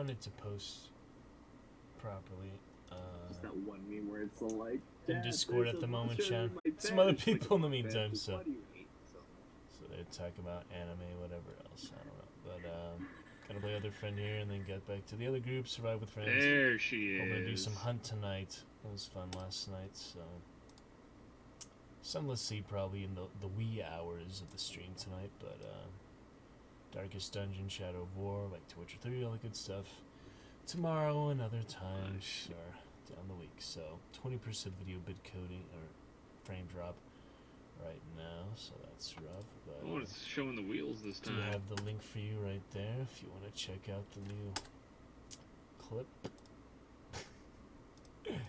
wanted to post properly. Just that one meme where it's all like In Discord at the moment, Sean. Some other people in the meantime, so they talk about anime, whatever else. I don't know, but gotta play other friend here, and then get back to the other group. Survive with friends. There she is. We're gonna do some hunt tonight. It was fun last night, so Sunless Sea probably in the wee hours of the stream tonight, but Darkest Dungeon, Shadow of War, like Witcher 3, all the good stuff. Tomorrow and other times are down the week, so 20% video bit coding or frame drop right now, so that's rough. But oh, it's showing the wheels this time. Do have the link for you right there if you want to check out the new clip. And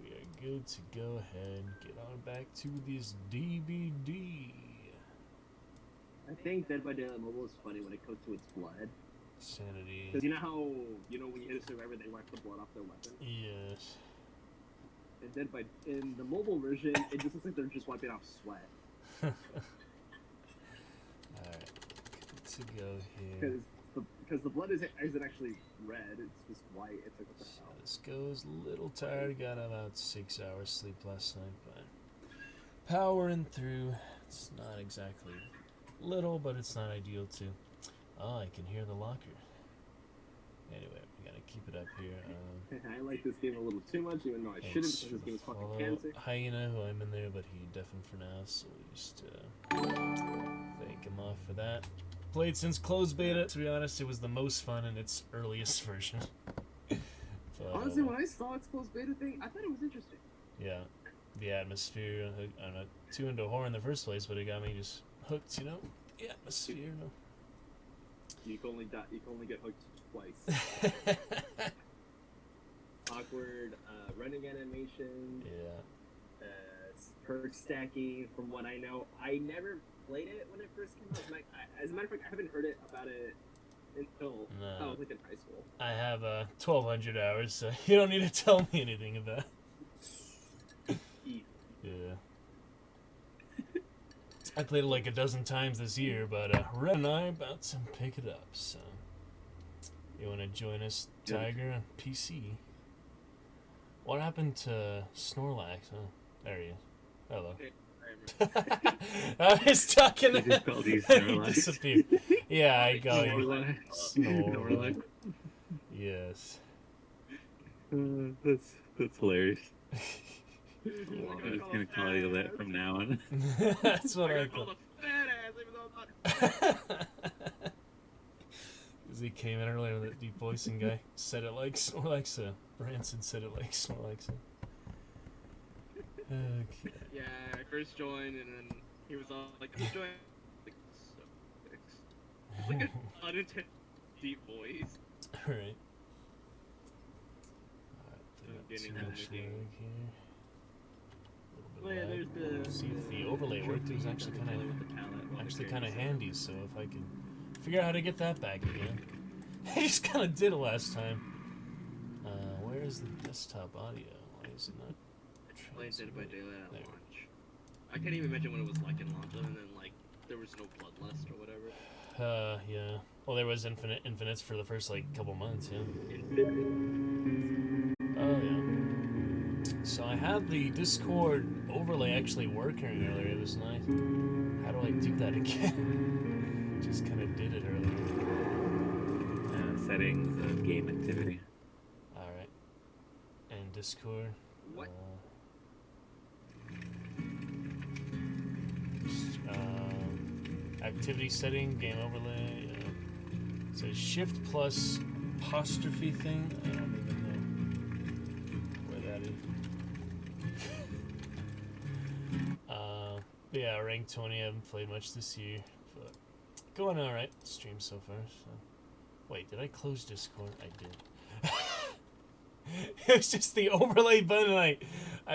we are good to go ahead and get on back to this DVD. I think Dead by Daylight Mobile is funny when it comes to its blood. Sanity. Because you know how, when you hit a survivor, they wipe the blood off their weapon? Yes. And in the mobile version, it just looks like they're just wiping off sweat. Alright, good to go here. Because the blood isn't actually red, it's just white. It's like, what the hell? This goes a little tired. Got about 6 hours sleep last night, but powering through. It's not exactly little, but it's not ideal too. Oh, I can hear the locker. Anyway, we gotta keep it up here. I like this game a little too much, even though I shouldn't, because this game is fucking cancer. Hyena, who I'm in there, but he deafened for now, so we just thank him off for that. Played since closed beta. To be honest, it was the most fun in its earliest version. But, honestly, when I saw its closed beta thing, I thought it was interesting. Yeah, the atmosphere. I'm not too into horror in the first place, but it got me just hooked. The atmosphere. No. You can only get hooked twice. Awkward running animation. Yeah. Perk stacking. From what I know, I never played it when it first came out. As a matter of fact, I haven't heard it about it until I was like in high school. I have 1,200 hours, so you don't need to tell me anything about it. Yeah. I played it like a dozen times this year, but Red and I are about to pick it up, so you want to join us, Tiger, on PC? What happened to Snorlax? Oh, there he is. Hello. I was talking to him. He disappeared. Yeah, I got you. Snorlax. Yes. That's hilarious. I'm just gonna call you that from now on. That's what I thought. Because he came in earlier, that deep voicing guy said it like Snorlaxa. Branson said it like Snorlaxa. Okay. Yeah, I first joined, and then he was all like, "I'm joining." Like, so fixed. It's like an unintentional deep voice. Alright. See if the overlay worked. It was actually kind of handy. So if I can figure out how to get that back again, I just kind of did it last time. Where is the desktop audio? Why is it not? Played Dead by Daylight at launch. I can't even imagine what it was like in launch, and then like there was no bloodlust or whatever. Yeah. Well, there was infinites for the first like couple months. Yeah. Oh yeah. So I had the Discord overlay actually working earlier. It was nice. How do I do that again? Just kind of did it earlier. Settings of game activity. All right. And Discord. What? Activity setting, game overlay. It says shift plus apostrophe thing. I don't even know where that is. Yeah, rank 20. I haven't played much this year, but going all right. Stream so far. So. Wait, did I close Discord? I did. It was just the overlay button. I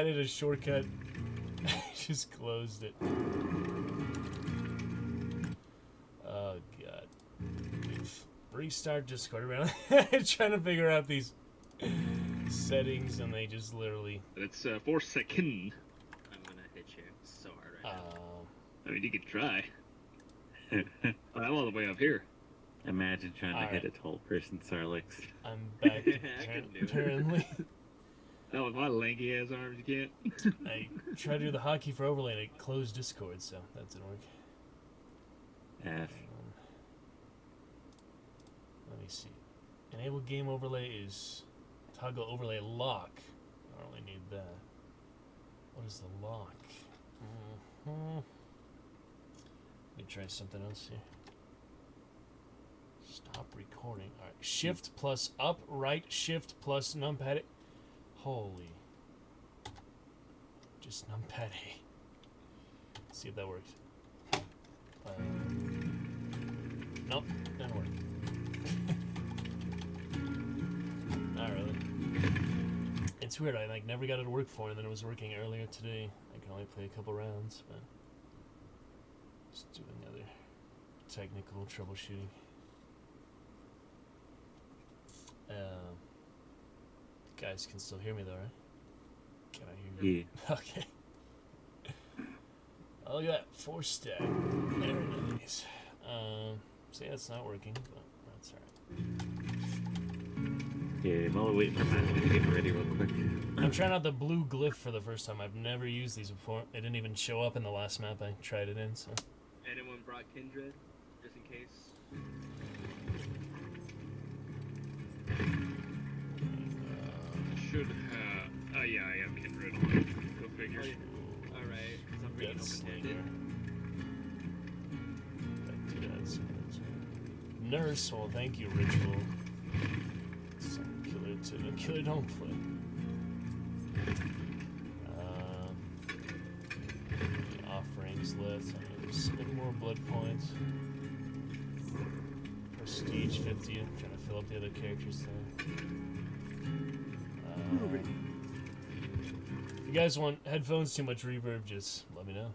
did a shortcut. I just closed it. Oh god. Restart Discord around. Trying to figure out these settings, and they just literally. It's 4 seconds. I'm gonna hit you so hard right now. I mean, you could try. But I'm all the way up here. Imagine trying to hit Alright. a tall person, Sarlix. I'm back to I couldn't do it. apparently. Oh, with my lanky ass arms, you can't. I tried to do the hotkey for overlay and it closed Discord, so that didn't work. F. Let me see. Enable game overlay is toggle overlay lock. I don't really need that. What is the lock? Let me try something else here. Stop recording. Alright. Shift plus up, right, shift plus numpad. Holy. Just numpad A. See if that works. Nope, didn't work. Not really. It's weird, I like never got it to work for, and then it was working earlier today. I can only play a couple rounds, but let's do another technical troubleshooting. You guys can still hear me though, right? Can I hear you? Yeah. Okay. Oh, look at that, 4 stack. There it is. So yeah, it's not working, but that's alright. Yeah, I'm only waiting for Matthew to get ready real quick. I'm trying out the blue glyph for the first time. I've never used these before. It didn't even show up in the last map I tried it in, so. Anyone brought Kindred, just in case? Should have. Oh yeah, I have Kindred. Go figure. Oh, yeah. Alright, because I'm reading That's open-handed. Nurse, well, thank you, Ritual. Some killer to the killer don't play. Offerings list. I mean, spend more blood points. Prestige 50. I'm trying to fill up the other characters there. If you guys want headphones, too much reverb, just let me know.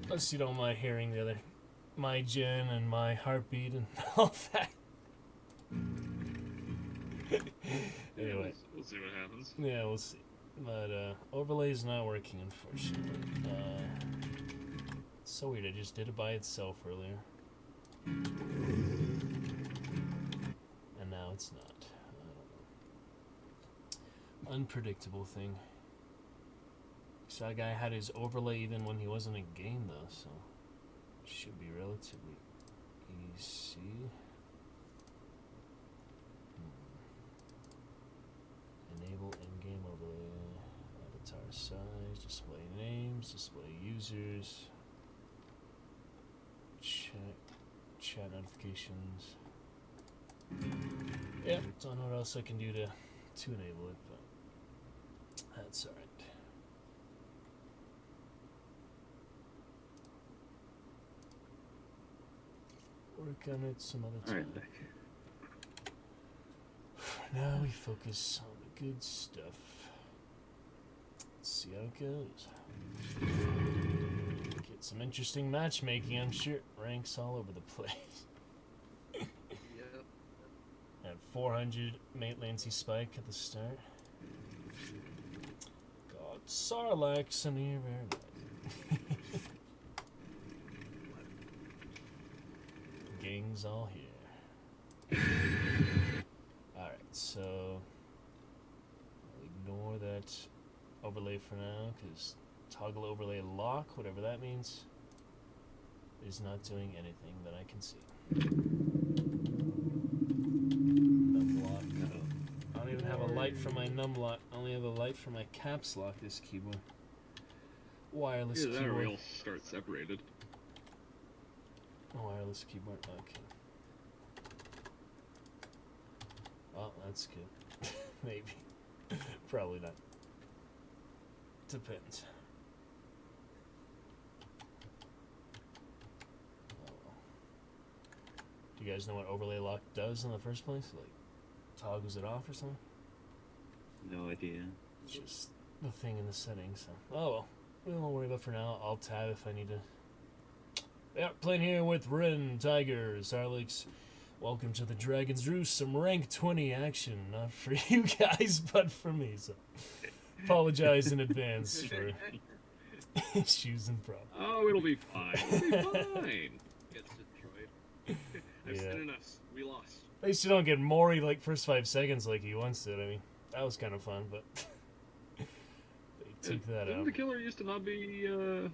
Unless you don't mind hearing the other, my gen and my heartbeat and all that. Anyway, We'll see what happens. yeah, we'll see. But overlay is not working, unfortunately. It's so weird. I just did it by itself earlier, and now it's not. I don't know. Unpredictable thing. So that guy had his overlay even when he wasn't in game though, so it should be relatively easy. Enable in-game overlay, avatar size, display names, display users, chat notifications. Yep, don't know what else I can do to enable it, but that's alright. Work on it some other time. Alright, back. Now we focus on the good stuff. Let's see how it goes. Get some interesting matchmaking, I'm sure. Ranks all over the place. Yep. At 400, mate Lancey Spike at the start. God, Sarlax in here, very nice. Gang's all here. Alright, so I'll ignore that overlay for now, because toggle overlay lock, whatever that means, is not doing anything that I can see. Numlock. I don't even have a light for my numlock. I only have a light for my caps lock, this keyboard. Wireless Either that or keyboard. we all start separated. Wireless keyboard, okay. Well, that's good. Maybe. Probably not. Depends. Oh, well. Do you guys know what overlay lock does in the first place? Like, toggles it off or something? No idea. It's just the thing in the settings, so. Oh well. We won't worry about it for now. I'll tab if I need to. Yeah, playing here with Ren, Tiger, Sarlix. Welcome to the Dragon's Roost. Some rank 20 action, not for you guys, but for me. So, apologize in advance Shoes and prop. Oh, it'll be fine. It'll be fine. Gets destroyed. I've Yeah. seen enough. We lost. At least you don't get Maury like first 5 seconds like he once did. I mean, that was kind of fun, but they took that Didn't out. the killer used to not be, I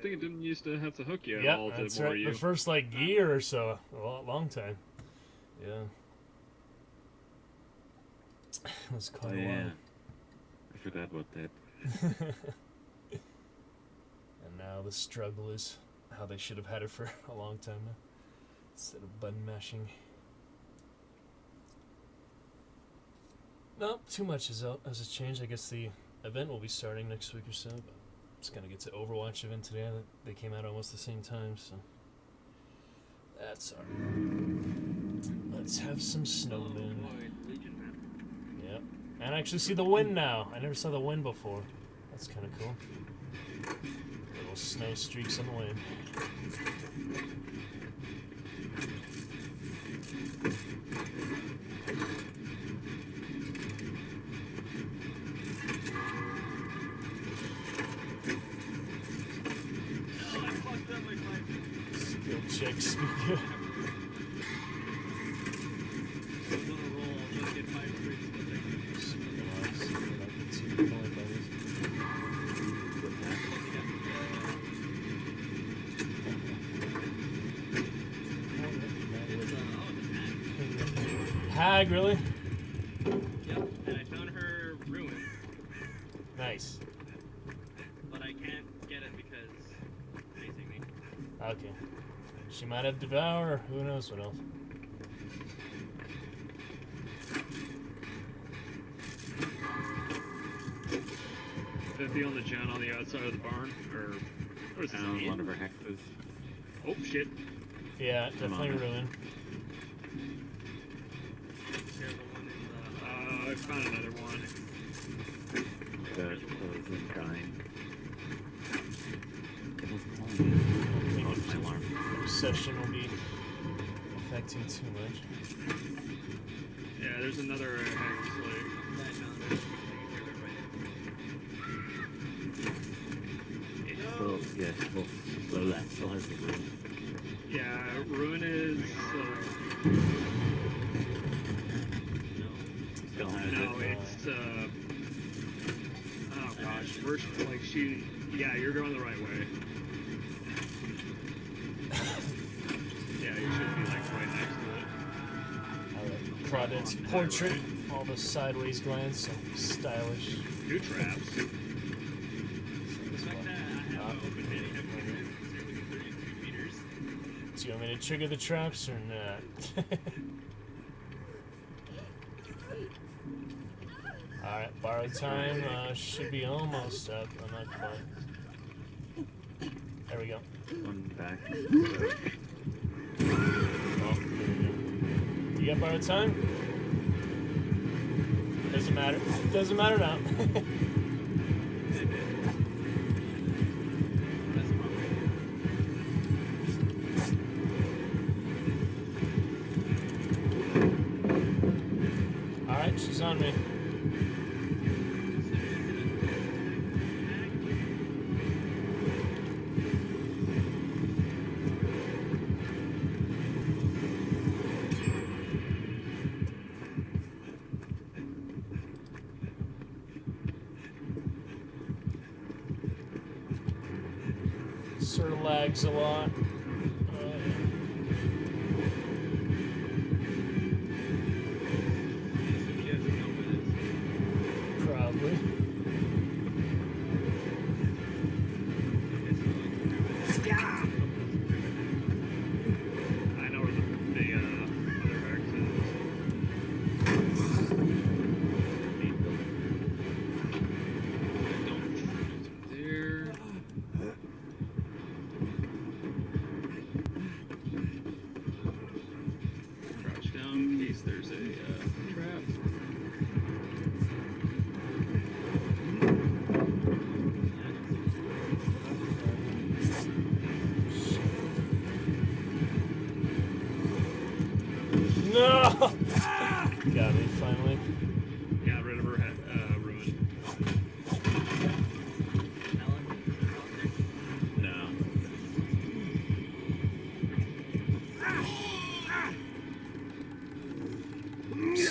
think it didn't used to have to hook you at Yep, all to that's bore right. you. The first like year or so, long time. Yeah. It was Oh, quite a yeah. while. I forgot about that. And now the struggle is how they should have had it for a long time now, instead of button mashing. No, too much has changed. I guess the event will be starting next week or so, but just gonna get to Overwatch event today. They came out almost the same time, so that's alright. Let's have some snow then. Boy, Legion map. Yep. And I actually see the wind now. I never saw the wind before. That's kind of cool. Little snow streaks on the wind. Oh, I fucked up my fight. Skill check speaker. I was on a roll. I was gonna get 5 straight. Hag, really? Yep, and I found her ruin, Nice. but I can't get it because it's facing me. Okay. She might have Devour, or who knows what else. That'd be on the gen on the outside of the barn, or what is Found this? one of her hexes. Oh shit! Yeah, definitely on. Ruin. There's the one in the... I found another one. The frozen kind. It was I calling don't me. Oh, think it's my alarm. Obsession will be affecting too much. Yeah, there's another hex. Yeah, I found her. So, yeah, still has the room. Yeah, ruin is. Still has No, it. it's. Oh gosh, first like she. Yeah, you're going the right way. Yeah, you should be like right next to Alright. Claudette's portrait. All the sideways glance, so stylish. it. New traps. The fact that I have an open hitting heavy hitter, 32 meters. Do you want me to trigger the traps or not? Alright, borrowed time should be almost up. I'm not quite. There we go. One back. Oh, there we go. You got borrowed time? Doesn't matter. Doesn't matter now. That's probably... Alright, she's on me. Sort of lags a lot. Probably. I know where the other hex is. There. Crouch down in case there's a trap.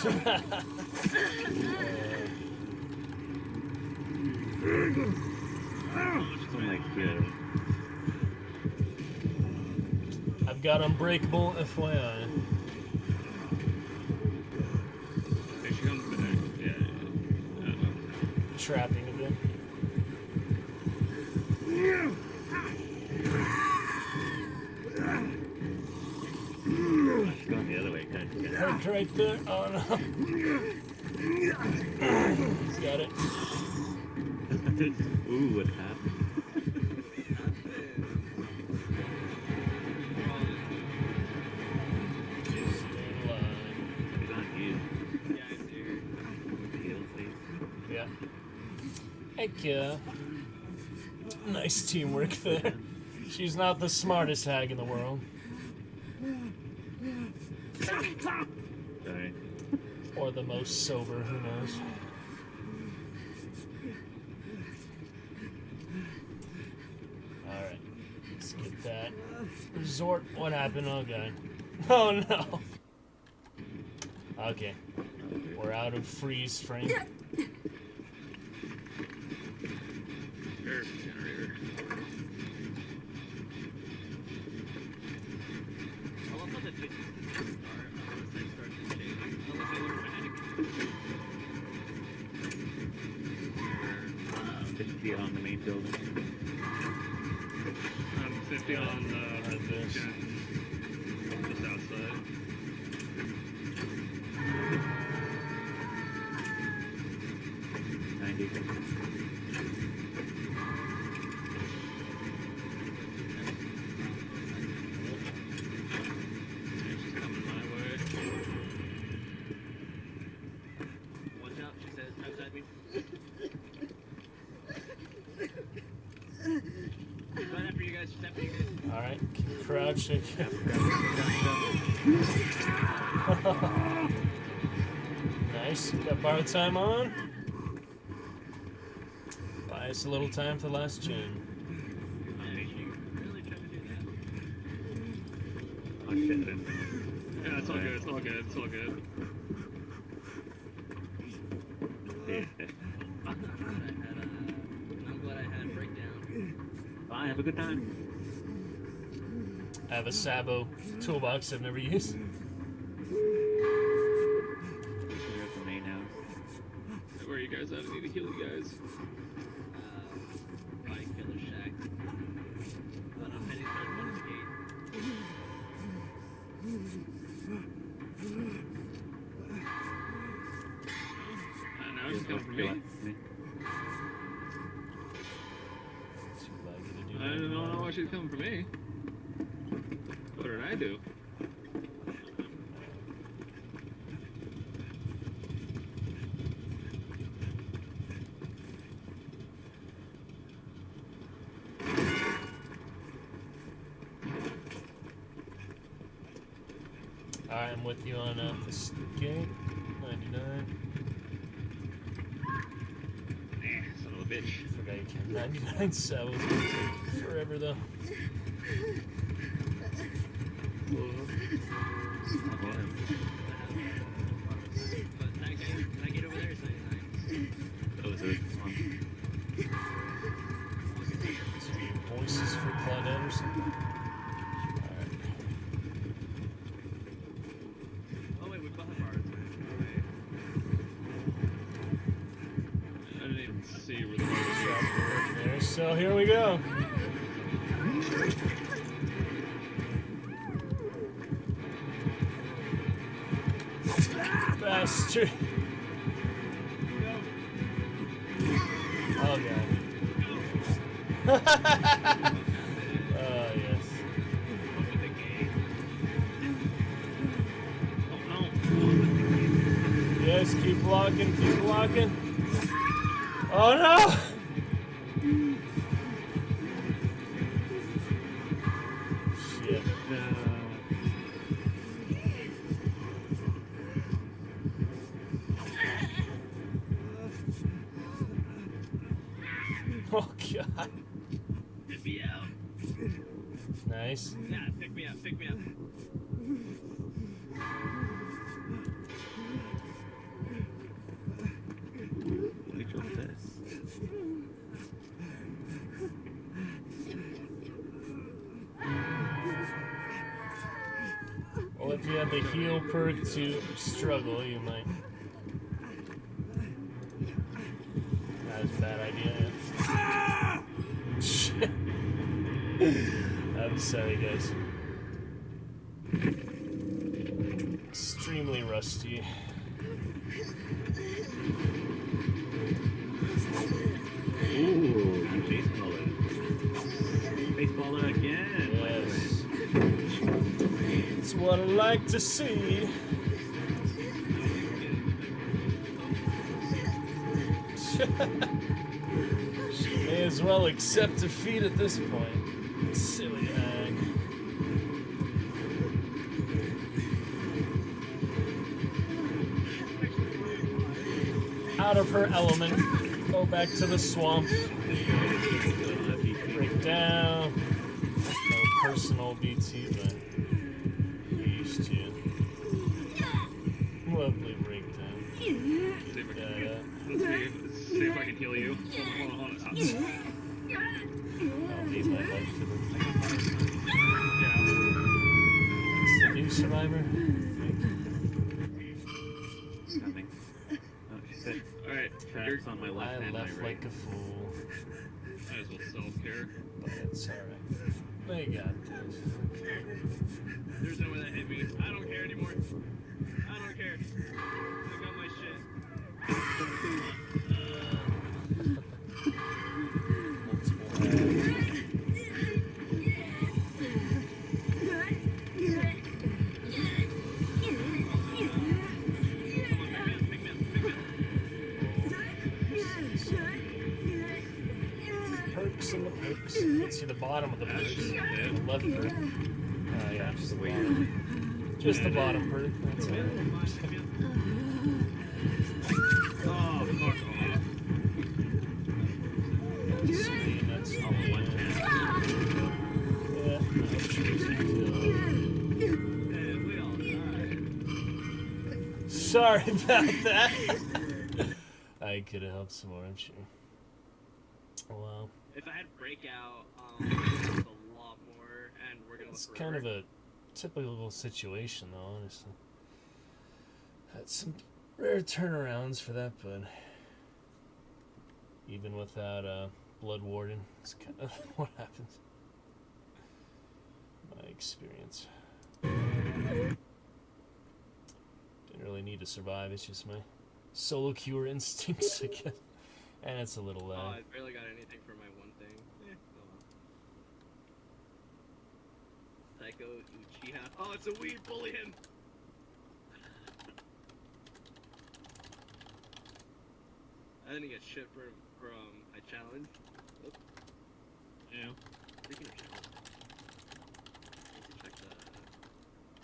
Oh my god. I've got unbreakable, FYI. Here she comes back. Yeah. Trapping a bit. She's going the other way, kind of. Hooked right there. Oh no. He's got it. Ooh, what happened? Staying alive. He's on you. Yeah, I'm here. Heel face. Yeah. Heck yeah. Nice teamwork there. She's not the smartest hag in the world. Sorry. Or the most sober, who knows. Alright. Let's get that resort. What happened? Oh god. Oh no. Okay. We're out of freeze frame. Air generator. I love how the twitches start. I want to say start to change. I love how they're fanatic. 50 on the main building. 50 on the this. the south side. She's coming my way. Watch out, she says, outside me. Right after you guys, she's after you guys. Alright, keep crouching. Nice, got borrowed time on. Buy us a little time for the last gen. Really trying to do that. Oh shit, I didn't know. Yeah, it's all good. It's all good. It's all good. Yeah. I'm glad I had a breakdown. Bye, have a good time. I have a Sabo toolbox I've never used. We're at the main house. Where are you guys at? I need to heal you guys. By Killer Shack. But I'm heading towards one of the gate. Now she's coming for me. I don't know why she's coming for me. What did I do? Alright, I'm with you on this gate. 99. Son of a bitch. Forgot you can. 99 Sabos gonna take forever though. But can I get over there? It's 99. Those are fun. Some voices for Claudette or something. Alright. Oh wait, we bought bars. I didn't even see where the road was. There, so here we go. Bastard. Oh god. Oh yes. Open the gate. Oh no. Yes, keep blocking, keep blocking. Oh no! Shit. Oh god. Get me out. Nice. Yeah, pick me up, pick me up. if you had the heal perk to struggle, you might. That was a bad idea. Yeah. Shit. I'm sorry, guys. Extremely rusty. Ooh, you baseballer. Baseballer again. Yes. It's what I like to see. She may as well accept defeat at this point. Silly hag. Out of her element. Go back to the swamp. Break down. No personal BT, but we used to. Lovely breakdown. See if I can heal you. Hold on. I'll need my life for them. Yeah. It's the new survivor. Nothing. Oh, she said, Alright, tracks on my left I hand. left my right. like a fool, might as well self-care. but it's alright. They got this. There's no way that hit me. I don't care anymore. I don't care. I got my shit. Multiple hands. Perks and the perks. You can see the bottom of the perks. The left perk. Yeah, just the bottom. Just the bottom perk. That's it. Oh, fuck off. Sweet, that's all one. Yeah, I'll choose to kill. And we all died. Sorry about that. I could have helped some more, I'm sure. Wow. If I had breakout, it's a lot more, and we're gonna. It's look kind of forever. a typical situation, though, honestly. Had some rare turnarounds for that, but even without Blood Warden, it's kind of what happens. My experience. Didn't really need to survive, it's just my solo cure instincts, I guess. And it's a little Oh, I barely got anything for my one thing. Oh well. Psycho Uchiha. Oh, it's a weed. Bully him. I didn't get shit from my challenge. Oops. Yeah. Speaking of challenge, I need to check the.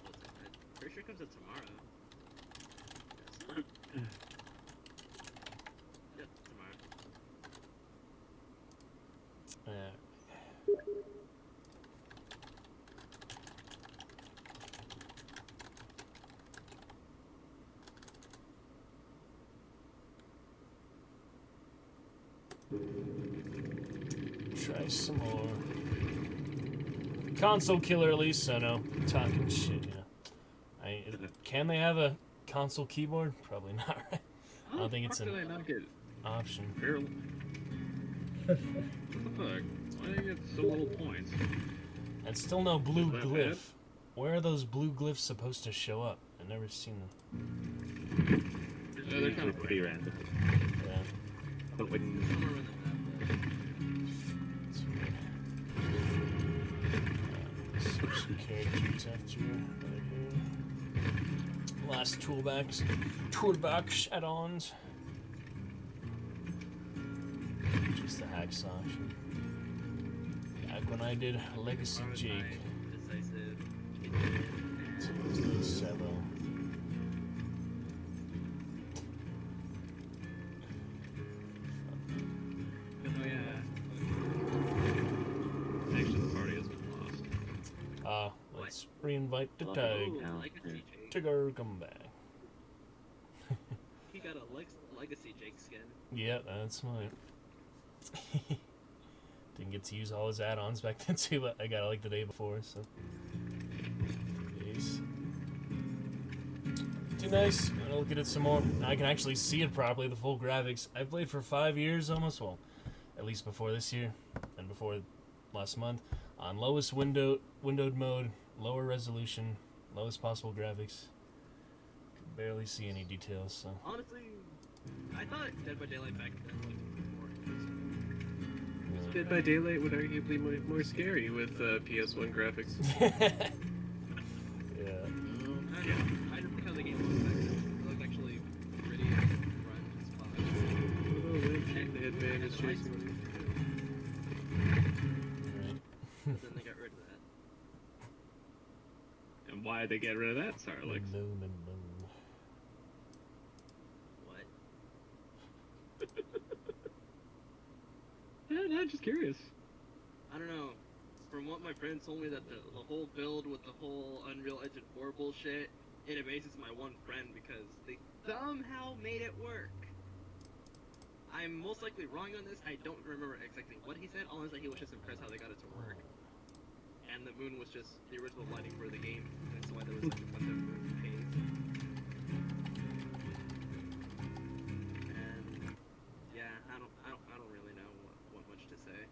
What's it? I'm pretty sure it comes out tomorrow. Yes. Yep, tomorrow. Try some more. Console killer at least, so no talking shit, can they have a console keyboard? Probably not, right? I don't think it's How an did I not get option. barely? What the fuck? Why did I get so little points? And still no blue Is that glyph. bad? Where are those blue glyphs supposed to show up? I've never seen them. Yeah, they're kind of pretty random. Yeah. But when Somewhere with that. It's weird. Switch characters after right here. Last toolbox add-ons. Just the hacksaw shit. Back when I did Legacy Jake. Decisive. So it was the Sebo. Oh yeah. actually the party has been lost. Let's reinvite the Oh, tag. Ooh, Legacy Jake. Tigger, come back. He got a Legacy Jake skin. Yeah, that's mine. Didn't get to use all his add-ons back then too, but I got it like the day before, so. Peace. Pretty nice. I'm gonna look at it some more. I can actually see it properly, the full graphics. I played for 5 years almost, well, at least before this year and before last month, on lowest windowed mode, lower resolution, lowest possible graphics. Could barely see any details, so. Honestly, I thought Dead by Daylight back then looked more interesting. Dead by Daylight would arguably be more scary with PS1 graphics. Yeah. I didn't like how the game looked back then. It looked actually pretty run and splash. Oh, the headband is chasing me. Right. But then they got rid of that. And why did they get rid of that, Sarlix? No. What? I'm just curious. I don't know. From what my friends told me, that the whole build with the whole Unreal Engine 4 bullshit, it amazes my one friend because they somehow made it work. I'm most likely wrong on this. I don't remember exactly what he said. All I know is that he was just impressed how they got it to work. And the moon was just the original lighting for the game. That's why there was like a bunch of moon caves. And yeah, I don't really know what much to say.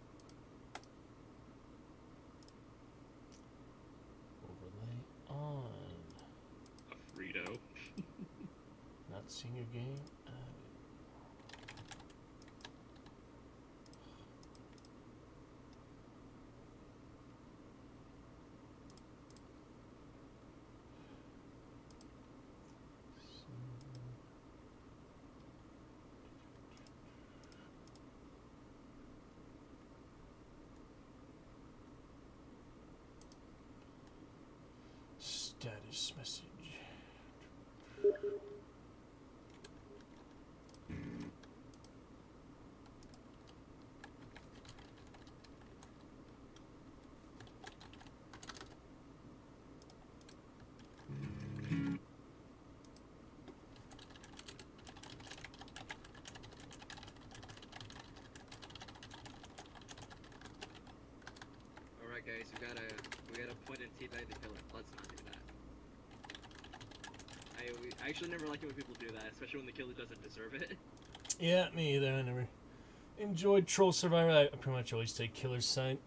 Overlay on. A Frito. Not seeing your game. Status message. Alright guys, we gotta point and teabag the killer. Let's not do that. I actually never like it when people do that, especially when the killer doesn't deserve it. Yeah, me either. I never enjoyed Troll Survivor. I pretty much always take killer's side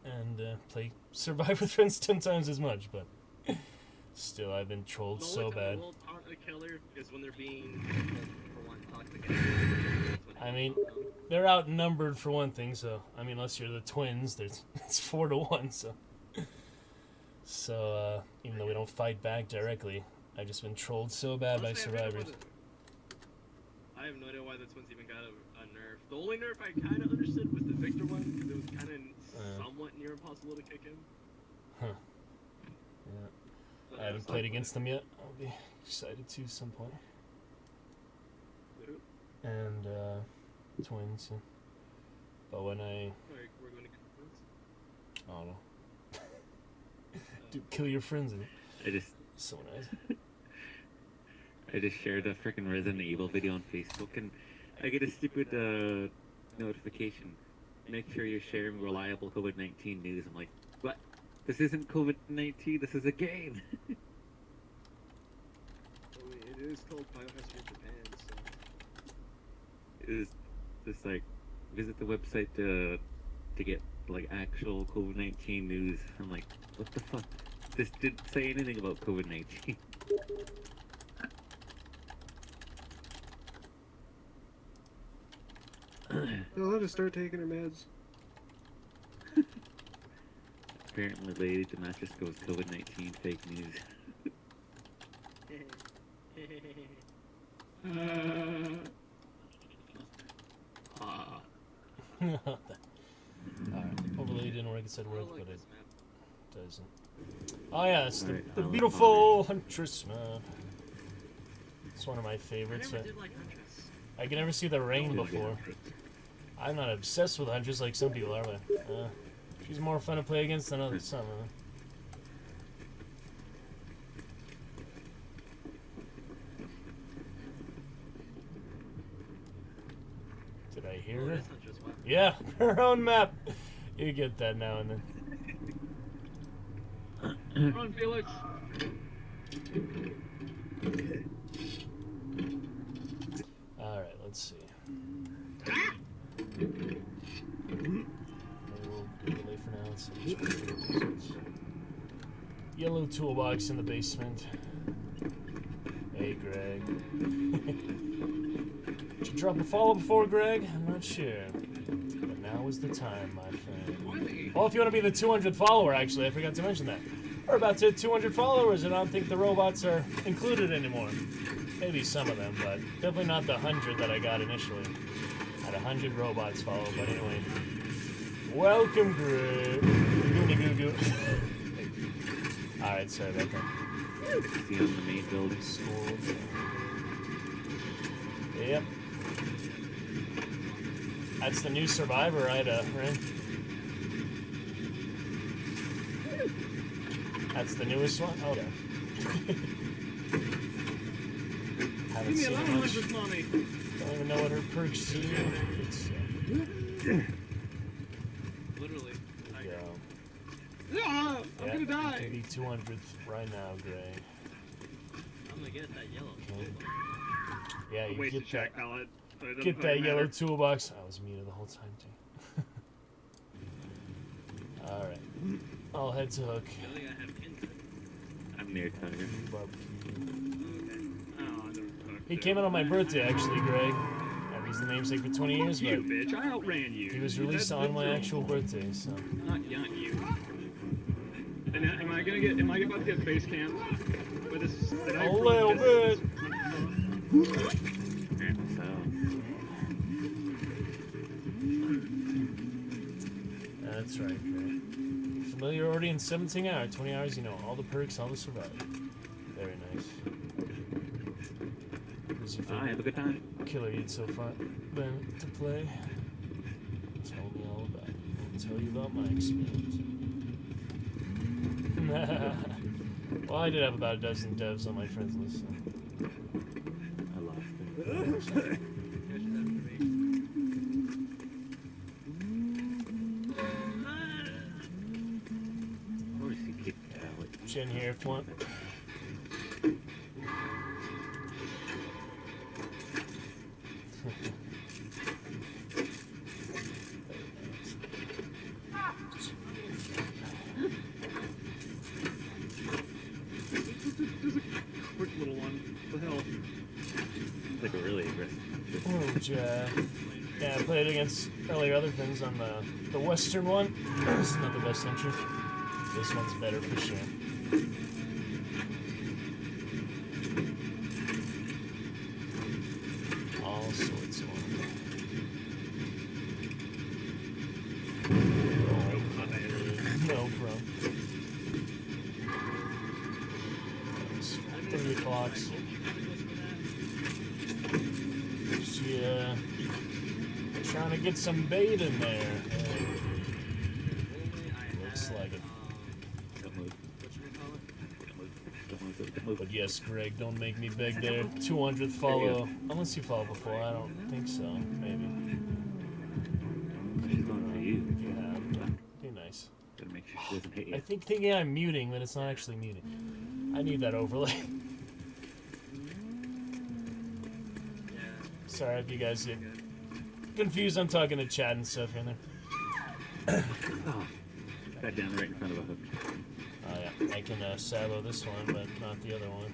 and play Survivor with friends 10 times as much, but still, I've been trolled so bad. The only time I will taunt a killer is when they're being, for one, toxic. I mean, they're outnumbered for one thing, so, I mean, unless you're the twins, it's 4-1, so. So, even though we don't fight back directly, I've just been trolled so bad by survivors. I have no idea why the twins even got a nerf. The only nerf I kind of understood was the Victor one, because it was kind of somewhat near impossible to kick him. Huh. Yeah. But I haven't played against them yet. I'll be excited to some point. Who? And, twins. Yeah. But when Alright, we're going to get twins. I don't know. Dude, kill your friends. I just So nice. I just shared a freaking Resident Evil video on Facebook, and I get a stupid notification. Make sure you're sharing reliable COVID-19 news. I'm like, what? This isn't COVID-19. This is a game. Oh, it is called Biohazard in Japan, so... It is just like, visit the website to get like actual COVID-19 news. I'm like, what the fuck? This didn't say anything about COVID-19. They'll have to start taking her meds. Apparently, Lady Damascus goes COVID-19 fake news. Overlay didn't work. It said I work, like but it this map. doesn't. Oh yeah, it's Alright, the I'll beautiful Huntress map. It's one of my I favorites. never did like Huntress. I can never see the rain before. I'm not obsessed with Huntress like some people are, but she's more fun to play against than others. Some. Did I hear Oh, her? it is Huntress, wow. Yeah, her own map. You get that now and then. Run, Felix! let's see. Maybe we'll delay for now. Let's see. Yellow toolbox in the basement. Hey, Greg. Did you drop a follow before, Greg? I'm not sure. But now is the time, my friend. Well, if you want to be the 200th follower, actually, I forgot to mention that. We're about to hit 200 followers, and I don't think the robots are included anymore. Maybe some of them, but definitely not the 100 that I got initially. Had 100 robots follow, but anyway. Welcome, Greg. Goony goo goo. Alright, sorry about that. See on the main building. School. Yep. That's the new Survivor, right? Right? That's the newest one? Oh, yeah. Haven't Leave me seen alone much. with this mommy. Don't even know what her perks do. It's, Literally. yeah. Ah, I'm gonna You die. can be 200th right now, Gray. I'm gonna get that yellow. Okay. Yeah, you Wait to get check that. palette. But it doesn't Get that fucking yellow matter. toolbox. I was muted the whole time too. Alright. I'll head to Hook. The only thing I have kindred. I'm near Tiger. Barbecue. Okay. Oh, I never fucked He it. came out on my birthday actually, Greg. He's the namesake for 20 years, You but bitch, I outran you. he was released on my actual birthday, so. Not you. And am I about to get face camp? With this, did I A prove little this- bit. Apparently so. That's right, Greg. Familiarity in 17 hours, 20 hours, you know, all the perks, all the survival. Very nice. Who's your I have a favorite good time. killer you'd so far been to play? Tell me all about it. I'll tell you about my experience. Well, I did have about a dozen devs on my friends list, so. I lost it. Of course you kicked Alex. Jen here if you want. Just a quick little one. What the hell? It's like a really aggressive. Oh, yeah, I played against earlier other things on the Western one. This is not the best entry. This one's better for sure. All sorts of ones. No problem. It's 3 o'clock. Yeah. Trying to get some bait in there. Looks like it. Don't move. Don't move. Don't move. But yes, Greg, don't make me beg there. 200th follow. Unless you followed before, I don't think so. Maybe. She's going for you. Yeah. Be nice. Gotta make sure she doesn't hit I you. think thinking I'm muting, but it's not actually muting. I need that overlay. Sorry if you guys get confused. I'm talking to chat and stuff here and there. Oh, got down right in front of a hook. Oh yeah, I can sabo this one, but not the other one.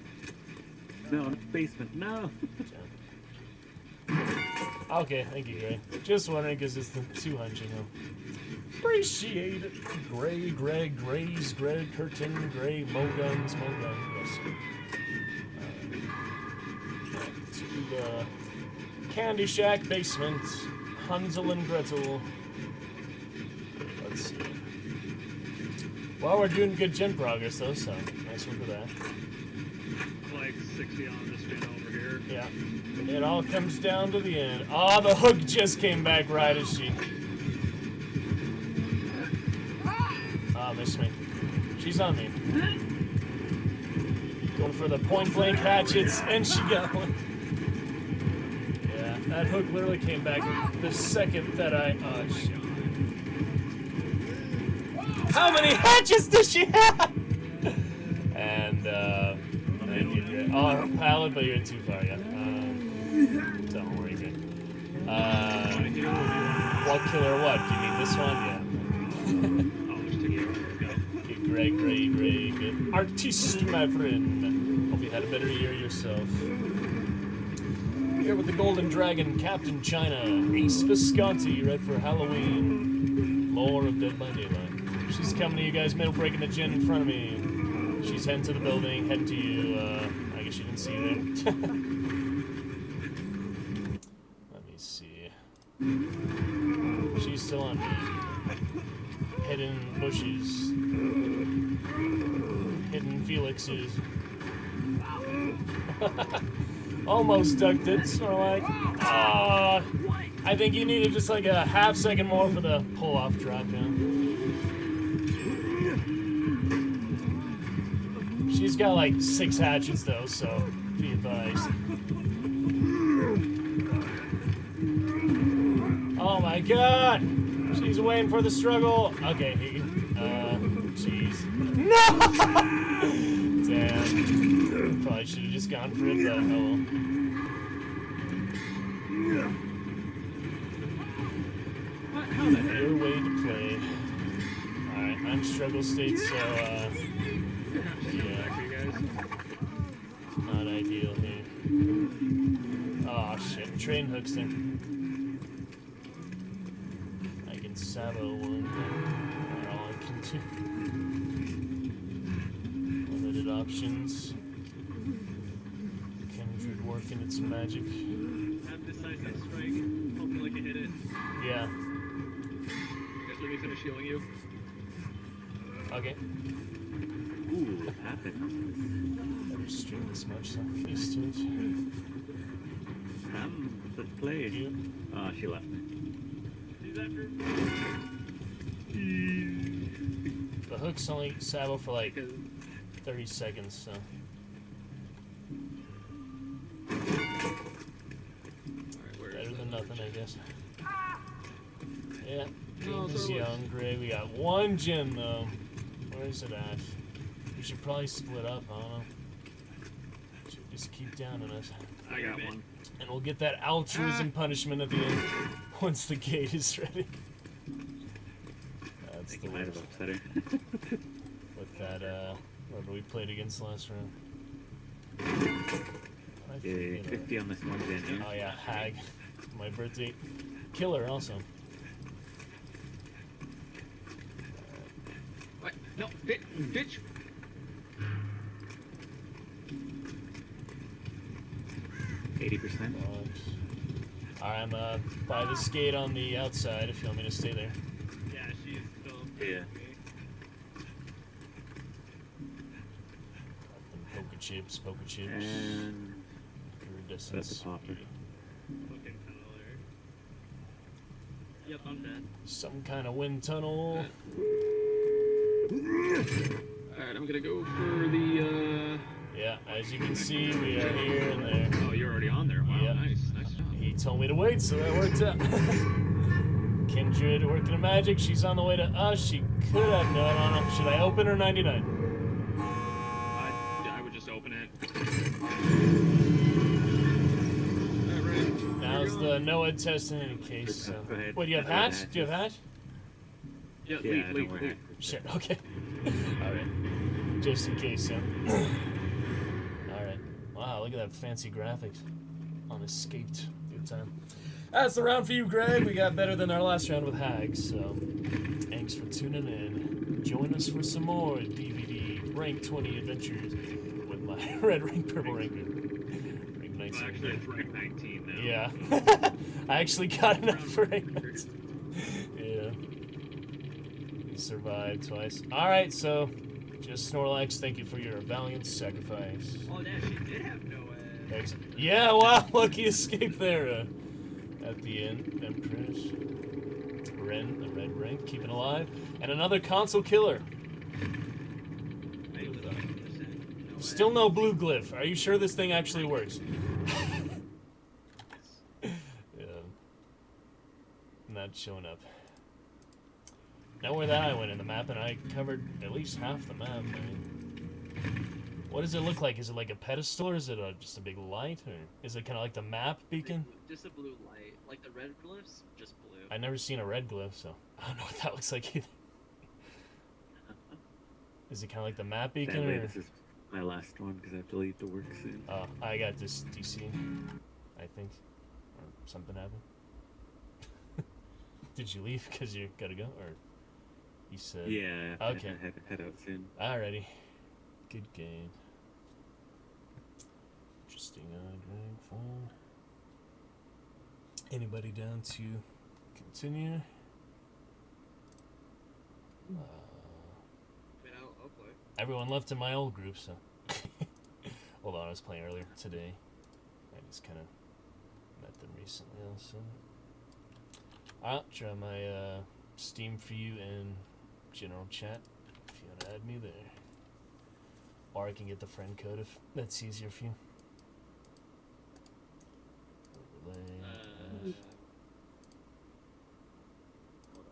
No, it's basement. No. Okay, thank you, Gray. Just wondering because it's the 200, you know. Appreciate it. Gray, Greg, Grays, Greg, Curtin, Gray, Moguns, Mogun, yes. To the Candy Shack basement, Hansel and Gretel. Let's see. Well, we're doing good gen progress though, so nice work with that. Like 60 on this channel over here. Yeah. It all comes down to the end. Ah, the hook just came back right as she. Ah, missed me. She's on me. Going for the point blank hatchets, and she got one. Yeah, that hook literally came back the second that I. Oh, shit. How many hatchets does she have? And, thank you, Greg. Oh, her pallet, but you're too far, yeah. Don't worry, Greg. What killer what? Do you mean this one? Yeah. Oh, just take it. Go. Okay, great. Good. Artiste, my friend. Hope you had a better year yourself. Here with the Golden Dragon, Captain China, Ace Visconti, ready for Halloween. More of Dead by Daylight. She's coming to you guys, middle breaking the gin in front of me. She's heading to the building, heading to you. I guess she didn't see you there. Let me see. She's still on me. Hidden bushes. Hidden Felixes. Almost ducked it, Snorlax. I think you needed just like a half second more for the pull-off drop down. She's got like 6 hatchets though, so be advised. Oh my god! She's waiting for the struggle. Okay, jeez. No! Damn. Probably should have just gone for it, but oh well. Your way to play. Alright, I'm struggle state, so yeah. Not ideal here. Oh shit, train hooks there. I can sabo one, but not all I can do. Limited options. Kindred working its magic. Have decisive strike. Hopefully I can hit it. Yeah. You guys let me finish healing you. Okay. Ooh, what happened? Never streamed this much, so I'm used to it. Let's play. You? Oh, she left. Do that for The hook's only sabo for like because 30 seconds, so. Alright, where is Better than that? nothing, I guess. Yeah, No, game is so young, Gray. We got 1 gym, though. Where is it at? We should probably split up, I don't know. Should just keep downing us. I got one. And we'll get that altruism punishment at the end once the gate is ready. I That's think the I might have worst. upset her. With that, whoever we played against last round. I Yeah, forget 50 on this one, then. Oh yeah, Hag. My birthday. Killer also. What? No, bitch! 80%. Alright, I'm by the skate on the outside if you want me to stay there. yeah, she's still Yeah. Poker chips. And Iridescence. that's a popper. fucking tunneler. Yep, I'm dead. Some kind of wind tunnel. Alright, I'm gonna go for the, Yeah, as you can see, we are here and there. Oh, you're already on there. Wow, Yep. nice job. He told me to wait, so that worked out. Kindred working a magic. She's on the way to us. She could have. No, I don't know. Should I open her 99? I would just open it. Alright. Now's the Noah test in any case. So. Go ahead. Wait, do you have hatch? Do you have hatch? Yeah, Yeah, leave, I leave, don't leave. Shit, okay. Alright. Just in case, yeah. Alright. Wow, look at that fancy graphics. On Escaped. Good time. That's the round for you, Greg. We got better than our last round with Hags, so thanks for tuning in. Join us for some more DVD Rank 20 adventures with my red rank, purple rank. Rank 19. Well, actually, it's rank 19 now. Yeah. I actually got enough rank. Yeah. We survived twice. Alright, so just Snorlax, thank you for your valiant sacrifice. Oh, damn, she did have no Thanks. Yeah, wow, lucky escape there at the end. Empress. Ren, the red rank, keeping alive. And another console killer. Still no blue glyph. Are you sure this thing actually works? Yeah. Not showing up. Nowhere that I went in the map, and I covered at least half the map. I mean, What does it look like? Is it like a pedestal, or is it just a big light, or is it kind of like the map beacon? Just a blue light, like the red glyphs, just blue. I've never seen a red glyph, so I don't know what that looks like either. Is it kind of like the map beacon, Sadly, or? this is my last one because I have to leave to work soon. I got this DC, I think, or something happened. Did you leave because you gotta go, or you said? Yeah. Okay. I head out soon. Alrighty. Good game. Interesting. Great fun. Anybody down to continue? I mean, I'll play. Everyone left in my old group, so. Hold on, I was playing earlier today. I just kind of met them recently, also. I'll try my Steam for you in general chat if you want to add me there. Or I can get the friend code if that's easier for you. Overlay. Hold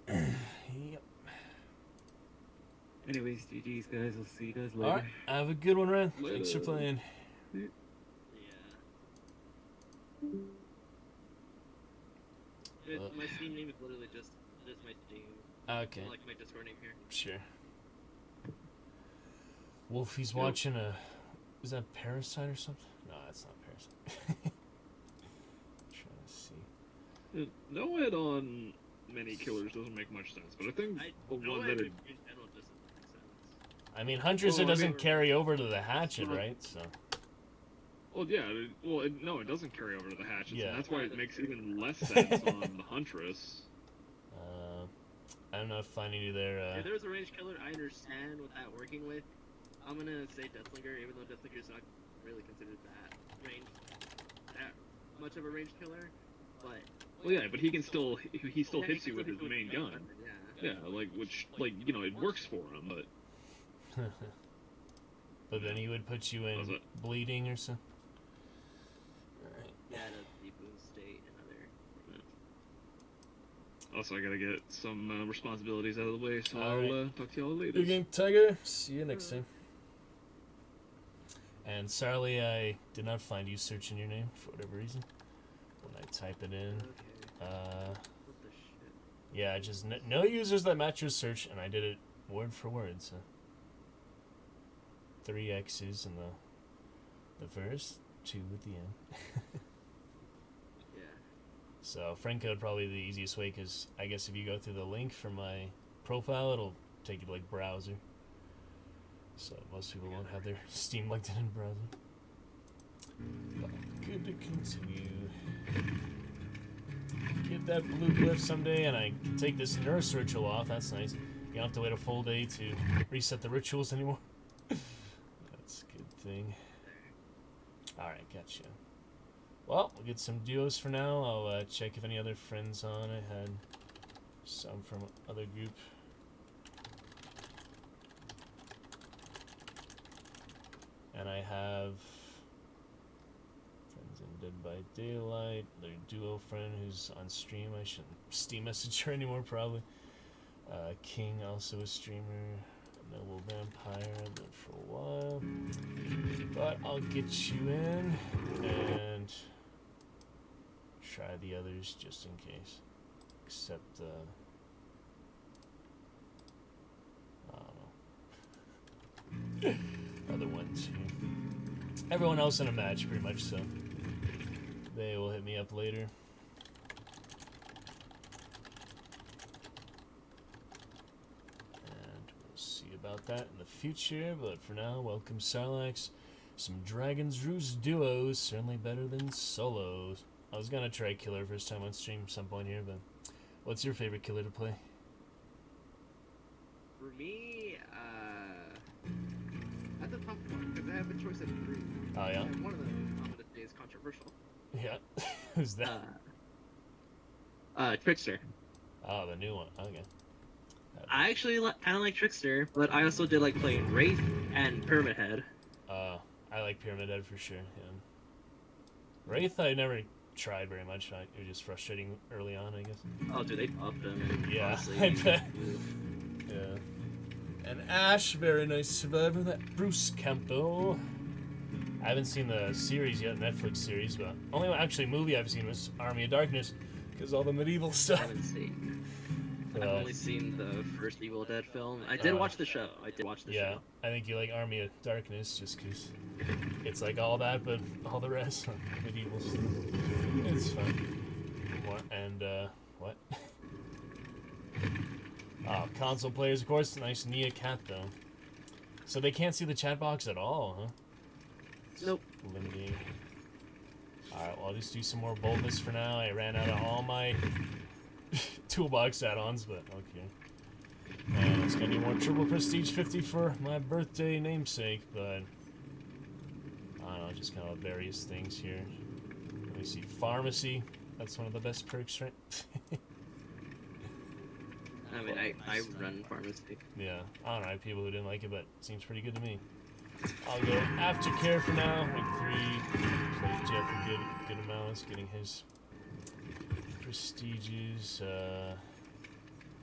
on. Yep. Anyways, GG's guys. I'll see you guys later. Alright, have a good one, Ren. Thanks for playing. Yeah. My Steam name is literally just my Steam. Okay. Like my Discord name here. Sure. Wolfie's watching a... Is that Parasite or something? No, that's not Parasite. Trying to see. No head on many killers doesn't make much sense, but I think the one that it, in general doesn't make sense. I mean, Huntress, Oh, it doesn't okay. carry over to the Hatchet, right? So... well, yeah, no, it doesn't carry over to the hatches, Yeah. and that's why it makes even less sense on the Huntress. I don't know if finding you there... If there's a ranged killer, I understand what that working with. I'm gonna say Deathlinger, even though Deathlinger's not really considered that much of a ranged killer, but... Well, yeah, but he still hits you with his main gun. weapon, Yeah, it works for him, but But then he would put you Was in it? bleeding or something. Alright. yeah, the deboost state and other. also I gotta get some responsibilities out of the way, so Alright. I'll talk to y'all later. Good game, Tiger. See you next time. And sorry, I did not find you searching your name for whatever reason. When I type it in, Okay. What the shit? yeah, just no users that match your search, and I did it word for word. So 3 X's in the first, 2 at the end. Yeah. So friend code probably the easiest way, because I guess if you go through the link for my profile, it'll take you to like browser. So most people won't have their Steam linked in browser. But good to continue. Get that blue glyph someday, and I can take this nurse ritual off. That's nice. You don't have to wait a full day to reset the rituals anymore. That's a good thing. Alright, gotcha. Well, we'll get some duos for now. I'll check if any other friends on. I had some from other group. And I have friends in Dead by Daylight, their duo friend who's on stream. I shouldn't Steam message her anymore, probably. King, also a streamer. Noble Vampire, I've been for a while. But I'll get you in and try the others just in case. Except, I don't know. Other ones here. Everyone else in a match, pretty much, so they will hit me up later. And we'll see about that in the future, but for now, welcome Sarlax. Some Dragon's Roost duos, certainly better than solos. I was gonna try Killer first time on stream some point here, but what's your favorite killer to play? For me, that's a tough one because I have a choice of 3. Oh, yeah? And one of them, I'm gonna say, is controversial. Yeah. Who's that? Trickster. Oh, the new one. Okay. I actually kind of like Trickster, but I also did like playing Wraith and Pyramid Head. I like Pyramid Head for sure, yeah. Wraith I never tried very much. It was just frustrating early on, I guess. Oh, dude, they buffed them. And Yeah, honestly, I bet. Yeah. And Ash, very nice survivor. That Bruce Campbell. I haven't seen the series yet, Netflix series, but only actually movie I've seen was Army of Darkness, because all the medieval I stuff. haven't seen. I've only seen the first Evil Dead film. I did watch the show. Yeah, I think you like Army of Darkness just because it's like all that, but all the rest medieval stuff. It's fun. And what? Console players, of course. Nice Nia cat though. So they can't see the chat box at all, huh? Nope. Limiting. Alright, well, I'll just do some more boldness for now. I ran out of all my toolbox add-ons, but okay. And it's gonna be more Triple Prestige 50 for my birthday namesake, but I don't know, just kind of various things here. Let me see. Pharmacy. That's one of the best perks, right? I mean, I run pharmacy. Yeah. I don't know. I have people who didn't like it, but it seems pretty good to me. I'll go Aftercare for now. Rank 3. Played Jeff a good amount. He's getting his prestiges.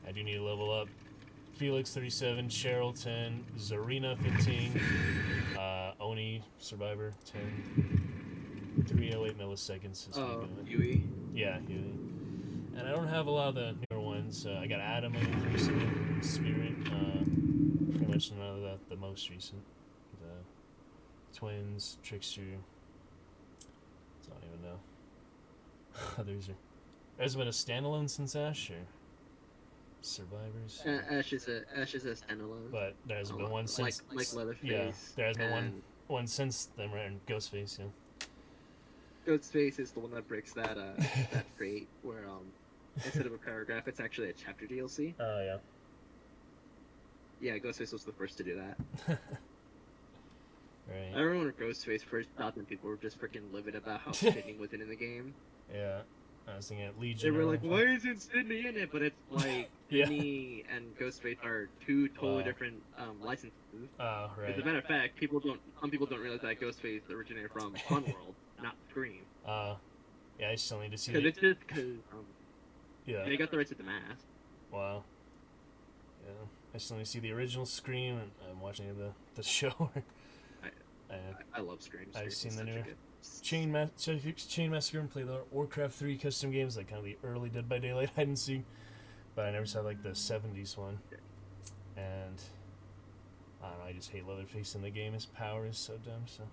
I do need to level up. Felix 37, Cheryl 10, Zarina 15, Oni Survivor 10, 308 milliseconds. Is Yui. Yeah, Yui. And I don't have a lot of the newer ones. I got Adam recently, Spirit. Pretty much none of that. The most recent. The Twins, Trickster. I don't even know. Others are. There's been a standalone since Ash, or Survivors. Ash is a standalone. But there hasn't been one since. Like Leatherface. Yeah, there hasn't been one since them, right? And Ghostface, yeah. Ghostface is the one that breaks that that crate where instead of a paragraph, it's actually a chapter DLC. Oh yeah. Yeah, Ghostface was the first to do that. Right. I remember when Ghostface first dropped and people were just freaking livid about how Sydney wasn't in the game. Yeah. I was thinking at Legion. They were like, why isn't Sydney in it? But it's like, Yeah. Sydney and Ghostface are two totally different licenses. Oh, right. As a matter of fact, some people don't realize that Ghostface originated from Fun World, not Scream. Yeah, I still need to see Because it. it's just because Yeah. they got the rights to the mask. Wow. Yeah. I still need to see the original Scream, and I'm watching the show. I love Scream. I've seen the such a new good- Chain Massacre and play the Warcraft 3 custom games, like kind of the early Dead by Daylight hide and seek, but I never saw like the 70s one. And I don't know, I just hate Leatherface in the game. His power is so dumb. So.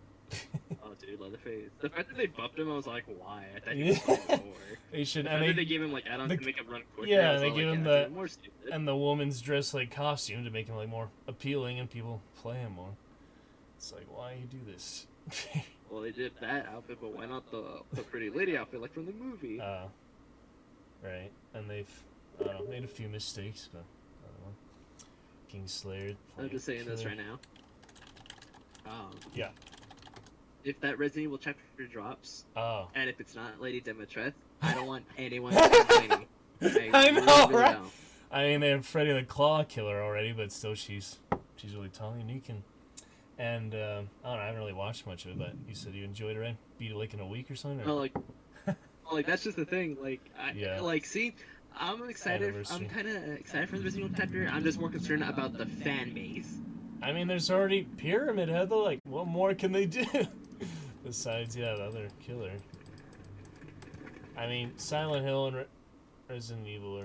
Oh, dude, Leatherface. The fact that they buffed him, I was like, why? I thought he was so more. They should. The And fact that they gave him like add-ons to make him run quicker. I Yeah, was they all give like, him yeah, the more stupid. and the woman's dress like costume to make him like more appealing, and people play him more. It's like, why you do this? Well, they did that outfit, but why not the pretty lady outfit like from the movie? Right, and they've I don't know, made a few mistakes, but I don't know. Kingslayer. I'm just saying this right now. Yeah. If that Resident Evil chapter drops, Oh. and if it's not Lady Demetress, I don't want anyone complaining. I know, really right? don't. I mean, they have Freddy the Claw Killer already, but still, she's really tall, unique, and I don't know. I haven't really watched much of it, but you said you enjoyed it, right? Beat it like in a week or something. Or? Like that's just the thing. See, I'm excited. Anniversary. I'm kind of excited for the Resident Evil chapter. I'm just more concerned about the fan base. I mean, there's already Pyramid Head, though. Like, what more can they do? Besides, the other killer. I mean, Silent Hill and Resident Evil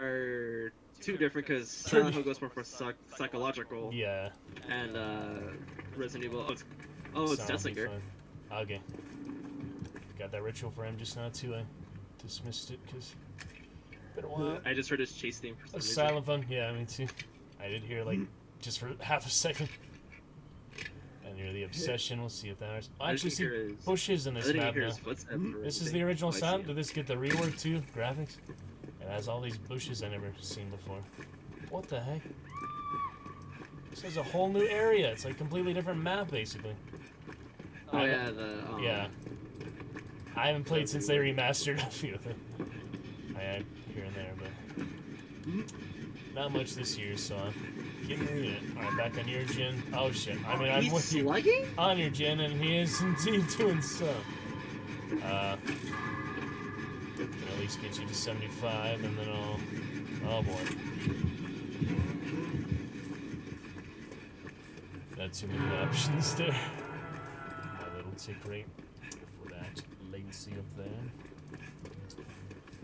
are two different because Silent Hill goes more for psychological. Yeah. And Resident Evil. It's Deathlinger. Okay. Got that ritual for him just now too. I dismissed it because been a while. I just heard his chase theme for some reason. Silent Fun. Yeah, me too. I did hear like just for half a second. And you're the obsession. We'll see if that matters. I actually see bushes in this map now. This is the original sound. Did this get the rework too? Graphics? It has all these bushes I never seen before. What the heck? This is a whole new area. It's like a completely different map basically. Oh yeah, yeah. I haven't played since they remastered a few of them. I had here and there, but not much this year, so I'm getting rid of it. Alright, back on your gen. Oh shit. I mean, I'm with you. Slugging? On your gen, and he is indeed doing so. Can at least get you to 75, and then I'll... Oh boy. Not too many options there. My little tick rate for that latency up there.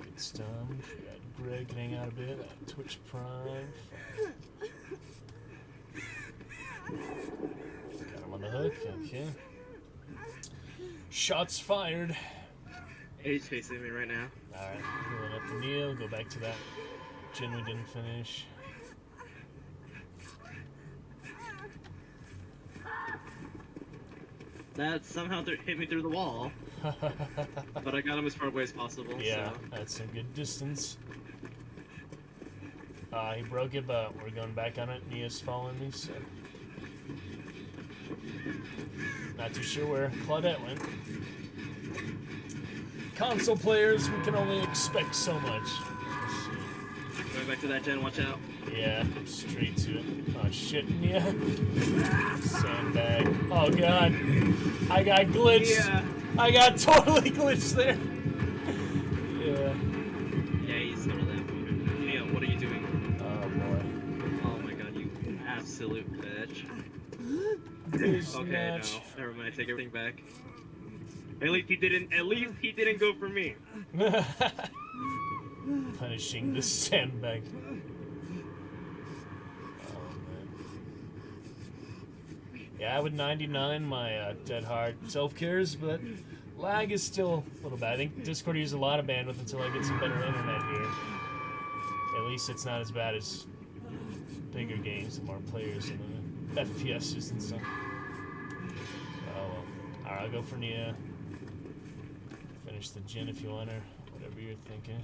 Good stuff. We got Greg can hang out a bit. Twitch Prime. Got him on the hook. Okay. Shots fired. He's facing me right now. Alright, healing up the Neo. Go back to that gin we didn't finish. That somehow hit me through the wall. But I got him as far away as possible. Yeah, So. that's some good distance. He broke it, but we're going back on it. Neo's following me, so... Not too sure where Claudette went. Console players, we can only expect so much. Let's see. Going back to that gen, watch out. Yeah, straight to it. Oh shit, yeah. Sandbag. Oh god. I got glitched. Yeah. I got totally glitched there. Yeah. Yeah, he's none of that. Yeah, what are you doing? Oh boy. Oh my god, you absolute bitch. This Okay, match. no. Never mind, I take everything back. At least he didn't go for me. Punishing the sandbag. Oh man. Yeah, I would 99 my dead hard self-cares, but lag is still a little bad. I think Discord uses a lot of bandwidth until I get some better internet here. At least it's not as bad as bigger games and more players and FPSs and stuff. Oh well. Alright, I'll go for Nia. Finish the gin if you want, or whatever you're thinking.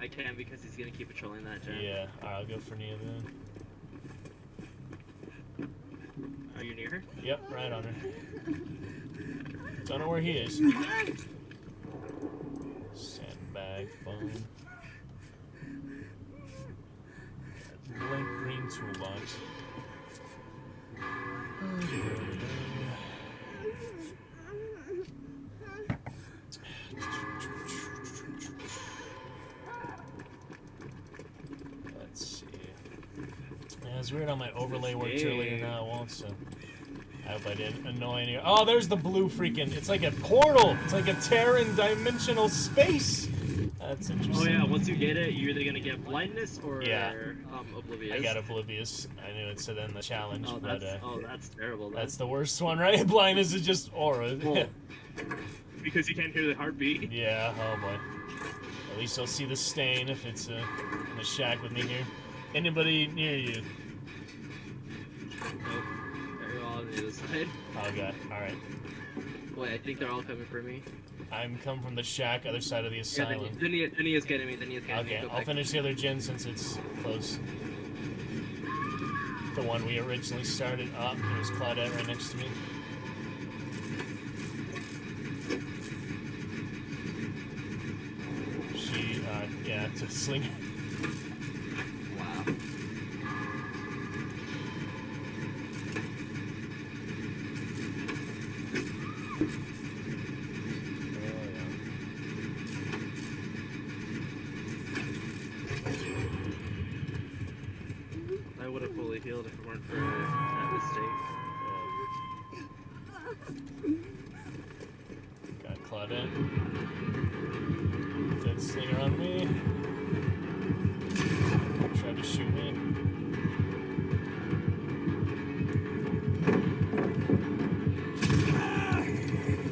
I can because he's gonna keep patrolling that gen. Yeah, alright, I'll go for Nia then. Are you near her? Yep, right on her. Don't know where he is. Sandbag, phone. Blank green toolbox. Let's see. Yeah, it's weird how my overlay worked earlier, now it won't, so I hope I didn't annoy any. Oh, there's the blue freaking. It's like a portal. It's like a Terran dimensional space. That's interesting. Oh yeah, once you get it, you're either gonna get blindness or oblivious. I got oblivious. I knew it said that in the challenge, Oh, but that's terrible. that's the worst one, right? Blindness is just aura. Well, because you can't hear the heartbeat. Yeah. Oh boy. At least I'll see the stain if it's in the shack with me here. Anybody near you? Nope. They're all on the other side. Oh god. All right. Wait, I think they're all coming for me. I'm coming from the shack, other side of the asylum. Yeah, then he is getting me. Then he is getting me. Okay, Go I'll back. finish the other gen since it's close. The one we originally started. Oh, there's Claudette right next to me. She, yeah, it's a slinger. Wow. I would have fully healed if it weren't for that mistake. Got Claudette. Dead slinger on me. Tried to shoot me.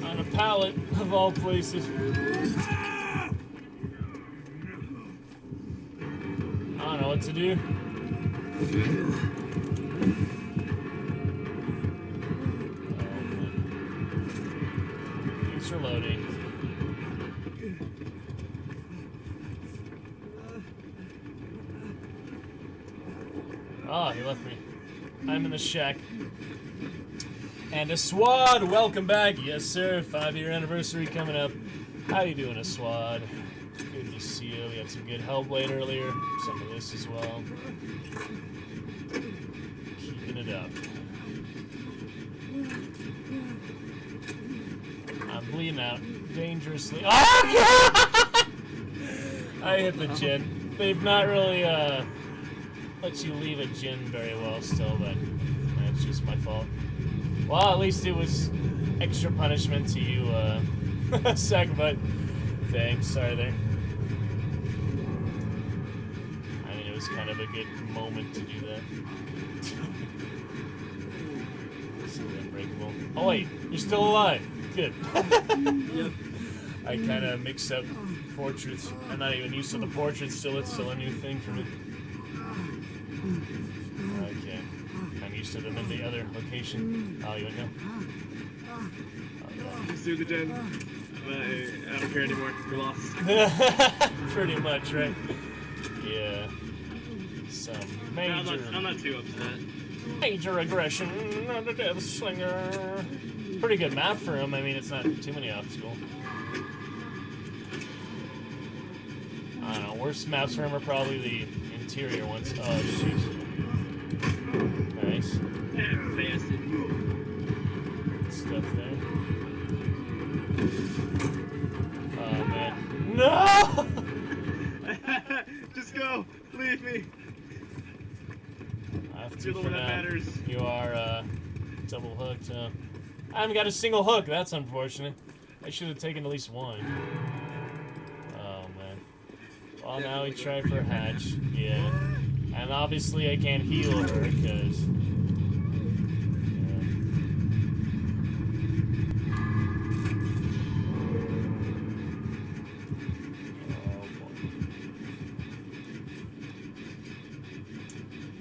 On a pallet, of all places. I don't know what to do. These are loading. Ah, he left me. I'm in the shack. And Aswad, welcome back. Yes, sir. 5-year anniversary coming up. How you doing, Aswad? Good to see you. We had some good Hellblade earlier. Some of this as well. Keeping it up. bleeding out dangerously. Oh, God! I hit the gin. They've not really let you leave a gin very well still, but that's just my fault. Well, at least it was extra punishment to you, Sackbut. Thanks, sorry there. I mean, it was kind of a good moment to do that. Unbreakable. Oh wait, you're still alive. Good. Yep. I kind of mix up portraits. I'm not even used to the portraits still. It's still a new thing for me. Okay. I'm used to them in the other location. Oh, you want to go? Oh, Just do the gen. I don't care anymore. You're lost. yeah. Pretty much, right? Yeah. Some No, major... I'm not too upset. Major aggression, the Death Slinger. Pretty good map for him. I mean, it's not too many obstacles. I don't know. Worst maps for him are probably the interior ones. Oh, jeez. Nice. Bastard. Good stuff there. Oh, man. No! Just go. Leave me. I have to You're the for one that now. matters. You are double hooked. I haven't got a single hook. That's unfortunate. I should have taken at least one. Oh man. Well, now we try for hatch. Yeah. And obviously I can't heal her because.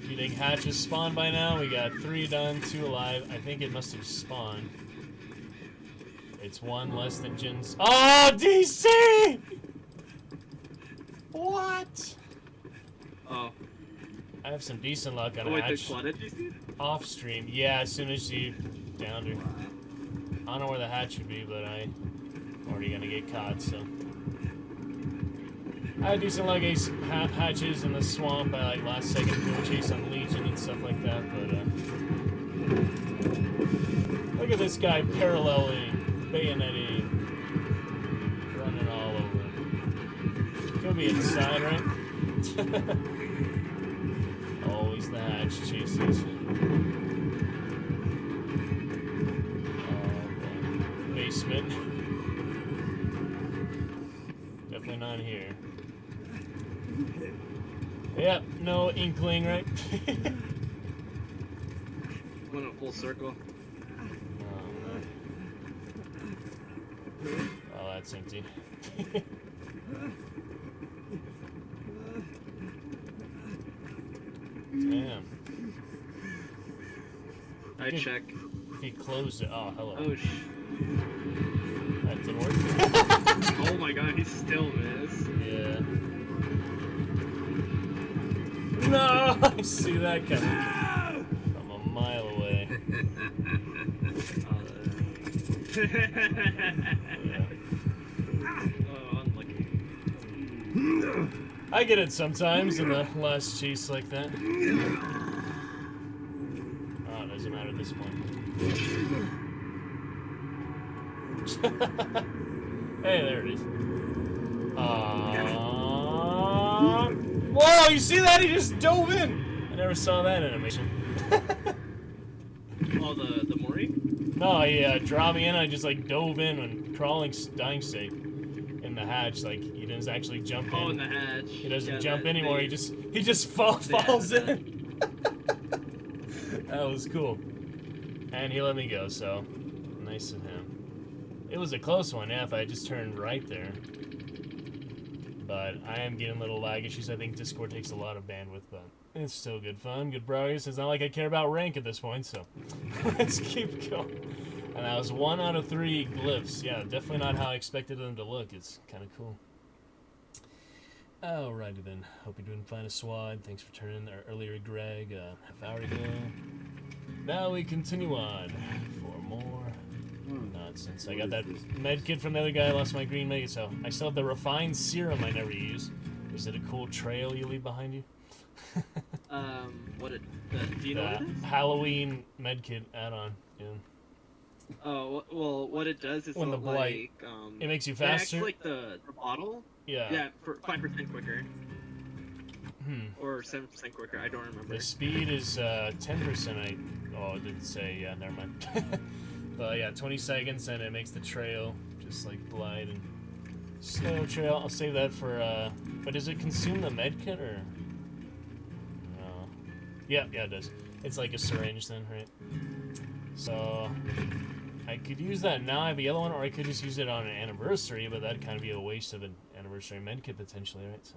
Do you think hatch has spawned by now? We got 3 done, 2 alive. I think it must have spawned. It's 1 less than Jin's. Oh, DC! What? Oh. I have some decent luck on Oh, wait, they hatch flooded, you see? off stream. Yeah, as soon as you downed her. I don't know where the hatch would be, but I'm already gonna get caught, so. I had decent luck ace hatches in the swamp. I like last second go chase on Legion and stuff like that, but look at this guy paralleling, bayoneting, running all over. Could be inside, right? Always the hatch chases. Basement. Definitely not here. Yep, no inkling, right? Went a full circle. Oh, that's empty. Damn. I check. If he closed it. Oh, hello. Oh, That didn't work. Oh my god, he still missed. Yeah. No! I see that coming from a mile away. Yeah. Oh, unlucky. I get it sometimes in the last chase like that. Oh, it doesn't matter at this point. Hey, there it is. Whoa, you see that? He just dove in! I never saw that animation. Oh, the Mori? No, he draw me in, I just like dove in and crawling, dying state in the hatch. Like, he doesn't actually jump in. Oh, in the hatch. He doesn't Yeah, jump that anymore, thing. he just falls that. in. That was cool. And he let me go, so nice of him. It was a close one, yeah, if I just turned right there. But I am getting a little lag issues. I think Discord takes a lot of bandwidth, but it's still good fun, good progress. It's not like I care about rank at this point, so let's keep going. And that was 1 out of 3 glyphs. Yeah, definitely not how I expected them to look. It's kind of cool. Alrighty then. Hope you're doing fine, SWAD. Thanks for turning in there earlier, Greg, half hour ago. Now we continue on for more nonsense. I got that med kit from the other guy. I lost my green med, so I still have the refined serum I never use. Is it a cool trail you leave behind you? Do you know what it is? Halloween med kit add-on. Yeah. Oh well, what it does is When the blight, it makes you faster. It acts like the bottle. Yeah. Yeah, for 5% quicker. Hmm. Or 7% quicker. I don't remember. The speed is 10%. Oh, it didn't say. Yeah, never mind. But yeah, 20 seconds, and it makes the trail just like blight and snow trail. I'll save that for. But does it consume the med kit or? No. Yeah, it does. It's like a syringe then, right? So I could use that now. I have a yellow one, or I could just use it on an anniversary, but that'd kind of be a waste of an anniversary med kit potentially, right? So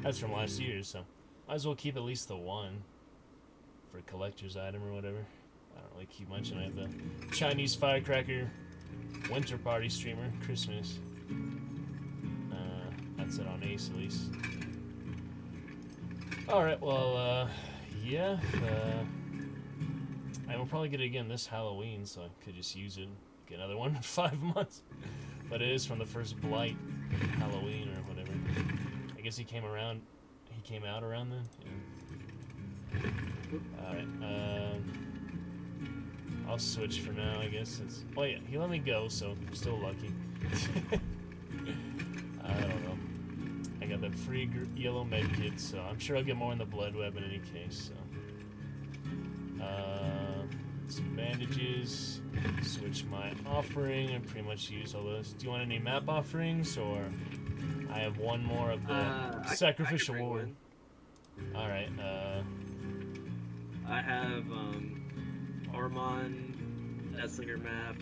that's from last year, so might as well keep at least the one for a collector's item or whatever. I don't really keep much, and I have the Chinese firecracker winter party streamer Christmas. That's it on Ace at least. All right, well, yeah. I will probably get it again this Halloween, so I could just use it. Get another one in 5 months. But it is from the first Blight Halloween or whatever. I guess he came out around then. Yeah. Alright, I'll switch for now, I guess. Oh yeah, he let me go, so I'm still lucky. I don't know. I got that free yellow med kit, so I'm sure I'll get more in the blood web in any case, so. Some bandages, switch my offering, and pretty much use all those. Do you want any map offerings, or I have one more of the sacrificial ward? Alright, I have Ormond, Deathslinger map,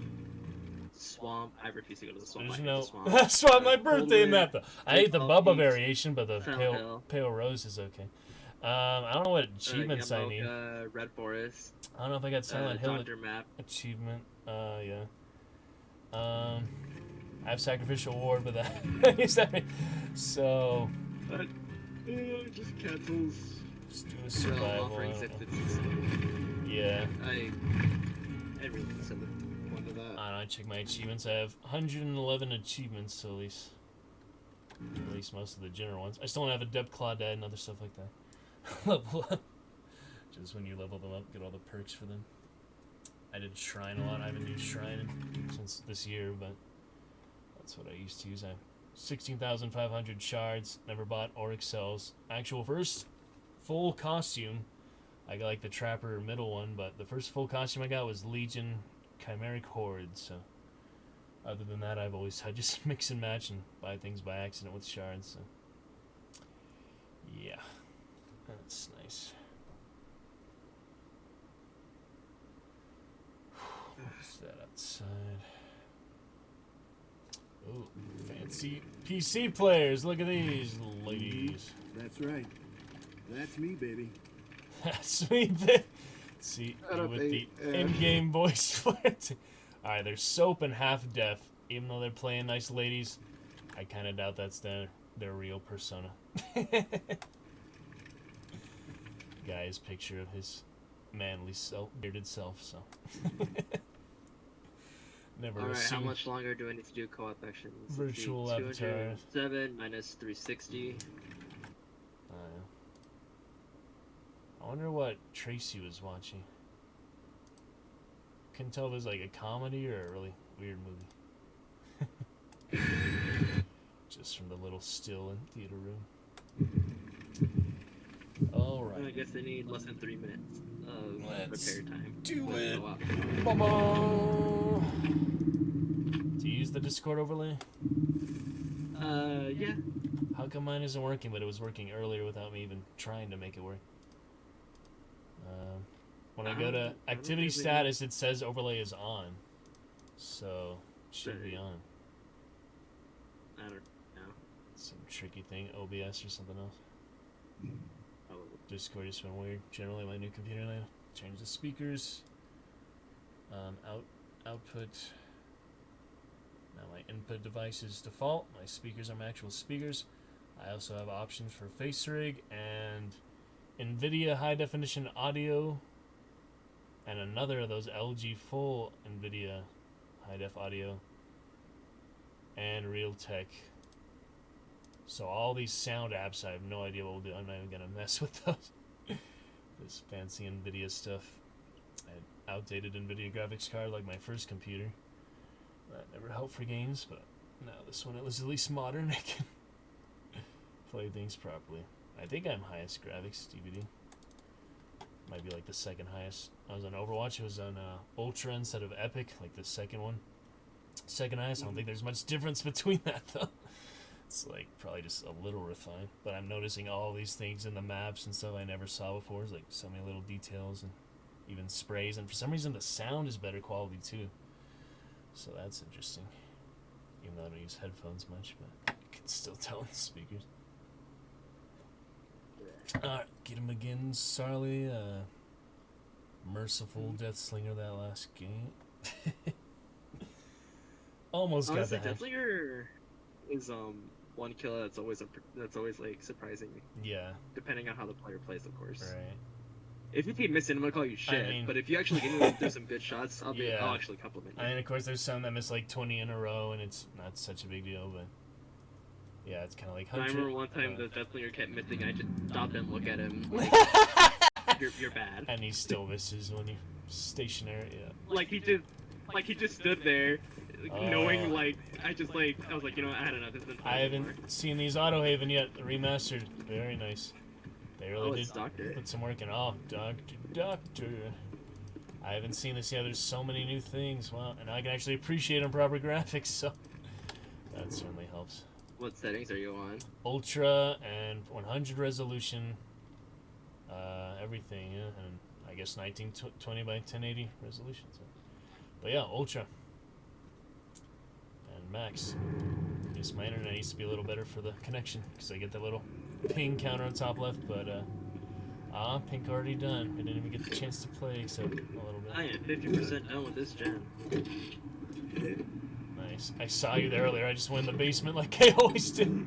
Swamp. I refuse to go to the Swamp. There's no Swamp, my birthday map though. I hate the Bubba variation, but the pale rose is okay. I don't know what achievements I need. Red Forest. I don't know if I got Silent Hill map achievement. Yeah. I have Sacrificial Ward, but that so. Just cancels. Just do a survival. Yeah. I really send one to that. I don't know. I check my achievements. I have 111 achievements, so at least most of the general ones. I still don't have Adept Claudette and other stuff like that. Level up. Just when you level them up, get all the perks for them. I did Shrine a lot. I haven't used Shrine since this year, but that's what I used to use. I have 16,500 shards. Never bought Auric cells. Actual first full costume. I got like the Trapper middle one, but the first full costume I got was Legion Chimeric Horde. So other than that, I just mix and match and buy things by accident with shards. So yeah. That's nice. What's that outside? Oh, fancy PC players. Look at these ladies. That's right. That's me, baby. That's me, baby. See, with the in-game voice flair. Alright, they're soap and half deaf. Even though they're playing nice ladies, I kind of doubt that's their real persona. Guy's picture of his manly bearded self, so never Alright, assume. how much longer do I need to do co-op actions? Virtual avatar. 7 minus 360. I wonder what Tracy was watching. Couldn't tell if it was like a comedy or a really weird movie. Just from the little still in theater room. Alright. I guess they need less than 3 minutes of repair time. Do it! Mama! Do you use the Discord overlay? Yeah. How come mine isn't working, but it was working earlier without me even trying to make it work? When I go to activity status, it says overlay is on. So, it should be on. I don't know. Some tricky thing, OBS or something else. Discord has been weird. Generally, my new computer, and I change the speakers. Output. Now my input device is default. My speakers are my actual speakers. I also have options for face rig and NVIDIA high definition audio, and another of those LG full NVIDIA high def audio, and Realtek. So all these sound apps, I have no idea what we'll do. I'm not even gonna mess with those. This fancy NVIDIA stuff. outdated NVIDIA graphics card like my first computer. That never helped for games, but now this one, it was at least modern. I can play things properly. I think I'm highest graphics DVD. Might be like the second highest. I was on Overwatch. It was on Ultra instead of Epic, like the second one. Second highest. I don't think there's much difference between that though. It's like probably just a little refined. But I'm noticing all these things in the maps and stuff I never saw before. It's like so many little details and even sprays. And for some reason the sound is better quality too. So that's interesting. Even though I don't use headphones much, but you can still tell in the speakers. Alright, get him again, Sarley. Merciful Death Slinger that last game. Almost got the Death Slinger is one kill that's always like surprising me. Yeah. Depending on how the player plays, of course. Right. If you keep missing, I'm gonna call you shit. I mean, but if you actually give me through some good shots, I'll actually compliment you. And of course, there's some that miss like 20 in a row, and it's not such a big deal, but yeah, it's kind of like. I remember one time the Death Slinger kept missing. I just stopped and looked at him. You're bad. And he still misses when you're stationary. Yeah. Like he just stood there, knowing I was like, you know, I had enough. It's been fun I haven't anymore. seen these Auto Haven yet. Remastered, very nice. They really did Doctor. put some work in. Oh, Doctor. I haven't seen this yet. There's so many new things. Wow, and I can actually appreciate on proper graphics, so that certainly helps. What settings are you on? Ultra and 100 resolution. Everything, yeah, and I guess 1920 by 1080 resolution. So. But yeah, Ultra and Max. Just my internet needs to be a little better for the connection because I get that little ping counter on top left, but pink already done. I didn't even get the chance to play except a little bit. I am 50% done with this gen. Nice. I saw you there earlier. I just went in the basement like I always do.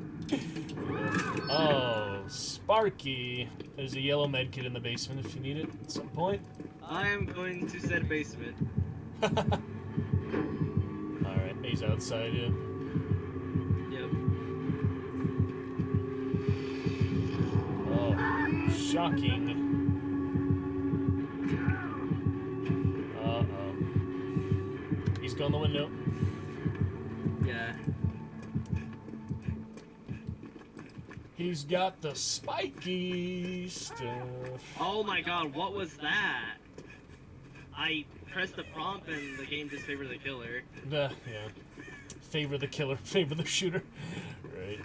Oh, Sparky. There's a yellow med kit in the basement if you need it at some point. I am going to said basement. Alright, he's outside, yeah. Yep. Oh, shocking. Uh-oh. He's gone the window. Yeah. He's got the spiky stuff. Oh my god, what was that? I pressed the prompt and the game just favored the killer. Yeah. Favor the killer, favor the shooter. Right.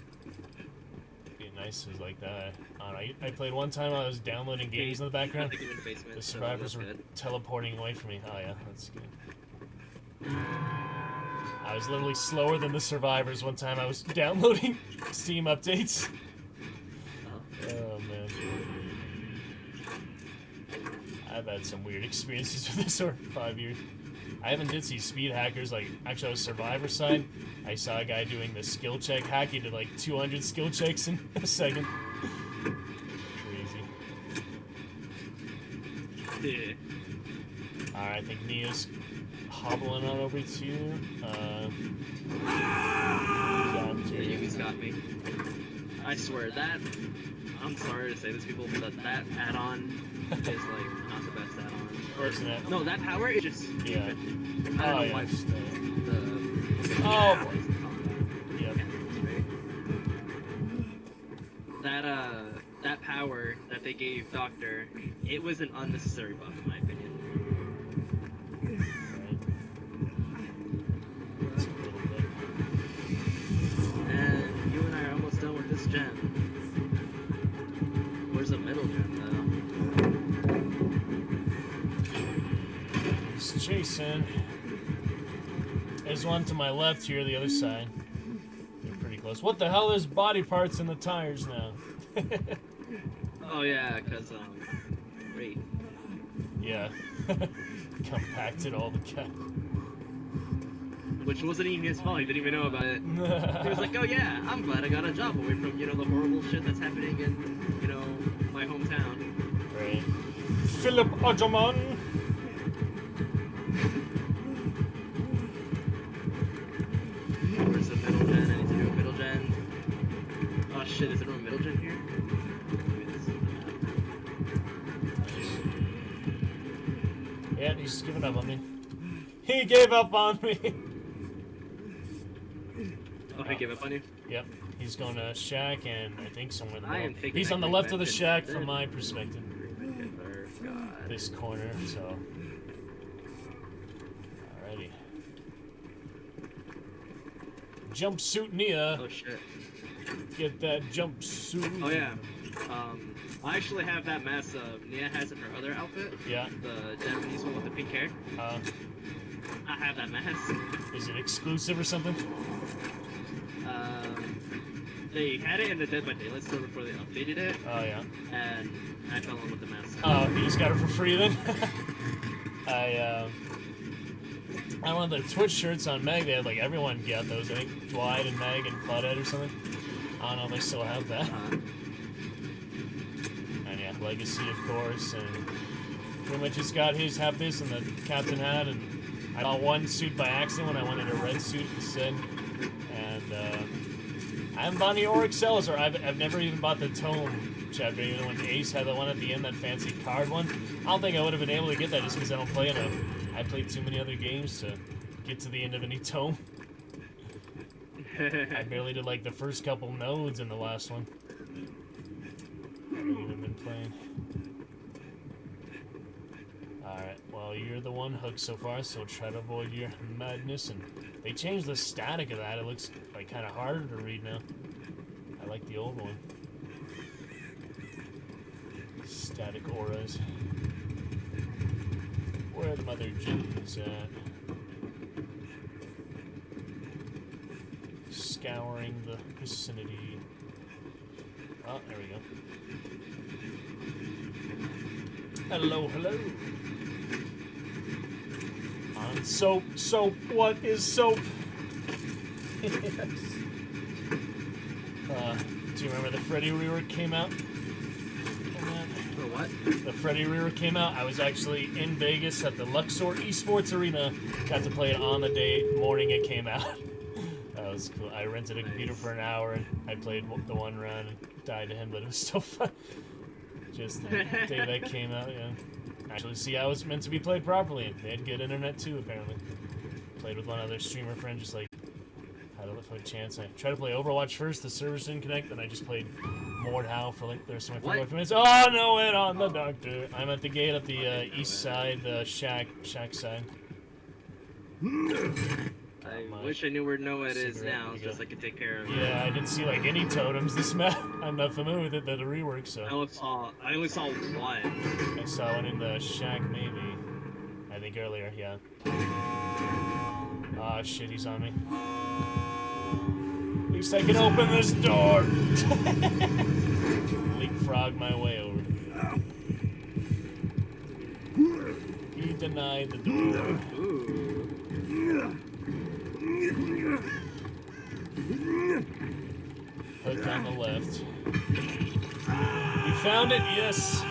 Be nice is like that. I don't know, I played one time I was downloading games in the background. The survivors were teleporting away from me. Oh yeah, that's good. I was literally slower than the survivors one time I was downloading Steam updates. Oh man. I've had some weird experiences with this over 5 years. I haven't did see speed hackers, like, actually I was Survivor side. I saw a guy doing the skill check hack. He did like 200 skill checks in a second. Crazy. Yeah. Alright, I think Nia's hobbling on over to you. Yumi's got me. I swear that, I'm sorry to say this, people, but that add-on is like not the best add-on. Isn't it? No, that power is just stupid. Yeah. I don't know yeah. why Oh, boy. Yep. That power that they gave Doctor, it was an unnecessary buff in my opinion. And you and I are almost done with this gen. Where's the middle gen though? He's chasing. There's one to my left here, the other side. They're pretty close. What the hell? There's body parts in the tires now. Oh yeah, cause wait. Yeah. Compacted all the cat. Which wasn't even his fault, he didn't even know about it. He was like, oh yeah, I'm glad I got a job away from, the horrible shit that's happening in, my hometown. Right. Philip Ogerman. Where's the middle gen? I need to do a middle gen. Oh shit, is there no middle gen here? Yeah, he's giving up on me. He gave up on me! Oh, he gave up on you? Yep. He's going to shack and I think somewhere in the I am middle. taking He's that on the green left of the vengeance shack instead. from my perspective. God. This corner, so. Alrighty. Jumpsuit Nia. Oh shit. Get that jumpsuit. Oh yeah. I actually have that mask Nia has in her other outfit. Yeah. The Japanese one with the pink hair. I have that mask. Is it exclusive or something? They had it in the Dead by Daylight store before they updated it, Oh yeah. and I fell in love with the mask. Oh, you just got it for free then? I want the Twitch shirts on Meg. They had like everyone got those. I think Dwight and Meg and Claudette or something. I don't know if they still have that. And yeah, Legacy of course, and pretty much just got his have this and the captain hat, and I bought one suit by accident when I wanted a red suit instead. And I haven't bought any Oryx or I've never even bought the Tome chapter, even when Ace had the one at the end, that fancy card one. I don't think I would have been able to get that just because I don't play enough. I played too many other games to get to the end of any Tome. I barely did like the first couple nodes in the last one. I haven't even been playing. Alright, well you're the one hooked so far, so try to avoid your madness. And they changed the static of that, it looks like kind of harder to read now. I like the old one. Static auras. Where are the mother gems at? Scouring the vicinity. Oh, there we go. Hello, hello. On soap, soap, what is soap? Yes. Do you remember the Freddy rework came out? For what? The Freddy rework came out. I was actually in Vegas at the Luxor Esports Arena. Got to play it on the morning it came out. That was cool. I rented a computer for an hour and I played the one round and died to him, but it was still fun. Just the day that came out, yeah. Actually, see how it's meant to be played properly. They had good internet too, apparently. Played with one other streamer friend, just like had a chance. I tried to play Overwatch first, the servers didn't connect, then I just played Mordhau for like the rest of my 45 minutes. Oh no, it on the doctor. I'm at the gate at the east side, the shack side. I wish I knew where Noah is now, so I could take care of it. Yeah, I didn't see like any totems this map. I'm not familiar with it, the rework, so. I only saw one. I saw one in the shack, maybe. I think earlier, yeah. Ah, shit, he's on me. At least I can open this door! Leapfrog my way over. He denied the door. Hook on the left. You found it? Yes!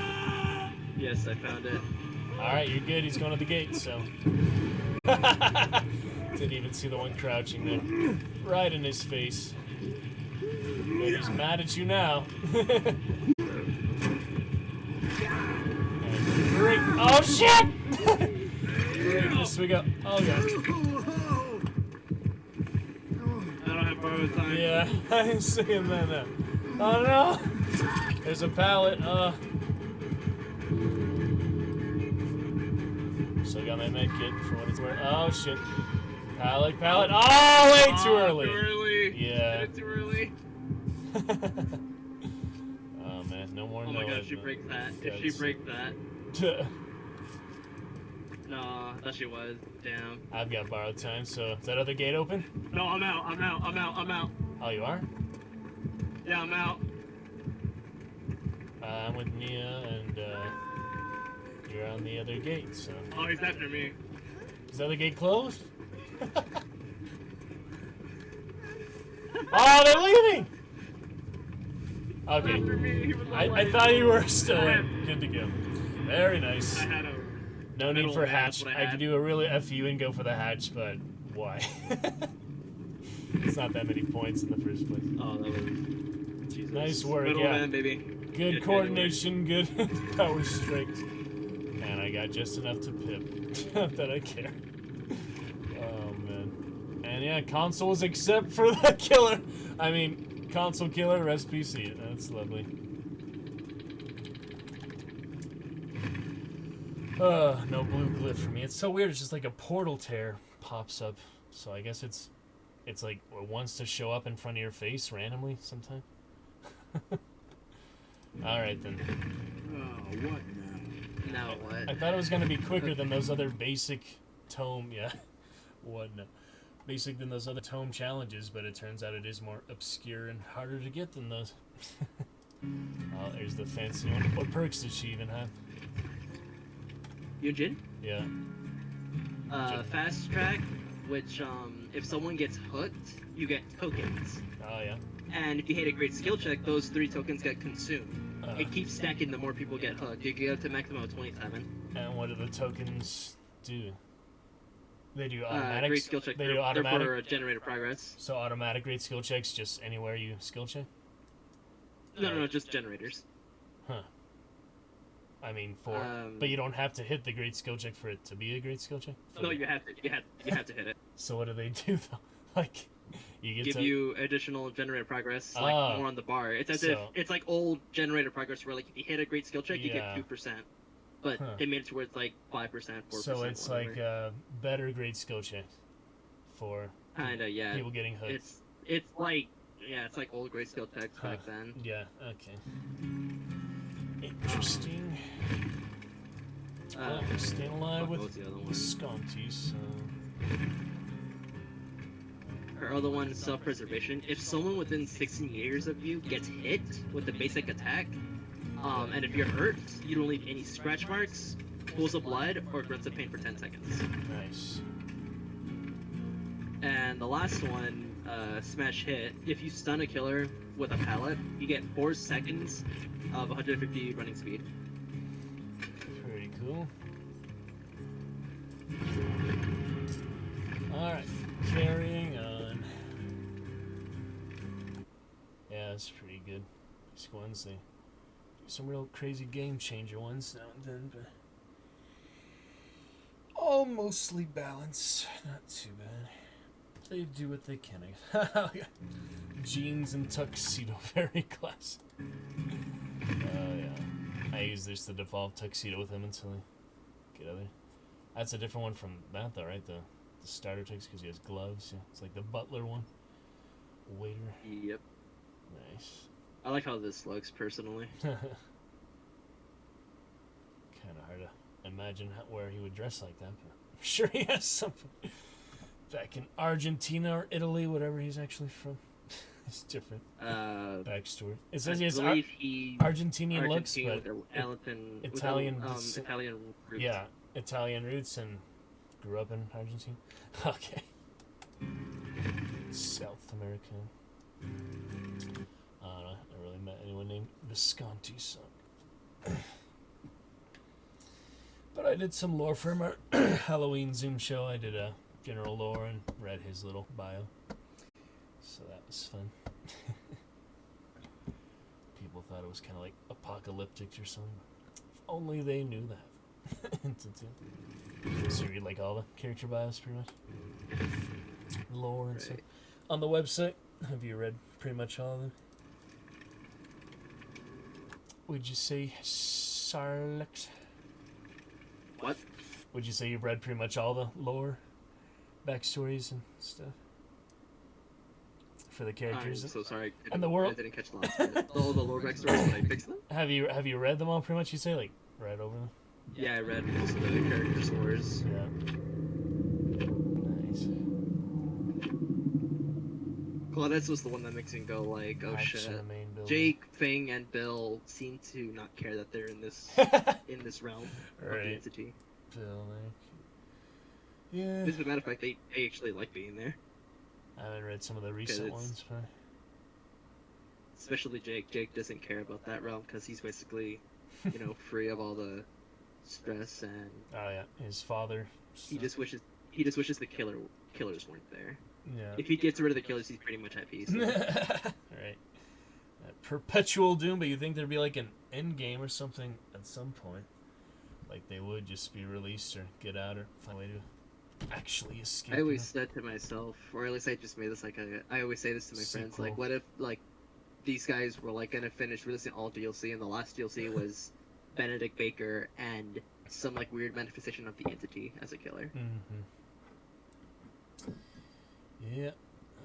Yes, I found it. Alright, you're good. He's going to the gate, so. Didn't even see the one crouching there. Right in his face. But he's mad at you now. Great. Oh, shit! This we go. Oh, God. I don't have borrowed time. Yeah, I'm seeing that now. Oh, no! There's a pallet. Still got my med kit for what it's worth. Oh, shit. Pallet. Oh, way too early. Too early. Yeah. Too early. Oh, man. No more Oh my god, she breaks that. If she breaks that. No, I thought she was. Damn. I've got borrowed time, so is that other gate open? No, I'm out. Oh, you are? Yeah, I'm out. I'm with Nia, and you're on the other gate, so. Oh, he's after me. Is the other gate closed? Oh, they're leaving! Okay. After me. He was I thought you were still in. Good to go. Very nice. I had a No need for hatch. what I I had. could do a really FU and go for the hatch, but why? It's not that many points in the first place. Oh, that was... Jesus. Nice work, yeah. Middleman, baby. Good coordination, good power strength. And I got just enough to pip. Not that I care. Oh, man. And yeah, consoles except for the killer. I mean, console killer, rest PC. That's lovely. No blue glyph for me. It's so weird. It's just like a portal tear pops up. So I guess it's like it wants to show up in front of your face randomly sometime. All right then. Oh, what now? Now what? I thought it was gonna be quicker than those other basic tome. Yeah. What? No. Basic than those other tome challenges, but it turns out it is more obscure and harder to get than those. Oh, there's the fancy one. What perks does she even have? Yujin? Yeah. Fast track, which if someone gets hooked, you get tokens. Oh yeah. And if you hit a great skill check, those 3 tokens get consumed. It keeps stacking the more people get hooked. You get up to maximum of 27. And what do the tokens do? They do automatic. Great skill check. They They're do automatic. for generator progress. So automatic great skill checks just anywhere you skill check? No, just generators. Huh. I mean, but you don't have to hit the great skill check for it to be a great skill check? No, you have to. You have to hit it. So what do they do though? Like, you get Give you additional generator progress, like more on the bar. It's as if it's like old generator progress where like if you hit a great skill check, you get 2%. But they made it to where it's like 5%, 4%. So it's whatever. like better great skill checks for kinda, yeah. people getting hooked. It's like it's like old great skill checks back then. Yeah. Okay. Interesting. Well, we're staying alive with Sconties. Her other one is self-preservation. If someone within 16 meters of you gets hit with the basic attack, and if you're hurt, you don't leave any scratch marks, pools of blood, or grunts of pain for 10 seconds. Nice. And the last one, smash hit. If you stun a killer with a pallet, you get 4 seconds of 150 running speed. Pretty cool. Alright, carrying on. Yeah, that's pretty good. These ones, they do some real crazy game changer ones now and then, but all mostly balanced. Not too bad. They do what they can. Jeans and tuxedo, very classic. Yeah. I use this the default tuxedo with him until I get other. That's a different one from that though, right? The starter tux because he has gloves. Yeah. It's like the butler one. Waiter. Yep. Nice. I like how this looks personally. Kind of hard to imagine where he would dress like that, but I'm sure he has something back in Argentina or Italy, whatever he's actually from. It's different. Backstory. It says he has Argentinian looks, but Italian roots. Yeah, Italian roots and grew up in Argentina. Okay. South American. I don't know. I never really met anyone named Visconti, so. But I did some lore for him. Halloween Zoom show. I did a general lore and read his little bio. So that was fun. People thought it was kind of like apocalyptic or something. If only they knew that. So you read like all the character bios pretty much? Lore and stuff. On the website, have you read pretty much all of them? Would you say Sarlex? What? Would you say you've read pretty much all the lore, backstories and stuff? For the characters. I'm so sorry. And the world. I didn't catch the last minute. All the lore backstories when I fixed them. Have you read them all? Pretty much, you say like read over them. Yeah, I read most of the character stories. Yeah. Nice. Claudette was the one that makes me go like, oh shit. Jake, Fang, and Bill seem to not care that they're in this realm of the entity. Bill, like, yeah. As a matter of fact, they actually like being there. I haven't read some of the recent ones, but especially Jake. Jake doesn't care about that realm because he's basically, free of all the stress and. Oh yeah, his father. He just wishes the killers weren't there. Yeah. If he gets rid of the killers, he's pretty much at peace. So. Right. Perpetual doom, but you think there'd be like an end game or something at some point? like they would just be released or get out or find a way to actually escape. I always said to myself, or at least I just made this like I always say this to my friends, like, what if like these guys were like gonna finish releasing all DLC and the last DLC was Benedict Baker and some like weird manifestation of the entity as a killer. Yeah,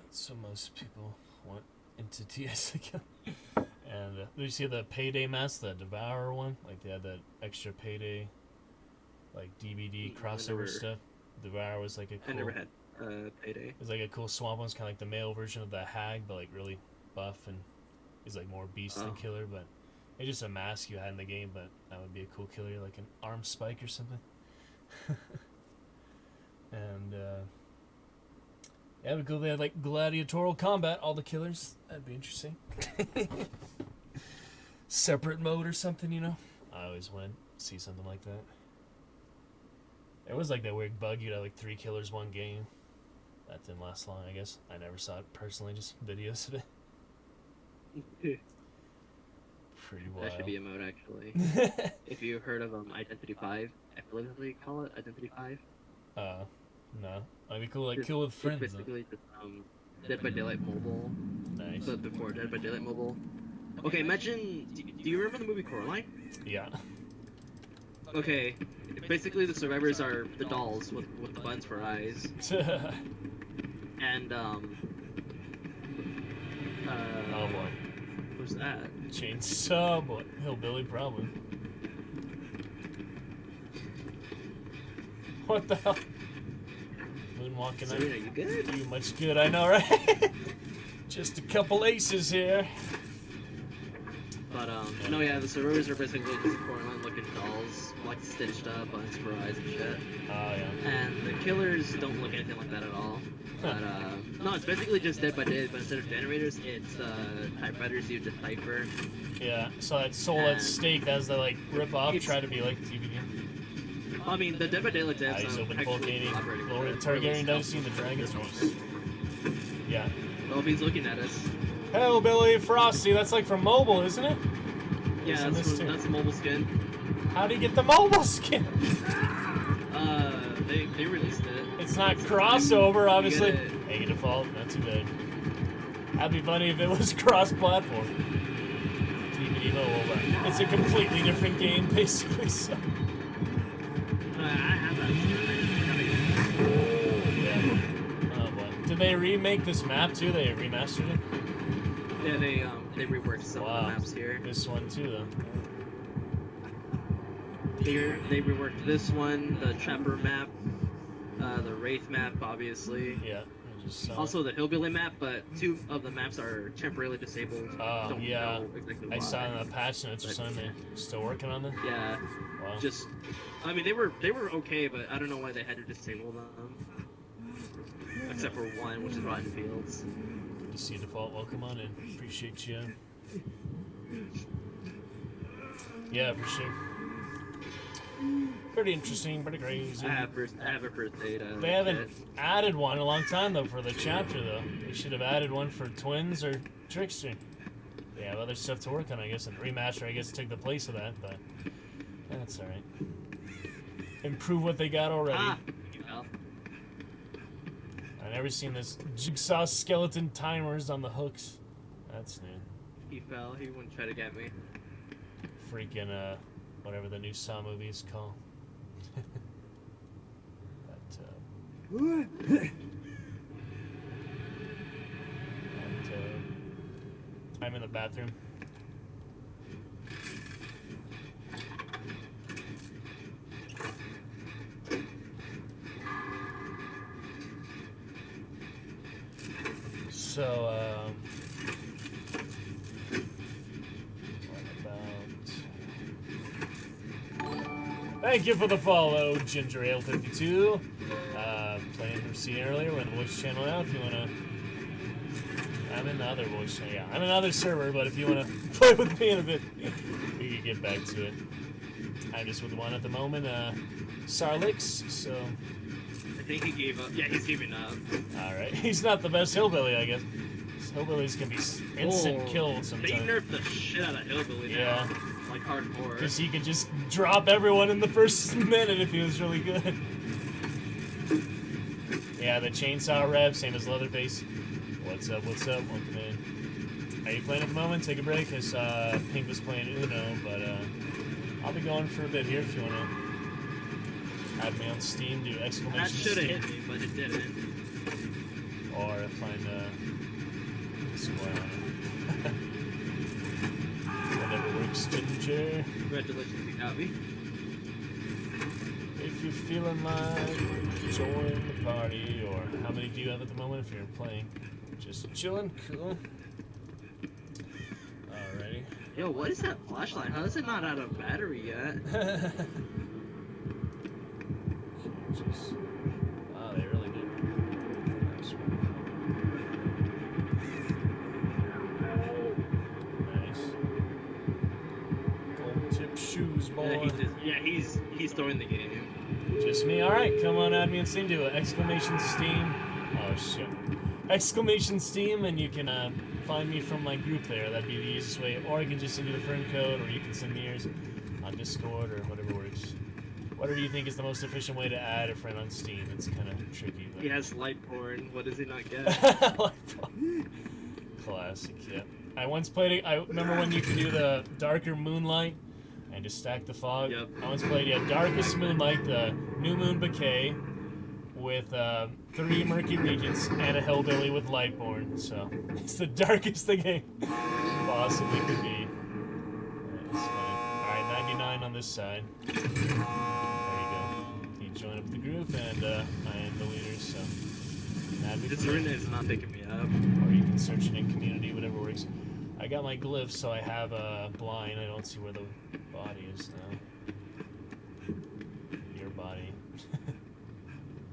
that's what most people want, entity as a killer. And did you see the Payday mask, the Devourer one? Like they had that extra Payday, like DVD crossover stuff. Devourer was like a cool. I never had Payday. It was like a cool swamp one. It's kind of like the male version of the Hag, but like really buff and he's like more beast than killer. But it's just a mask you had in the game. But that would be a cool killer, like an arm spike or something. And yeah, it'd be cool. They had like gladiatorial combat, all the killers. That'd be interesting. Separate mode or something, you know? I always want to see something like that. It was like that weird bug. You'd have like 3 killers, 1 game. That didn't last long, I guess. I never saw it personally, just videos of it. Pretty wild. That should be a mode, actually. If you heard of Identity 5, I believe they call it Identity 5. No. That'd be cool, like kill with friends. It's basically just Dead by Daylight Mobile. Nice. But before Dead by Daylight Mobile. Okay, imagine. Do you remember the movie Coraline? Yeah. Okay, basically the survivors are the dolls with the buttons for eyes. And oh boy. Who's that? Chainsaw boy. Hillbilly probably. What the hell? Moonwalking. Serena, you good? You much good, I know, right? Just a couple aces here. But no, yeah, the survivors are basically just Coraline-looking dolls, like stitched up, buttons for eyes and shit. Oh yeah. And the killers don't look anything like that at all. But no, it's basically just Dead by Daylight, but instead of generators, it's typewriters you decipher. Yeah. So that Soul at Stake, as they like rip off, try to be like DVD. I mean, the Dead by Daylight devs Eyes open, actually volcanic, collaborating Glory, with Targaryen Dynasty, and the Dragon's Race. Yeah. Well, he's looking at us. Hellbilly Frosty, that's like from mobile, isn't it? Yeah, that's mobile skin. How do you get the mobile skin? They released it. It's not crossover, obviously. Hey, default, not too bad. That'd be funny if it was cross-platform. DVD mobile, it's a completely different game, basically. So. I have that. Yeah. Oh boy. Did they remake this map too? They remastered it? Yeah, they reworked some of the maps here. This one too, though. They reworked this one, the Trapper map, the Wraith map, obviously. Yeah. Also the Hillbilly map, but 2 of the maps are temporarily disabled. Don't yeah. know exactly why. I saw in the patch notes or something. They're still working on them. Yeah. Wow. Just, I mean, they were okay, but I don't know why they had to disable them. Except for one, which is Rotten Fields. DC Default, welcome on in. Appreciate you. Yeah, for sure. Pretty interesting, pretty crazy. I have a first date. They haven't added one in a long time, though, for the chapter, though. They should have added one for Twins or Trickster. They have other stuff to work on, I guess, and Remaster, I guess, took the place of that, but that's alright. Improve what they got already. Well. I've never seen this jigsaw skeleton timers on the hooks. That's new. He fell. He wouldn't try to get me. Freaking, whatever the new Saw movie is called. I'm in the bathroom. So, thank you for the follow, Ginger Ale 52. Playing from scene earlier, we're in the voice channel now. If you wanna, I'm in the other voice channel. Yeah, I'm in another server, but if you wanna play with me in a bit, we can get back to it. I'm just with one at the moment, Sarlix. So I think he gave up. Yeah, he's giving up. All right, he's not the best hillbilly, I guess. hillbillies can be instant kill They sometimes. nerfed the shit out of Hillbilly Yeah. now. Like hardcore. Because he could just drop everyone in the first minute if he was really good. Yeah, the chainsaw rev, same as Leatherface. What's up, what's up? Welcome in. Are you playing at the moment? Take a break, because Pink was playing Uno, but I'll be going for a bit here if you want to add me on Steam, do exclamation That should have Steam. hit me, but it didn't. Or find square on it. Whatever works, Ginger. Congratulations, you got me. If you're feeling like join the party, or how many do you have at the moment if you're playing? Just chilling, cool. Alrighty. Yo, what is that flashlight? How is it not out of battery yet? Jeez. Wow, they really did. Nice. Gold tip shoes, boy. He's throwing the game. Just me? Alright, come on, add me on Steam, do it. Exclamation Steam. Oh, shit. Exclamation Steam, and you can find me from my group there. That'd be the easiest way. Or you can just send me the friend code, or you can send me yours on Discord, or whatever works. What do you think is the most efficient way to add a friend on Steam? It's kind of tricky. But... He has light porn. What does he not get? Classic, yeah. I once played it. I remember when you could do the darker moonlight and just stack the fog. Yep. I once played darkest moonlight, the new moon bouquet, with 3 murky regions and a hillbilly with lightborn. So it's the darkest the game possibly could be. That's fine. All right, 99 on this side. There you go. You join up the group, and I am the leader. So This arena is not picking me up. or you can search it in community, whatever works. I got my glyph, so I have a blind. I don't see where the body is now. Your body.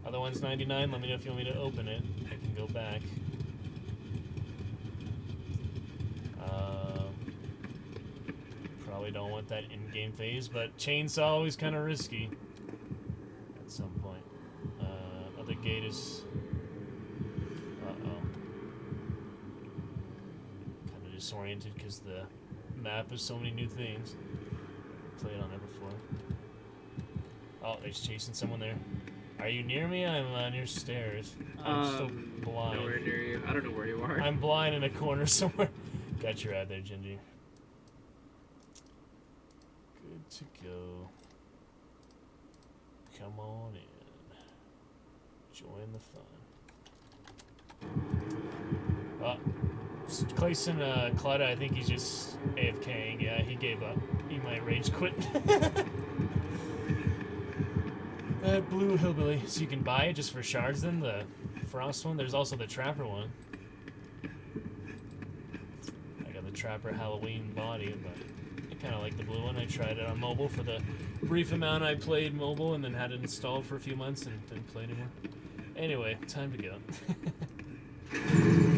Other one's 99. Let me know if you want me to open it. I can go back. Probably don't want that in-game phase, but chainsaw always kind of risky at some point. Other gate is... Kind of disoriented because the map has so many new things. Played on it before. Oh, there's chasing someone there. Are you near me? I'm near stairs. I'm still blind. Nowhere near you. I don't know where you are. I'm blind in a corner somewhere. Got your ad there, Ginger. Good to go. Come on in. Join the fun. Clayson Clutta, I think he's just AFKing. Yeah, he gave up. He might rage quit. That blue hillbilly. So you can buy it just for shards then, the frost one. There's also the trapper one. I got the trapper Halloween body, but I kind of like the blue one. I tried it on mobile for the brief amount I played mobile, and then had it installed for a few months and didn't play anymore. Anyway, time to go.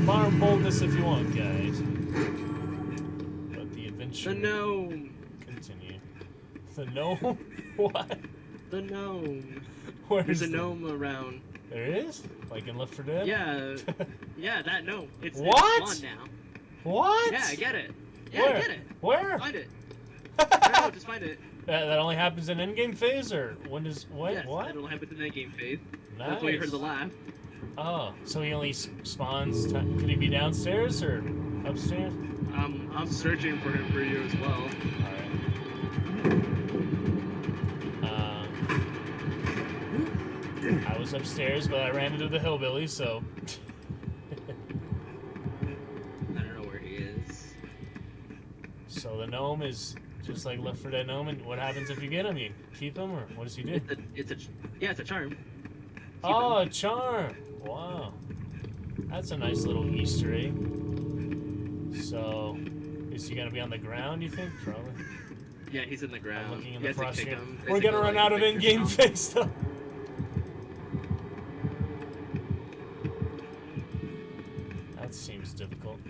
Farm boldness if you want, guys. But the adventure... The gnome! Continue. The gnome? What? The gnome. Where's There's a the... gnome around. There is? Like in Left 4 Dead? Yeah. Yeah, that gnome. It's What? It's gone now. What? Yeah, I get it. Yeah, Where? I get it. Where? Find it. No, just find it. That only happens in in-game phase, or when does... What? Yes, What? that'll happen in that game phase. Nice. That's why you heard the laugh. Oh, so he only spawns... Could he be downstairs or upstairs? I'm searching for him for you as well. Alright. I was upstairs, but I ran into the hillbilly, so... I don't know where he is. So the gnome is just like Left 4 Dead gnome, and what happens if you get him? You keep him, or what does he do? It's a charm. Oh, a charm! Wow. That's a nice little Easter egg. So, is he gonna be on the ground, you think? Probably. Yeah, he's in the ground. I'm looking in You the have to frost kick here. him. We're gonna run out of in-game face stuff. That seems difficult,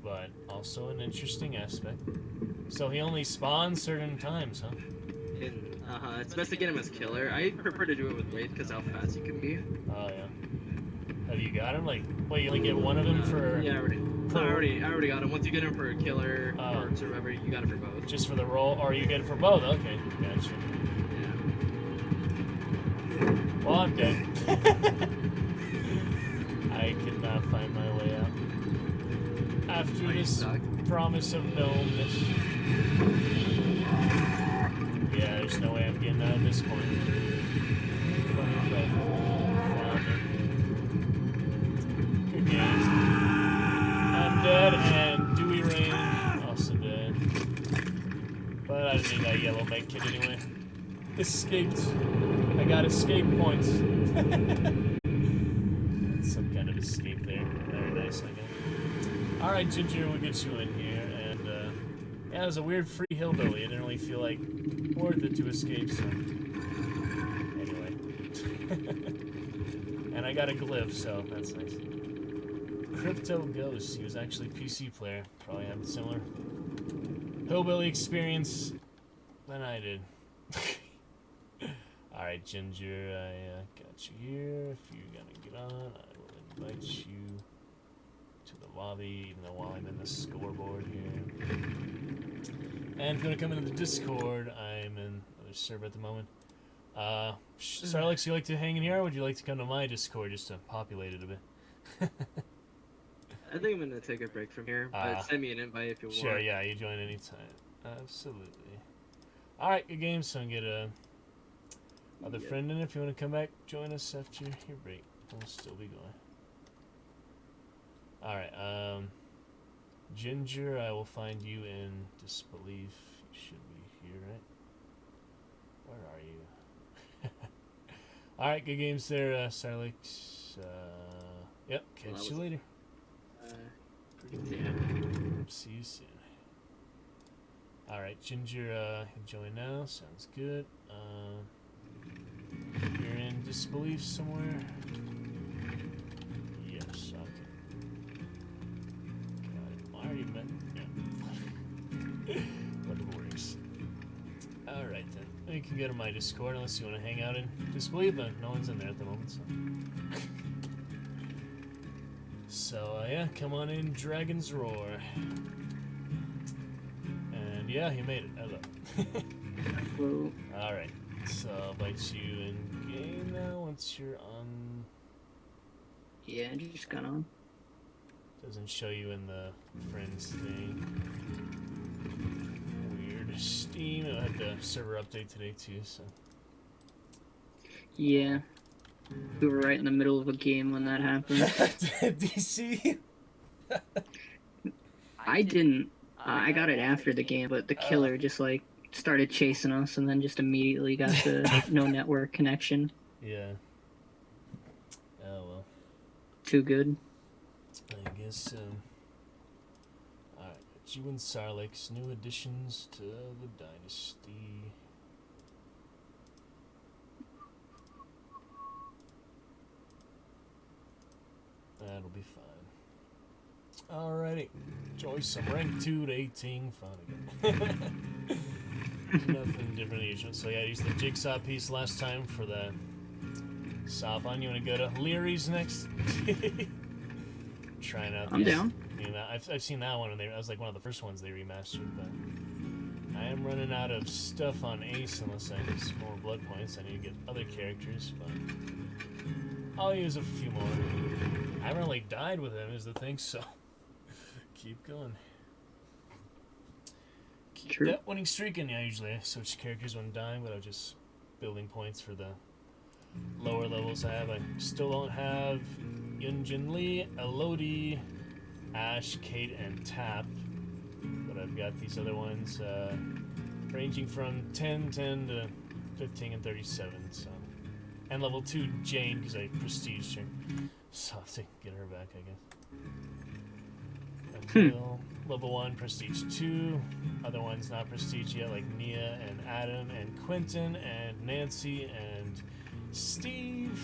but also an interesting aspect. So he only spawns certain times, huh? It's best to get him as killer. I prefer to do it with Wraith because how fast he can be. Oh yeah. Have you got him? Like, wait, you only get one of them for... Yeah, I already got him. Once you get him for a killer or survivor, you got it for both. Just for the roll, or you get it for both? Okay, gotcha. Yeah. Well, I'm dead. I could not find my way out. After this promise of gnomeness. Yeah, there's no way I'm getting out at this point. Funny if I found it. Good game. I'm dead, and Dewey Rain also dead. But I didn't need that yellow med kit anyway. Escaped. I got escape points. Some kind of escape there. Very nice, I guess. Alright, Ginger, we'll get you in here. And, yeah, it was a weird free hillbilly. It didn't really feel like worth it to escape, so... Anyway. And I got a glyph, so that's nice. Crypto Ghost. He was actually a PC player. Probably had a similar hillbilly experience than I did. Alright, Ginger, I got you here. If you're gonna get on, I will invite you to the lobby, even though while I'm in the scoreboard here. And if you want to come into the Discord, I'm in another server at the moment. Sarlix, you like to hang in here, or would you like to come to my Discord just to populate it a bit? I think I'm gonna take a break from here, but send me an invite if you want. Sure, yeah, you join anytime. Absolutely. Alright, good game, so get a other friend in. If you want to come back, join us after your break. We'll still be going. Alright, Ginger, I will find you in Disbelief. You should be here, right? Where are you? Alright, good games there, Sarlix. Yep, catch you later. See you soon. Alright, Ginger, join now. Sounds good. You're in Disbelief somewhere? Yes, okay. Why are you meant? Yeah. Whatever works. Alright then. You can go to my Discord unless you want to hang out in Disbelief, but no one's in there at the moment, so. So, yeah, come on in, Dragon's Roar. And yeah, you made it. Hello. Hello. Alright, so I'll invite you in game now once you're on. Yeah, I just got on. Doesn't show you in the friends thing. Weird. Steam, I had the server update today too, so. Yeah. We were right in the middle of a game when that happened. DC? I didn't. I got it after the game, but the killer just like started chasing us and then just immediately got the no network connection. Yeah. Oh well. Too good. I guess, alright, you and Sarlix, new additions to the Dynasty. That'll be fine. Alrighty. Enjoy some rank 2 to 18 fun again. Nothing different than usual. So yeah, I used the jigsaw piece last time for the Safon. You want to go to Leary's next? Trying out I'm down. You know, I've seen that one, and that was like one of the first ones they remastered, but I am running out of stuff on Ace unless I get some more blood points. I need to get other characters, but I'll use a few more. I haven't really died with him is the thing, so keep going. Keep that winning streak, and yeah, usually I switch characters when dying, but I'm just building points for the lower levels I have. I still don't have Yunjin Lee, Elodie, Ash, Kate, and Tap, but I've got these other ones ranging from 10 to 15 and 37, so. And level 2 Jane, because I prestiged her. So I'll have to get her back, I guess. Until level 1 prestige 2. Other ones not prestige yet, like Nia and Adam and Quentin and Nancy and Steve.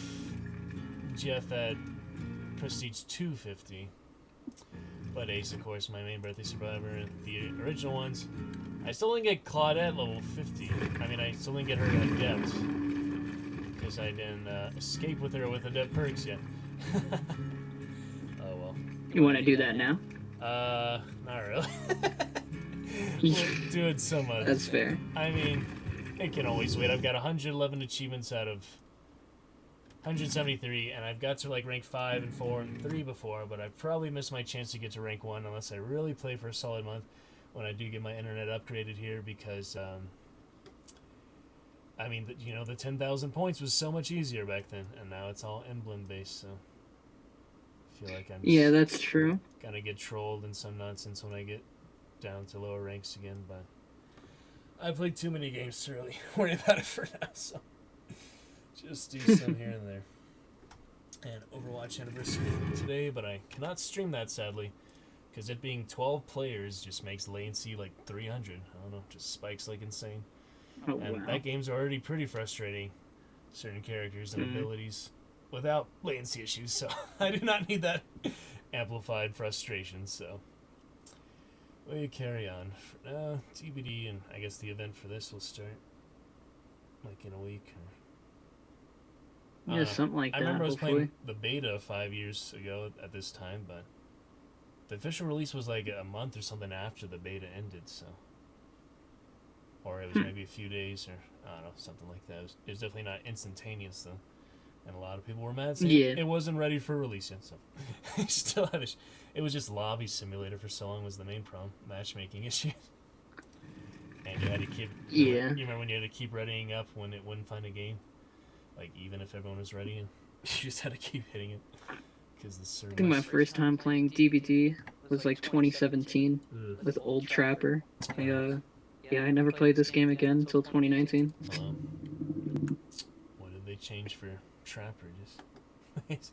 Jeff at prestige 250. But Ace, of course, my main birthday survivor. And the original ones, I still didn't get Claudette level 50. I mean, I still didn't get her adept. Because I didn't escape with her with adept perks yet. Oh well. You want to do that now? Not really. We'll do it so much. That's fair. I mean, it can always wait. I've got 111 achievements out of 173, and I've got to like rank 5 and 4 and 3 before, but I've probably missed my chance to get to rank 1 unless I really play for a solid month when I do get my internet upgraded here, because I mean, you know, the 10,000 points was so much easier back then, and now it's all emblem based, so I feel like I'm Yeah, that's true. gonna get trolled in some nonsense when I get down to lower ranks again, but I played too many games to really worry about it for now, so just do some here and there. And Overwatch anniversary today, but I cannot stream that, sadly, because it being 12 players just makes latency like 300. I don't know, just spikes like insane. Oh, And wow. that game's already pretty frustrating, certain characters and abilities, without latency issues, so I do not need that amplified frustration, so we carry on. For now, TBD, and I guess the event for this will start like in a week. Or, I Yeah, don't know. something like I that, remember I was hopefully. playing the beta 5 years ago at this time, but the official release was like a month or something after the beta ended, so. Or it was maybe a few days, or I don't know, something like that. It was definitely not instantaneous, though. And a lot of people were mad saying Yeah. it wasn't ready for release yet, so. Still had it was just lobby simulator for so long was the main problem. Matchmaking issues. And you had to keep. Yeah. You remember when you had to keep readying up when it wouldn't find a game? Like, even if everyone was ready, and you just had to keep hitting it. Because the server. I think my first time playing DVD was like 2017 with Old Trapper. Yeah, I never played this game again until 2019. What did they change for Trapper? Just.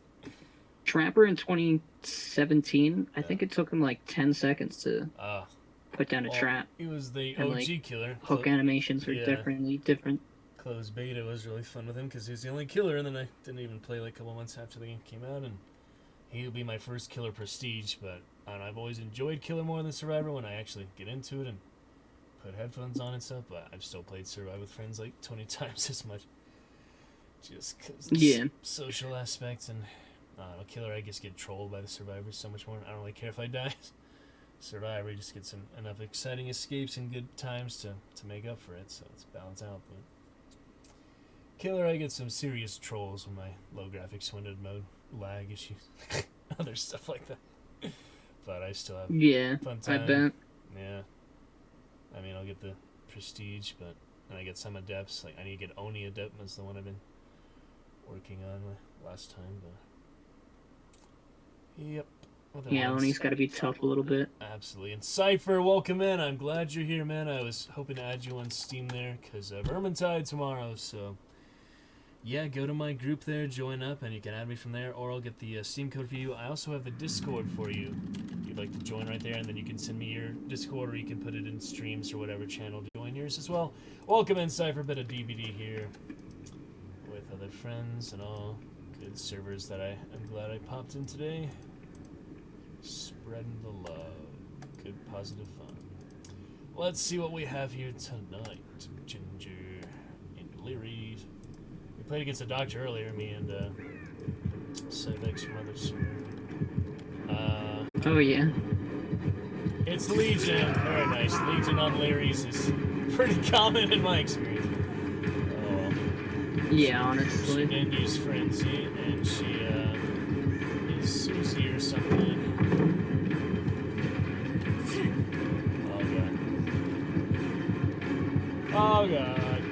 Trapper in 2017, I think it took him like 10 seconds to put down a trap. He was the And, OG like, killer. Hook animations were yeah. definitely different. Closed beta was really fun with him because he was the only killer, and then I didn't even play like a couple months after the game came out, and he would be my first killer prestige, but I don't know, I've always enjoyed killer more than Survivor when I actually get into it and put headphones on and stuff, but I've still played Survivor with friends like 20 times as much. Just because the social aspects, and I don't know, killer I guess get trolled by the survivors so much more. I don't really care if I die. Survivor, you just get enough exciting escapes and good times to make up for it, so it's balanced out, but killer, I get some serious trolls when my low graphics windowed mode, lag issues, other stuff like that. But I still have fun time. I bet. Yeah. I mean, I'll get the prestige, but and I get some adepts. Like I need to get Oni adept. That's the one I've been working on last time. But yep. Yeah, Oni's got to be tough a little bit. Absolutely. And Cypher, welcome in. I'm glad you're here, man. I was hoping to add you on Steam there because Vermintide tomorrow. So yeah, go to my group there, join up, and you can add me from there, or I'll get the Steam code for you. I also have the Discord for you. If you'd like to join right there, and then you can send me your Discord, or you can put it in streams or whatever channel to join yours as well. Welcome in, Cypher. Bit of DVD here with other friends and all. Good servers that I'm glad I popped in today. Spreading the love. Good, positive fun. Let's see what we have here tonight. Ginger and Leary. We played against a doctor earlier, me and Civex from other server. Oh yeah. It's Legion. Very nice. Legion on Larry's is pretty common in my experience. Yeah, honestly. She didn't use Frenzy, and she is Susie or something. Oh god.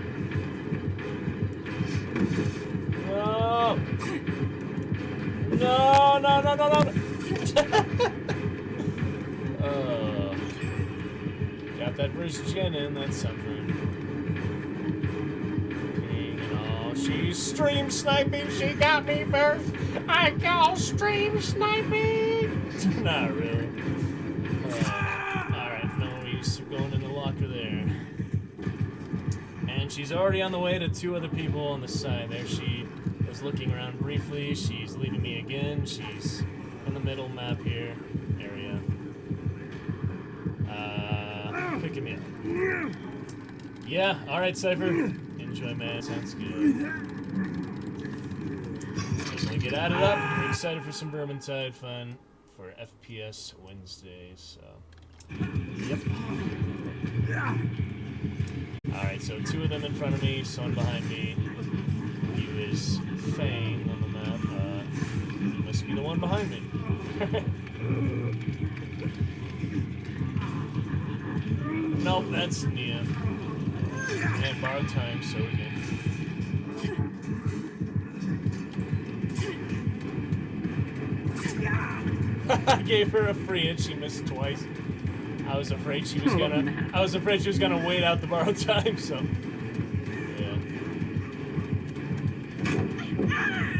No! No. Got that first gen in, that's something. Ping and all. She's stream sniping, she got me first. I call stream sniping! Not really. Alright, no use of going in the locker there. And she's already on the way to two other people on the side there. She was looking around briefly. She's leaving me again. She's in the middle map here area. Picking me up. Yeah, alright, Cypher. Enjoy, man. Sounds good. There's only get added up. We're excited for some Vermintide fun for FPS Wednesday, so. Yep. Alright, so 2 of them in front of me, someone behind me. You is Fang on the map. You must be the one behind me. Nope, that's Nia. And borrowed time, so we're good. I gave her a free and she missed twice. I was afraid she was gonna wait out the borrowed time, so yeah.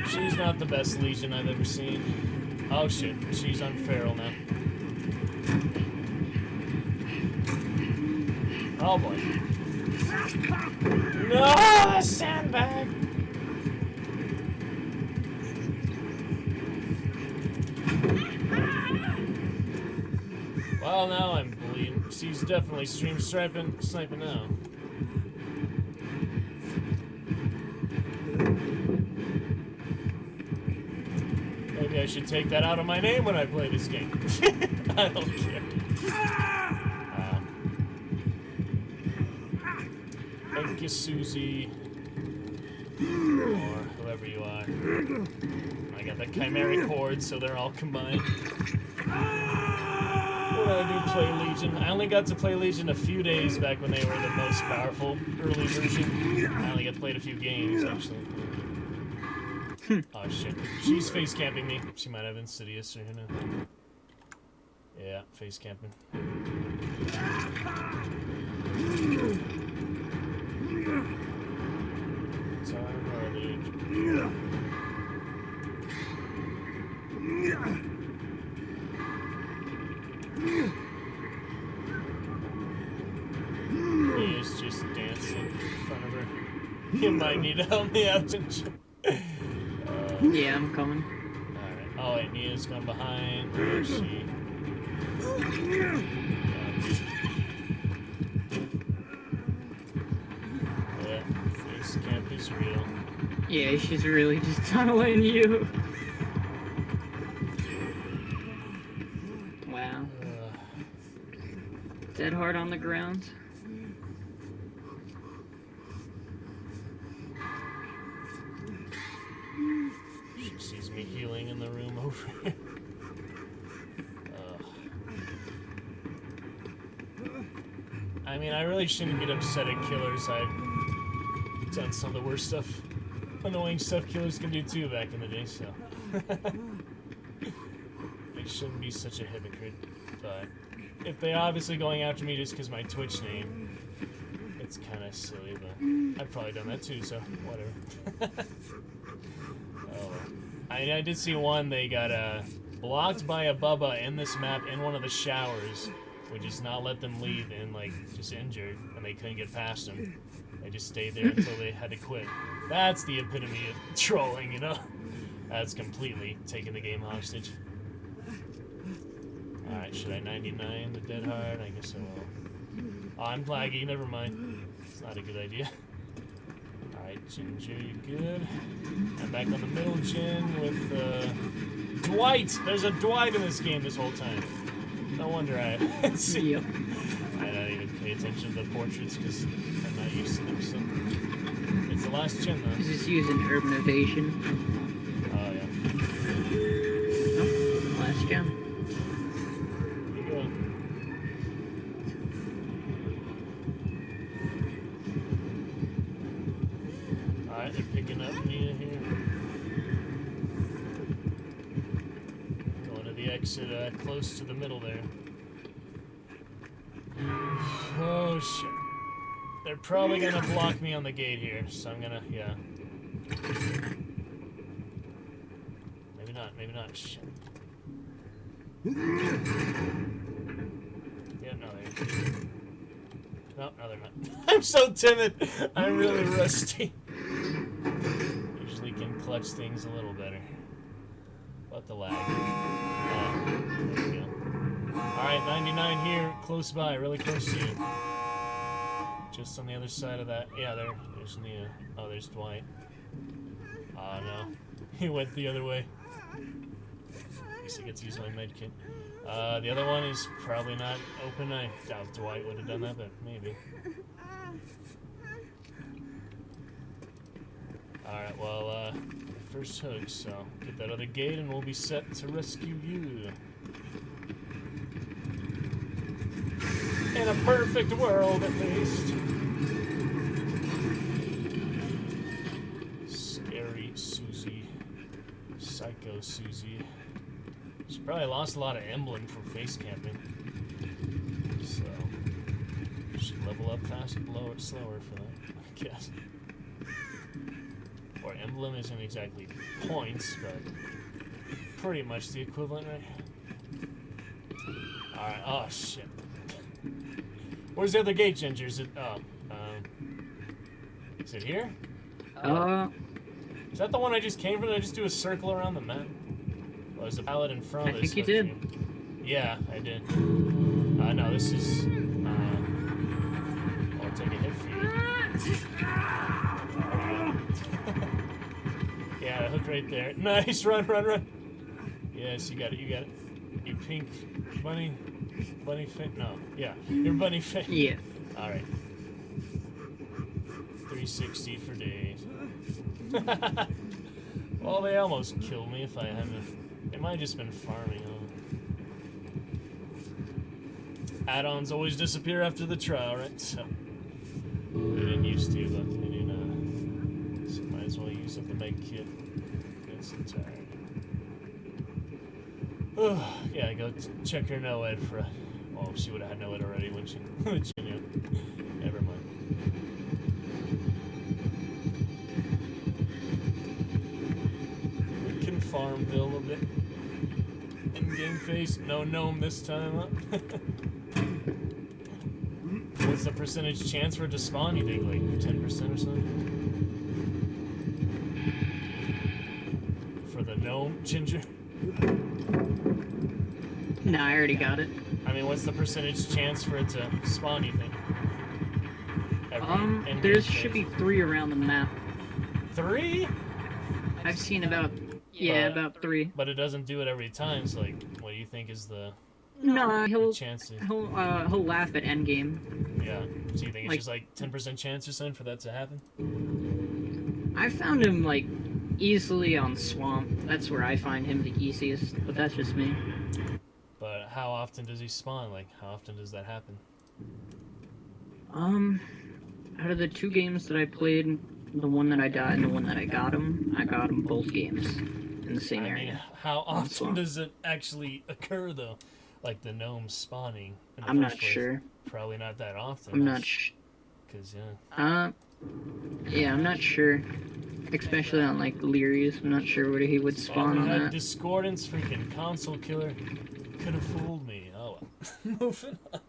She's not the best Legion I've ever seen. Oh shit, she's on Feral now. Oh boy. No, a sandbag! Well, now I'm bleeding. She's definitely sniping now. Maybe I should take that out of my name when I play this game. I don't care. Thank you, Susie. Or whoever you are. I got the chimeric horde, so they're all combined. What do I do? Play Legion. I only got to play Legion a few days back when they were the most powerful early version. I only got to play a few games, actually. Oh shit. She's face camping me. She might have Insidious or who knows. Yeah, face camping. Time dude. He is just dancing in front of her. You might need to help me out. Yeah, I'm coming. Alright. Oh, wait, Nia's gone behind. Where is she? Yeah, face camp is real. Yeah, she's really just tunneling you. Wow. Dead hard on the ground. She sees me healing in the room over here. I mean, I really shouldn't get upset at killers. I've done some of the worst stuff, annoying stuff killers can do too back in the day, so. I shouldn't be such a hypocrite, but if they're obviously going after me just because my Twitch name, it's kind of silly, but I've probably done that too, so whatever. Oh, I did see one, they got blocked by a Bubba in this map in one of the showers. We just not let them leave and like just injured, and they couldn't get past him. They just stayed there until they had to quit. That's the epitome of trolling, you know? That's completely taking the game hostage. Alright, should I 99 the dead hard? I guess I will. Oh, I'm laggy, never mind. It's not a good idea. Alright, Ginger, you good? I'm back on the middle gen with Dwight! There's a Dwight in this game this whole time. No wonder I see. Yep. I don't even pay attention to the portraits because I'm not used to them, so. It's the last gen though. He's just using urban evasion. Oh yeah. Oh, last gen. You go. Alright, they're picking up Nia here. Going to the exit close to the middle there. Oh shit. They're probably gonna block me on the gate here, so I'm gonna, yeah. Maybe not, maybe not. Shit. Yeah, no, no, they're not. I'm so timid! I'm really rusty. Usually can clutch things a little better. But the lag. Oh, there we go. Alright, 99 here, close by, really close to you. Just on the other side of that. Yeah, there's Nia. Oh, there's Dwight. Oh, no. He went the other way. At least he gets to use my medkit. The other one is probably not open. I doubt Dwight would have done that, but maybe. Alright, well, first hook, so get that other gate and we'll be set to rescue you. In a perfect world, at least. Scary Susie. Psycho Susie. She probably lost a lot of emblem from face camping. So, should level up faster, slower for that, I guess. Or emblem isn't exactly points, but pretty much the equivalent, right? Alright, oh shit. Where's the other gate, Ginger? Is it, is it here? I Is that the one I just came from? Did I just do a circle around the map? Well, there's a pallet in front of this. think you did. Yeah, I did. No, this is, I'll take a hit for you. Yeah, hook right there. Nice, run. Yes, you got it. You pink bunny fin. No, yeah, your bunny fin. Yeah. All right. 360 for days. Well, they almost killed me if I hadn't. They might have just been farming them. Add-ons always disappear after the trial, right? So they didn't used to, but they didn't. So might as well use up the med kit. Get some tired. Oh, yeah, go check her NOED for a. Well, she would have had NOED already when she knew. Never mind. We can farm Bill a little bit. In-game face, no gnome this time, huh? What's the percentage chance for it to spawn, you think? Like 10% or something? For the gnome, Ginger? No, I already got it. I mean, what's the percentage chance for it to spawn, you think? There should be 3 around the map. 3? I've seen about, about 3. But it doesn't do it every time, so like, what do you think is the No, he'll chances? he'll laugh at endgame. Yeah. So you think it's Like- just like 10% chance or something for that to happen? I found him like easily on Swamp. That's where I find him the easiest, but that's just me. But how often does he spawn? Like, how often does that happen? Out of the 2 games that I played, the one that I died and the one that I got him both games in the same I mean, area. how often Swamp. does it actually occur, though? Like the gnomes spawning in the I'm not first place? sure. Probably not that often. I'm not sure. Because, yeah. Yeah, I'm not sure. Especially on like Lyrius, I'm not sure where he would spawn we on had that. Discordance, freaking console killer. Could have fooled me. Oh well. Moving on.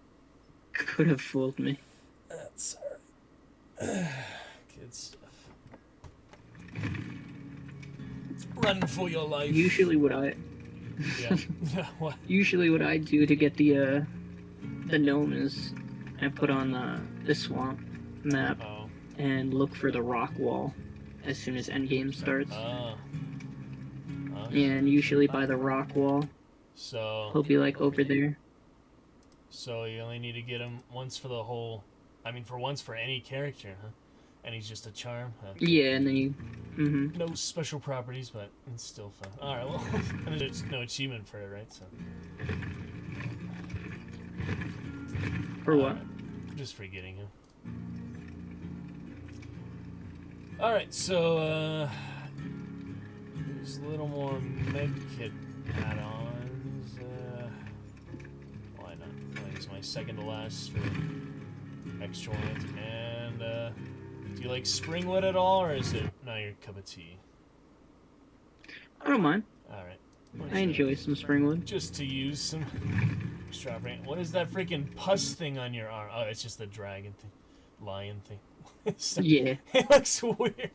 Could have fooled me. That's alright. Good stuff. Run for your life. Usually what I Yeah. Yeah, what? Usually what I do to get the gnome is I put on the swamp map Oh. and look for the rock wall as soon as endgame starts. Oh. And usually by the rock wall, he'll So be like over there. you only need to get him once for the whole. I mean, for once for any character, huh? And he's just a charm. Huh? Yeah, and then you. No special properties, but it's still fun. All right, well, and there's no achievement for it, right? So. For what? Alright, just for getting him. All right, so there's a little more medkit add-ons. Why not? I'll use my second to last for extra ones. And do you like Springwood at all, or is it not your cup of tea? I don't mind. All right. I enjoy some Springwood. Just to use some strawberry. What is that freaking pus thing on your arm? Oh, it's just the dragon thing, lion thing. Yeah. It looks weird.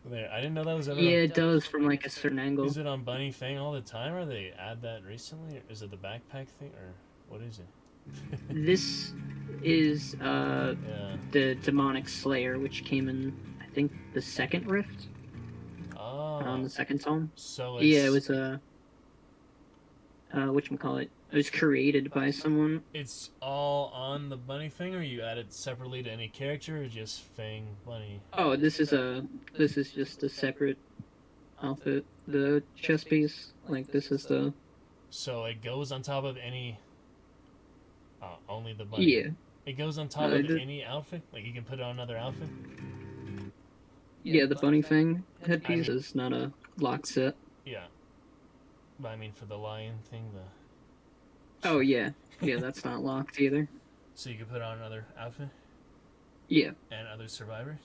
There, I didn't know that was ever. Yeah, it does from like a certain angle. Is it on Bunny Fang all the time, or they add that recently? Or is it the backpack thing, or what is it? This is Yeah. the demonic slayer, which came in I think the second rift. Oh. on the second tome. So it's, Yeah, it was whatchamacallit. It was created by someone. It's all on the bunny thing, or you add it separately to any character, or just Fang Bunny? Oh, this is just a separate outfit. The chest piece, like this is the. So it goes on top of any. Only the bunny. Yeah. It goes on top of any outfit. Like you can put it on another outfit. Yeah, the bunny thing headpiece is not a lock set. Yeah. But I mean, for the lion thing, Oh yeah, that's not locked either. So you can put on another outfit. Yeah. And other survivors.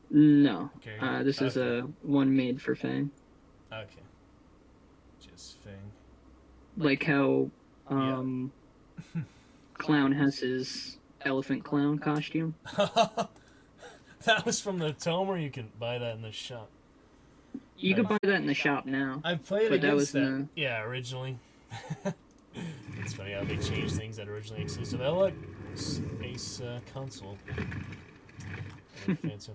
No. Okay. This is a one made for Fang. Okay. Just Fang. Like how Clown has his elephant clown costume. That was from the tome, or you can buy that in the shop. You can buy that in the shop now. I played but against that. Was Yeah, originally. It's funny how they changed things that originally existed. I like Ace console. Fancy.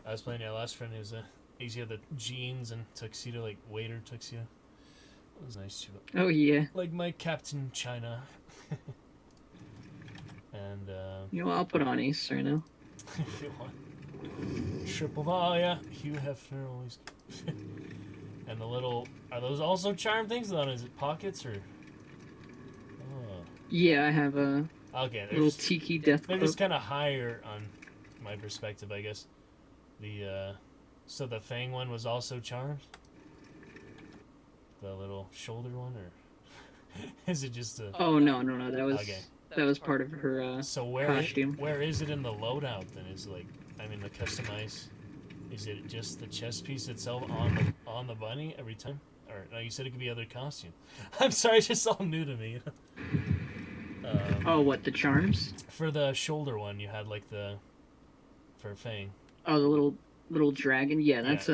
I was playing last friend who's Ace had the jeans and tuxedo, like waiter tuxedo. It was nice too. Oh yeah. Like my Captain China. And I'll put on Ace right now. If you want. Triple yeah. Hugh Hefner always. And the little, are those also charm things? Is it pockets or? Oh. Yeah, I have a little just, tiki death. They're just kind of higher on my perspective, I guess. So the Fang one was also charmed. The little shoulder one, or is it just a? Oh no, that was part of her so costume. Where is it in the loadout then? Is like, I mean, the customized. Is it just the chest piece itself on the bunny every time? Or no, you said it could be other costume. I'm sorry, it's just all new to me. Oh, what, the charms? For the shoulder one, you had like for Fang. Oh, the little dragon. Yeah, that's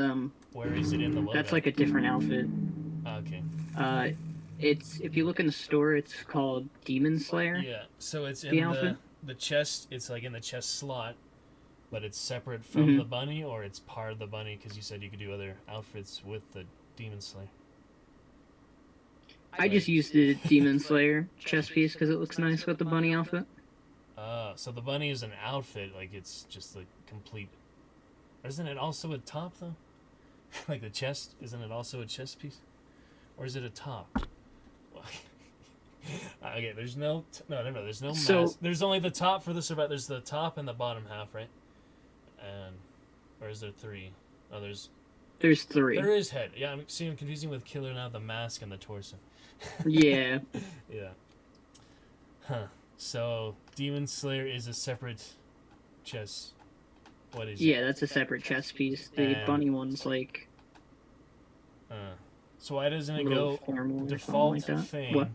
Where is it in the loadout? That's like a different outfit. Okay. It's if you look in the store, it's called Demon Slayer. Yeah, so it's in the chest. It's like in the chest slot. But it's separate from the bunny, or it's part of the bunny, because you said you could do other outfits with the Demon Slayer. I just used the Demon Slayer chest piece because it looks nice with the bunny outfit. So the bunny is an outfit, like it's just like complete. Isn't it also a top though? Like the chest, isn't it also a chest piece, or is it a top? Okay, there's no there's no mask. There's only the top for the survivor. There's the top and the bottom half, right? And or is there three? Oh, there's three. There is head. Yeah, I'm confusing with Killer now. The mask and the torso. Yeah. Yeah. Huh. So Demon Slayer is a separate chest. What is? Yeah, that's a separate chest piece. The bunny one's like. So why doesn't it go default Fang? What?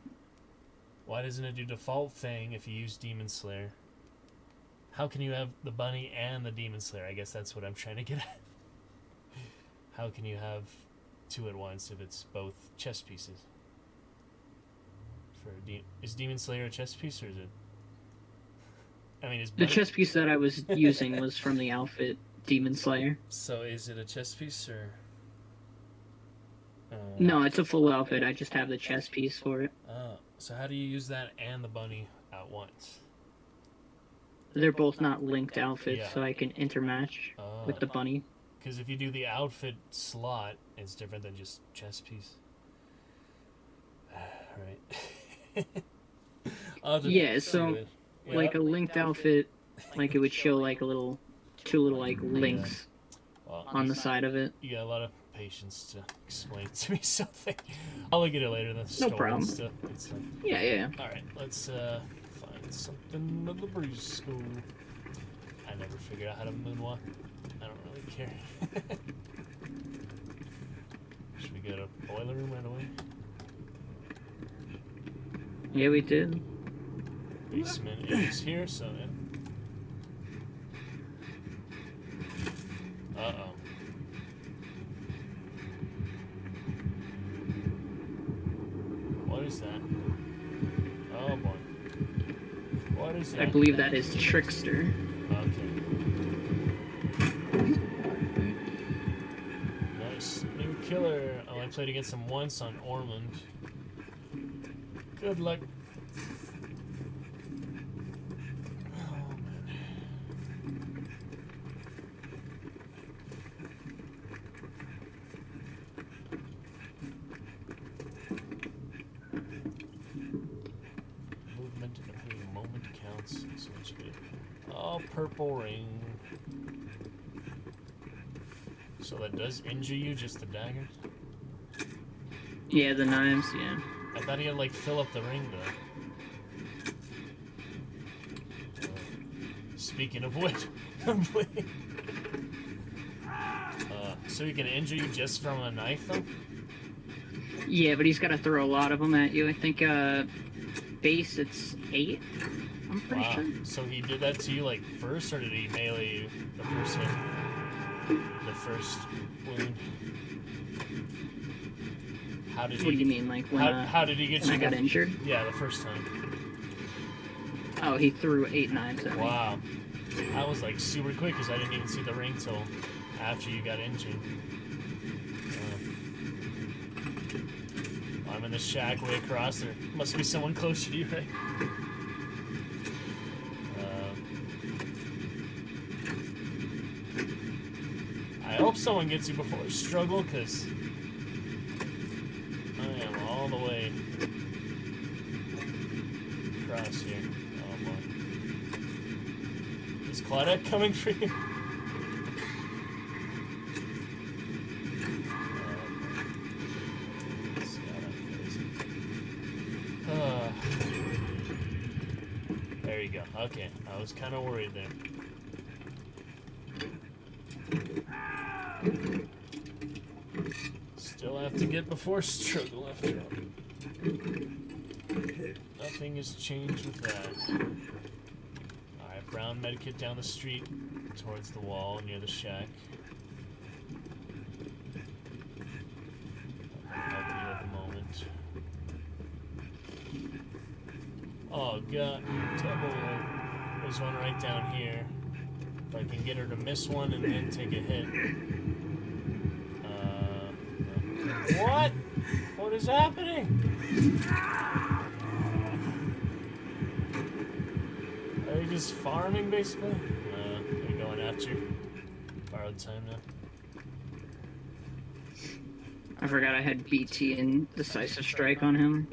Why doesn't it do default Fang if you use Demon Slayer? How can you have the bunny and the Demon Slayer? I guess that's what I'm trying to get at. How can you have two at once if it's both chess pieces? Is Demon Slayer a chess piece, or is it? I mean, the chess piece that I was using was from the outfit Demon Slayer. So is it a chess piece, or? No, it's a full outfit. I just have the chess piece for it. So how do you use that and the bunny at once? They're both not linked outfits, so I can intermatch with the bunny. Because if you do the outfit slot, it's different than just chess piece. Right. Yeah, so like a linked outfit, like it would show like two little like links on the side of it. You got a lot of patience to explain to me something. I'll look at it later. No problem. Stuff. Yeah. All right, let's find something of the breeze school. I never figured out how to moonwalk. I don't really care. Should we go to boiler room right away? Yeah, we did. Basement is here, so yeah. Uh-oh. What is that? Oh boy. What is that? I believe that is Trickster. Okay. killer. Oh, I played against him once on Ormond. Good luck. Oh, man. Movement in every moment counts. So what you do? Oh, purple ring. So that does injure you, just the dagger? Yeah, the knives, yeah. I thought he had, like, fill up the ring, though. Speaking of which, so he can injure you just from a knife, though? Yeah, but he's got to throw a lot of them at you. I think, base, it's 8, I'm pretty sure. So he did that to you, like, first, or did he melee you the first hit? The first wound? How did he... What do you mean, like, when, how did he get you... I got injured? Yeah, the first time. Oh, he threw 8 knives at me. Wow. I was, like, super quick, because I didn't even see the ring till after you got injured. I'm in the shack way across there. Must be someone closer to you, right? I hope someone gets you before I struggle, because I am all the way across here. Oh boy. Is Claudette coming for you? Let's see how that goes. There you go. Okay, I was kind of worried there. Still have to get before struggle after all. Nothing has changed with that. Alright, brown medkit down the street towards the wall near the shack. Not gonna help you at the moment. Oh god, double. There's one right down here. If I can get her to miss one and then take a hit. What? What is happening? Are they just farming, basically? They're going after you. Borrowed time now. I forgot I had BT and Decisive Strike on him.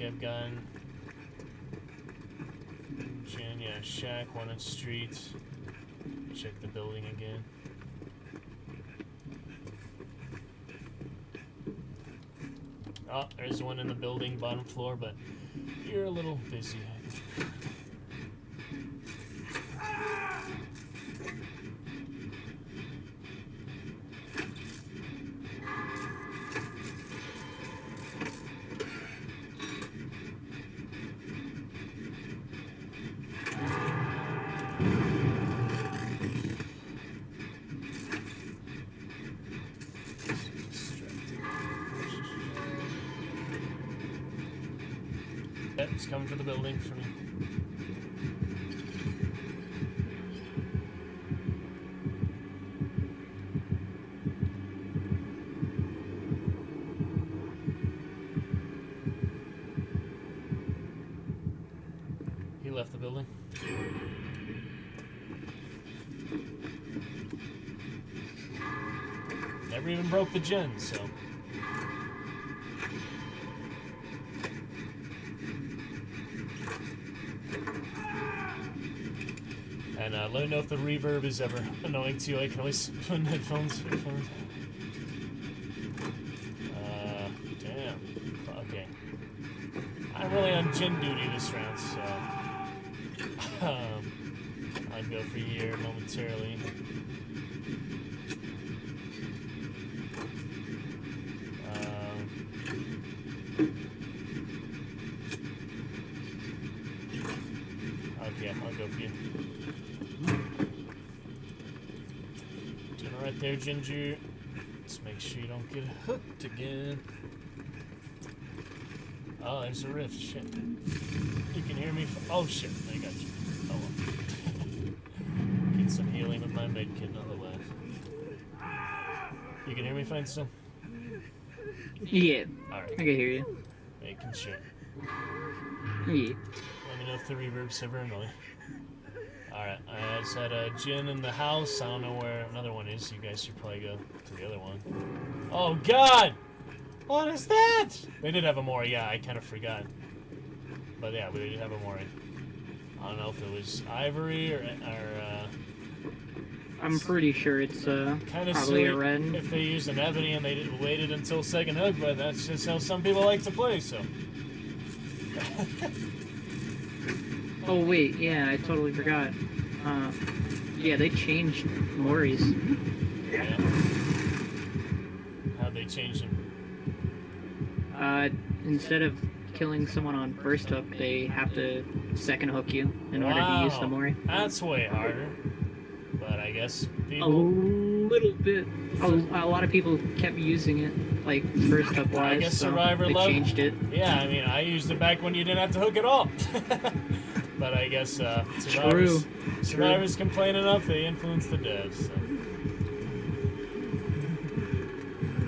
I've gotten yeah, shack, one on street. Check the building again. Oh, there's one in the building, bottom floor, but you're a little busy. It's coming for the building for me. He left the building. Never even broke the gen, so... And let me know if the reverb is ever annoying to you. I can always put in headphones. Damn. Okay. I'm really on gin duty this round, so I'll go for here momentarily. Okay, I'll go for you. Doing right there, Ginger. Just make sure you don't get hooked again. Oh, there's a rift. Shit. You can hear me. Oh shit! I got you. Oh well. Get some healing with my medkit nonetheless. You can hear me fine still? Yeah. Alright. I can hear you. Making sure. Yeah. Let me know if the reverb's ever annoying. Alright, I just had a Jin in the house. I don't know where another one is. You guys should probably go to the other one. Oh god! What is that? They did have a Mori, yeah, I kind of forgot. But yeah, we did have a Mori. I don't know if it was Ivory or I'm pretty sure it's kind of probably silly a red. if they used an Ebony and they waited until second hook, but that's just how some people like to play, so. Oh wait, yeah, I totally forgot. Yeah, they changed Moris. Yeah. How'd they change them? Instead of killing someone on first hook, they have to second hook you in order to use the Mori. That's way harder. But I guess A people... little bit. A lot of people kept using it, like first hook wise. I guess so Survivor they loved... changed it. Yeah, I mean, I used it back when you didn't have to hook at all. But I guess Survivors complain enough, they influence the devs. So.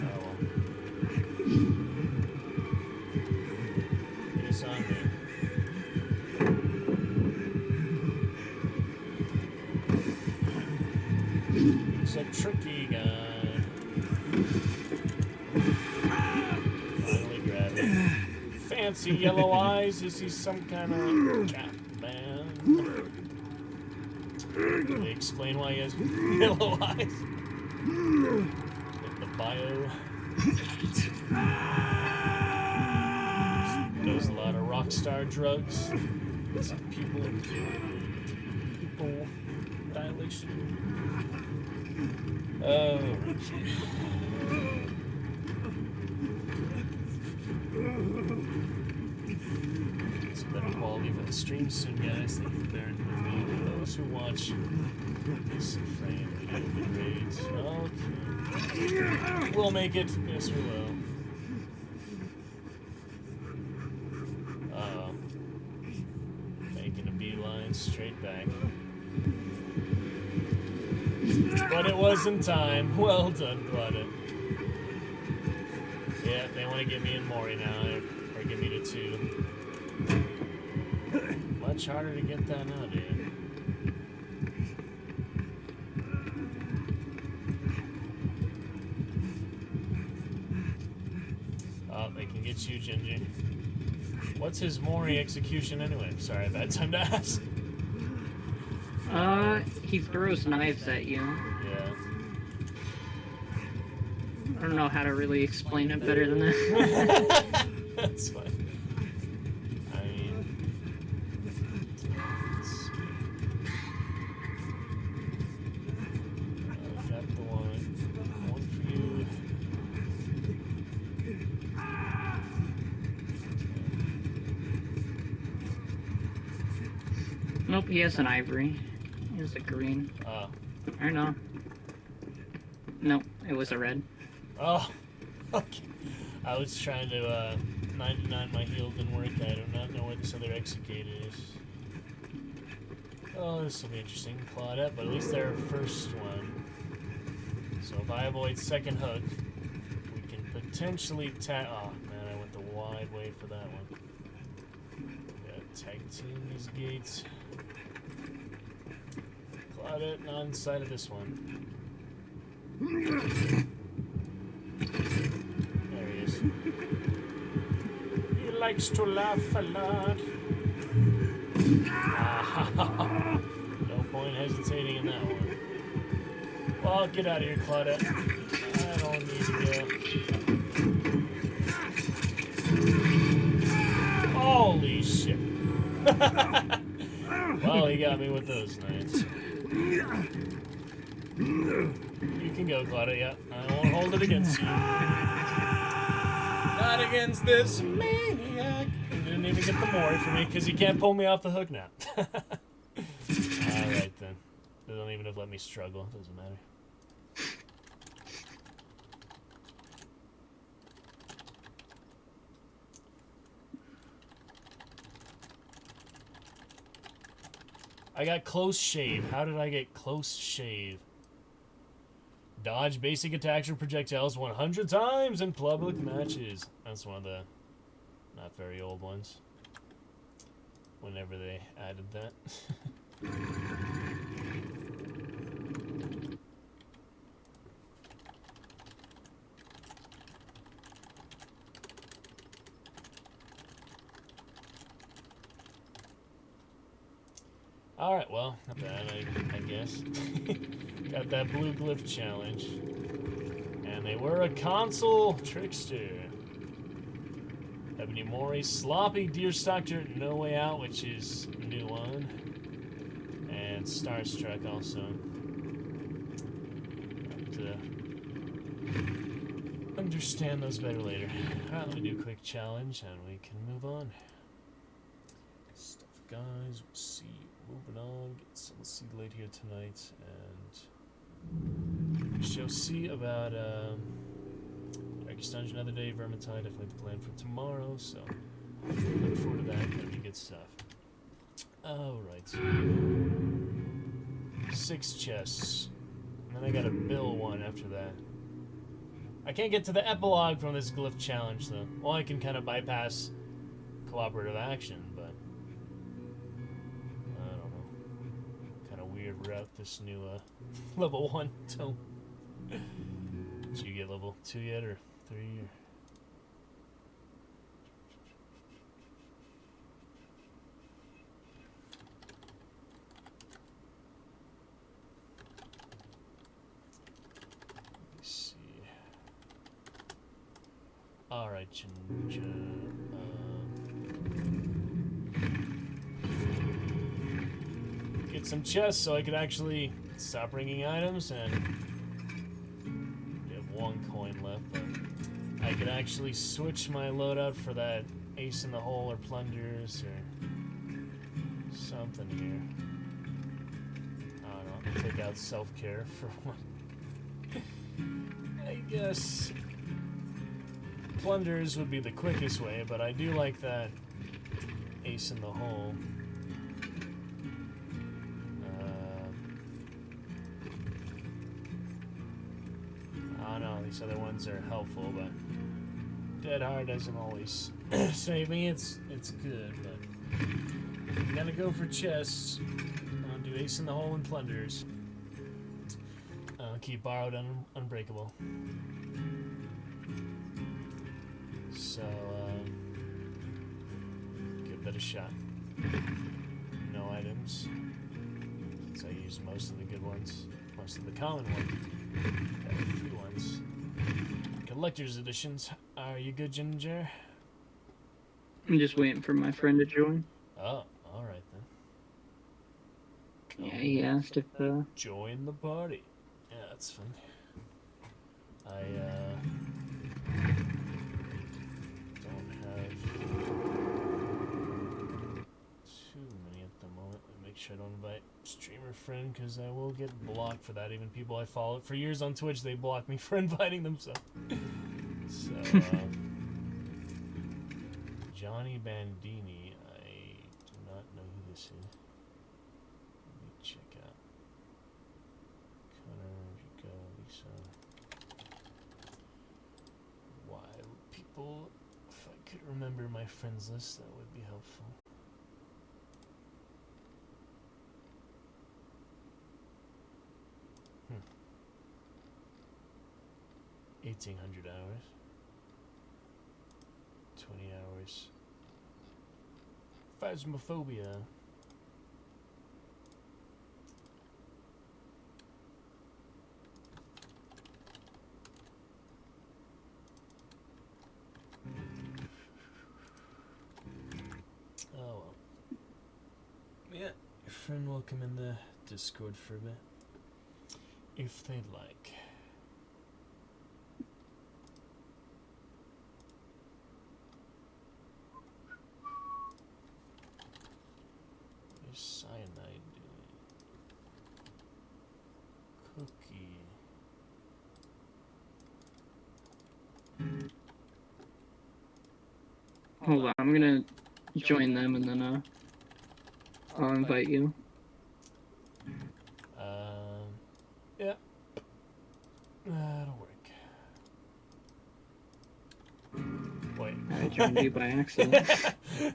Oh well. It's on me. He's a tricky guy. Finally grabbed it. Fancy yellow eyes. Is he some kind of cat man? Can they explain why he has yellow eyes? In the bio. Does a lot of rock star drugs. Some pupil dilation. Oh, it's better quality for the stream soon, guys. Thank you for bearing with me. Those who watch this frame video bit rates. Okay. We'll make it. Yes, we will. Making a beeline straight back. But it was in time. Well done, Claudette. Yeah, they want to get me in Mori now, or get me to 2. Much harder to get that now, dude. Oh, they can get you, Gingy. What's his Mori execution anyway? Sorry, bad time to ask. He throws knives at you. Yeah. I don't know how to really explain it better than that. That's fine. I mean, let's see. I got the one for you. Nope, he has an ivory. He has a green. Oh. Or no. Nope, it was a red. Oh. Okay. I was trying to 99 my heal didn't work. I do not know where this other execute is. Oh, this will be interesting. Claudette, but at least they're first one. So if I avoid second hook, we can potentially tag. Oh man, I went the wide way for that one. Gotta tag team these gates. Claudette on the side of this one. There he is. He likes to laugh a lot. No point hesitating in that one. Well, get out of here, Claudette. I don't need to go. Holy shit. Well, he got me with those knives. You can go, Claudia. Yeah, I won't hold it against you. Not against this maniac. He didn't even get the Mori for me because he can't pull me off the hook now. Alright then. They don't even have let me struggle. It doesn't matter. I got close shave. How did I get close shave? Dodge basic attacks or projectiles 100 times in public matches. That's one of the not very old ones. Whenever they added that. Alright, well, not bad, I guess. Got that blue glyph challenge. And they were a console trickster. Ebony Mori, Sloppy, Deerstalk Dirt, No Way Out, which is a new one. And Starstruck also. Have to understand those better later. Alright, let me do a quick challenge and we can move on. Stuff, guys, we'll see. Moving on, get Sunless Sea late here tonight, and we shall see about Darkest Dungeon another day, Vermintide, definitely the plan for tomorrow, so look forward to that, gonna be good stuff. Alright, so 6 chests, and then I gotta bill one after that. I can't get to the epilogue from this glyph challenge, though. Well, I can kind of bypass cooperative action, but route this new level 1 tome. Did you get level 2 yet, or 3? Or... Let me see. Alright, Ginger. Get some chests so I could actually stop bringing items, and we have 1 coin left, but I could actually switch my loadout for that ace in the hole or plunders or something here. I don't know, I'm gonna take out self-care for one. I guess plunders would be the quickest way, but I do like that ace in the hole. These other ones are helpful, but Dead Hard doesn't always save me. It's good, but I'm gonna go for chests. I'll do ace in the hole and plunders. Keep borrowed unbreakable. So give that a shot. No items. So I used most of the good ones, most of the common ones. Got a few ones. Collector's editions. Are you good, Ginger? I'm just waiting for my friend to join. Oh, alright then. Yeah, he asked if, Join the party. Yeah, that's fun. I, don't have too many at the moment. Let me make sure I don't invite streamer friend, because I will get blocked for that. Even people I follow for years on Twitch, they block me for inviting them, so Johnny Bandini, I do not know who this is. Let me check out. Connor, Rico, Lisa. Wild people. If I could remember my friends list, that would be helpful. Hmm. 1,800 hours. 20 hours. Phasmophobia. Oh well. Yeah, your friend will come in the Discord for a bit. If they'd like. Cyanide doing? Cookie. Hold on, I'm gonna join them and then I'll invite you. Yeah. That'll work. Wait. I joined you by accident. Yeah,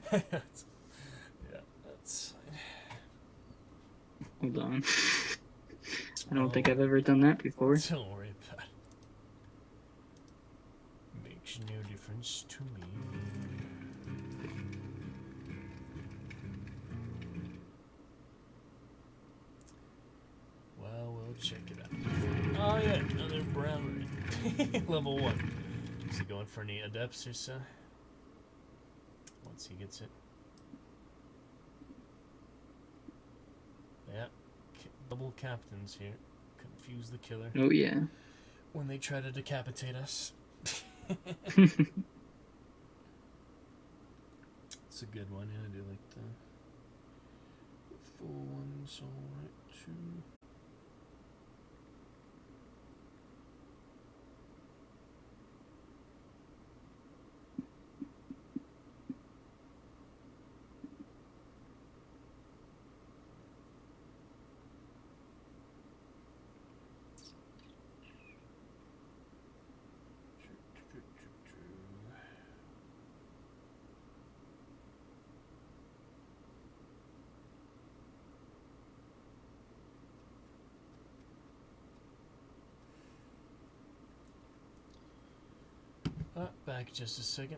that's fine. Hold on. I don't think I've ever done that before. Don't worry about it. Makes no difference to me. Well, we'll check it out. Oh yeah, another brown level 1. Is he going for any adepts or so? Once he gets it. Yeah, double captains here. Confuse the killer. Oh yeah. When they try to decapitate us. It's a good one. Yeah, I do like the full ones. Alright, too. Back just a second.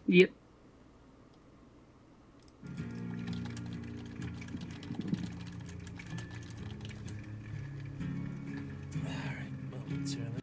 Yep. Alright, momentarily.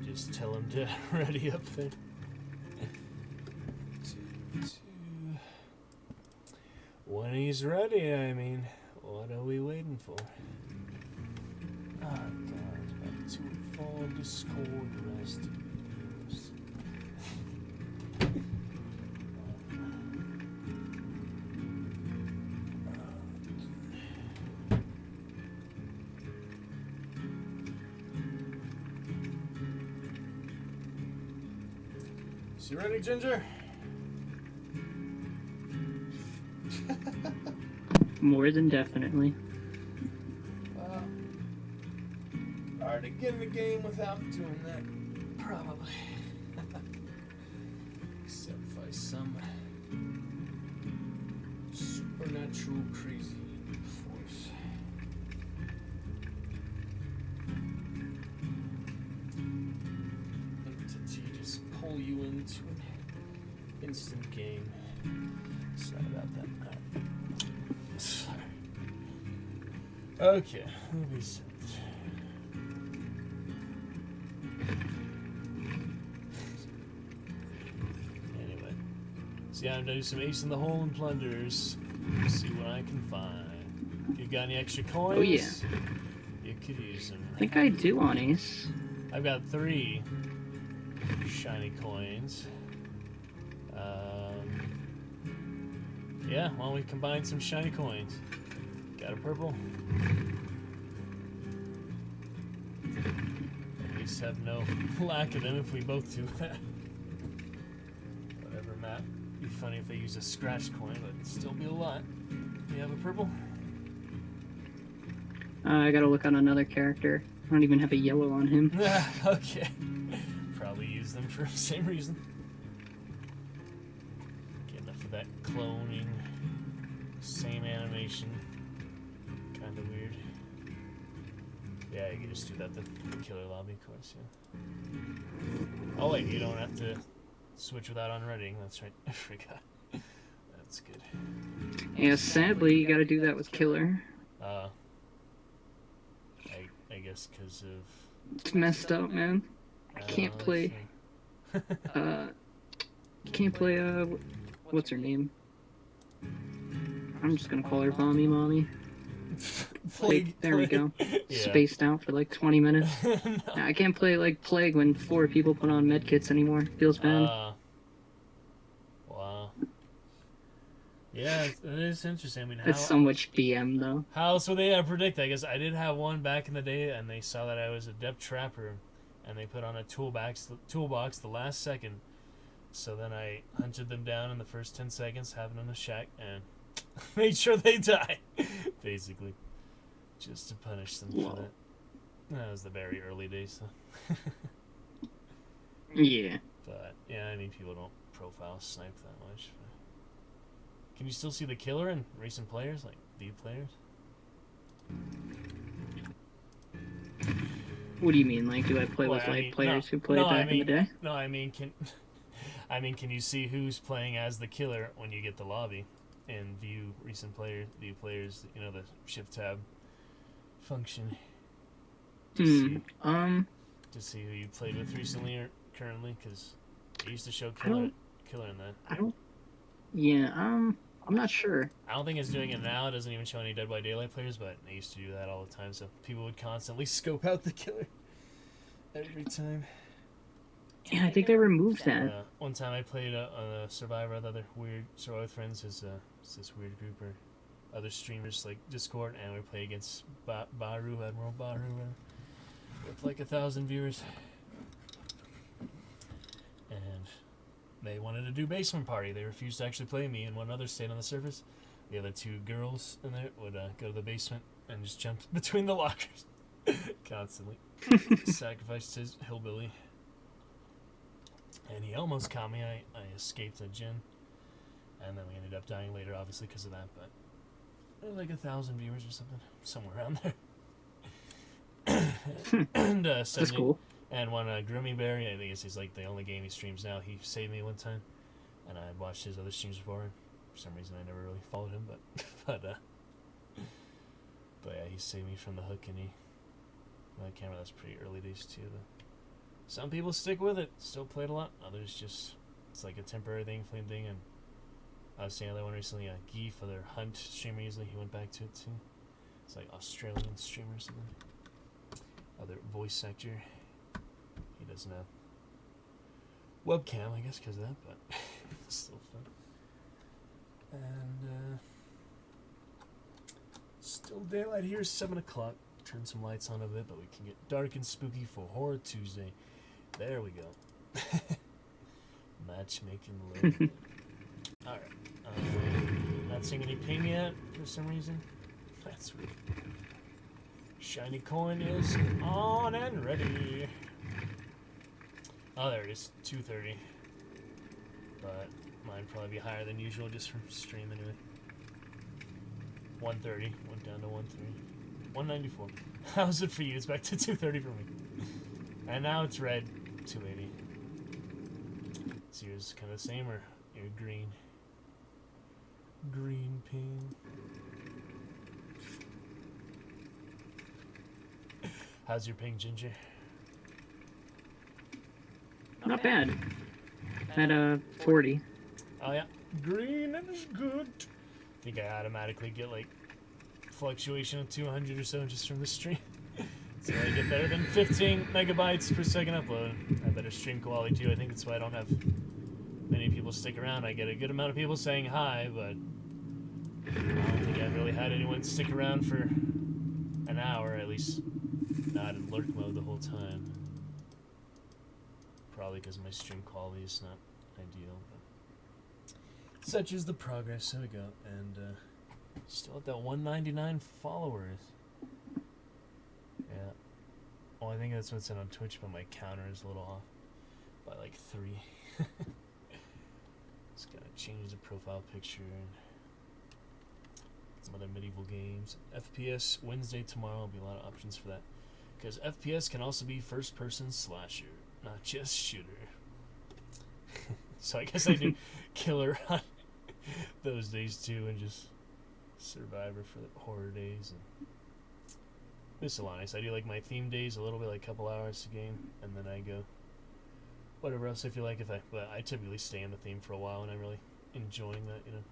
Just tell him to ready up there. When he's ready, I mean, What are we waiting for? Ah, God, back to fall discord rest videos. So you ready, Ginger? More than definitely. Hard to get in the game without doing that, probably. Sacrifice some supernatural crazy force. Entity just pull you into an instant game. Sorry about that. Alright. Sorry. Okay, let me set. Anyway, so yeah, I'm gonna do some ace in the hole and plunders. See what I can find. If you got any extra coins? Oh yeah. You could use them. I think I do on Ace. I've got 3 shiny coins. Yeah, why don't we combine some shiny coins? Got a purple. At least have no lack of them if we both do that. Whatever, Matt. Be funny if they use a scratch coin, but it'd still be a lot. Do you have a purple? I gotta look on another character. I don't even have a yellow on him. Okay. Probably use them for the same reason. Get enough of that cloning. Same animation. Kinda weird. Yeah, you can just do that the killer lobby, of course, yeah. Oh wait, you don't have to switch without unreading. That's right. I forgot. That's good. Yeah, sadly, you gotta do that with killer. I guess because of... It's messed up, man. I can't play... can't play, what's her name? I'm just gonna call her Mommy Mommy. Plague. There we go. Yeah. Spaced out for like 20 minutes. No. I can't play like Plague when 4 people put on medkits anymore. Feels bad. Wow. Yeah, it is interesting. I mean, It's so much BM though. How else would they predict? I guess I did have one back in the day, and they saw that I was a depth trapper, and they put on a toolbox the last second. So then I hunted them down in the first 10 seconds, having them in a shack, and made sure they die, basically, just to punish them for that. That was the very early days, though. Yeah. But yeah, I mean, people don't profile snipe that much. But... Can you still see the killer in recent players, like V players? What do you mean? Like, do I play with players who played back in the day? No, I mean, can you see who's playing as the killer when you get the lobby and view view players? You know, the shift tab function. To see who you played with recently or currently, because it used to show killer in that. Yeah, I'm not sure. I don't think it's doing it now. It doesn't even show any Dead by Daylight players, but they used to do that all the time. So people would constantly scope out the killer every time. Yeah, I think they removed that. One time I played on a Survivor with other weird Survivor friends. It's this weird group or other streamers like Discord, and we play against Admiral Baru, with like 1,000 viewers. And they wanted to do basement party. They refused to actually play me, and one other stayed on the surface. The other 2 girls in there would go to the basement and just jump between the lockers constantly. Sacrificed his hillbilly. And he almost caught me. I escaped a gin. And then we ended up dying later, obviously, because of that. But like 1,000 viewers or something. Somewhere around there. And that's cool. And when Grimmy Berry, I think he's like the only game he streams now, he saved me one time. And I had watched his other streams before. And for some reason, I never really followed him. But yeah, he saved me from the hook. And I can't remember, that's pretty early days too. But some people stick with it, still play it a lot. Others just, it's like a temporary thing, flame thing. And I was seeing another one recently, Guy for their Hunt streamer easily. He went back to it too. It's like Australian streamer or something. Other voice actor. He doesn't have webcam, I guess, because of that, but it's still fun. And still daylight here, 7 o'clock. Turn some lights on a bit, but we can get dark and spooky for Horror Tuesday. There we go. Matchmaking lady. Alright. Not seeing any ping yet for some reason. That's weird. Shiny coin is on and ready. Oh, there it is. 2:30. But mine probably be higher than usual just from stream anyway. 1:30. Went down to 1:30. 194. How's it for you? It's back to 2:30 for me. And now it's red. 280. Is yours kind of the same or you're green? Green ping. How's your ping, Ginger? Not bad. At 40. Oh yeah, green is good. I think I automatically get like fluctuation of 200 or so just from the stream. So I get better than 15 megabytes per second upload. I have better stream quality too. I think that's why I don't have many people stick around. I get a good amount of people saying hi, but I don't think I've really had anyone stick around for an hour, at least not in lurk mode the whole time. Probably because my stream quality is not ideal, but such is the progress. There we go. And still at that 199 followers. Yeah. Well, I think that's what's in on Twitch, but my counter is a little off by like 3. Just gotta change the profile picture and some other medieval games. FPS Wednesday tomorrow will be a lot of options for that. Because FPS can also be first-person slasher, not just shooter. So I guess I do Killer on those days too, and just Survivor for the horror days. And miscellaneous. I do like my theme days a little bit, like a couple hours a game, and then I go whatever else I feel like. But I typically stay in the theme for a while, and I'm really enjoying that, you know.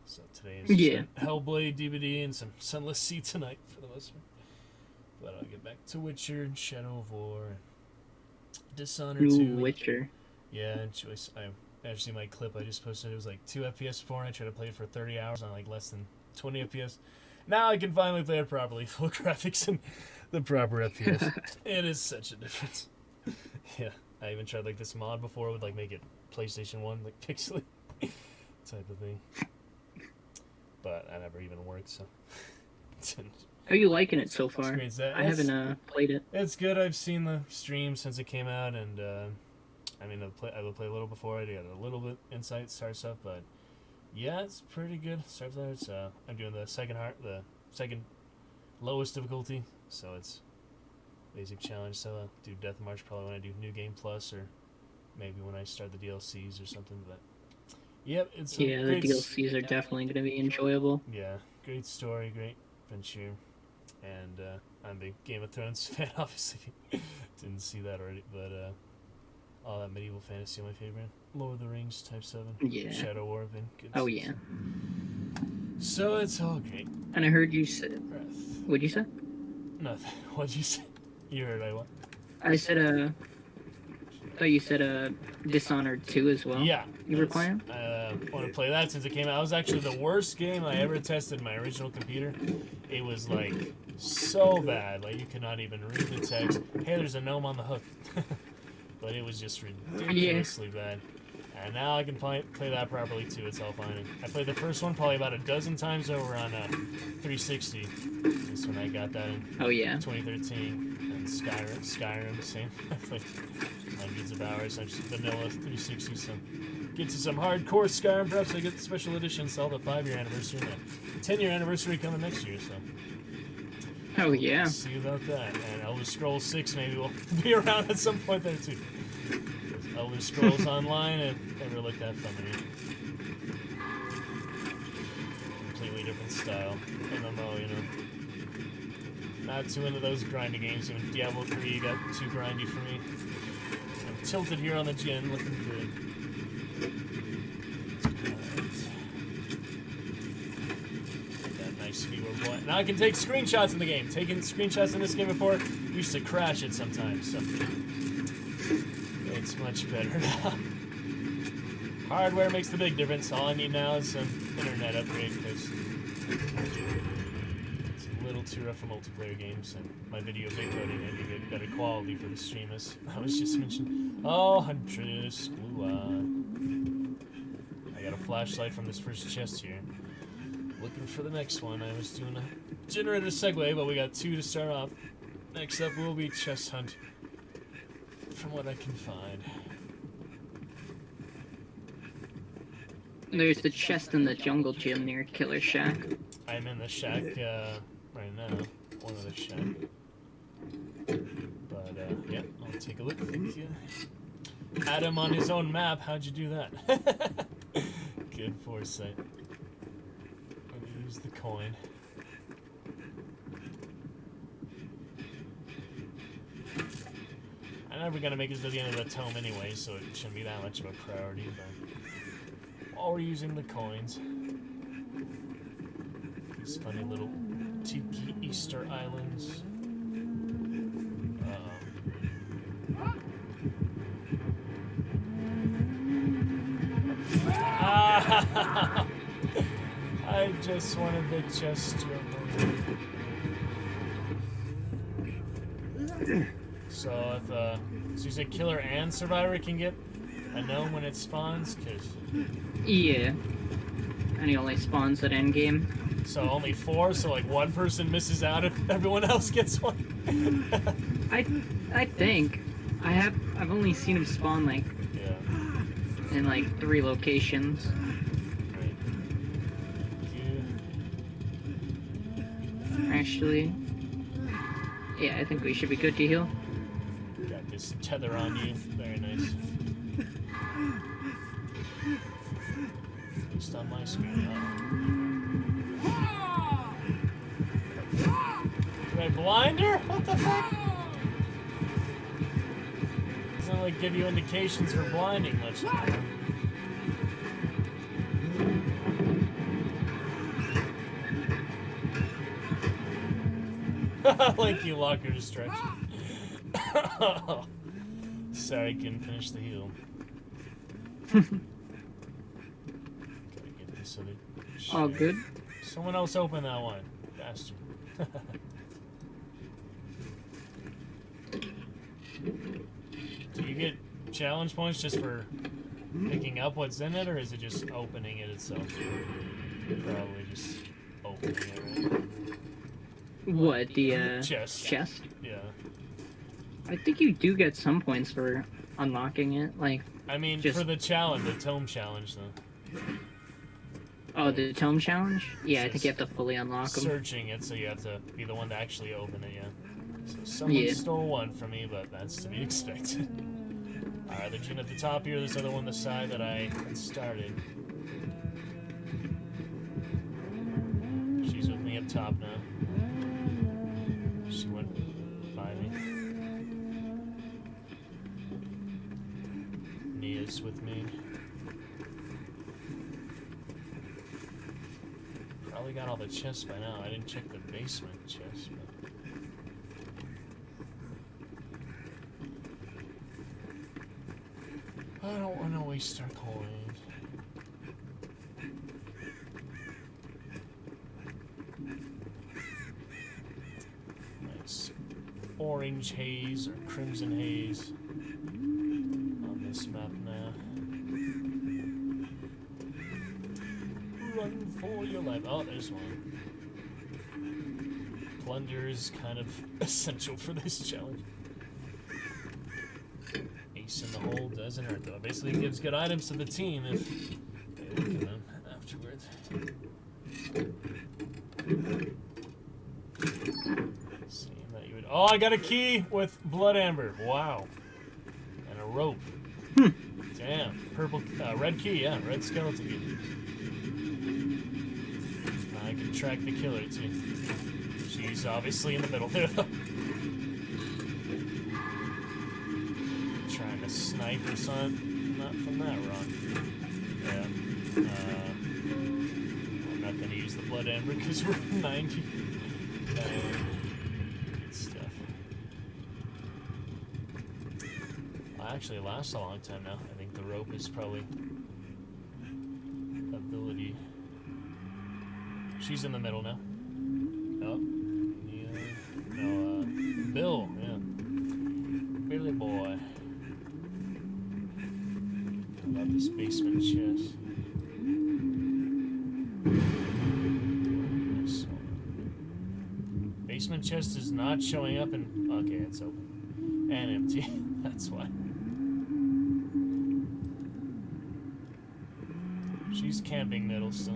So today is just Hellblade DVD and some Sunless Sea tonight for the most part. But I'll get back to Witcher and Shadow of War and Dishonored 2. Witcher. Yeah, and Choice. I actually my clip I just posted. It was like 2 FPS before. I tried to play it for 30 hours on like less than 20 FPS. Now I can finally play it properly, full graphics and the proper FPS. It is such a difference. Yeah, I even tried like this mod before would like make it PlayStation 1 like pixely type of thing. But that never even worked, so. How are you liking it so far? I haven't played it. It's good. I've seen the stream since it came out, and I mean, I will play a little before. I got a little bit insight, start stuff, but yeah, it's pretty good. Start there. It's I'm doing the second lowest difficulty, so it's basic challenge. So I'll do Death March probably when I do New Game Plus, or maybe when I start the DLCs or something. But yep, it's the DLCs are definitely going to be enjoyable. Yeah, great story, great adventure. And I'm a big Game of Thrones fan, obviously. Didn't see that already, but all that medieval fantasy, my favorite. Lord of the Rings, Type 7. Yeah. Shadow War, been good. Oh, yeah. So it's all great. And I heard you say... What'd you say? Nothing. What'd you say? You heard I what? I said, I thought you said, Dishonored 2 as well. Yeah. You were playing? I want to play that since it came out. It was actually the worst game I ever tested in my original computer. It was, like, so bad. Like, you could not even read the text. Hey, there's a gnome on the hook. But it was just ridiculously bad. And now I can play that properly, too. It's all fine. I played the first one probably about a dozen times over on 360. That's when I got that in 2013. And Skyrim, same. I played hundreds of hours. I just vanilla 360, so get to some hardcore Skyrim. Perhaps I get the special edition, so the 5-year anniversary and the 10-year anniversary coming next year, so. Oh, yeah. We'll see about that. And Elder Scrolls 6 maybe will be around at some point there, too. Elder Scrolls Online, it never looked that fun to me. Completely different style. MMO, you know. Not too into those grindy games. Even Diablo 3 got too grindy for me. I'm tilted here on the gen, looking good. Alright. That Nice speed boy. Now I can take screenshots in the game. Taking screenshots in this game before used to crash it sometimes. So it's much better now. Hardware makes the big difference. All I need now is some internet upgrade because it's a little too rough for multiplayer games, and my video bitcoding I need to get better quality for the stream, as I was just mentioning. Oh, Huntress, blue eye. I got a flashlight from this first chest here. Looking for the next one. I was doing a generator segue, but we got 2 to start off. Next up will be chest hunt, from what I can find. There's the chest in the jungle gym near Killer Shack. I'm in the shack right now. One of the shack. But yeah, I'll take a look. Thank you. Adam on his own map. How'd you do that? Good foresight. I'm gonna use the coin. I'm never gonna make it to the end of the tome anyway, so it shouldn't be that much of a priority. But while we're using the coins, these funny little tiki Easter islands. I just wanted the chest jump. So if so you said killer and survivor can get a gnome when it spawns? Yeah. And he only spawns at endgame. So only 4, so like one person misses out if everyone else gets one? I think. I've only seen him spawn like in like 3 locations. Right. Actually, yeah, I think we should be good to heal. Got this tether on you. Very nice. At least on my screen. Did I blind her? What the fuck? Doesn't like give you indications for blinding much. Like you lock your distraction. Sorry, couldn't finish the heal. Gotta get this other shit. All good. Someone else open that one. Bastard. Do you get challenge points just for picking up what's in it, or is it just opening it itself? Probably just opening it, right? What, the chest? Yeah. I think you do get some points for unlocking it, like... I mean, for the challenge, the tome challenge, though. Oh, the tome challenge? Yeah, I think you have to fully unlock them. Searching it, so you have to be the one to actually open it, yeah. So someone stole one from me, but that's to be expected. Alright, the gene at the top here, this other one on the side that I had started. She's with me up top now. She went by me. Nia's with me. Probably got all the chests by now. I didn't check the basement chest, but... I don't want to waste our coins. Nice orange haze or crimson haze on this map now. Run for your life. Oh, there's one. Plunder is kind of essential for this challenge. Ace in the hole doesn't hurt, though. Basically, it gives good items to the team if they look at them afterwards. Seeing that you would. Oh, I got a key with blood amber. Wow. And a rope. Damn. Purple, red key, yeah. Red skeleton key. I can track the killer, too. She's obviously in the middle there, though. Trying to snipe or something. Not from that run. Yeah. I'm not not gonna use the blood amber because we're 90. Good stuff. Well, actually, it lasts a long time now. I think the rope is probably ability. She's in the middle now. Oh, yeah. No, Bill, yeah. Billy boy. I love this basement chest. Basement chest is not showing up in... Okay, it's open. And empty. That's why. She's camping middle still.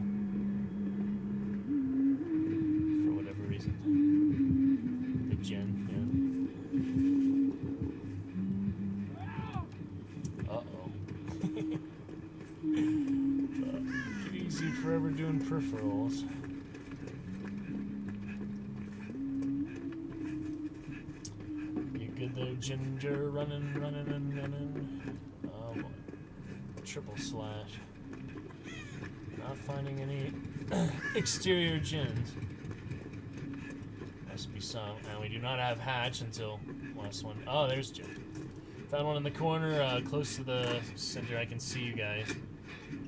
For whatever reason. The gen, yeah. Uh-oh. Get easy forever doing peripherals. You good there, Ginger? Running. Oh boy. Triple slash. Not finding any exterior gens. Must be some. And we do not have hatch until last one. Oh, there's Jen. Found one in the corner, close to the center. I can see you guys.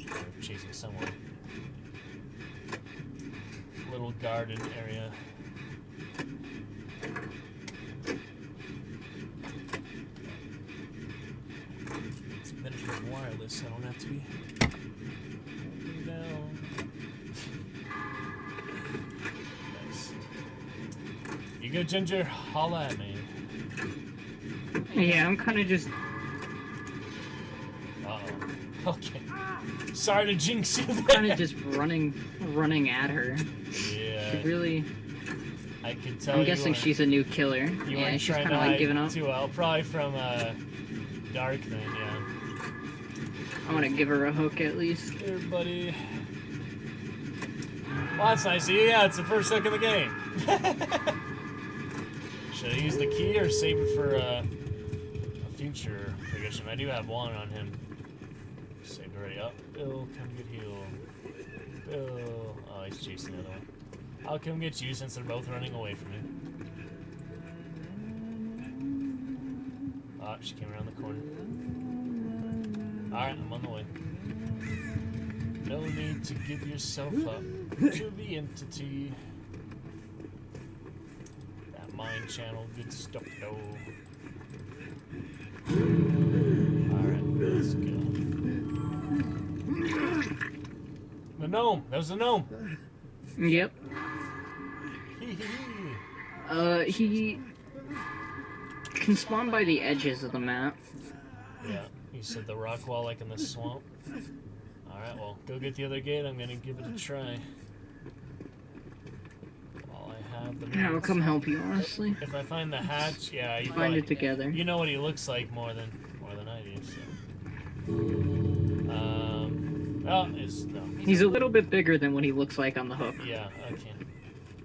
They're chasing someone. Little garden area. It's better if it's wireless, so I don't have to be down. Nice. You good, Ginger? Holla at me. Yeah, I'm kind of just... Uh-oh. Okay. Sorry to jinx you there. kind of just running at her. Yeah. She really... I can tell I'm guessing she's a new killer. You Yeah, weren't she's trying kind of to like giving up. too well. Probably from Dark then, yeah. I'm gonna give her a hook at least. Here, buddy. Well, that's nice. Yeah, it's the first hook of the game. Should I use the key or save it for a future progression? I do have one on him. Saved already. Up. Bill, come get healed. Bill. Oh, he's chasing the other one. I'll come get you since they're both running away from me. Oh, she came around the corner. Alright, I'm on the way. No need to give yourself up to the entity. That mind channel, good stuff though. Alright, let's go. The gnome! That was the gnome! Yep. He can spawn by the edges of the map. Yeah, you said the rock wall like in the swamp. Alright, well, go get the other gate. I'm gonna give it a try. While I have the means. I'll come help you, honestly. If I find the hatch, yeah, you Find probably, it together. You know what he looks like more than I do, so. Oh, no. He's a little bit bigger than what he looks like on the hook. Yeah, okay.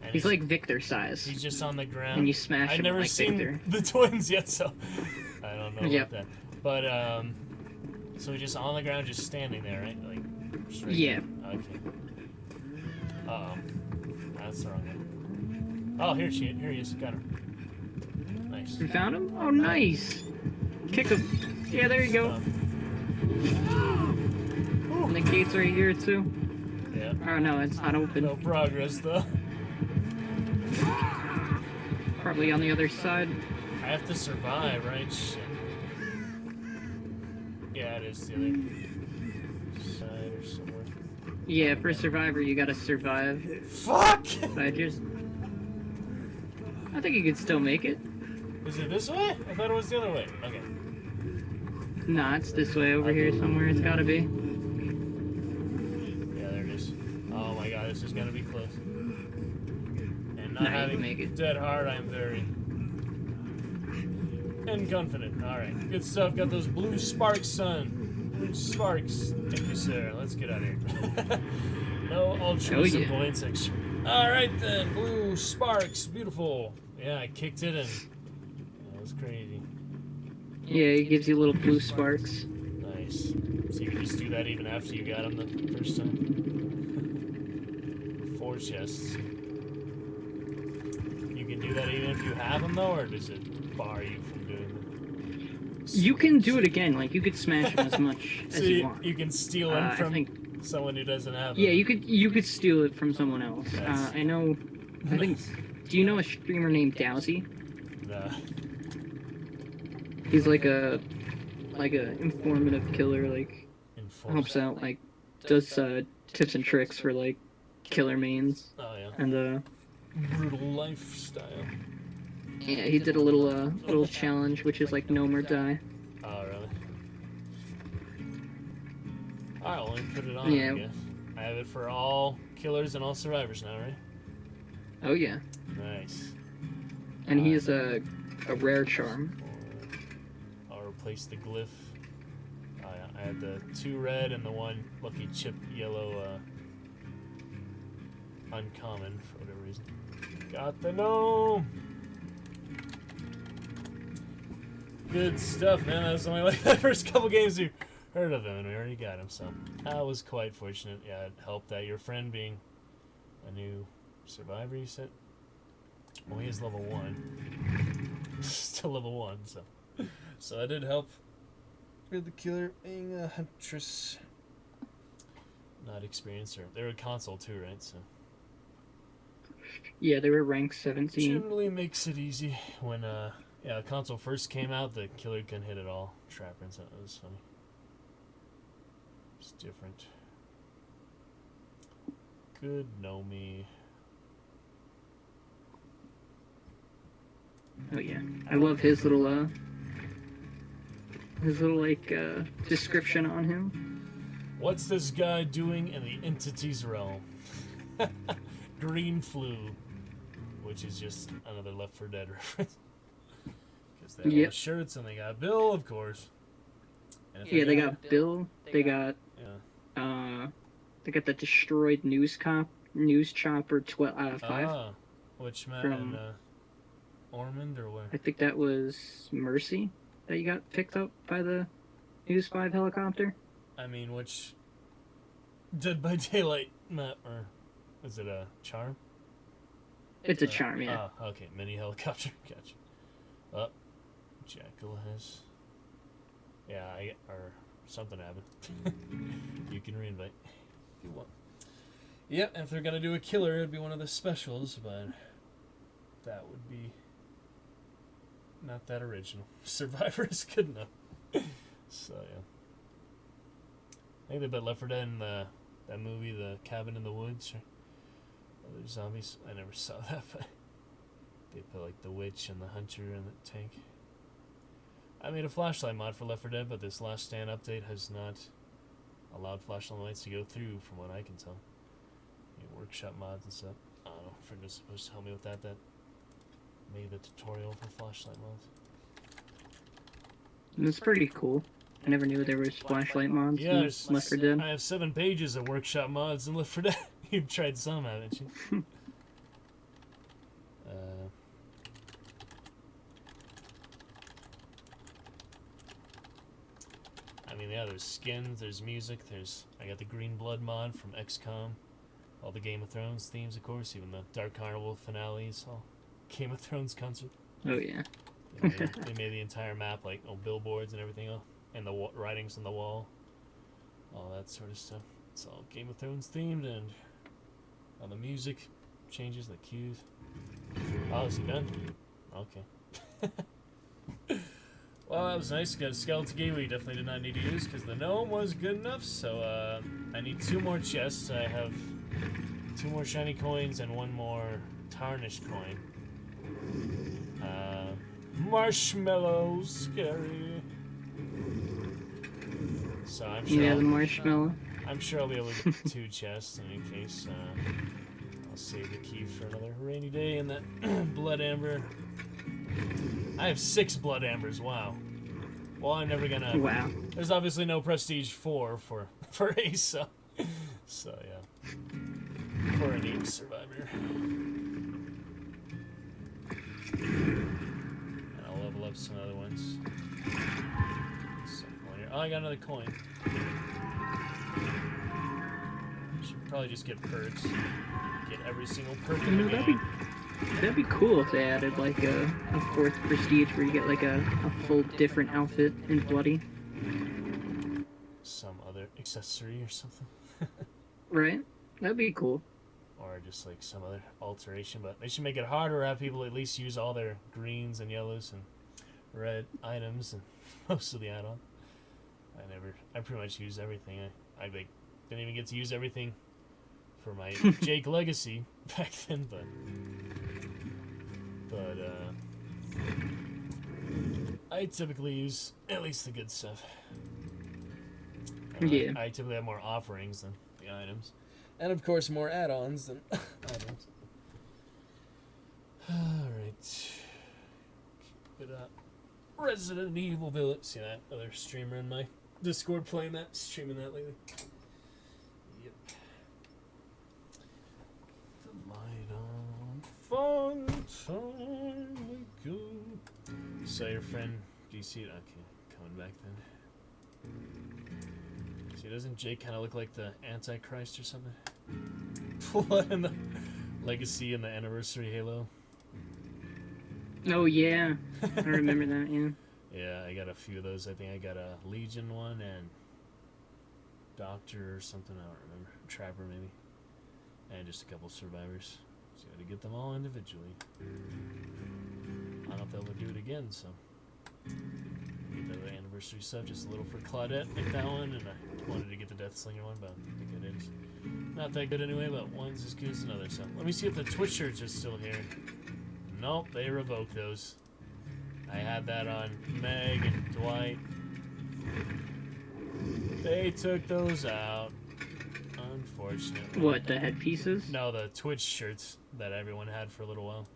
And He's like Victor size. He's just on the ground. And you smash I've him never like seen Victor. the twins yet, so I don't know Yep. about that. But, so he's just on the ground, just standing there, right? Like, straight. Yeah. Okay. Uh-oh. That's the wrong one. Oh, here he is. Got him. Nice. You found him? Oh, nice. Kick him. Yeah, there you go. And the gate's right here, too. Yeah. Oh, no, it's not open. No progress, though. Probably on the other side. I have to survive, right? Shit. Yeah, it is the other side or somewhere. Yeah, for Survivor, you gotta survive. Fuck! I think you could still make it. Is it this way? I thought it was the other way. Okay. Nah, it's this way over here somewhere. It's gotta be. Yeah, there it is. Oh my god, this is gonna be close. And not Nah, you having can make it. dead hard, I'm very confident. Alright, good stuff. Got those blue sparks, son. Blue sparks. Thank you, sir. Let's get out of here. No ultra simple insects. Alright then, blue sparks. Beautiful. Yeah, I kicked it and that was crazy. Yeah, it gives you little blue sparks. Nice. So you can just do that even after you got them the first time. chests. You can do that even if you have them, though, or does it bar you from doing it? You can do it again. Like, you could smash them as much So as you want. You can steal them from I think, someone who doesn't have them. yeah, you could steal it from someone else. I know. I think. Do you know a streamer named Dowsy? Nah. He's like a informative killer. Like, helps out. Like, does tips and tricks for like killer mains. Oh yeah. And brutal lifestyle. Yeah, he did a little challenge, which is like gnome or die. Oh really? Alright, well, let me put it on. Yeah. I guess I have it for all killers and all survivors now, right? Oh yeah. Nice. And he is a rare charm. I'll replace the glyph. Oh yeah, I had the 2 red and the 1 lucky chip yellow uncommon for whatever reason. Got the gnome! Good stuff, man. That was only like the first couple games we heard of him, and we already got him, so that was quite fortunate. Yeah, it helped that your friend being a new survivor, you said? Well, he is level 1. Still level 1, so that did help with the killer being a huntress. Not experienced, or they were a console too, right? So yeah, they were ranked 17. Generally makes it easy when yeah, console first came out, the killer couldn't hit at all. Trapper, so that was funny. It's different. Good know me. Oh yeah, I love his little like description on him. What's this guy doing in the entity's realm? Green flu, which is just another Left 4 Dead reference. Because they have all the shirts and they got Bill, of course. Yeah, they got Bill. They got they got the destroyed news chopper 5. Ah, which man in Ormond or where? I think that was Mercy that you got picked up by the News 5 helicopter. I mean, which Dead by Daylight map, or is it a charm? It's a charm, yeah. Ah, okay, mini helicopter. Gotcha. Oh, Jackal has. Yeah, or something happened. You can reinvite if you want. Yep, if they're gonna do a killer, it'd be one of the specials, but that would be not that original. Survivor is good enough. So yeah, I think they bet Left 4 Dead in that movie, The Cabin in the Woods, or other zombies. I never saw that, but they put like the witch and the hunter in the tank. I made a flashlight mod for Left 4 Dead, but this Last Stand update has not allowed flashlight lights to go through, from what I can tell. Workshop mods and stuff. I don't know. A friend was supposed to help me with that. That made the tutorial for flashlight mods. It's pretty cool. I never knew there was flashlight mods in Left 4 Dead. I have 7 pages of workshop mods in Left 4 Dead. You've tried some, haven't you? I mean, yeah, there's skins, there's music, I got the Green Blood mod from XCOM. All the Game of Thrones themes, of course, even the Dark Carnival finales, all Game of Thrones concert. Oh, yeah. They made the entire map, like, billboards and everything else, and the writings on the wall, all that sort of stuff. It's all Game of Thrones themed, and all the music changes, the cues. Oh, is he done? Okay. Well, that was nice. Got a skeleton key we definitely did not need to use because the gnome was good enough. So I need 2 more chests. I have 2 more shiny coins and 1 more tarnished coin. Marshmallows, scary. So I'm sure. Yeah, the marshmallow. I'm sure I'll be able to get 2 chests in any case. I'll save the key for another rainy day. And that blood amber. I have 6 blood ambers. Wow. Well, I'm never gonna. Wow. There's obviously no prestige 4 for Ace, so yeah. For an Ace survivor. And I'll level up some other ones. Oh, I got another coin. Should probably just get perks. Get every single perk You in know, the that'd game. be cool if they added like a fourth prestige where you get like a full different outfit in Bloody. Some other accessory or something. Right? That'd be cool. Or just like some other alteration, but they should make it harder to have people at least use all their greens and yellows and red items and most of the add-on. I pretty much use everything. I like, didn't even get to use everything for my Jake Legacy back then, but I typically use at least the good stuff. Yeah. I typically have more offerings than the items. And of course more add-ons than items. Alright. Keep it up. Resident Evil Village. See that other streamer in my Discord playing that? Streaming that lately. Yep. The light on. Fun time we go. So your friend, do you see it? Okay, coming back then. See, doesn't Jake kind of look like the Antichrist or something? What in the Legacy and the Anniversary Halo? Oh yeah, I remember that. Yeah. Yeah, I got a few of those. I think I got a Legion one and Doctor or something. I don't remember. Trapper maybe, and just a couple Survivors. So you got to get them all individually. I don't know if they'll ever do it again. So get the Anniversary stuff, just a little for Claudette, like that one, and I wanted to get the Death Slinger one, but I think it is not that good anyway. But one's as good as another. So let me see if the Twitch shirts are still here. Nope, they revoked those. I had that on Meg and Dwight. They took those out, unfortunately. What, the headpieces? No, the Twitch shirts that everyone had for a little while.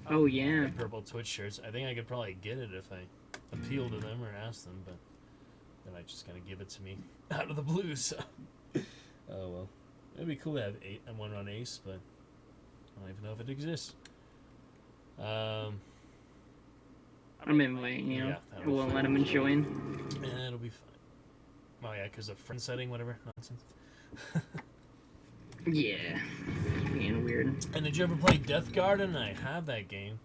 Oh yeah. The purple Twitch shirts. I think I could probably get it if I appeal to them or ask them, but they might just kind of give it to me out of the blue, so. Oh well. It'd be cool to have one on Ace, but I don't even know if it exists. I'm inviting you. Yeah, I won't let him join. Yeah, it'll be fine. Oh yeah, because of friend setting, whatever nonsense. Yeah, being weird. And did you ever play Death Garden? I have that game.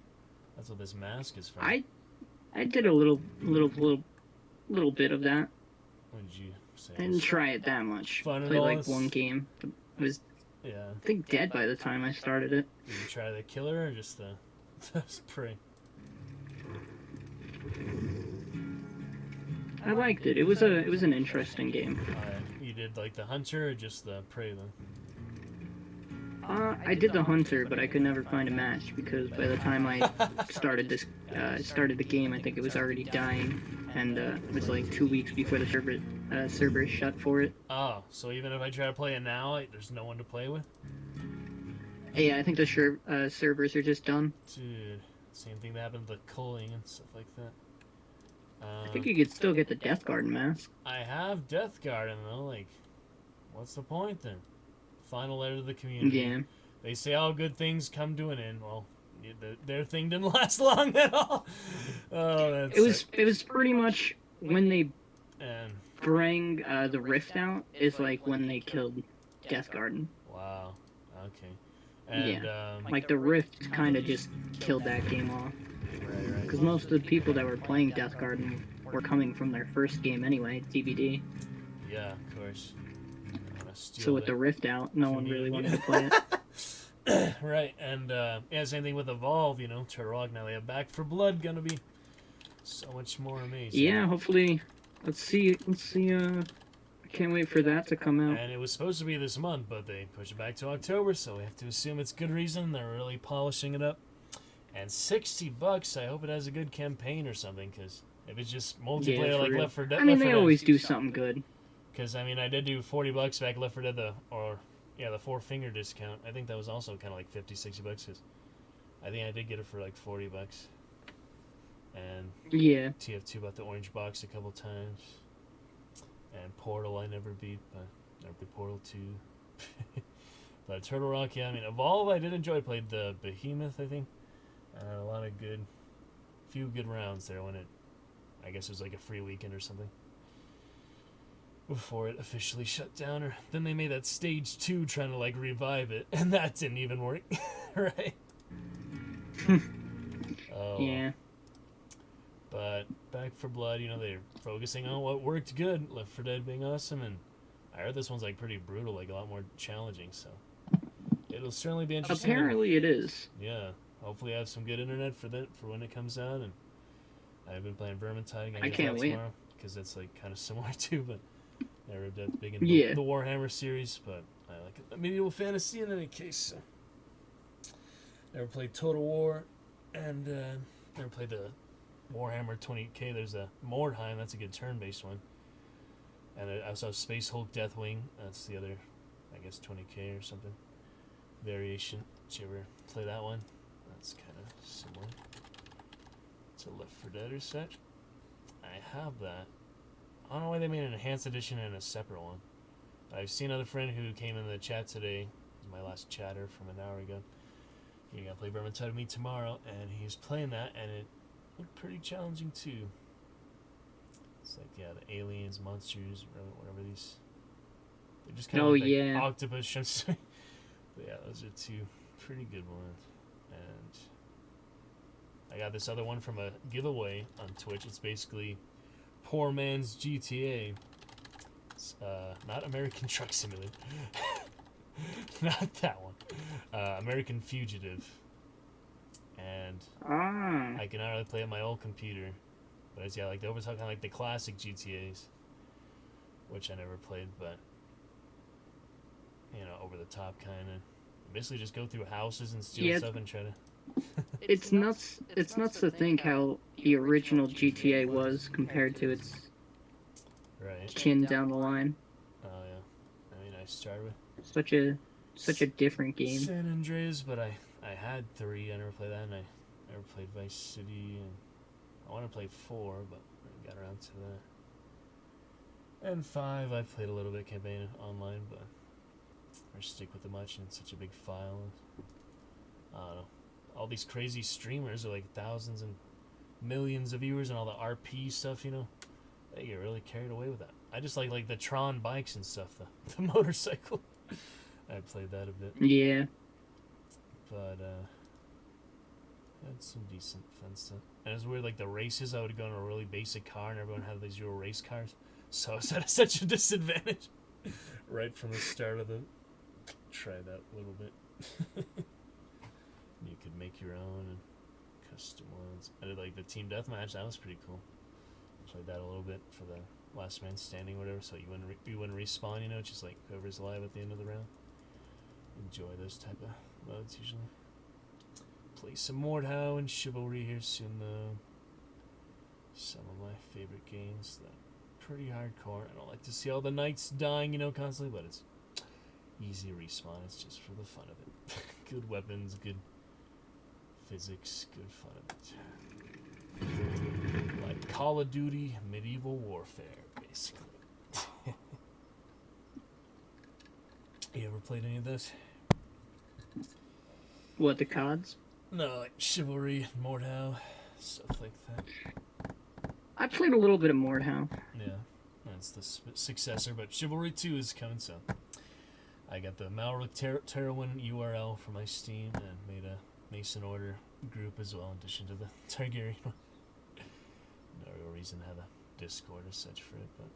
That's what this mask is from. I did a little bit of that. What did you say? I didn't try it that much. Fun Played like one game. It was, yeah. I think, dead by the time I started it. Did you try the killer or just the spray? I liked it. It was an interesting game. You did like the hunter or just the prey then? I did the hunter, but I could never find a match because by the time I started the game, I think it was already dying, and it was like 2 weeks before the server shut for it. Oh, so even if I try to play it now, there's no one to play with? Yeah, I think the servers are just done. Dude, same thing that happened with the culling and stuff like that. I think you could still get the Death Garden mask. I have Death Garden though, like, what's the point then? Final letter to the community. Yeah. They say all good things come to an end. Well, their thing didn't last long at all. Oh, that's it was pretty much when they bring the Rift out is like when they killed Death Garden. Wow. Okay. And, yeah. Like the Rift kind of just killed that game off. Right. Because most of the people that were playing Death Garden were coming from their first game anyway, DVD. Yeah, of course. So with the Rift out, no one really wanted to play it. Right, and yeah, same thing with Evolve, you know, Turtle Rock, now they have Back for Blood, gonna be so much more amazing. Yeah, hopefully, let's see, I can't wait for that to come out. And it was supposed to be this month, but they pushed it back to October, so we have to assume it's good reason, they're really polishing it up. And $60, I hope it has a good campaign or something, because if it's just multiplayer like Left 4 Dead... I mean, they always do something good. Because, I mean, I did do $40 back Left 4 Dead, the 4-finger discount. I think that was also kind of like $50-$60, because I think I did get it for like $40. And yeah, TF2 bought the orange box a couple times. And Portal I never beat, but I never beat Portal 2. But Turtle Rock, yeah, I mean, Evolve I did enjoy. Played the Behemoth, I think. A lot of few good rounds there when I guess it was like a free weekend or something. before it officially shut down. Or then they made that stage 2 trying to like revive it, and that didn't even work. Right? Oh. Yeah. But Back for Blood, you know, they're focusing on what worked good. Left 4 Dead being awesome, and I heard this one's like pretty brutal, like a lot more challenging. So it'll certainly be interesting. Apparently, it is. Yeah. Hopefully, I have some good internet for that for when it comes out. And I've been playing Vermintide. I can't wait tomorrow because that's like kind of similar too. But I read that big in the Warhammer series, but I like medieval fantasy in any case. So. Never played Total War, and never played the Warhammer 20K. There's a Mordheim, that's a good turn-based one. And I also have Space Hulk Deathwing, that's the other, I guess, 20K or something. Variation. Did you ever play that one? That's kind of similar. It's a Left 4 Dead or such. I have that. I don't know why they made an enhanced edition and a separate one. I've seen another friend who came in the chat today, my last chatter from an hour ago. He got to play Vermintide with me tomorrow, and he's playing that, and it looked pretty challenging too. It's like, yeah, the aliens, monsters, whatever these. They're just kind of like octopus ships. But yeah, those are two pretty good ones. And I got this other one from a giveaway on Twitch. It's basically poor man's GTA. It's not American Truck Simulator. Not that one. American Fugitive. And I can not really play on my old computer. But it's, yeah, like they were talking like the classic GTAs, which I never played, but you know, over the top kind of. Basically, just go through houses and steal stuff and try to. It's nuts. It's nuts to think how the original GTA was compared to its chin down the line. Oh yeah, I mean, I started with such a different game. San Andreas, but I had 3. I never played that, and I never played Vice City, and I want to play 4, but I got around to that. And 5, I played a little bit campaign online, but I stick with the much, and it's such a big file. I don't know. All these crazy streamers are like thousands and millions of viewers, and all the RP stuff, you know, they get really carried away with that. I just like the Tron bikes and stuff, the motorcycle. I played that a bit. Yeah. But had some decent fun stuff. And it was weird, like the races, I would go in a really basic car, and everyone had these real race cars. So I was at such a disadvantage right from the start of the. Try that a little bit. You could make your own and custom ones. I did like the team deathmatch. That was pretty cool. Played that a little bit for the last man standing, or whatever. So you wouldn't respawn. You know, just like whoever's alive at the end of the round. Enjoy those type of modes usually. Play some Mordhau and Chivalry here soon though. Some of my favorite games that pretty hardcore. I don't like to see all the knights dying, you know, constantly, but it's easy respawn. It's just for the fun of it. Good weapons, good physics, good fun of it. Like Call of Duty Medieval Warfare, basically. You ever played any of this? What, the CODs? No, like Chivalry, Mordhau, stuff like that. I played a little bit of Mordhau. Yeah, that's the successor, but Chivalry 2 is coming soon. I got the Malric Terwin URL for my Steam and made a Mason Order group as well, in addition to the Targaryen one. No real reason to have a Discord or such for it, but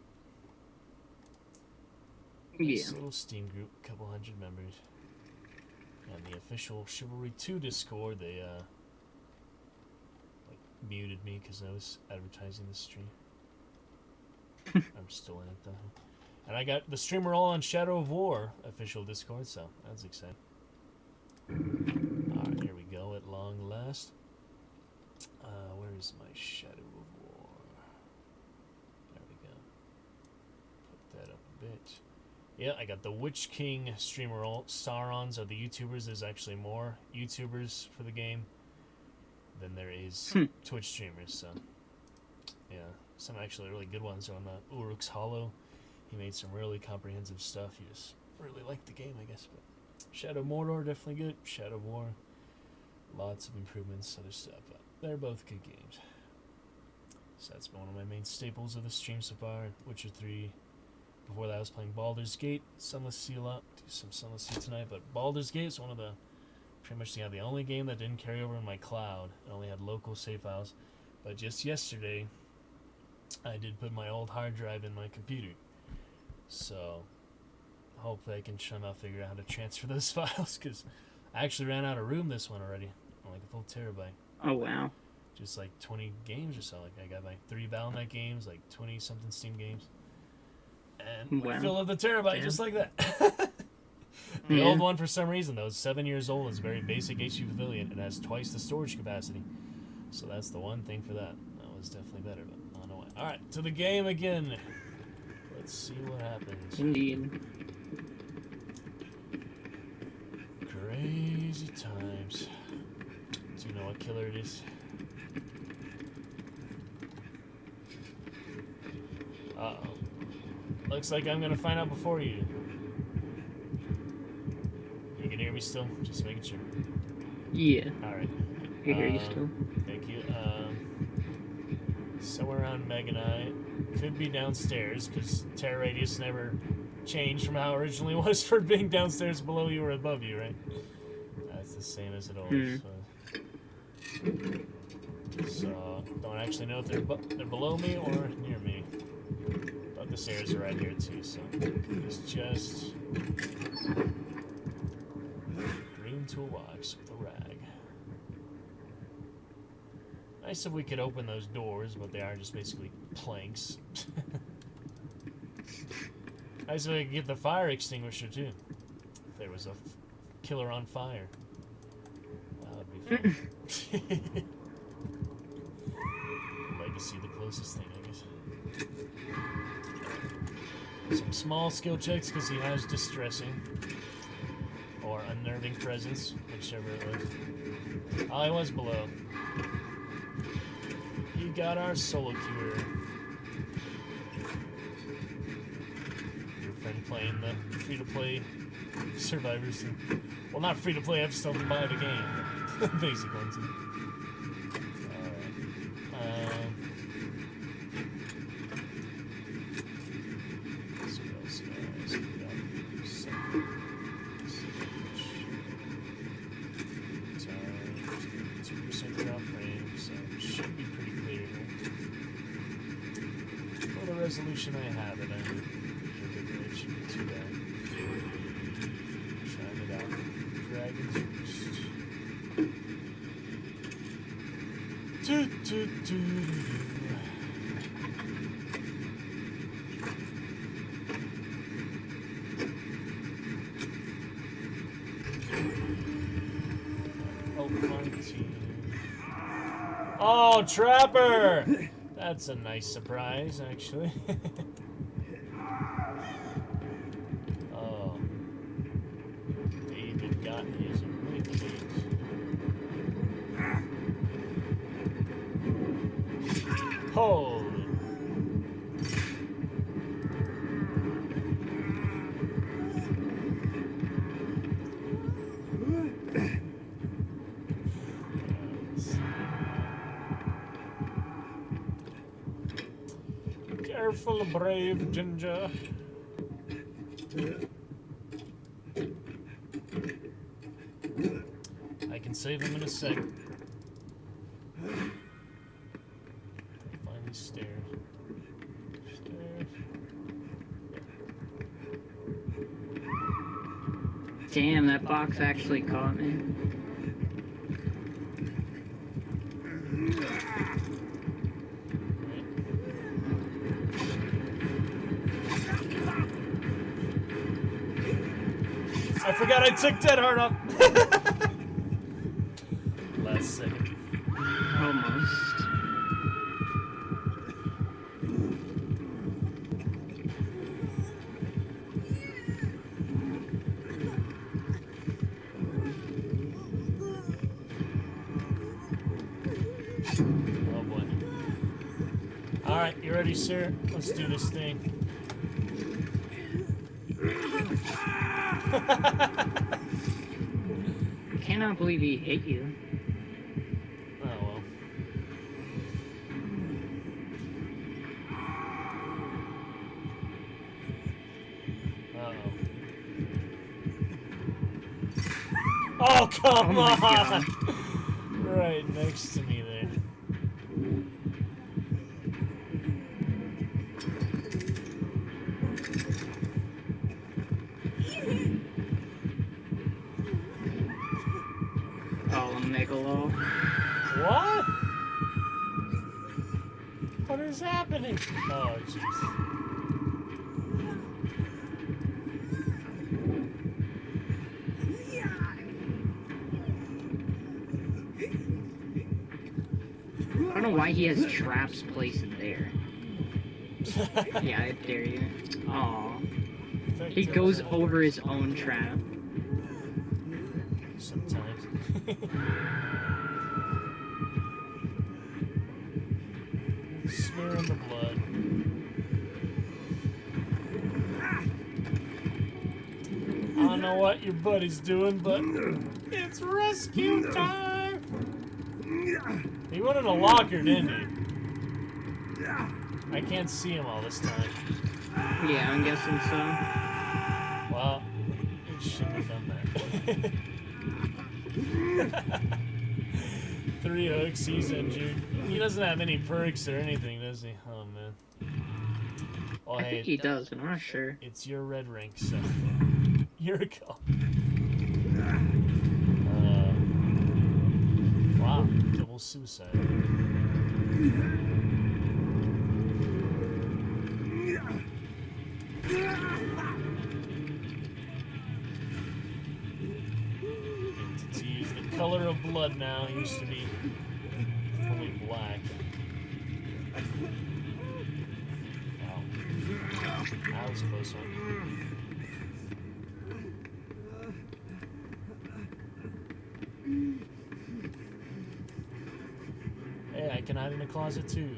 nice little Steam group, a couple hundred members. And the official Chivalry 2 Discord, they like muted me because I was advertising the stream. I'm still in it though. And I got the streamer all on Shadow of War official Discord, so that's exciting. Alright, here we go at long last. Where is my Shadow of War? There we go. Put that up a bit. Yeah, I got the Witch King streamer all. Saurons are the YouTubers. There's actually more YouTubers for the game than there is Twitch streamers, so yeah. Some actually really good ones are on the Uruk's Hollow. He made some really comprehensive stuff. You just really like the game, I guess. But Shadow of Mordor, definitely good. Shadow of War, lots of improvements, other stuff. But they're both good games. So that's been one of my main staples of the stream so far. Witcher 3, Before that, I was playing Baldur's Gate, Sunless Sea a lot. Do some Sunless Sea tonight, but Baldur's Gate is one of the pretty much the only game that didn't carry over in my cloud. It only had local save files. But just yesterday, I did put my old hard drive in my computer. So hopefully I can somehow figure out how to transfer those files, because I actually ran out of room this one already. Like a full terabyte. Oh, wow. Just like 20 games or so. Like I got my 3 Battle.net games, like 20 something Steam games. And Wow. fill up the terabyte. Damn. Just like that. The old one, for some reason, though, is 7 years old. It's very basic HP Pavilion. It has twice the storage capacity. So that's the one thing for that. That was definitely better, but I don't know why. Alright, to the game again. Let's see what happens. Indeed. Crazy times. Do you know what killer it is? Uh-oh. Looks like I'm gonna find out before you. You can hear me still? Just making sure. Yeah. Alright. I hear you still. Thank you. Somewhere around Meg and I. Could be downstairs, because terror radius never changed from how it originally was for being downstairs below you or above you, right? That's the same as it always was. So, don't actually know if they're below me or near me. But the stairs are right here too, so it's just green toolbox with a rag. Nice if we could open those doors, but they are just basically planks. Nice if we could get the fire extinguisher too. If there was a killer on fire. That would be fun. I'd like to see the closest thing, I guess. Some small skill checks, because he has distressing. Or unnerving presence, whichever it was. Oh, he was below. He got our solo cure. Your friend playing the free-to-play survivors. Well, not free-to-play, I have to still buy the game. But basic ones. Alright. Resolution I have it, it shouldn't be too bad. Trying it out. Dragon's Roost. Toot toot toot. Oh, my team. Oh, Trapper! That's a nice surprise, actually. Oh. David got his wicket. Holy. Careful, brave Ginger. I can save him in a sec. Find these stairs. Damn, that box actually caught me. I forgot I took Dead Hard off. Last second. Almost. Oh boy. Alright, you ready, sir? Let's do this thing. I cannot believe he hit you. Oh well. Oh, come Oh my on! God. Right next to me there. Oh, a megalo. What? What is happening? Oh, jeez. I don't know why he has traps placed there. Yeah, I dare you. Aw. He goes over his own trap. Sometimes. Smearing the blood. I don't know what your buddy's doing, but it's rescue time! He went in a locker, didn't he? I can't see him all this time. Yeah, I'm guessing so. Well, he shouldn't have done that. 3 hooks, he's injured. He doesn't have any perks or anything, does he? Oh, man. Well, I hey, think he does, but I'm not sure. it's your red rank, so here we go. Wow, double suicide. Entities, the color of blood now. He used to be fully black. Wow. That was a close one. Hey, I can hide in a closet too.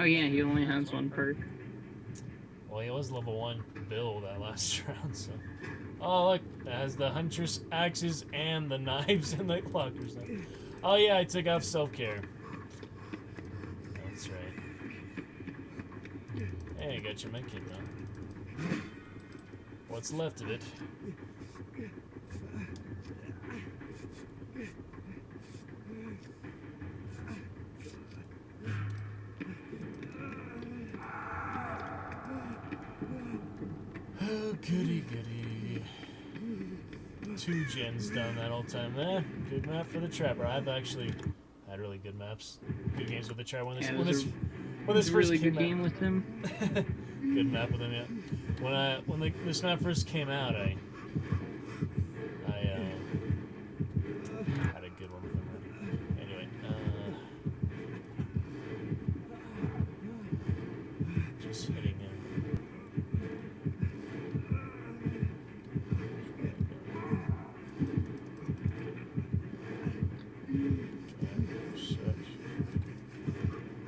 Oh yeah, he only has one perk. Well, he was level 1 Bill that last round, so. Oh, look, it has the huntress axes and the knives and the lockers. Oh, yeah, I took off self-care. That's right. Hey, I got your medkit now. What's left of it? Oh, goody goody. 2 gens done that whole time there. Good map for the Trapper. I've actually had really good maps. Good games with the Trapper when this It's a first really came good game out. with him. Good map with him, yeah. When this map first came out, I had a good one with him. Anyway, just hitting him.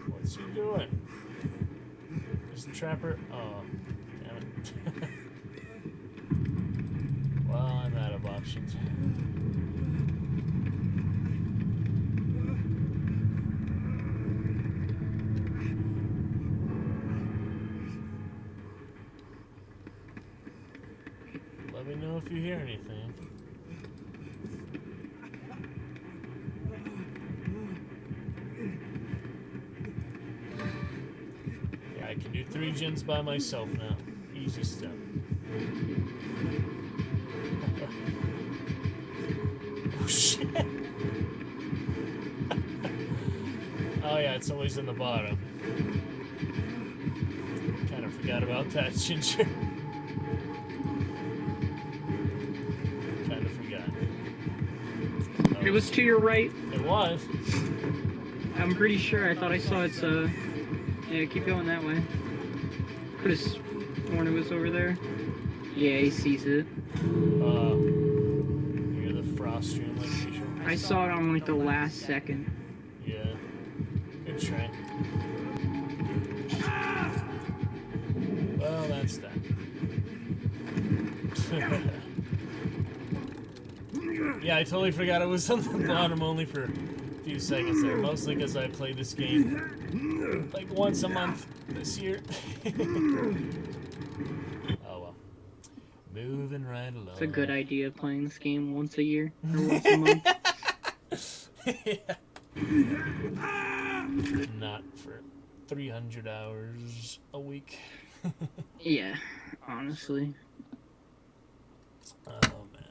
What's he doing? Is the Trapper? Oh, damn it. Well, I'm out of options. Let me know if you hear anything. Yeah, I can do 3 gens by myself now. Easy stuff. Oh shit! Oh yeah, it's always in the bottom. Kind of forgot about that, Ginger. Kind of forgot. Oh, It was to your right. It was. I'm pretty sure. I thought I saw its. Yeah, keep going that way. Could have sworn it was over there. Yeah, he sees it. You're the frost stream like usual. I saw it on like the last second. Yeah. Good try. Well, that's that. Yeah, I totally forgot it was on the bottom only for a few seconds there. Mostly because I play this game like once a month this year. Oh well. moving right along. It's a good idea playing this game once a year or once a month. Yeah. Not for 300 hours a week. Yeah, honestly. Oh man.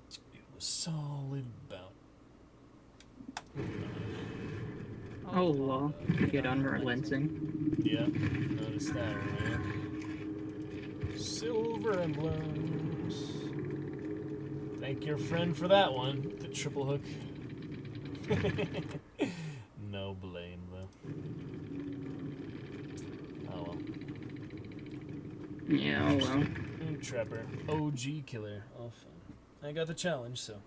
It was solid about. Oh well, get unrelenting. Yeah, notice that, man. Silver emblems. Thank your friend for that one. The triple hook. No blame, though. Oh well. Yeah, oh well. Trapper. OG killer. Oh, fun. I got the challenge, so.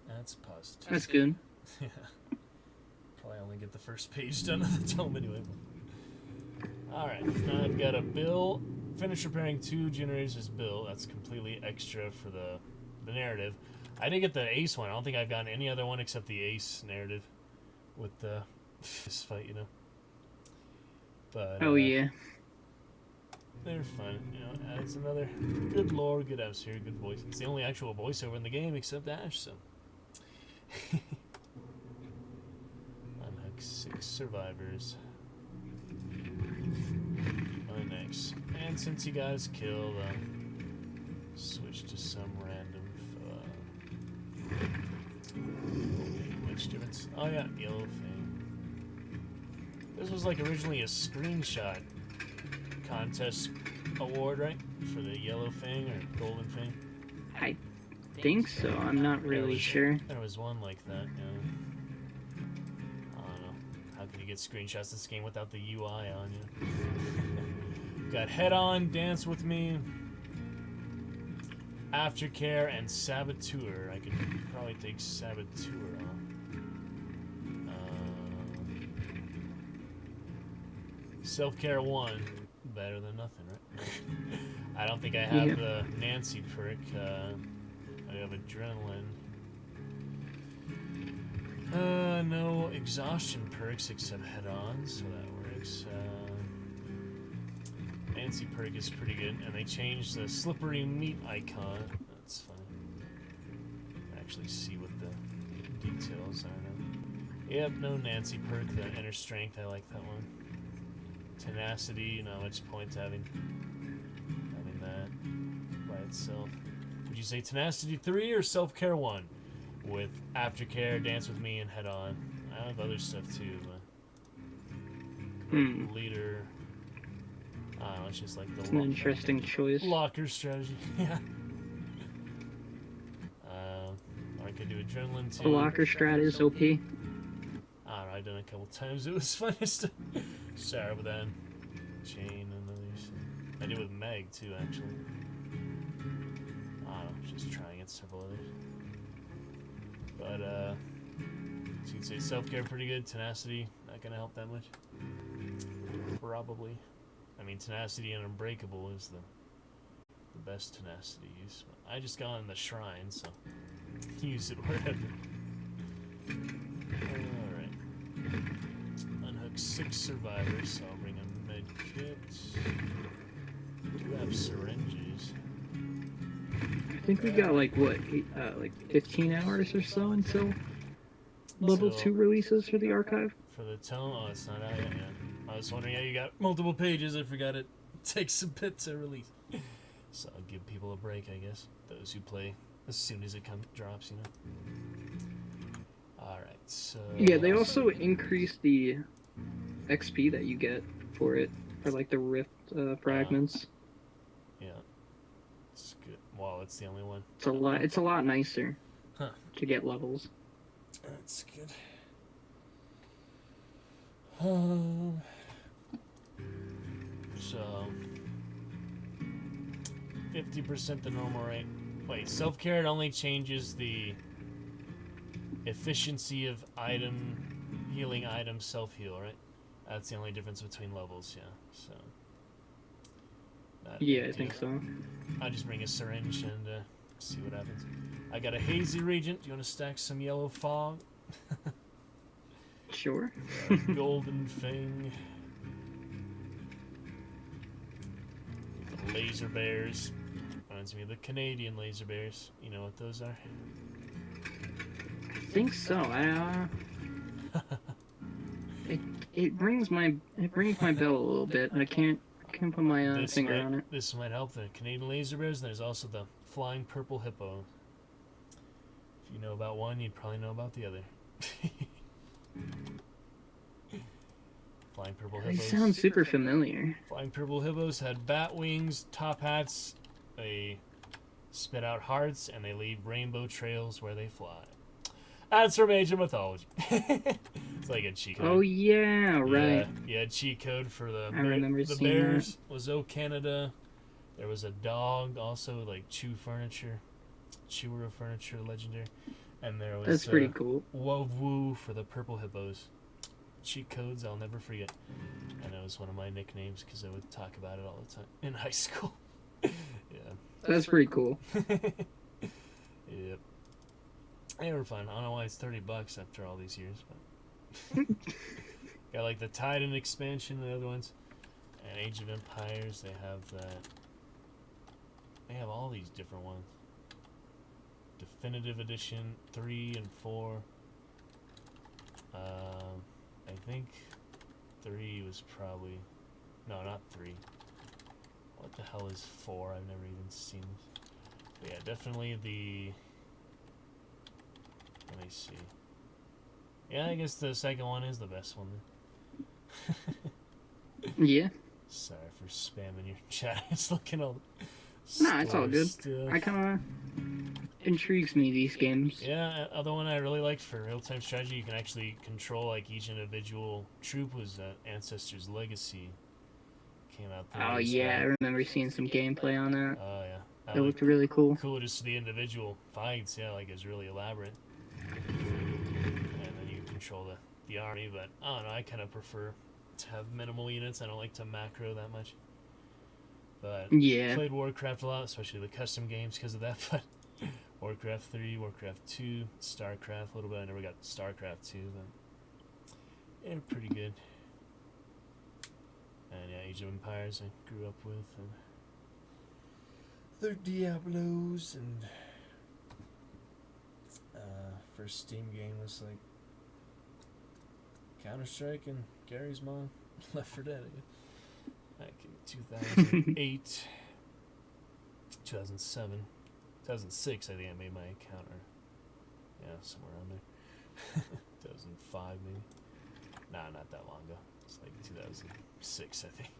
That's positive. That's good. Yeah. Probably only get the first page done of the tome anyway. Alright, now I've got a bill. Finish repairing 2 generators as bill. That's completely extra for the narrative. I didn't get the ace one. I don't think I've gotten any other one except the ace narrative with the fist fight, you know. But Oh yeah. they're fun, you know. Adds another good lore, good atmosphere, good voice. It's the only actual voiceover in the game except Ash, so. Unhook 6 survivors. My next. And since he got his kill, switch to some random. Which difference? Oh yeah, yellow thing. This was like originally a screenshot contest award, right? For the yellow thing or golden thing. I think so. I'm not really sure. There was one like that, yeah. I don't know. How could you get screenshots of this game without the UI on you? Got Head On, Dance With Me, Aftercare, and Saboteur. I could probably take Saboteur off. Self-Care 1. Better than nothing, right? I don't think I have the Nancy perk. I have Adrenaline. No exhaustion perks except Head On, so that works. Nancy perk is pretty good, and they changed the slippery meat icon. That's fine. Actually see what the details are now. Yep, no Nancy perk. The inner strength, I like that one. Tenacity, not much point having that by itself. Would you say Tenacity 3 or Self-Care 1? With Aftercare, Dance With Me, and Head On. I have other stuff too, but Leader. I don't know, it's just like the It's an interesting choice. locker strategy. Yeah. Or I could do Adrenaline too. The locker strat is OP. I don't know, I've done it a couple times. It was fun. Sorry about that. Chain and others. I did with Meg too, actually. I don't know, just trying it several others. But, so you'd say Self-Care pretty good. Tenacity, not gonna help that much. Probably. I mean, Tenacity and Unbreakable is the best Tenacity use. I just got on the Shrine, so use it wherever. Alright. Unhook 6 survivors, so I'll bring a med kit. Do have syringes. I think we got like what, like 15 hours or so until level 2 releases for the archive. For the tome? Oh, it's not out yet. Yeah. I was wondering how you got multiple pages. I forgot it takes a bit to release. So I'll give people a break, I guess. Those who play as soon as it drops, you know. Alright, so... Yeah, they also increased the XP that you get for it, for like the rift fragments. Yeah. It's good. Wow, it's the only one. It's a lot nicer to get levels. That's good. So 50% the normal rate. Wait, self-care only changes the efficiency of healing item self-heal, right? That's the only difference between levels, yeah. So yeah, I think so. I'll just bring a syringe and see what happens. I got a hazy regent. Do you want to stack some yellow fog? Sure. Golden Fang. laser bears. Reminds me of the Canadian laser bears. You know what those are? I think so. It rings my bell a little bit, but I can't put my finger on it. This might help. The Canadian laser bears. There's also the flying purple hippo. If you know about one, you'd probably know about the other. Flying purple They hippos. sound super familiar. Flying purple hippos had bat wings, top hats. They spit out hearts, and they leave rainbow trails where they fly. That's from Age of Mythology. It's like a cheat code. Oh yeah, right. Yeah, cheat code for the I remember the seeing bears was O Canada. There was a dog also, like chewer of furniture, legendary. And there was That's pretty cool. Woo for the purple hippos. Cheat codes I'll never forget. And it was one of my nicknames because I would talk about it all the time in high school. Yeah. That's pretty cool. Yep. They were fun. I don't know why it's $30 after all these years, but got like the Titan expansion and the other ones, and Age of Empires. They have that. They have all these different ones. Definitive Edition 3 and 4. I think 3 was probably no, not 3. What the hell is 4? I've never even seen this. But yeah, definitely the. Let me see. Yeah, I guess the second one is the best one. Yeah. Sorry for spamming your chat. It's looking all. Nah, it's all good. Stuff. I kind of intrigues me, these games. Yeah, other one I really liked for real-time strategy, you can actually control like each individual troop, was Ancestors Legacy. Came out. Oh yeah, I remember seeing some gameplay on that. Oh yeah. It looked really cool. Cool, just the individual fights. Yeah, like it's really elaborate. And then you control the army, but I don't know. I kind of prefer to have minimal units. I don't like to macro that much. But yeah, played Warcraft a lot, especially the custom games because of that. But Warcraft 3, Warcraft 2, StarCraft a little bit. I never got StarCraft 2, but they're pretty good. And yeah, Age of Empires I grew up with, and their Diablos, and first Steam game was like Counter-Strike and Gary's mom Left 4 Dead, I guess. Back in 2008, 2007, 2006, I think I made my account, or yeah, somewhere around there. 2005 maybe. Nah, not that long ago. It's like 2006, I think.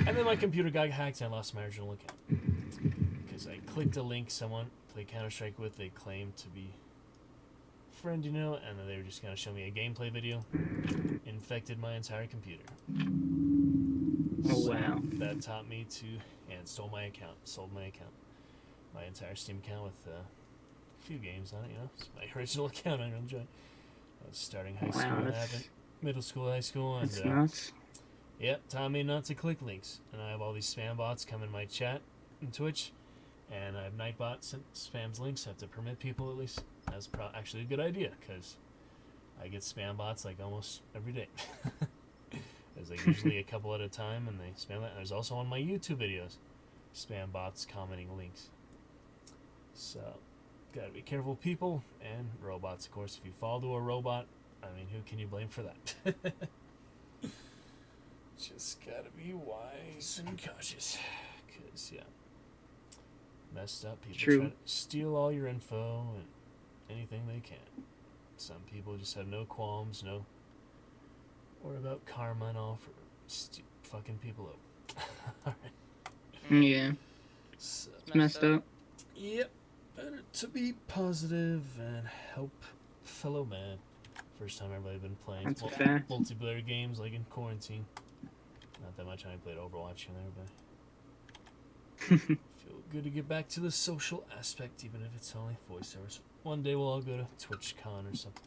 And then my computer got hacked and I lost my original account. Because I clicked a link someone played Counter-Strike with, they claimed to be a friend, and then they were just going to show me a gameplay video. Infected my entire computer. Oh wow. That taught me to, and stole my account, sold my account. My entire Steam account with a few games on it, It's my original account I enjoy. I was starting high school when it happened. Middle school, high school, and that's nuts. Yep, taught me not to click links. And I have all these spam bots come in my chat in Twitch, and I have Nightbot spams links. I have to permit people at least. That's actually a good idea, because I get spam bots like almost every day. There's like usually a couple at a time, and they spam that. And there's also on my YouTube videos, spam bots commenting links. So, gotta be careful, people, and robots, of course. If you fall to a robot, I mean, who can you blame for that? Just gotta be wise and cautious, cause yeah, messed up people try to steal all your info and anything they can. Some people just have no qualms, or about karma and all for fucking people up. Alright. Yeah. So, it's messed up. Yep. Better to be positive and help fellow man. First time I've really been playing multiplayer games like in quarantine. Not that much. I played Overwatch in there, but feel good to get back to the social aspect, even if it's only voiceovers. One day we'll all go to TwitchCon or something.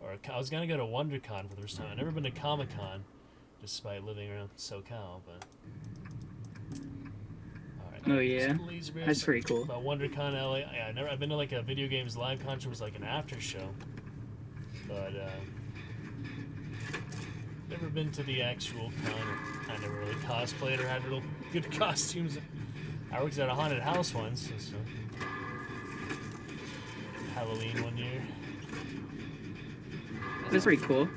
Or I was gonna go to WonderCon for the first time. I've never been to Comic-Con, despite living around SoCal, but. Oh yeah, that's pretty cool. About WonderCon LA, yeah, I've been to like a video games live concert, was like an after show, but Never been to the actual con. I never really cosplayed or had real good costumes. I worked at a haunted house once. So Halloween one year. That's pretty cool.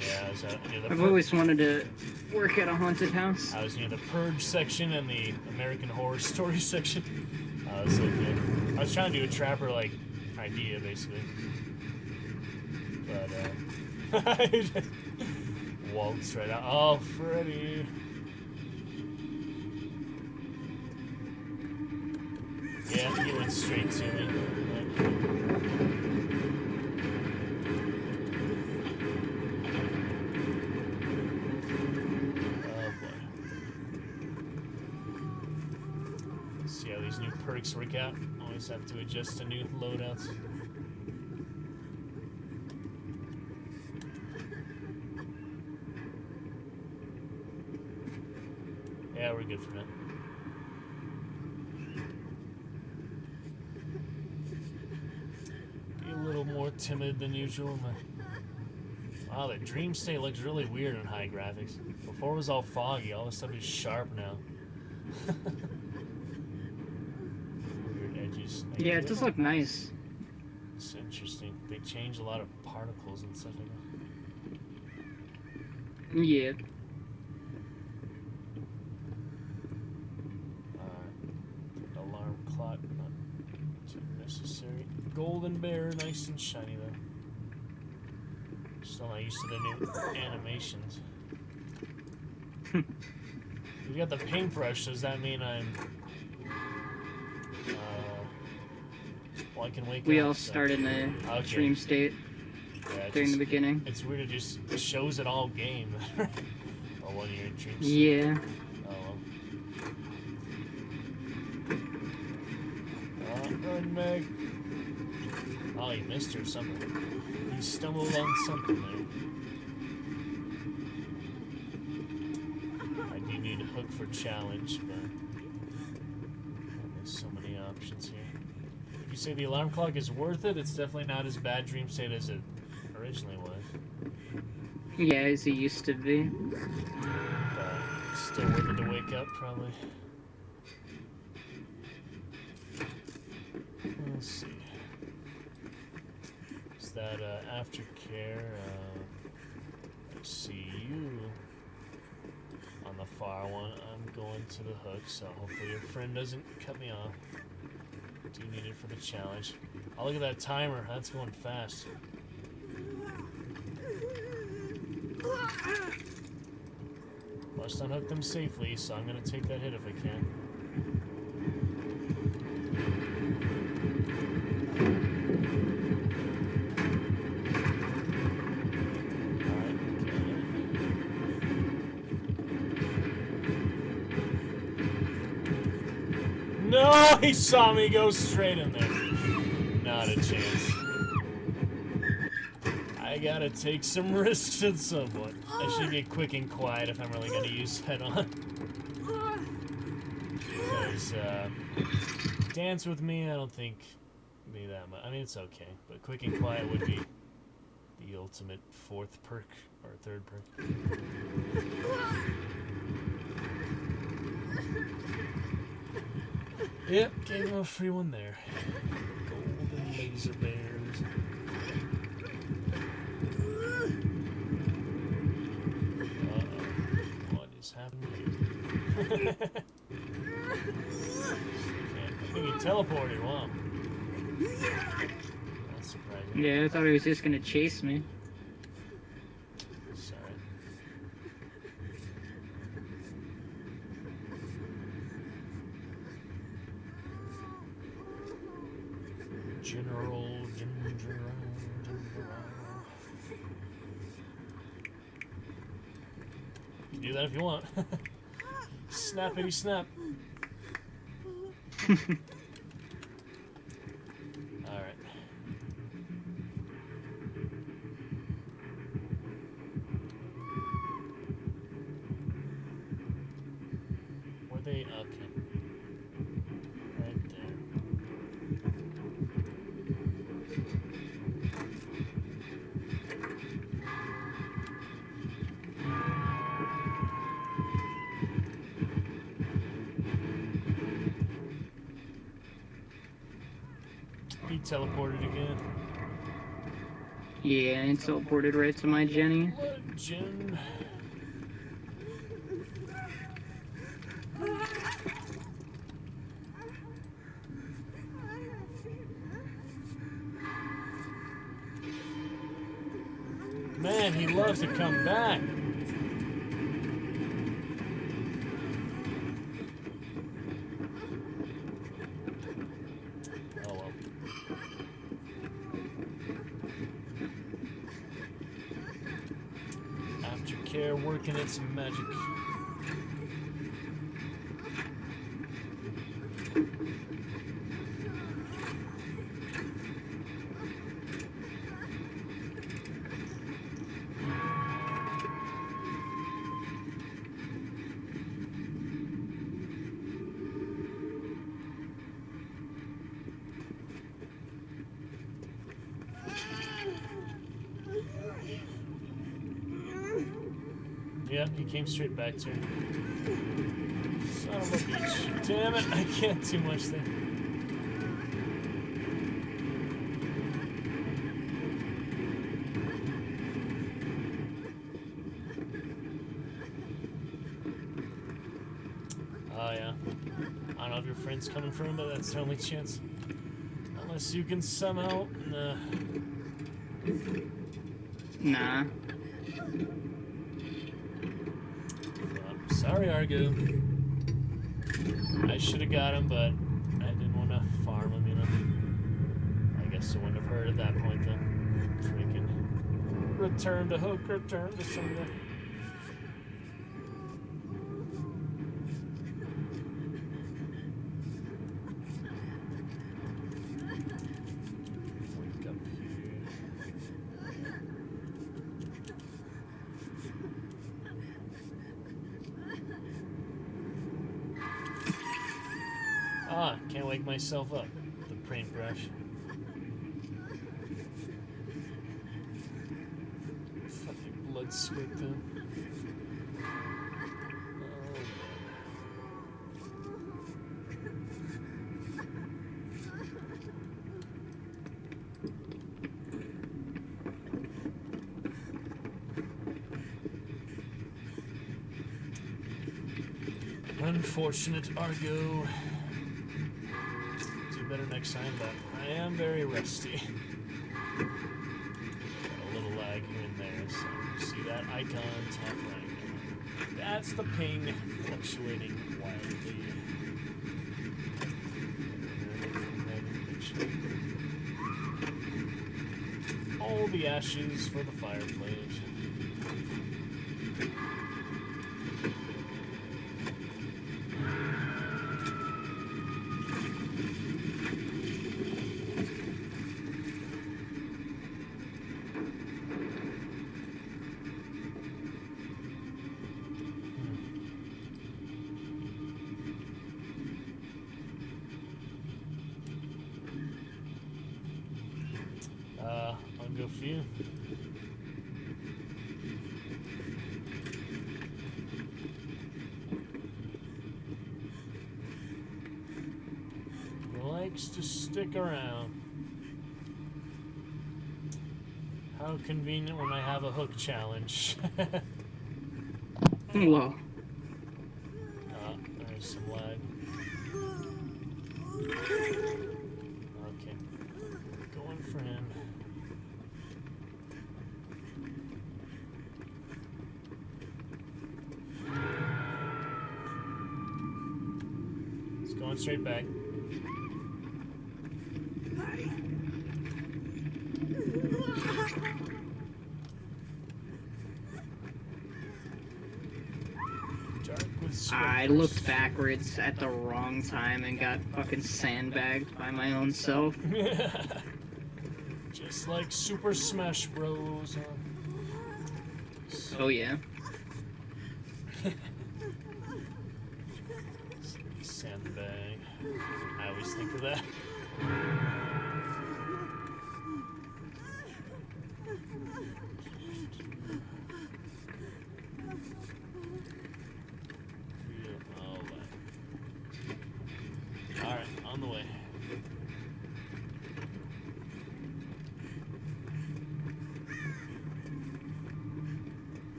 Yeah, I was near the I've always wanted to work at a haunted house. I was near the Purge section and the American Horror Story section. I was like, I was trying to do a trapper like idea basically, but I just waltzed right out. Oh, Freddy! Yeah, he went straight to me. See how these new perks work out. Always have to adjust to new loadouts. Yeah, we're good for that. Be a little more timid than usual. Wow, the dream state looks really weird in high graphics. Before it was all foggy, all this stuff is sharp now. Yeah, it does look nice. It's interesting. They change a lot of particles and stuff like that. Yeah. Alarm clock, not too necessary. Golden bear, nice and shiny though. Still not used to the new animations. You got the paintbrush, does that mean I'm... well, I can wake We up, all so. start in the Okay. dream state Yeah, during the beginning. It's weird, it just shows it all game. Or when you're in dreams. Yeah. Oh well. Run, Meg. Oh, he missed her something. He stumbled on something there. I do need a hook for challenge, but there's so many options here. If you say the alarm clock is worth it, it's definitely not as bad dream state as it originally was. Yeah, as it used to be. But still worth it to wake up, probably. Let's see. Is that aftercare? I see you on the far one. I'm going to the hook, so hopefully your friend doesn't cut me off. Do need it for the challenge. Oh, look at that timer. That's going fast. Must unhook them safely, so I'm gonna take that hit if I can. No, he saw me go straight in there. Not a chance. I gotta take some risks at some point. I should get quick and quiet if I'm really gonna use head on. Because, dance with me, I don't think be that much. I mean, it's okay, but quick and quiet would be the ultimate fourth perk, or third perk. Yep, gave him a free one there. Golden laser bears. Uh-oh. What is happening here? I think he teleported, wow. That's surprising. Yeah, I thought he was just gonna chase me. Sorry. General Ginger. You can do that if you want. Snappity snap. Alright. Were they? Okay. Right there. he teleported again. Yeah, it teleported right to my Jenny. Legend. Man, he loves to come back. Oh well. Aftercare working its magic. Yep, he came straight back to her. Son of a bitch. Damn it, I can't do much there. Oh yeah. I don't know if your friend's coming for him, but that's the only chance. Unless you can somehow... Nah. Nah. Sorry, Argo. I should have got him, but I didn't want to farm him, you know. I guess I wouldn't have heard at that point then. Freaking return to hook, return to sender. Wake up here. Ah, can't wake myself up. The paintbrush. Fucking blood sweat though. Unfortunate Argo. Do better next time, but I am very rusty. Got a little lag here and there, so see that icon top right. That's the ping fluctuating wildly. All the ashes for the fireplace. I'll go for you. Likes to stick around. How convenient when I have a hook challenge. Whoa. There's some lag. Okay. Going for him. He's going straight back. I looked backwards at the wrong time and got fucking sandbagged by my own self. Just like Super Smash Bros. Oh yeah. Sandbag. I always think of that. Alright, on the way.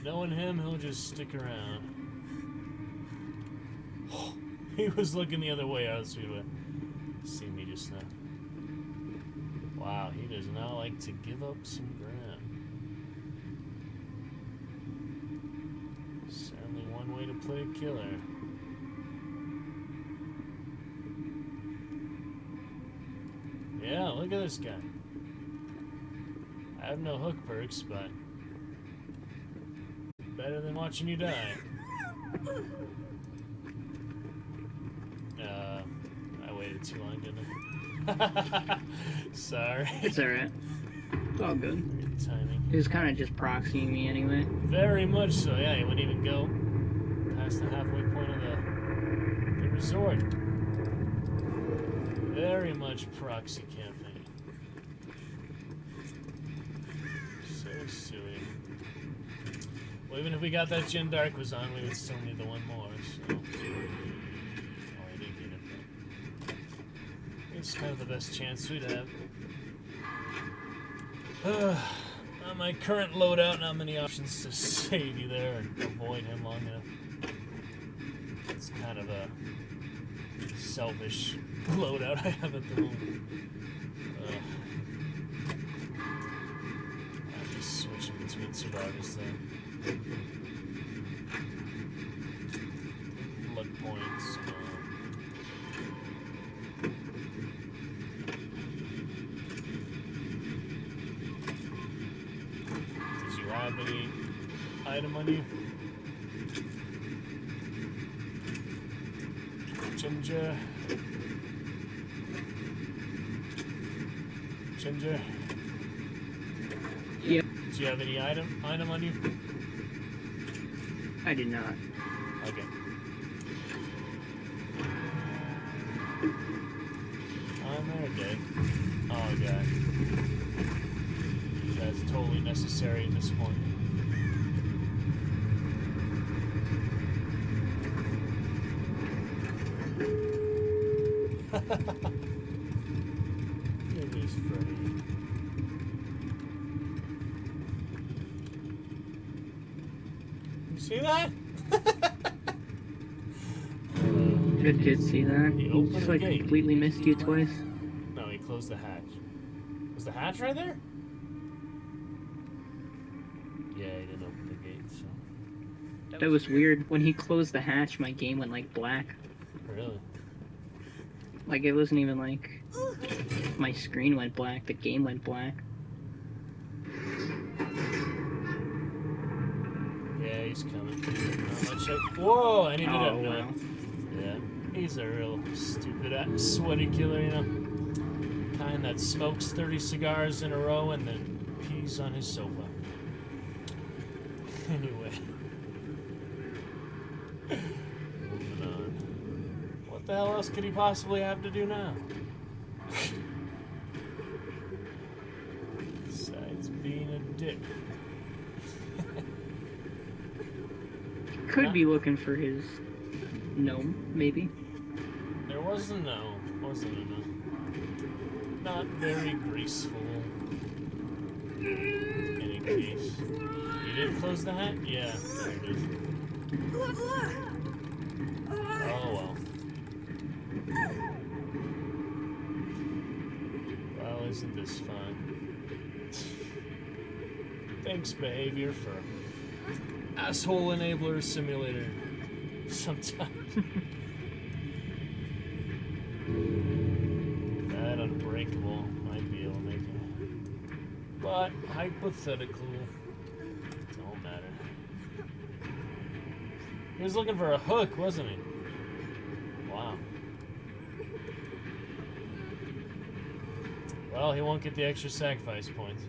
Knowing him, he'll just stick around. He was looking the other way, else he would see me just now. Wow, he does not like to give up some ground. Certainly one way to play a killer. Yeah, look at this guy. I have no hook perks, but better than watching you die. I waited too long, didn't I? Sorry. It's alright. It's all good. Good timing. He was kind of just proxying me anyway. Very much so, yeah. He wouldn't even go past the halfway point of the resort. Very much proxy campaign. So silly. Well, even if we got that Jin Dark was on, we would still need the one more, so... Oh, I did get it, but... It's kind of the best chance we'd have. On my current loadout, not many options to save you there and avoid him long enough. It's kind of a selfish loadout I have at the moment. I'm just switching between survivors there. Blood points. Did you have any item on you? Ginger. Ginger. Yep. Do you have any item on you? I did not. Okay. I'm there, Dave. Oh god. That's totally necessary at this point. It is Freddy. You see that? I did see that. He He opened just the like gate. completely missed you twice. No, he closed the hatch. Was the hatch right there? Yeah, he didn't open the gate, so. That was weird. When he closed the hatch, my game went like black. Really? Like it wasn't even like my screen went black. The game went black. Yeah, he's coming. Not much whoa! And he did Oh it. wow. Yeah, he's a real stupid, sweaty killer, you know. Kind that smokes 30 cigars in a row and then pees on his sofa. Anyway. Moving on. What the hell else could he possibly have to do now? Besides being a dick. Could be looking for his gnome, maybe. There was a no. Wasn't a no. Not very graceful. In any case. You did close the hat? Yeah, there it is. Oh well. Well, isn't this fun? Thanks, behavior, for asshole enabler simulator sometime. That unbreakable might be able to make it. But hypothetical, don't matter. He was looking for a hook, wasn't he? Wow. Well, he won't get the extra sacrifice points.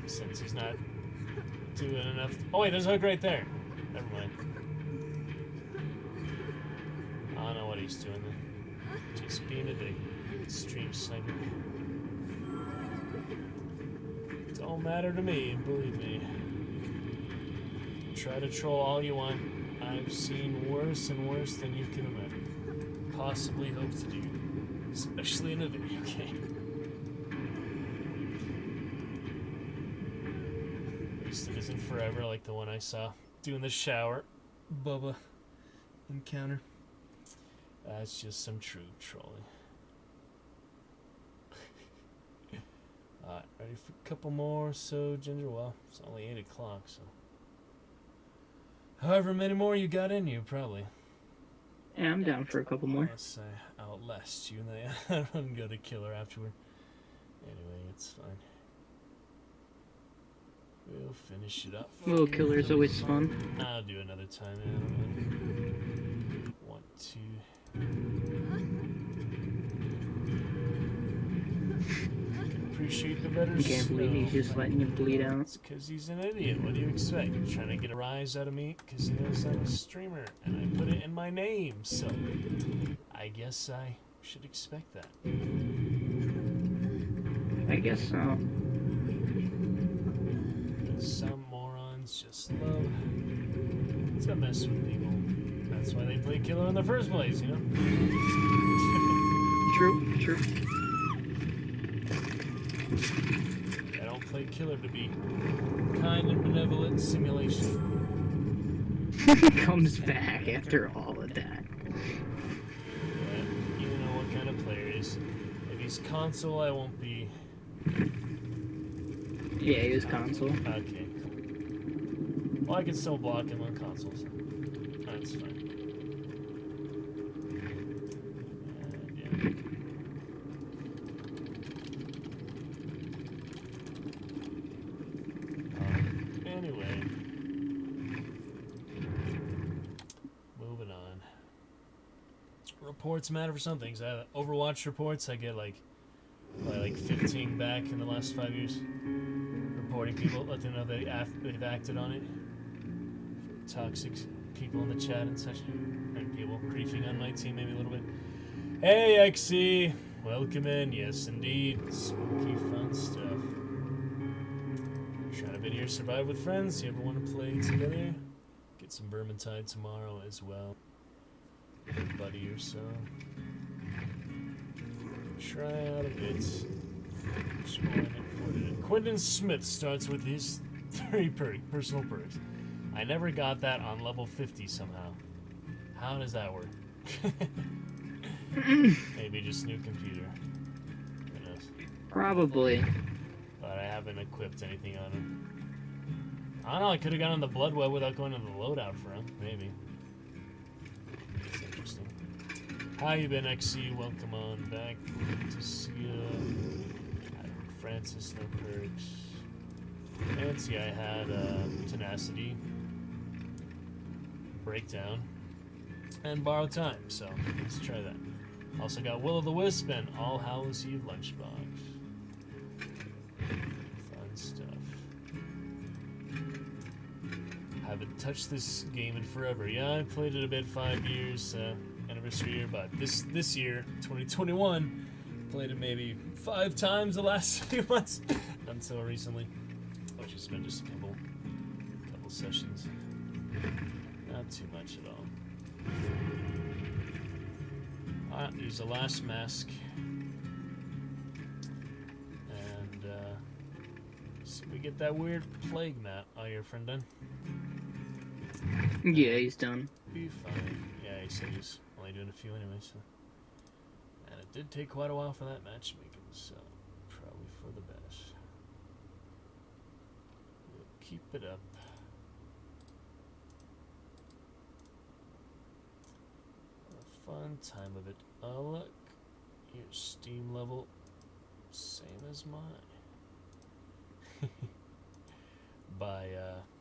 Since he's not doing enough. Oh wait, there's a hook right there. Never mind. I don't know what he's doing there. Just being a dick. Stream sniping. Don't matter to me, believe me. Try to troll all you want. I've seen worse and worse than you can imagine. Possibly hope to do. Especially in a video game. least it isn't forever like the one I saw doing the shower Bubba encounter. That's just some true trolling. Alright, ready for a couple more? So, Ginger, well, it's only 8 o'clock, so. However many more you got in you, probably. Yeah, I'm down for a couple more. Unless I outlast you and I don't go to killer afterward. Anyway, it's fine. We'll finish it up. Little killer's always fun. I'll do another time. Anyway. 1, 2. Appreciate the better I can't believe he's snow. just letting you bleed out. It's because he's an idiot. What do you expect? Trying to get a rise out of me because he knows I'm a streamer and I put it in my name. So I guess I should expect that. I guess so. Some morons just love to mess with people. That's why they play killer in the first place, you know? True. I don't play killer to be kind and benevolent simulation. Comes back after all of that. Yeah, you know what kind of player he is. If he's console, I won't be. Yeah, he was console. Okay, cool. Well, I can still block him on consoles. That's fine. And yeah. Anyway. Moving on. Reports matter for some things. Overwatch reports, I get like 15 back in the last 5 years. Reporting people, let them know they've acted on it. For toxic people in the chat and such. And people griefing on my team maybe a little bit. Hey, XC! Welcome in. Yes, indeed. Spooky fun stuff. Trying a video survive with friends. You ever want to play together? Get some Vermintide tomorrow as well. A buddy or so. Try out a bit. Quentin Smith starts with his 3 personal perks. I never got that on level 50 somehow. How does that work? Maybe just new computer. Who knows? Probably. But I haven't equipped anything on him. I don't know, I could have gotten the blood web without going to the loadout for him. Maybe. That's interesting. How you been, XC? Welcome on back. Good to see you. Francis, no perks. Nancy, I had Tenacity, Breakdown, and Borrow Time, so let's try that. Also got Will of the Wisp and All Hallows Eve Lunchbox. Fun stuff. Haven't touched this game in forever. Yeah, I played it a bit, 5 years, anniversary year, but this year, 2021, played it maybe 5 times the last few months until recently, which has been just a couple sessions. Not too much at all. Alright, there's the last mask. And see if we get that weird plague map. Oh, your friend done? Yeah, he's done. Be fine. Yeah, he said he's only doing a few anyway, so. And it did take quite a while for that matchmaking, so probably for the best. We'll keep it up. A fun time of it. Oh look, your Steam level, same as mine. By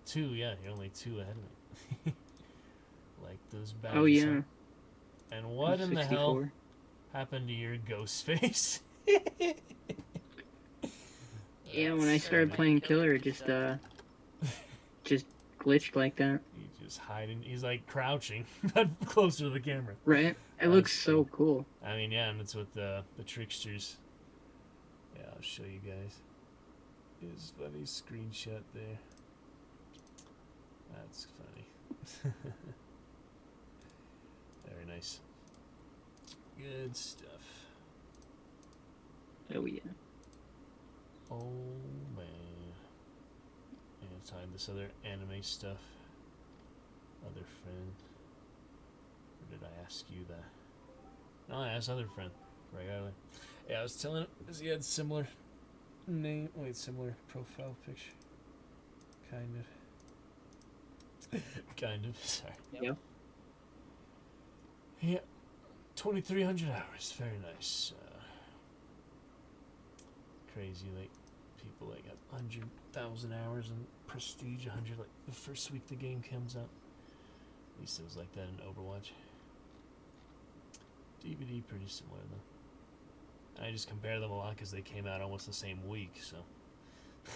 2, yeah, you're only 2 ahead of me. Like those badges. Oh yeah. And what in the hell happened to your ghost face? Yeah, when I started playing killer, it just glitched like that. He's just hiding. He's like crouching, but closer to the camera. Right? It looks so cool. I mean, yeah, and it's with the tricksters. Yeah, I'll show you guys. His funny screenshot there. That's funny. Very nice. Good stuff. Oh yeah. Oh man. time. This other anime stuff. Other friend. Or did I ask you that? No, I asked other friend. Greg Island. Yeah, I was telling him because he had similar name. Wait, similar profile picture. Kind of. Kind of. Sorry. Yep. Yeah. 2,300 hours. Very nice. Crazy, like, people like have 100,000 hours in Prestige, 100 like the first week the game comes out. At least it was like that in Overwatch. DVD pretty similar though. I just compare them a lot because they came out almost the same week, so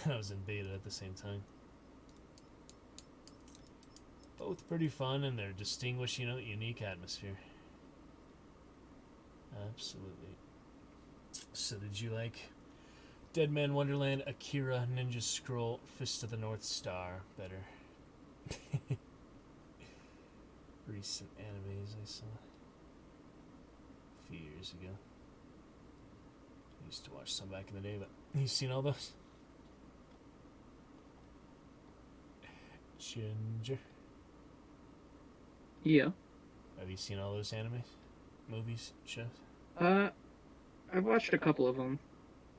I was in beta at the same time. Both pretty fun and they're distinguished, unique atmosphere. Absolutely. So did you like Dead Man Wonderland, Akira, Ninja Scroll, Fist of the North Star better? Recent animes I saw a few years ago. I used to watch some back in the day, but you seen all those? Ginger. Yeah. Have you seen all those animes? Movies? Shows? I've watched a couple of them.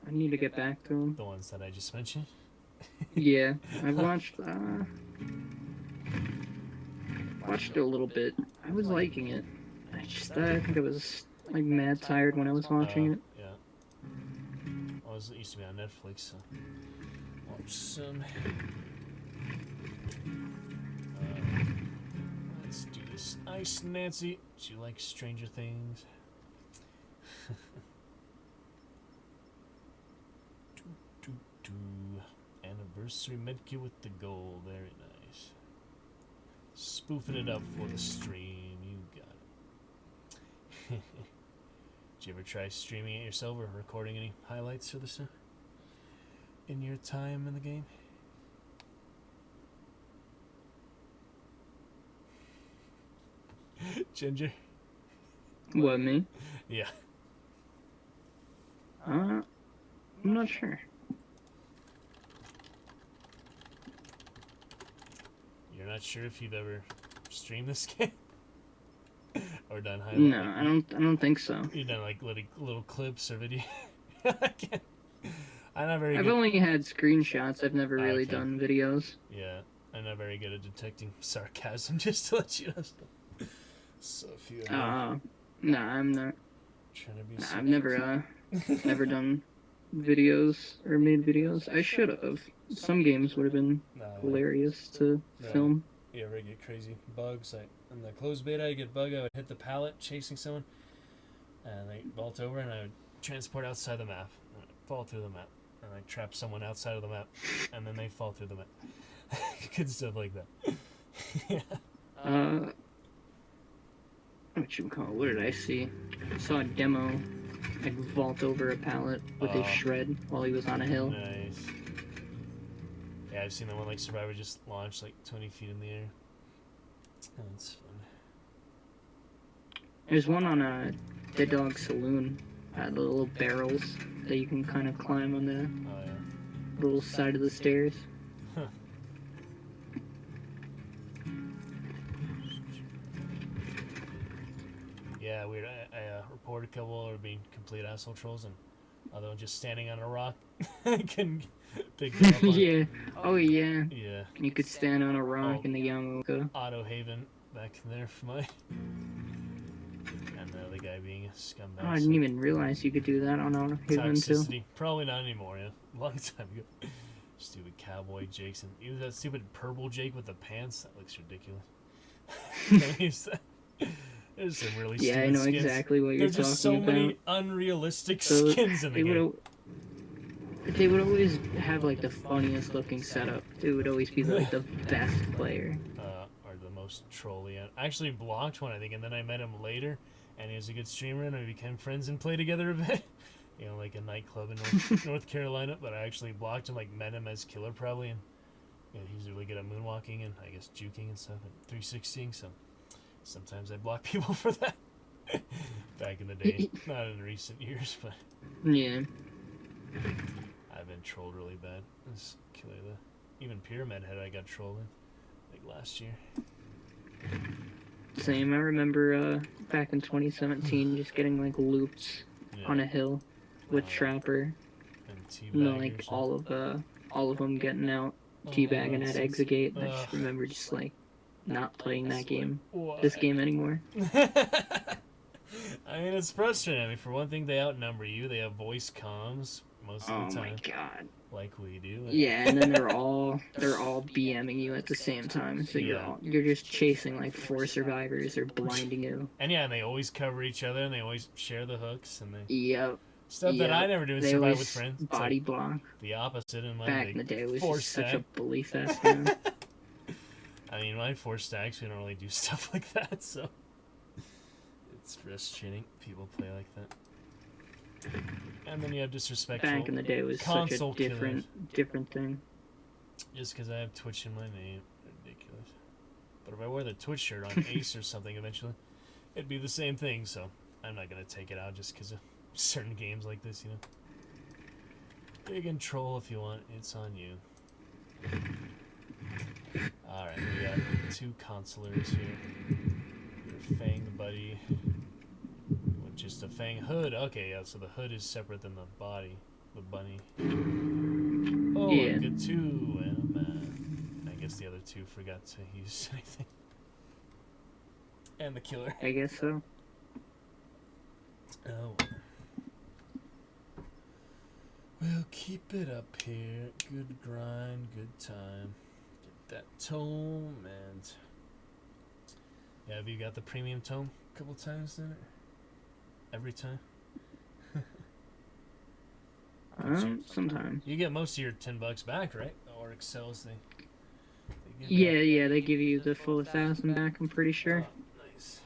I need to get back to them. The ones that I just mentioned? Yeah, I've watched it a little bit. I was liking it. I think I was like mad tired when I was watching it. Yeah. Well, it used to be on Netflix, so watch some. Let's do this. Ice Nancy. Do you like Stranger Things? Anniversary medkit with the gold. Very nice. Spoofing it up for the stream. You got it. Did you ever try streaming it yourself or recording any highlights for the show? In your time in the game? Ginger? What, me? Yeah. I'm not sure. You're not sure if you've ever streamed this game? Or done highlights? No, I don't think so. You've done like little clips or video? I'm not very I've good. only had screenshots. I've never really Okay. done videos. Yeah, I'm not very good at detecting sarcasm, just to let you know. So if you No, I'm not. trying to be I've never never done videos or made videos. I should have. Some games would have been hilarious to film. You ever get crazy bugs? Like in the closed beta, I get a bug, I would hit the pallet chasing someone, and they vault over, and I would transport outside the map, and I'd fall through the map, and I trap someone outside of the map, and then they fall through the map. Good stuff like that. Yeah. What you call it? What did I see? I saw a demo. I'd vault over a pallet with a shred while he was on a hill. Nice. Yeah, I've seen the one like Survivor just launched like 20 feet in the air. That's fun. There's one on a Dead Dog Saloon. The little barrels that you can kind of climb on the Oh yeah. little side of the stairs. Huh. Yeah, weird. I reported a couple are being complete asshole trolls, and other one just standing on a rock can pick them up on. Yeah. Oh yeah. Yeah. You could stand on a rock in the Yamaoka. Auto Haven back there for my. And the other guy being a scumbag. Oh, I didn't even realize you could do that on Auto Haven too. Toxicity. Probably not anymore, yeah. Long time ago. Stupid cowboy Jakes. And even that stupid purple Jake with the pants. That looks ridiculous. There's some really stupid Yeah, I know skins. exactly what you're There's talking just so about. many unrealistic So skins in the game. They would always have like the funniest looking setup. It would always be like the best player. Or the most trolly. I actually blocked one, I think, and then I met him later, and he was a good streamer, and we became friends and played together a bit. You know, like a nightclub in North Carolina, but I actually blocked him, like met him as killer probably, and you know, he's really good at moonwalking and I guess juking and stuff and 360ing, so sometimes I block people for that. Back in the day, not in recent years, but Yeah. I've been trolled really bad. This killer though. Even Pyramid Head I got trolled in, like last year. Same. I remember back in 2017 just getting like looped on a hill with Trapper. And You know, like all of them getting out, teabagging at Exegate. I just remember just like not playing that game, this game anymore. I mean, it's frustrating. I mean, for one thing, they outnumber you. They have voice comms most of the time. Oh my god. Like we do. Yeah, and then they're all BMing you at the same time, so you're just chasing like 4 survivors or blinding you. And yeah, and they always cover each other, and they always share the hooks, and they stuff that I never do in Survive with Friends. Body block. The opposite in my back in the day it was just such a bully fest. Man. I mean, my 4 stacks, we don't really do stuff like that, so it's frustrating. People play like that. And then you have disrespectful. Back in the day, it was such a different thing. Just because I have Twitch in my name, ridiculous. But if I wear the Twitch shirt on Ace or something eventually, it'd be the same thing. So I'm not gonna take it out just because of certain games like this, you know. You can troll if you want. It's on you. All right, we got 2 consulars here. Your Fang buddy. Just a Fang hood. Okay, yeah, so the hood is separate than the body. The bunny. Oh, yeah. Good 2 and a man. I guess the other 2 forgot to use anything. And the killer. I guess so. Oh. We'll keep it up here. Good grind, good time. Get that tome and... Yeah, have you got the premium tome a couple times in it? Every time? Sometimes. You get most of your $10 back, right? Or Excels, they they give you the full 1,000 back, I'm pretty sure. Oh, nice.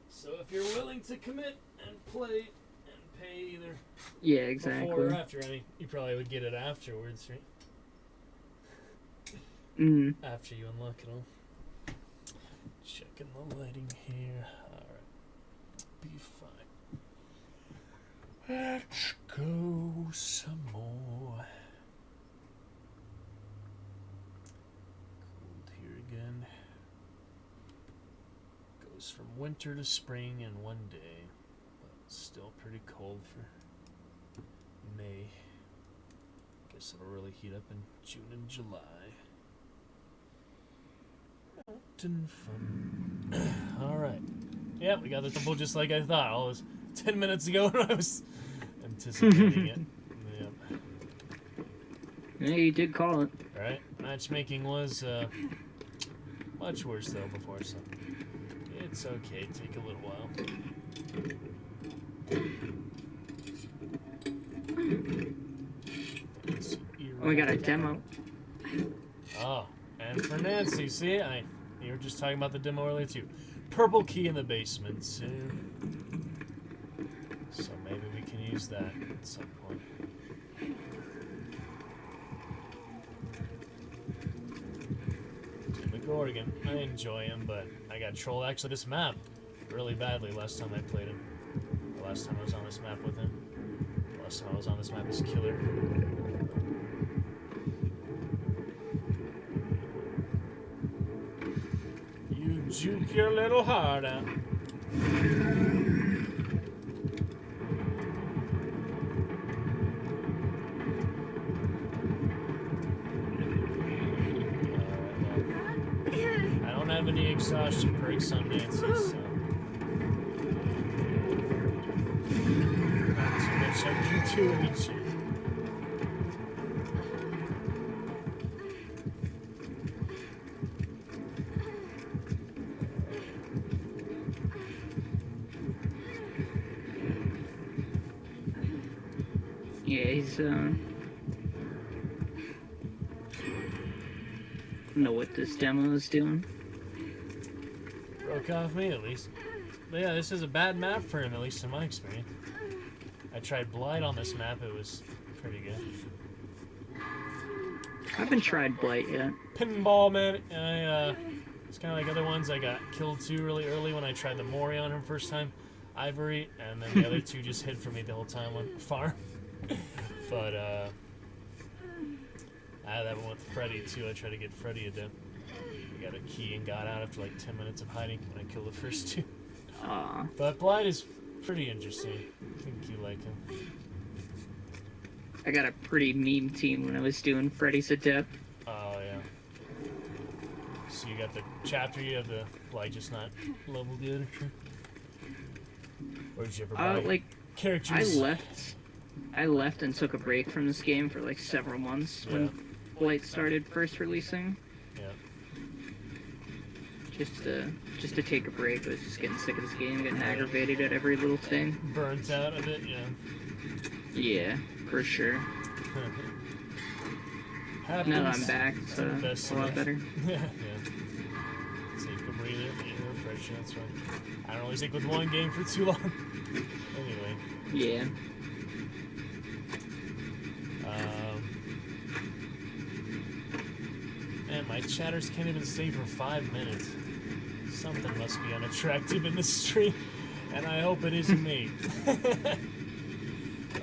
So if you're willing to commit and play and pay either before or after, I mean, you probably would get it afterwards, right? After you unlock it all. Checking the lighting here. Alright. Be fine. Let's go some more. Cold here again. Goes from winter to spring in one day. But still pretty cold for May. Guess it'll really heat up in June and July. Mountain fun. Alright. Yeah, we got the temple just like I thought. All this 10 minutes ago when I was anticipating it. Yep. Yeah, you did call it. Alright. Matchmaking was much worse though before, so it's okay. Take a little while. We got a demo. Oh, and for Nancy, see, you were just talking about the demo earlier too. Purple key in the basement, so maybe we can use that at some point. Jim McGorrigan, I enjoy him, but I got trolled actually this map really badly last time I played him. The last time I was on this map with him. The last time I was on this map was Killer. You juke your little heart out. I don't have any exhaustion perks on Nancy, so not too much I can do in each year. Yeah, he's know what this demo is doing. Broke off me at least. But yeah, this is a bad map for him, at least in my experience. I tried Blight on this map, it was pretty good. I haven't tried Blight yet. Pinball, man. It's kind of like other ones. I got killed too really early when I tried the Mori on him first time. Ivory, and then the other two just hid for me the whole time on farm. But, I had that one with Freddy too. I tried to get Freddy a dip. I got a key and got out after like 10 minutes of hiding when I killed the first two. Aw. But Blind is pretty interesting. I think you like him. I got a pretty meme team when I was doing Freddy's Adept. Oh, yeah. So you got the chapter, you have the, like, just not leveled yet, or did you ever buy Like, characters? I left and took a break from this game for like several months when Blight started first releasing. Yeah. Just to take a break. I was just getting sick of this game, getting aggravated at every little thing. Burnt out a bit, yeah. Yeah, for sure. Now that I'm back, it's a lot better. Yeah. Take a breather, refresh, that's fine. I don't always stick with one game for too long. Anyway. Yeah. Man, my chatters can't even stay for 5 minutes. Something must be unattractive in this stream, and I hope it isn't me.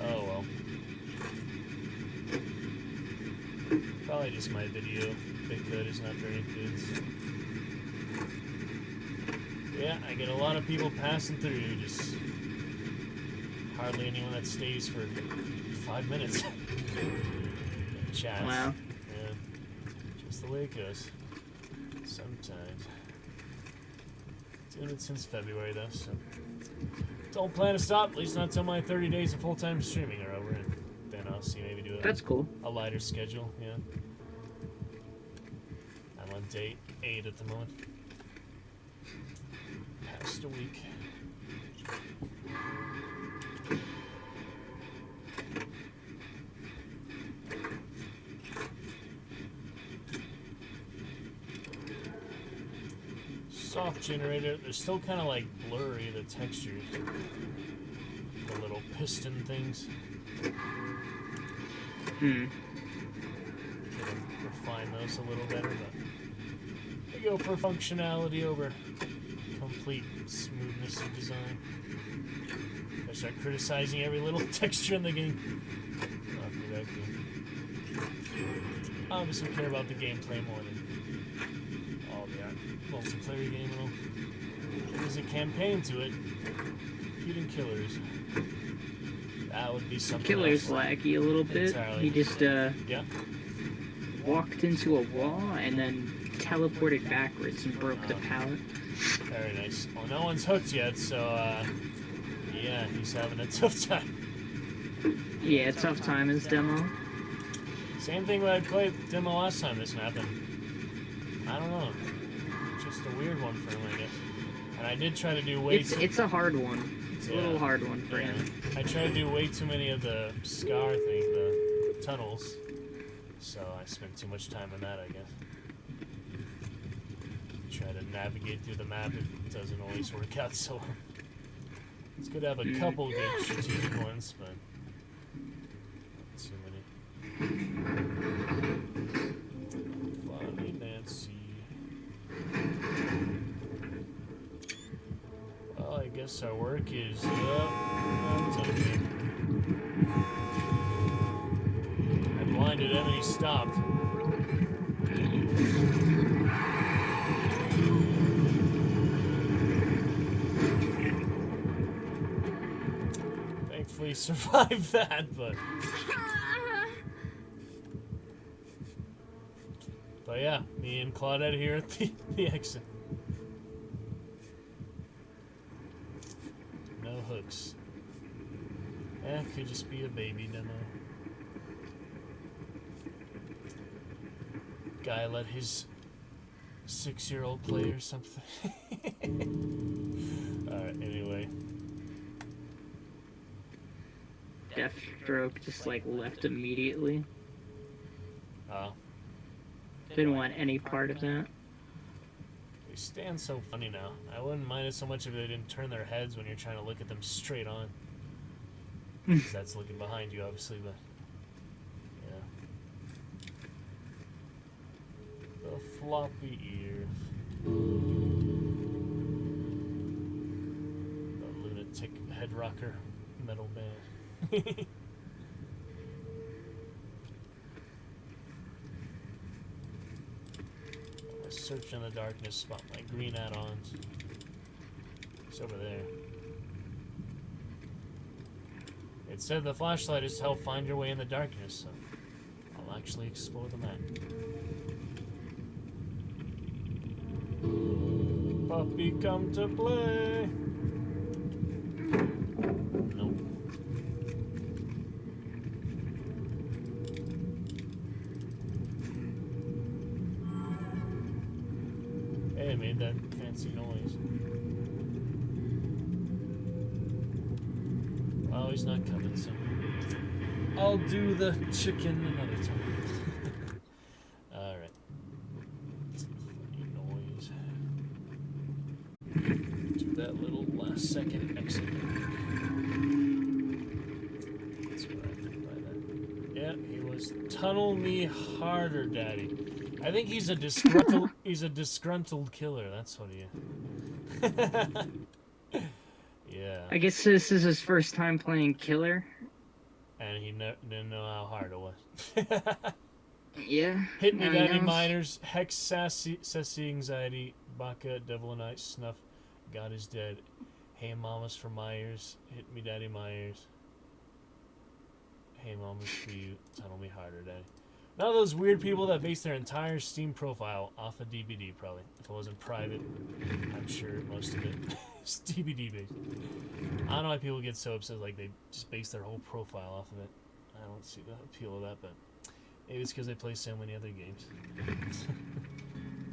Oh well. Probably just my video. Big Hood is not very good. So. Yeah, I get a lot of people passing through, just hardly anyone that stays for 5 minutes. Chats. Wow. Yeah. Just the way it goes. Sometimes. Doing it since February though, so don't plan to stop, at least not until my 30 days of full-time streaming are over, and then I'll see maybe do That's cool. A lighter schedule, yeah. I'm on day 8 at the moment. Past a week. Soft generator, they're still kind of like blurry, the textures. The little piston things. Could refine those a little better, but they go for functionality over complete smoothness of design. I start criticizing every little texture in the game. Not be that good. Obviously care about the gameplay more than all the multiplayer game and all. There's a campaign to it. Competing killers. That would be something Killer's else. laggy a little bit. Entirely. He just walked into a wall and then teleported backwards and broke the pallet. Very nice. Well, no one's hooked yet, so yeah, he's having a tough time. Yeah, tough time as demo. Same thing when I played demo last time this map, and I don't know. Just a weird one for him, I guess. And I did try to do way too... It's a hard one. It's a little hard one for him. I tried to do way too many of the scar thing, the tunnels. So I spent too much time on that, I guess. Try to navigate through the map, it doesn't always work out so well. It's good to have a couple good strategic ones, but not too many. Bonnie Nancy. Well, I guess our work is up. That's okay. I blinded him and he stopped. Thankfully survived that, but yeah, me and Claudette here at the exit. No hooks. Yeah, it could just be a baby demo. Guy let his 6-year-old play or something. Alright, anyway. Deathstroke just like left immediately. Oh. Didn't want any part of that. They stand so funny now. I wouldn't mind it so much if they didn't turn their heads when you're trying to look at them straight on. 'Cause that's looking behind you, obviously, but yeah. The floppy ears. The lunatic head rocker metal band. Search in the darkness, spot my green add-ons. It's over there. It said the flashlight is to help find your way in the darkness, so I'll actually explore the map. Puppy, come to play. Nope. Hey, it made that fancy noise. Oh, he's not coming, so I'll do the chicken another time. Alright. Funny noise. Do that little last second exit. That's what I meant by that. Yeah, he was tunnel me harder, daddy. I think he's a disgruntled killer, that's what he is. Yeah. I guess this is his first time playing killer. And he didn't know how hard it was. Yeah. Hit me, now he daddy knows. miners. Hex, sassy anxiety. Baka, devil and ice, snuff. God is dead. Hey, mamas for Myers. Hit me, daddy Myers. Hey, mamas for you. Tunnel me harder, daddy. None of those weird people that base their entire Steam profile off a DVD, probably. If it wasn't private, I'm sure most of it is DVD based. I don't know why people get so upset, like they just base their whole profile off of it. I don't see the appeal of that, but maybe it's because they play so many other games.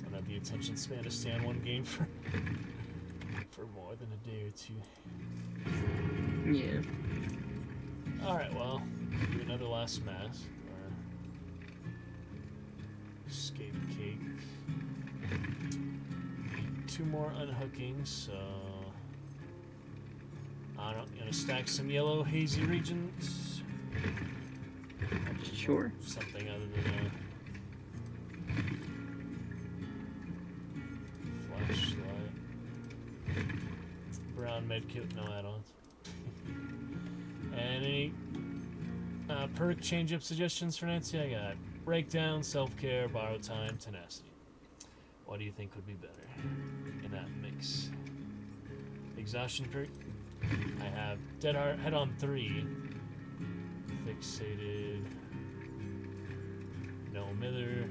Don't have the attention span to stand one game for more than a day or two. Yeah. Alright, well, do another last mass. Escape cake. 2 more unhookings, so I don't know, gonna stack some yellow hazy regions. Sure. Something other than a flashlight. Brown medkit, no add-ons. And any perk change-up suggestions for Nancy? I got breakdown, self-care, borrow time, tenacity. What do you think would be better in that mix? Exhaustion perk. I have dead head on 3. Fixated. No Miller.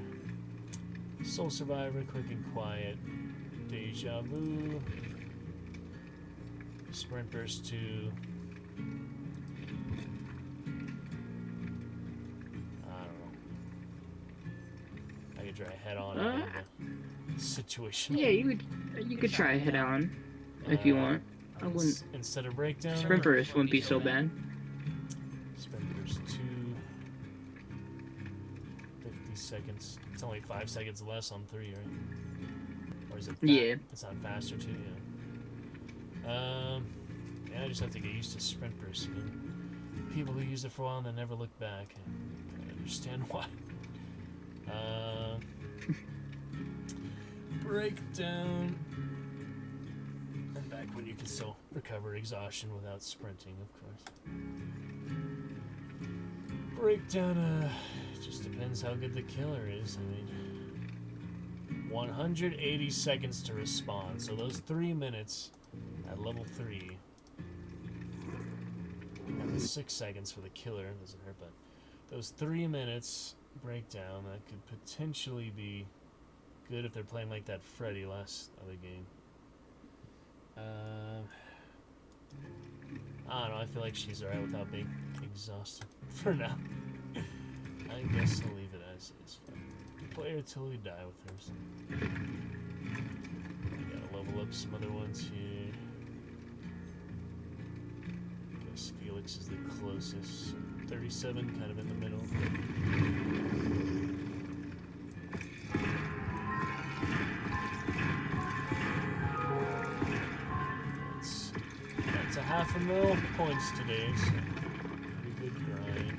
Soul Survivor, quick and quiet. Deja vu. Sprint burst 2. I could try head on situation. Yeah, you could try head on if you want. I wouldn't. Instead of breakdown. Sprint burst wouldn't be so bad. Sprint burst 2. 50 seconds. It's only 5 seconds less on 3, right? Or is it? Yeah. It's not faster too. Yeah. Yeah, I just have to get used to sprint burst again. People who use it for a while and then never look back. I kind of understand why. Breakdown. And back when you can still recover exhaustion without sprinting, of course. Breakdown, it just depends how good the killer is. I mean, 180 seconds to respond, so those 3 minutes at level 3. And 6 seconds for the killer, doesn't hurt, but those 3 minutes breakdown, that could potentially be good if they're playing like that Freddy last other game. I don't know, I feel like she's alright without being exhausted for now. I guess I'll leave it as is. Play her till we die with her. So. I gotta level up some other ones here. I guess Felix is the closest. 37, kind of in the middle. That's a 500,000 points today, so pretty good grind.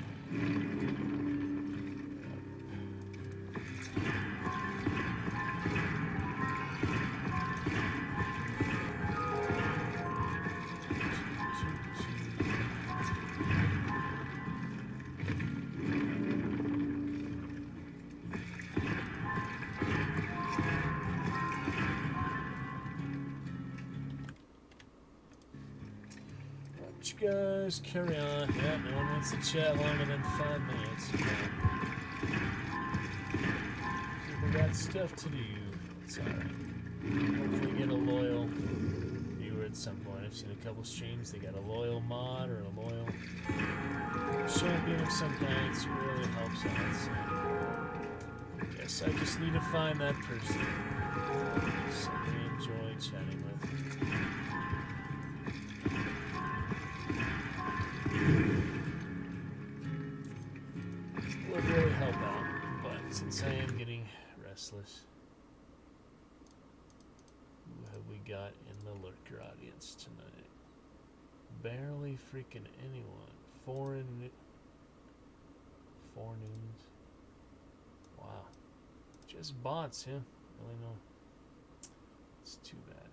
guys, carry on. Yeah, no one wants to chat longer than 5 minutes. People got stuff to do. It's alright. Hopefully get a loyal viewer at some point. I've seen a couple streams, they got a loyal mod or a loyal champion of some kind. It really helps out. So I guess I just need to find that person. Somebody I enjoy chatting with. Would really help out, but since I am getting restless, who have we got in the lurker audience tonight? Barely freaking anyone. Foreign news. Wow. Just bots, yeah. Really no. It's too bad.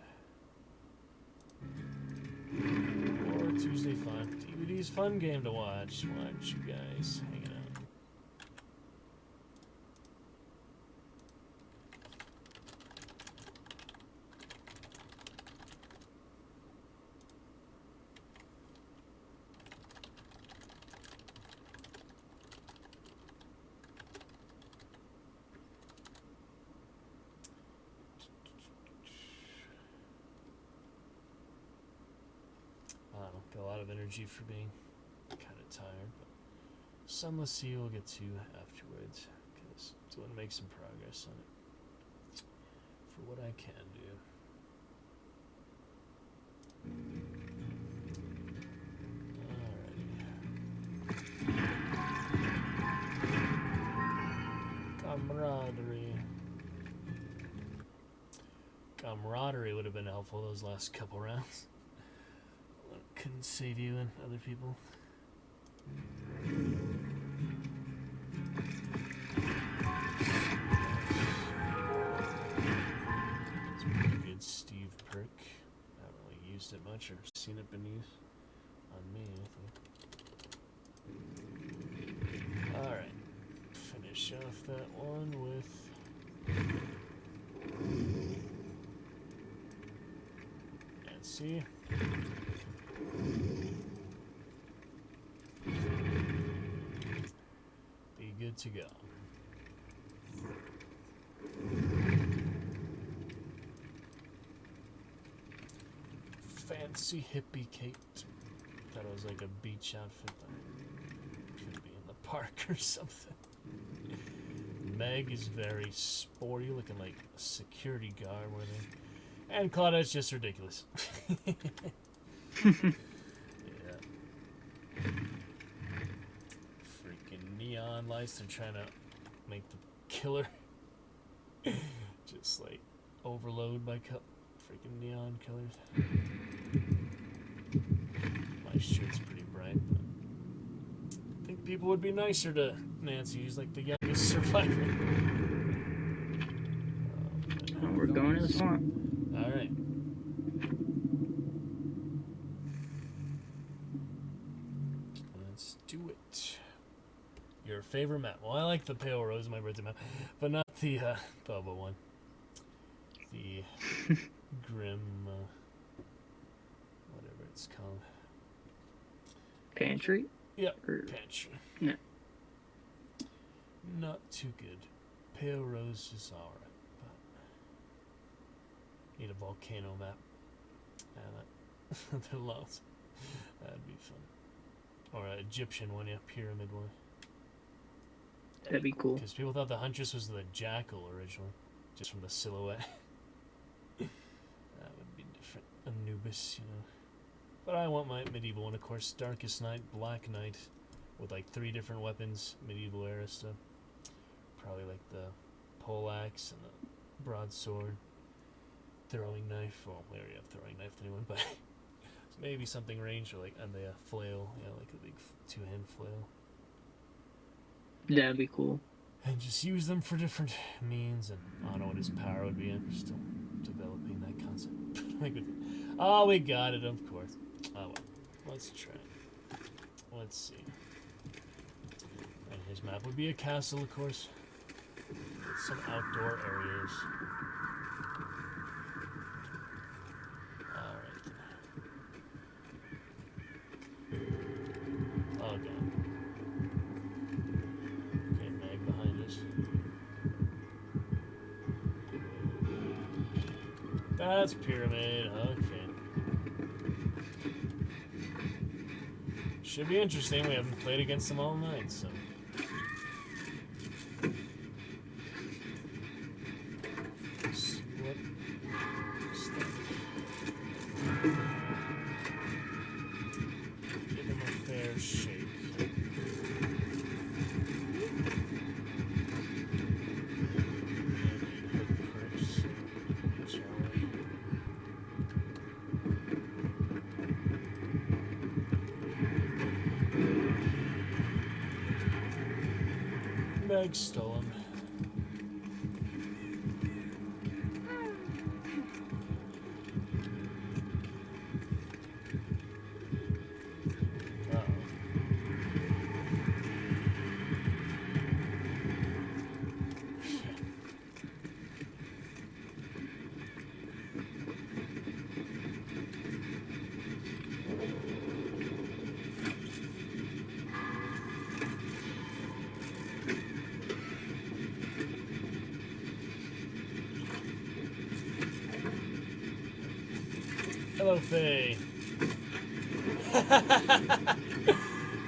Or Tuesday Fun. DVD's fun game to watch. Why aren't you guys hanging out? I don't know, got a lot of energy for being kind of tired, but Sunless Sea we'll get to afterwards, because I want to make some progress on it for what I can do. Alrighty. Camaraderie would have been helpful those last couple rounds. Couldn't save you and other people. It's a pretty good Steve perk. Haven't really used it much or seen it been used on me, I think. Alright. Finish off that one with let's see. Be good to go. Fancy hippie Kate. Thought it was like a beach outfit, but could be in the park or something. Meg is very sporty, looking like a security guard. And Claudia's just ridiculous. Yeah. Freaking neon lights. They're trying to make the killer just like overload by freaking neon killers. My shirt's pretty bright, but I think people would be nicer to Nancy. He's like the youngest survivor. We're going to the swamp. Alright. Let's do it. Your favorite map? Well, I like the Pale Rose, my birthday map, but not the Boba one. The Grim, whatever it's called. Pantry? Yep, Pantry. No. Not too good. Pale Rose is alright, but need a volcano map. And they're lost. That'd be fun. Or an Egyptian one, yeah, pyramid one. That'd be cool. Because people thought the Huntress was the Jackal originally, just from the silhouette. That would be different. Anubis, you know. But I want my medieval one, of course. Darkest Night, Black Knight, with like 3 different weapons, medieval era stuff. Probably like the poleaxe and the broadsword, throwing knife. Well, we already have throwing knife to anyone, but maybe something ranged or like and the flail, yeah, like a big 2-hand flail. That'd be cool. And just use them for different means, and I don't know what his power would be. I'm still developing that concept. Oh, we got it, of course. Oh well, let's try. Let's see. And his map would be a castle, of course. With some outdoor areas. Alright. That's Pyramid. Okay. Should be interesting. We haven't played against them all night, so. Let's see what stuff. Give them a fair shake. Bag stolen. Hello, Faye.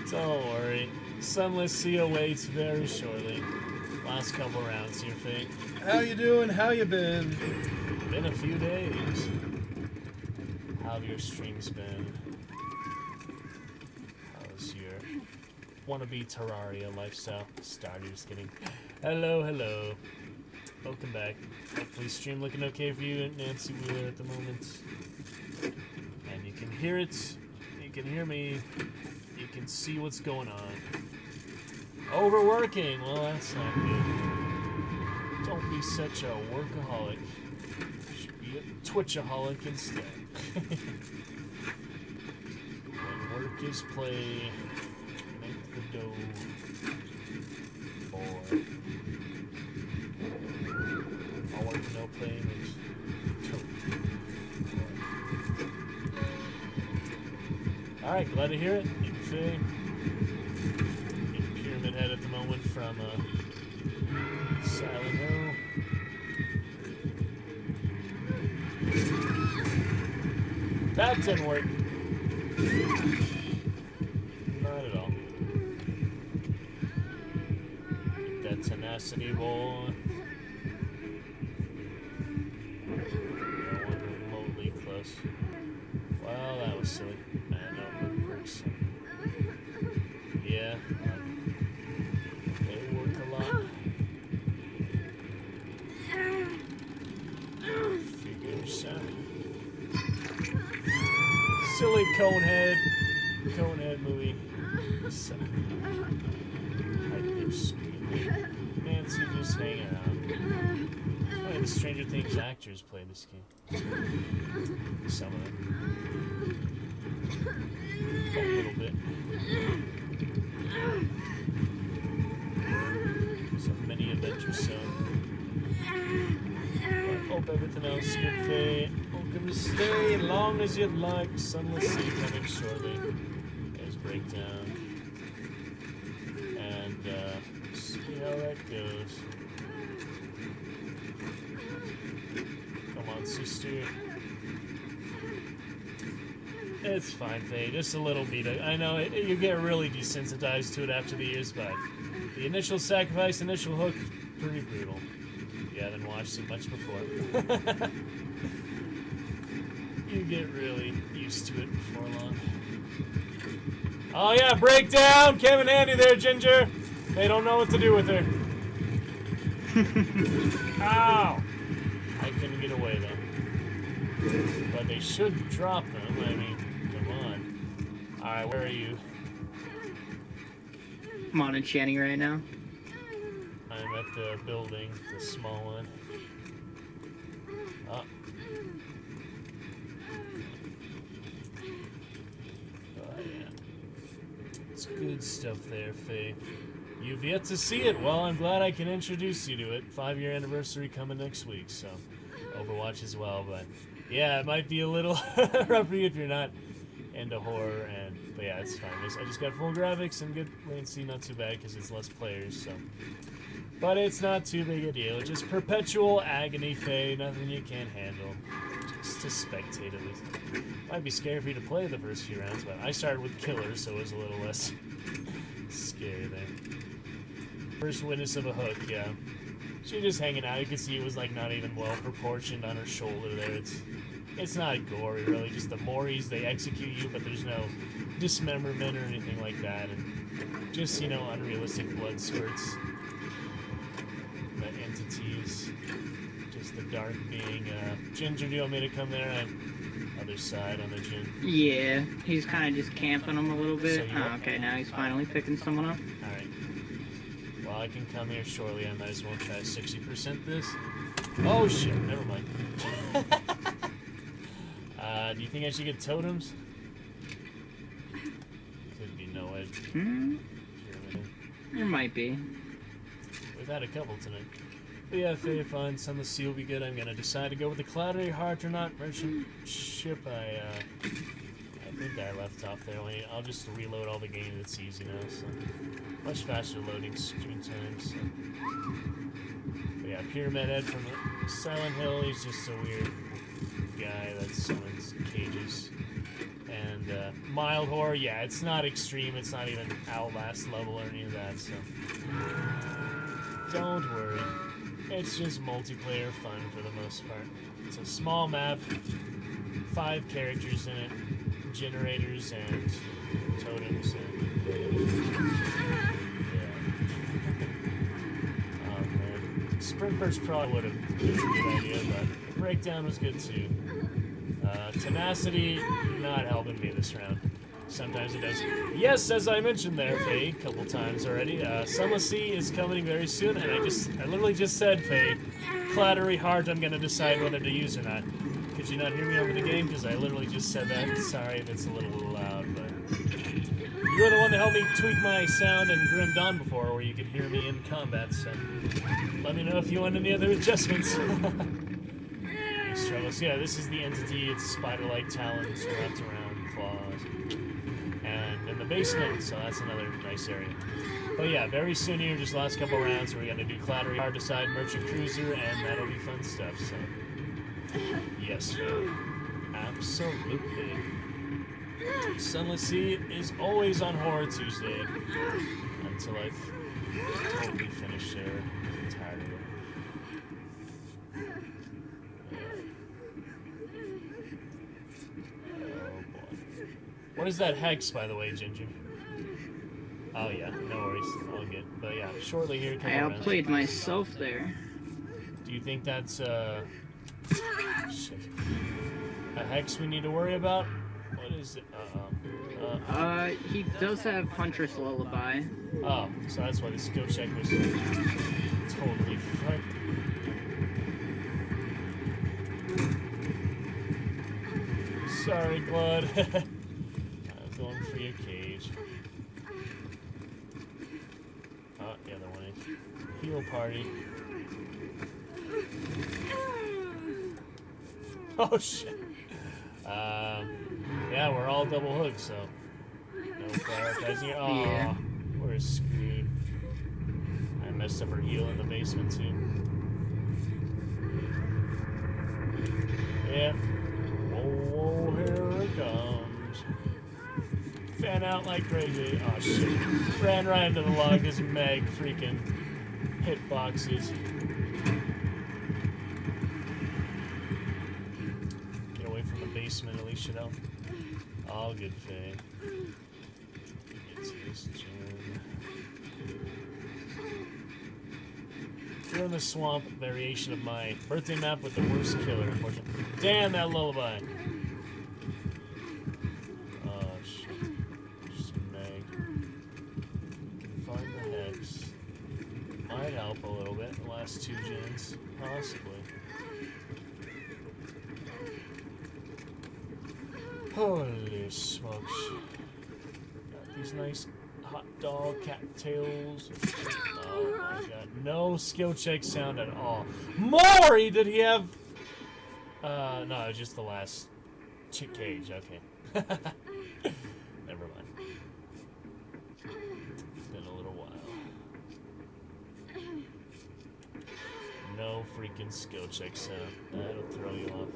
Don't worry. Sunless Sea awaits very shortly. Last couple rounds here, Faye. How you doing? How you been? Been a few days. How have your streams been? How's your wannabe Terraria lifestyle started? Just kidding. Hello, hello. Welcome back. Hopefully stream looking okay for you, Nancy Wheeler, at the moment. And you can hear it, you can hear me, you can see what's going on. Overworking, well that's not good. Don't be such a workaholic. You should be a twitchaholic instead. When work is play, make the dough. Boy. All work, no play makes Alright, glad to hear it. Getting Pyramid Head at the moment from Silent Hill. That didn't work. Not at all. Get that tenacity boy. One remotely close. Well, that was silly. Yeah, they work a lot. Figures out. Silly Conehead movie. Nancy just hanging out. Funny, the Stranger Things actors play this game. Some of them. A little bit. So many adventures soon. But hope everything else is good, Faye. Welcome to stay as long as you'd like. Sunless Sea coming shortly. There's Breakdown. And see how that goes. Come on, sister. It's fine, Faye. Just a little beat. I know you get really desensitized to it after the years, but the initial sacrifice, initial hook, pretty brutal. You haven't watched it much before. You get really used to it before long. Oh yeah, Breakdown! Kevin Andy there, Ginger! They don't know what to do with her. Ow! I couldn't get away though. But they should drop them, I mean. Alright, where are you? I'm on enchanting right now. I'm at the building, the small one. Oh. Oh yeah. It's good stuff there, Faye. You've yet to see it. Well, I'm glad I can introduce you to it. 5-year anniversary coming next week, so Overwatch as well, but yeah, it might be a little rough for you if you're not into horror, but yeah, it's fine. I just got full graphics and good latency, not too bad because it's less players, so. But it's not too big a deal. Just perpetual agony, Faye, nothing you can't handle. Just to spectate at least. Might be scary for you to play the first few rounds, but I started with killers, so it was a little less scary there. First witness of a hook, yeah. She just hanging out. You can see it was like not even well proportioned on her shoulder there. It's not gory really, just the Moris, they execute you, but there's no dismemberment or anything like that, and just, you know, unrealistic blood spurts. The entities, just the dark being. Ginger, do you want me to come there? I'm other side on the gin. Yeah, he's kind of just camping him a little bit. So Okay, now he's finally picking someone up. Alright. Well, I can come here shortly. I might as well try 60% this. Oh shit, never mind. Do you think I should get totems? Could be no edge. There might be. We've had a couple tonight. But yeah, Faye, fine. Sunless Sea will be good. I'm gonna decide to go with the Cloudy Heart or not. Merchant ship, I think I left off there. I'll just reload all the game. It's easy now, so much faster loading screen times. So. But yeah, Pyramid Head from Silent Hill. He's just a weird guy that summons cages. And mild horror, yeah, it's not extreme. It's not even Outlast level or any of that. So don't worry. It's just multiplayer fun for the most part. It's a small map, 5 characters in it, generators and totems and yeah. Oh man. Sprint burst probably would have been a good idea, but the breakdown was good too. Tenacity not helping me this round. Sometimes it does. Yes, as I mentioned there, Faye, a couple times already. Sunless Sea is coming very soon, and I literally just said, Faye, Clattery Heart, I'm gonna decide whether to use or not. Could you not hear me over the game? Because I literally just said that. Sorry if it's a little loud, but you were the one that helped me tweak my sound in Grim Dawn before, where you could hear me in combat. So let me know if you want any other adjustments. Struggles. Yeah, this is the entity. It's spider-like talons wrapped around claws. And in the basement, so that's another nice area. But yeah, very soon here, just last couple rounds, we're gonna do Clattery Hard Decide Merchant Cruiser, and that'll be fun stuff, so. Yes, Phil. Absolutely. Sunless Sea is always on Horror Tuesday, until I've totally finished there entirely. What is that hex, by the way, Ginger? Oh yeah, no worries, all good. But yeah, shortly here. I outplayed myself there. Do you think that's shit, a hex we need to worry about? What is it? He does have Huntress Lullaby. Oh, so that's why the skill check was totally fucked. Sorry, Claude. Going for your cage. Oh, the other one is heal party. Oh shit. Yeah, we're all double hooked, so no prioritizing. Oh, yeah. We're screwed. I messed up her heal in the basement too. Yeah. Whoa, here it comes. Fan out like crazy. Oh shit. Ran right into the log as Meg freaking hit boxes. Get away from the basement, at least, you know. All good, Faye. Get to this gym. You're in the swamp variation of my birthday map with the worst killer, unfortunately. Damn that lullaby. Help a little bit. The last 2 gens, possibly. Holy smokes! Got these nice hot dog cattails. Oh my god! No skill check sound at all. Maury, did he have? No, just the last chick cage. Okay. Never mind. It's been a little while. No freaking skill check sound. That'll throw you off.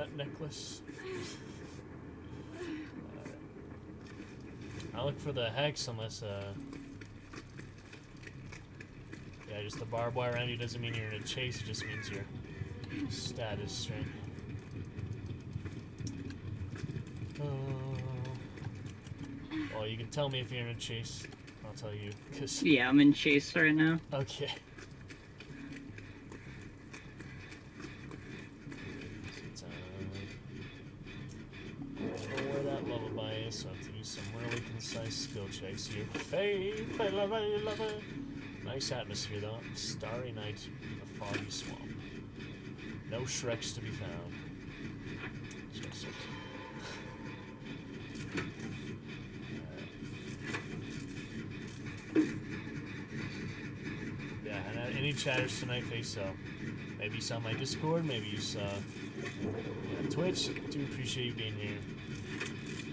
that necklace. I'll look for the hex unless, yeah, just the barbed wire around you doesn't mean you're in a chase, it just means your status strength. Well, you can tell me if you're in a chase. I'll tell you, cause... Yeah, I'm in chase right now. Okay. Where that lullaby is, so I have to do some really concise skill checks here. Faye, love it. Nice atmosphere though. Starry night, a foggy swamp. No Shreks to be found. Yeah, and any chatters tonight, face so. Maybe you saw my Discord, maybe you saw Twitch. Do appreciate you being here.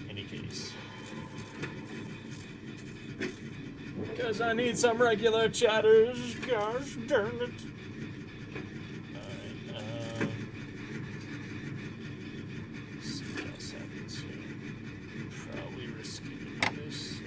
Any case. Because I need some regular chatters. Gosh darn it. Alright, see what else happens here. Probably risky to do this.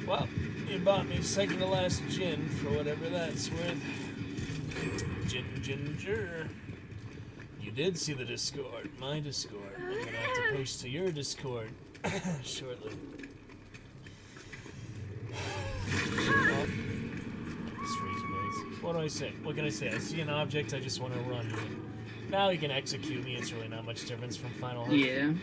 Well, you bought me second to last gin for whatever that's worth. Ginger. You did see the Discord, my Discord. I'm gonna have to post to your Discord shortly. What do I say? What can I say? I see an object, I just want to run. Now he can execute me. It's really not much difference from Final Hunt. Yeah.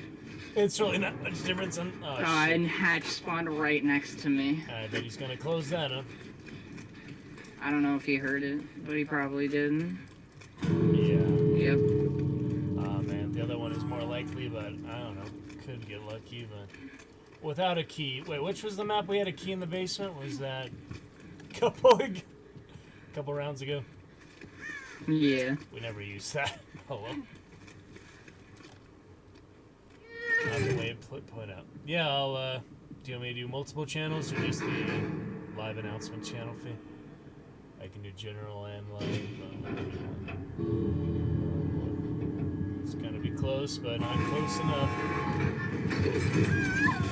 It's really not much difference on... Oh, shit. And Hatch spawned right next to me. I bet he's gonna close that up. I don't know if he heard it, but he probably didn't. Yeah. Yep. Oh, man. The other one is more likely, but I don't know. Could get lucky, but... Without a key... Wait, which was the map we had a key in the basement? Was that... Couple rounds ago? Yeah. We never used that. Oh, well. Not the way it point out. Yeah, I'll, do you want me to do multiple channels or just the live announcement channel fee? I can do general and live. It's gonna be close, but not close enough.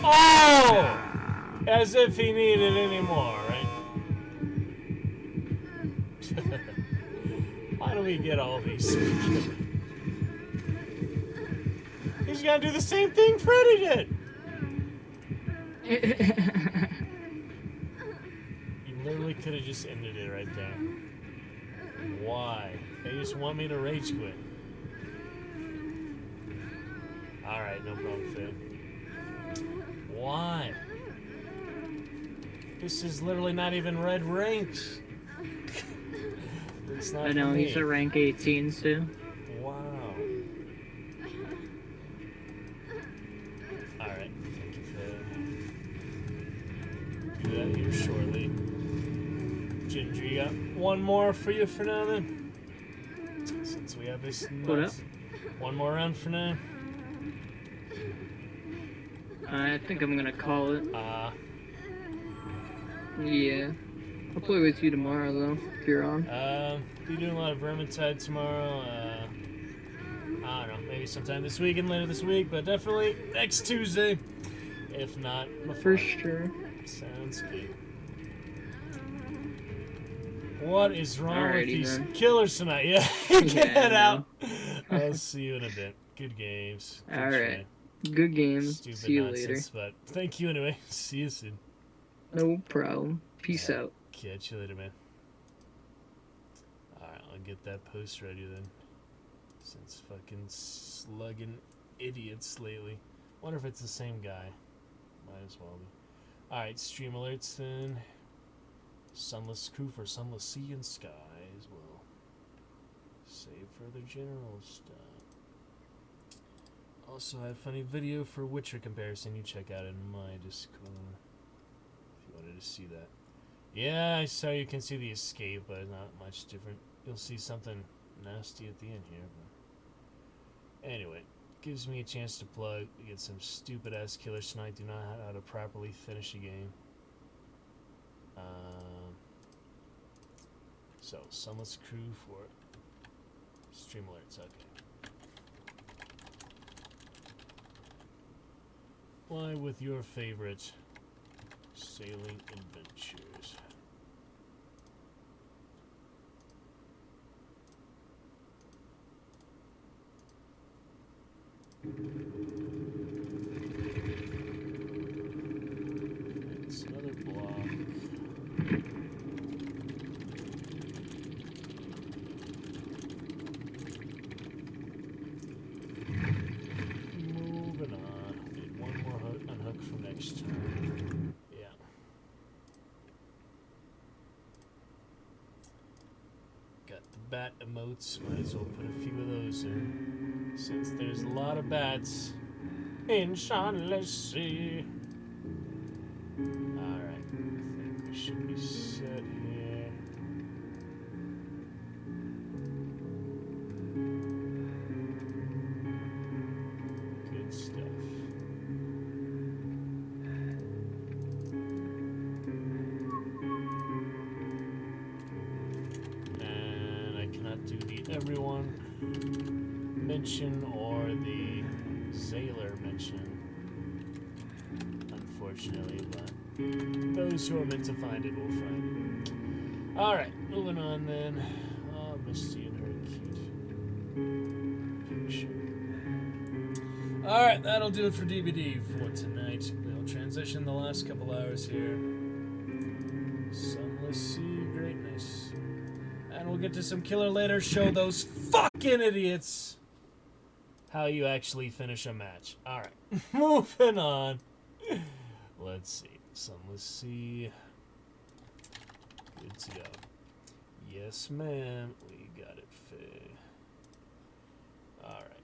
Oh! As if he needed any more, right? Why do we get all these? He's gonna do the same thing Freddy did! You literally could have just ended it right there. Why? They just want me to rage quit. Alright, no problem, Fred. Why? This is literally not even red ranks. It's not I know, he's a rank 18 too. Wow. Alright, thank you, Fred. Do that here shortly. Ginger, you got one more for you for now then? Since we have this nuts. One more round for now? I think I'm gonna call it. Yeah. I'll play with you tomorrow though, if you're on. Be doing a lot of Vermintide tomorrow. I don't know, maybe sometime this weekend, later this week, but definitely next Tuesday. If not, before. For sure. Sounds good. What is wrong with these then. killers tonight? Yeah, get out. I'll see you in a bit. Good games. Good Alright. Good games. Stupid See you nonsense, later. but thank you anyway. See you soon. No problem. Peace out. Catch you later, man. Alright, I'll get that post ready then. Since fucking slugging idiots lately. Wonder if it's the same guy. Might as well be. Alright, stream alerts then. Sunless crew for Sunless Sea and Sky as well. Save further general stuff. Also had a funny video for Witcher comparison you check out in my Discord. If you wanted to see that. Yeah, I saw you can see the escape, but not much different. You'll see something nasty at the end here, but Anyway, gives me a chance to plug, get some stupid ass killers tonight. Do not know how to properly finish a game. So, Sunless Crew for stream alerts. Okay. Why with your favorite sailing adventures? It's another block. Moving on. Need one more unhook for next time. Yeah. Got the bat emotes. Might as well put a few of those in. Since there's a lot of bats in Sunless Sea. Alright. I think we should be set here. Good stuff. And I cannot do the everyone mention or the Sailor mention, unfortunately, but those who are meant to find it will find it. Alright, moving on then. Oh, Misty and her cute picture. Alright, that'll do it for DVD for tonight. We'll transition the last couple hours here. Sunless Sea greatness. And we'll get to some killer later. Show those fucking idiots how you actually finish a match. Alright, moving on. Let's see. Sunless Sea. Good to go. Yes, ma'am. We got it, Faye. Alright.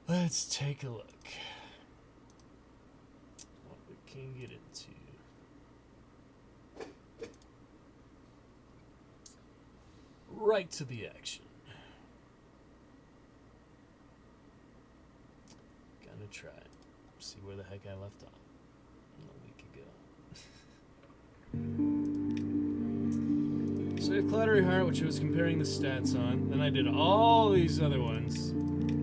Let's take a look. What we can get into. Right to the action. Gonna try it. See where the heck I left off a week ago. So I have Clattery Heart, which I was comparing the stats on. Then I did all these other ones.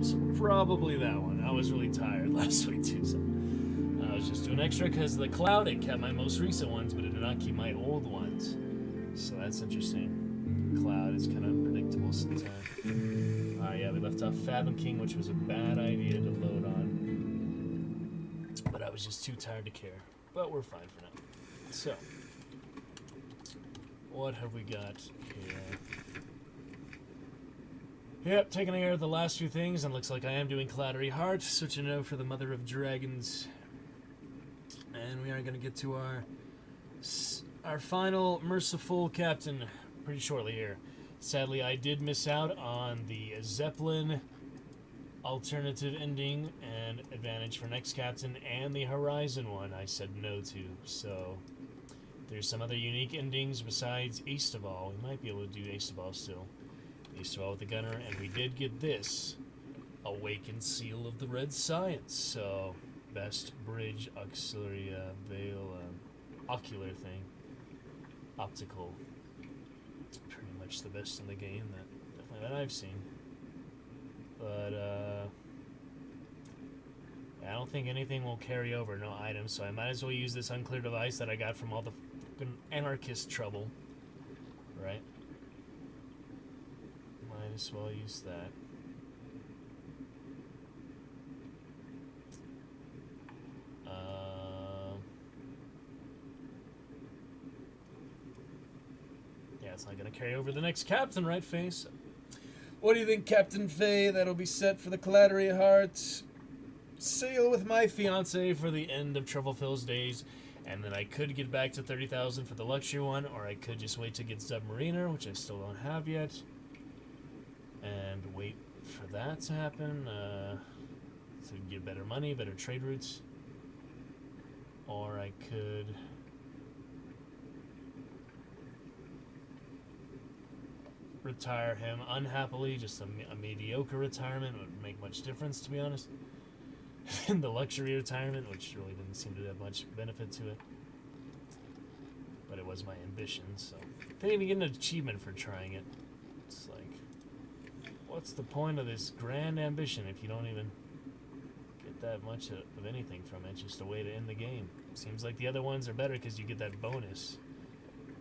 So probably that one. I was really tired last week too, so I was just doing extra because the cloud, it kept my most recent ones, but it did not keep my old ones. So that's interesting. Cloud is kind of unpredictable sometimes. Yeah, we left off Fathom King, which was a bad idea to load on. But I was just too tired to care. But we're fine for now. So, what have we got here? Yep, taking care of the last few things, and looks like I am doing Clattery Heart, switching it over for the Mother of Dragons. And we are going to get to our final merciful captain pretty shortly here. Sadly, I did miss out on the Zeppelin alternative ending and advantage for next captain, and the Horizon one I said no to. So there's some other unique endings besides Ace of All. We might be able to do Ace of All still. Ace of All with the Gunner, and we did get this Awakened Seal of the Red Science. So best bridge auxiliary veil ocular thing, optical. Pretty much the best in the game that I've seen. But I don't think anything will carry over, no items, so I might as well use this unclear device that I got from all the fucking anarchist trouble. Right? Might as well use that. It's not going to carry over the next captain, right, Faye? So, what do you think, Captain Faye? That'll be set for the Clattery Heart. Sail with my fiance for the end of Troublefill's days. And then I could get back to 30,000 for the luxury one, or I could just wait to get Submariner, which I still don't have yet. And wait for that to happen. To get better money, better trade routes. Or I could... retire him unhappily. Just a mediocre retirement wouldn't make much difference, to be honest. And the luxury retirement, which really didn't seem to have much benefit to it. But it was my ambition, so didn't even get an achievement for trying it. It's like, what's the point of this grand ambition if you don't even get that much of anything from it? Just a way to end the game. Seems like the other ones are better because you get that bonus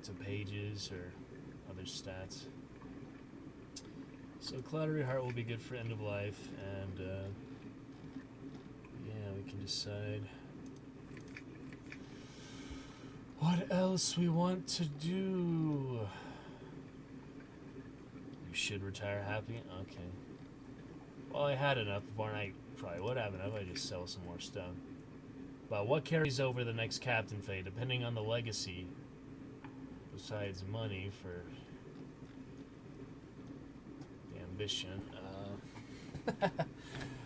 to pages or other stats. So Cloudery Heart will be good for end of life, and yeah, we can decide what else we want to do. You should retire happy? Okay. Well, I had enough before, and I probably would have enough. I just sell some more stuff. But what carries over the next captain fate, depending on the legacy, besides money for the ambition?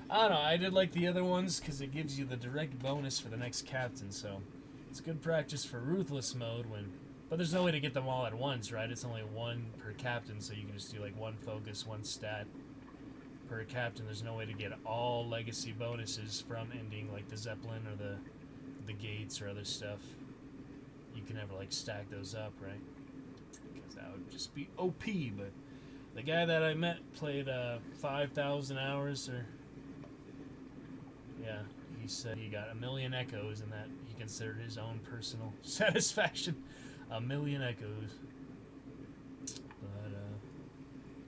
I don't know. I did like the other ones because it gives you the direct bonus for the next captain, so it's good practice for ruthless mode but there's no way to get them all at once, right? It's only one per captain, so you can just do like one focus, one stat per captain. There's no way to get all legacy bonuses from ending like the Zeppelin or the gates or other stuff. You can never like stack those up, right? Because that would just be OP. But the guy that I met played 5,000 hours, or yeah, he said he got 1,000,000 echoes, and that he considered his own personal satisfaction. 1,000,000 echoes. But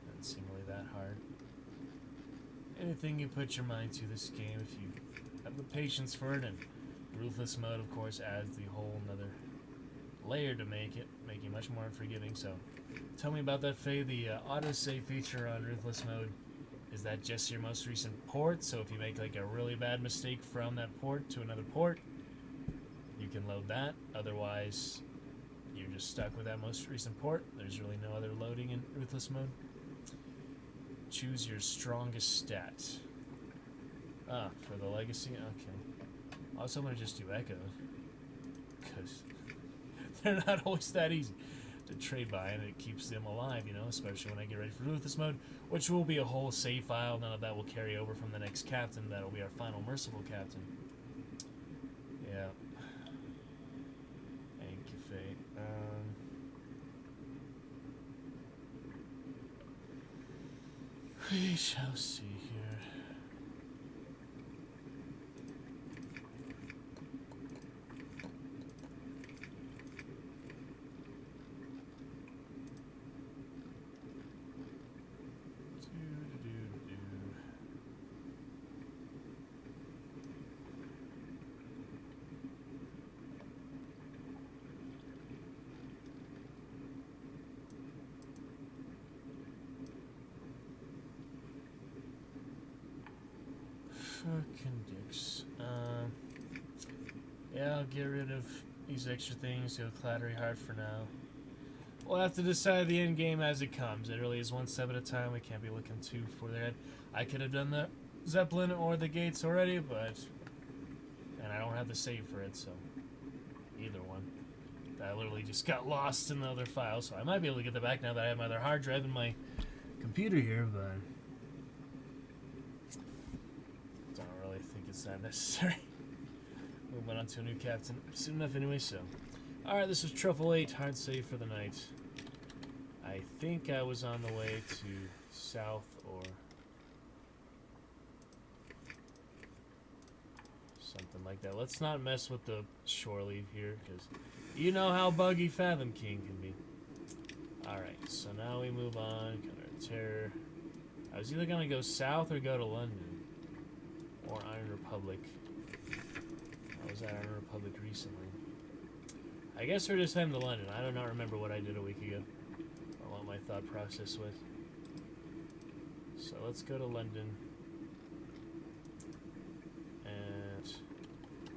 doesn't seem really that hard. Anything you put your mind to this game, if you have the patience for it, and ruthless mode, of course, adds the whole another layer to make it much more unforgiving. So, tell me about that, Faye. The autosave feature on ruthless mode, is that just your most recent port? So if you make like a really bad mistake from that port to another port, you can load that. Otherwise, you're just stuck with that most recent port. There's really no other loading in ruthless mode. Choose your strongest stat. For the legacy? Okay. I was hoping to just do echoes, because they're not always that easy to trade by, and it keeps them alive, you know, especially when I get ready for ruthless mode, which will be a whole save file. None of that will carry over from the next captain. That'll be our final merciful captain. Yeah. Thank you, Faye. We shall see here. Fucking dicks. Yeah, I'll get rid of these extra things. Go Cloudery Heart for now. We'll have to decide the end game as it comes. It really is one step at a time. We can't be looking too far ahead. I could have done the Zeppelin or the gates already, and I don't have the save for it, so either one. That literally just got lost in the other file, so I might be able to get that back now that I have my other hard drive in my computer here, but don't really think it's that necessary. Moving on to a new captain soon enough anyway, so. Alright, this was Truffle 8, hard save for the night. I think I was on the way to south or something like that. Let's not mess with the shore leave here, because you know how buggy Fathom King can be. Alright, so now we move on. Got our terror. I was either going to go south or go to London. Or Iron Republic. I was at Iron Republic recently. I guess we're just heading to London. I do not remember what I did a week ago. Or what my thought process was. So let's go to London. And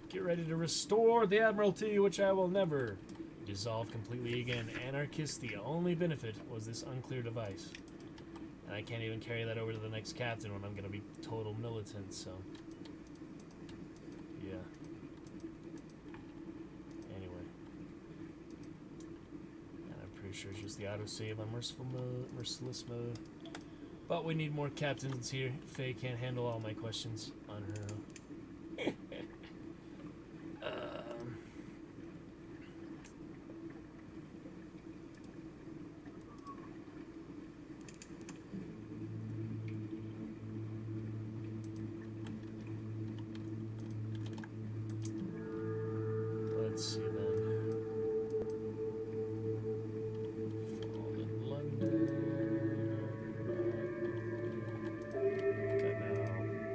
get ready to restore the Admiralty, which I will never dissolve completely again. Anarchist, the only benefit was this unclear device. And I can't even carry that over to the next captain when I'm going to be total militant, so. Yeah. Anyway. And I'm pretty sure it's just the autosave on merciless mode. But we need more captains here. Faye can't handle all my questions on her own. Let's see then. Fall in London.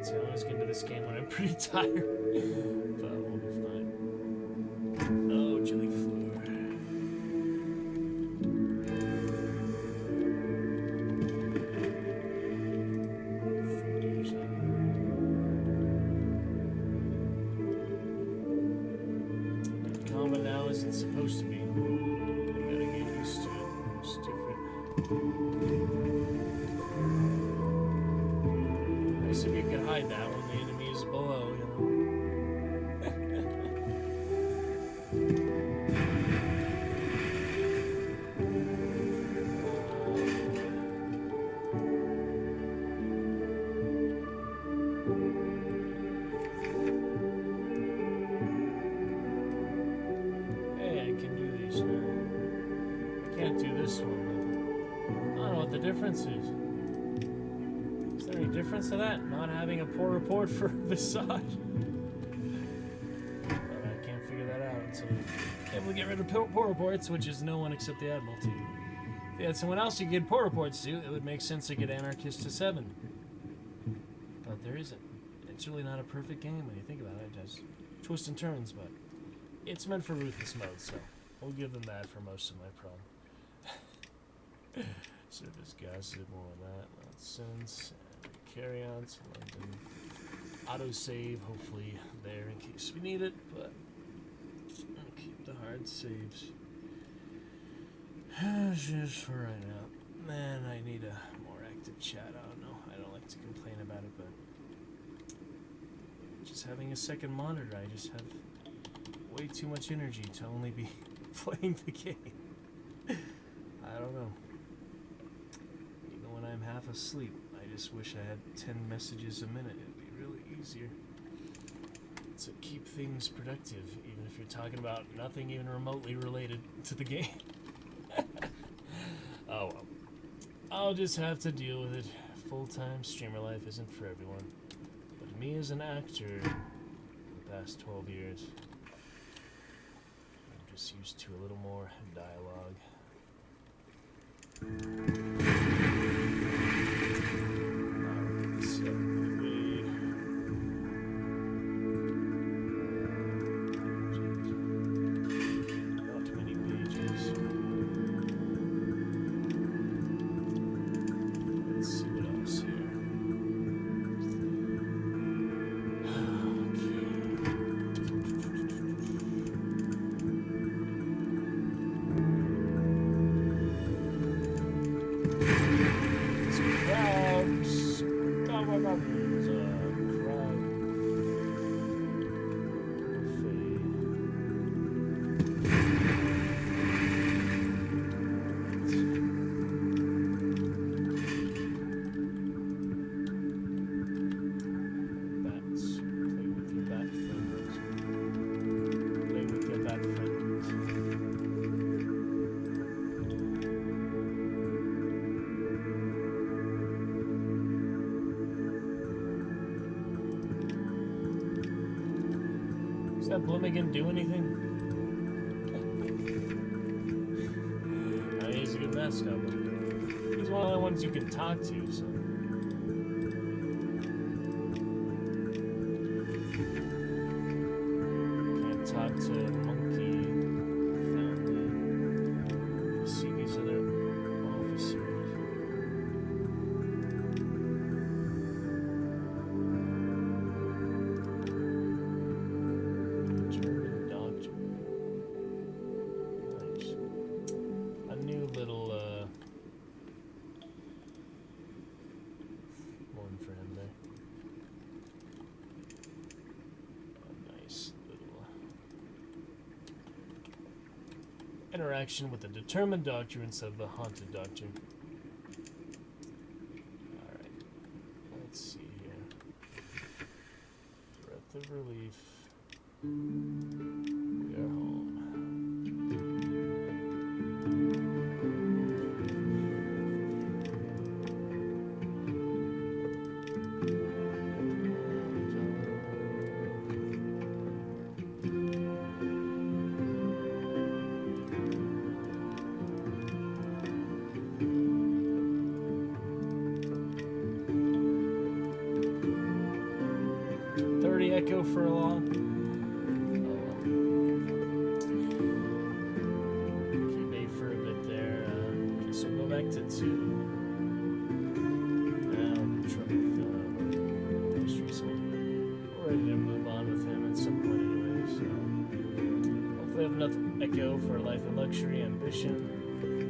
See, I always get into this game when I'm pretty tired. But we'll be fine. Oh, chili floor. Combat now isn't supposed to be. You gotta get used to it. It's different. Nice if you can hide that when the enemy is below, you know. Hey, I can do these now. I can't do this one though. I don't know what the difference is. Is there any difference to that? Not having a poor report for Visage? But I can't figure that out until I'm able to get rid of poor reports, which is no one except the Admiralty. If you had someone else you could give poor reports to, it would make sense to get Anarchist to 7. But there isn't. It's really not a perfect game when you think about it. It has twists and turns, but it's meant for ruthless mode, so we'll give them that for most of my problem. Surface gossip, more of that nonsense. Carry on to London. Autosave, hopefully there in case we need it, but I'll keep the hard saves. Just for right now. Man, I need a more active chat. I don't know. I don't like to complain about it, but just having a second monitor, I just have way too much energy to only be playing the game. I don't know. Even when I'm half asleep, I just wish I had 10 messages a minute. It'd be really easier to keep things productive, even if you're talking about nothing even remotely related to the game. Oh well. I'll just have to deal with it. Full-time streamer life isn't for everyone. But me as an actor, the past 12 years, I'm just used to a little more dialogue. So not many pages. Let's see what else here. Crabs. There's a crab buffet. Bats. Play with your bat friends. Play with your bat friends. Does that Bloomington do anything? He's a good mascot, but he's one of the ones you can talk to, so. Can't talk to monkey family. See these other officers. German doctor. Nice. A new little one for him there. A nice little interaction with the determined doctor instead of the haunted doctor. Alright. Let's see here. Breath of relief. We are home. 30 echo for a long. Keep A for a bit there. Okay, so we'll go back to 2. Now we'll be trouble with mysteries. We're ready to move on with him at some point anyway, so hopefully I have enough echo for life and luxury ambition.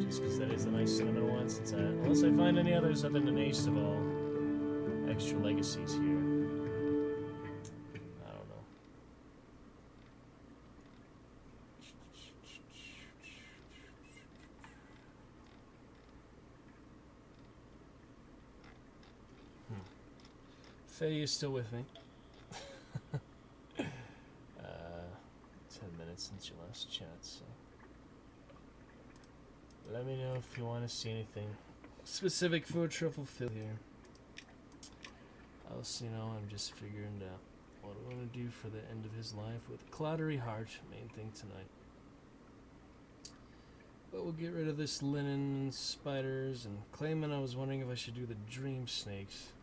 Just because that is a nice sentimental one, since unless I find any others other than Ace of all extra legacies here. I don't know. Faye is still with me. 10 minutes since your last chat, so let me know if you want to see anything specific for Truffle Phil here. Else, you know, I'm just figuring out what I want to do for the end of his life with a cloudery heart, main thing tonight. But we'll get rid of this linen and spiders, and Clayman, I was wondering if I should do the dream snakes.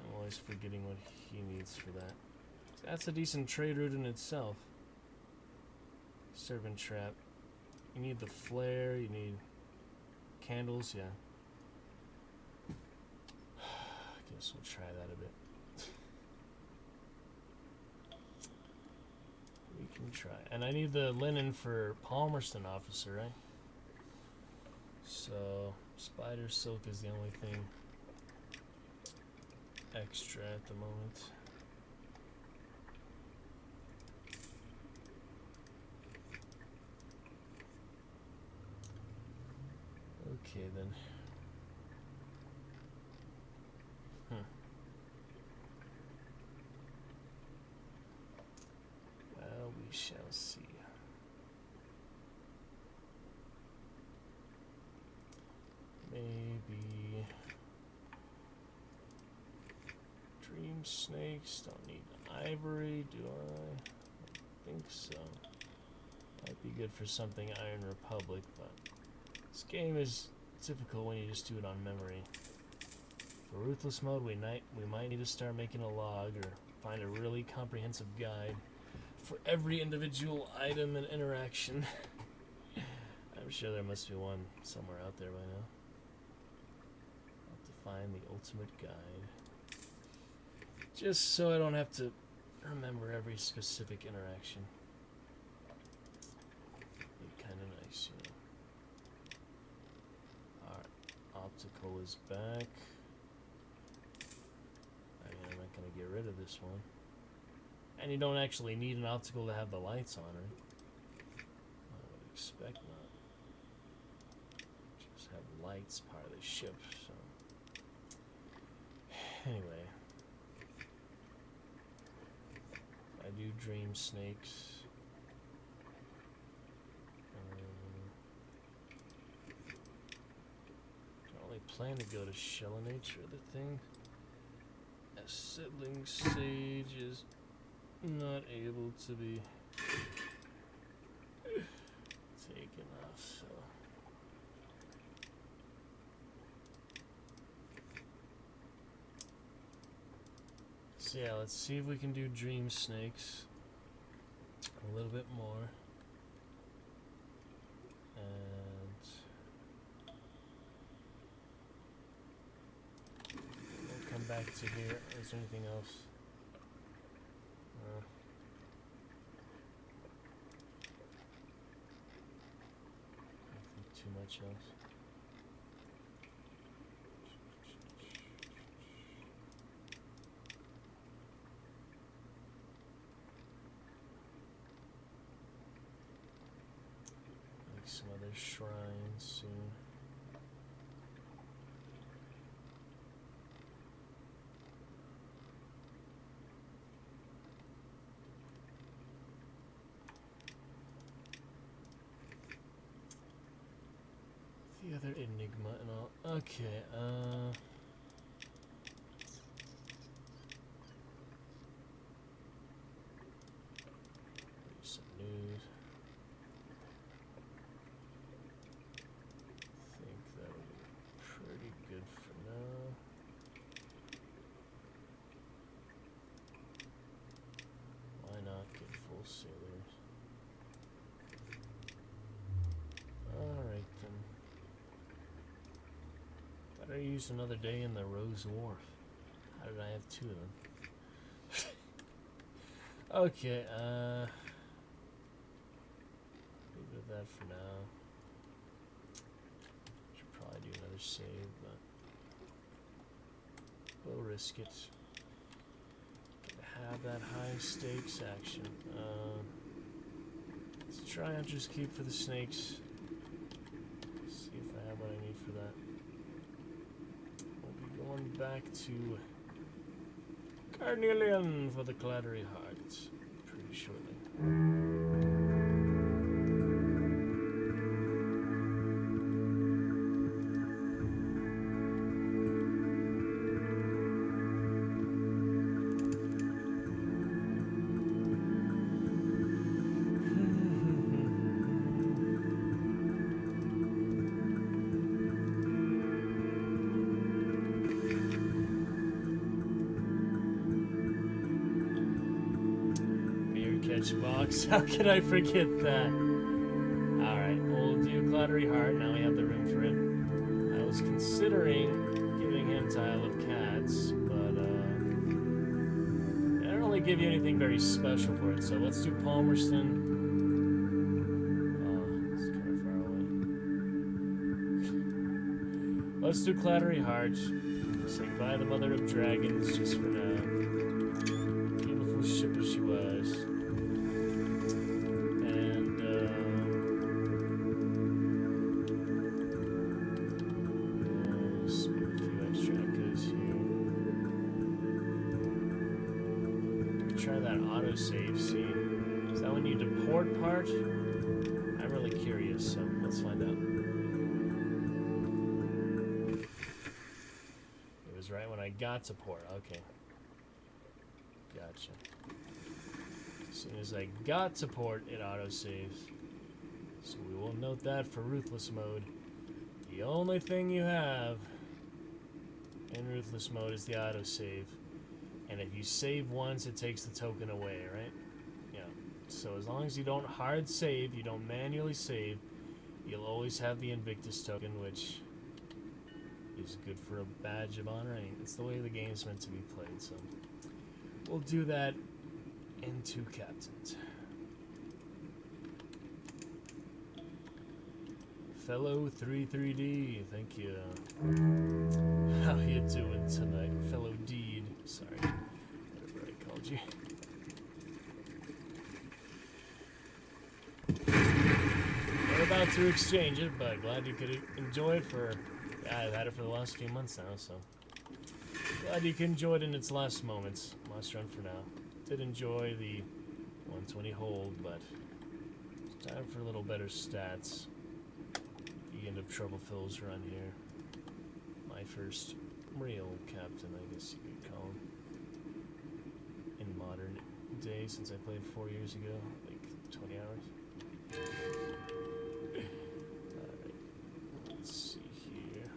I'm always forgetting what he needs for that. That's a decent trade route in itself. Servant trap. You need the flare, you need candles, yeah. I guess we'll try that a bit. We can try. And I need the linen for Palmerston officer, right? So, spider silk is the only thing extra at the moment. Okay then. Well, we shall see. Maybe dream snakes. Don't need ivory, do I? I think so. Might be good for something Iron Republic, but this game is difficult when you just do it on memory. For Ruthless Mode, we might need to start making a log or find a really comprehensive guide for every individual item and interaction. I'm sure there must be one somewhere out there by now. I'll have to find the ultimate guide. Just so I don't have to remember every specific interaction. Be kind of nice, you know. Alright, optical is back. I mean, I'm not going to get rid of this one. And you don't actually need an optical to have the lights on, right? I would expect not. Just have lights part of the ship, so. Anyway. I do dream snakes. I only plan to go to Shell of Nature, the thing. A Settling Sage is not able to be taken off, so. So yeah, let's see if we can do dream snakes a little bit more. And we'll come back to here. Is there anything else? Nothing too much else. some other shrines soon. The other enigma and all. Okay, some news. Think that'll be pretty good for now. Why not get full sailors? Alright then. Better use another day in the Rose Wharf. How did I have two of them? Okay, leave it at that for now. Should probably do another save, but we'll risk it. Gotta have that high stakes action. Let's try and just keep for the snakes. See if I have what I need for that. We'll be going back to Carnelian for the Clattery Heart pretty shortly. Box. How could I forget that? Alright, we'll do Clattery Heart. Now we have the room for it. I was considering giving him Tile of Cats, but I don't really give you anything very special for it, so let's do Palmerston. Oh, it's kind of far away. Let's do Clattery Heart. Say goodbye to the Mother of Dragons just for now. Beautiful ship as she was. Save, see. Is that when you deport part? I'm really curious, so let's find out. It was right when I got to port, okay. Gotcha. As soon as I got to port, it autosaves. So we will note that for Ruthless Mode. The only thing you have in Ruthless Mode is the autosave. And if you save once, it takes the token away, right? Yeah. So as long as you don't hard save, you don't manually save, you'll always have the Invictus token, which is good for a badge of honor. I mean, it's the way the game's meant to be played, so we'll do that in 2 captains. Fellow 33D, thank you. How you doing tonight, fellow Deed? Sorry, whatever I called you. We're about to exchange it, but glad you could enjoy it for... Yeah, I've had it for the last few months now, so... Glad you could enjoy it in its last moments. Last run for now. Did enjoy the 120 hold, but... It's time for a little better stats. The end of Trouble Phil's run here. My first real captain, I guess you could call him. In modern day, since I played 4 years ago, like 20 hours. Alright, let's see here.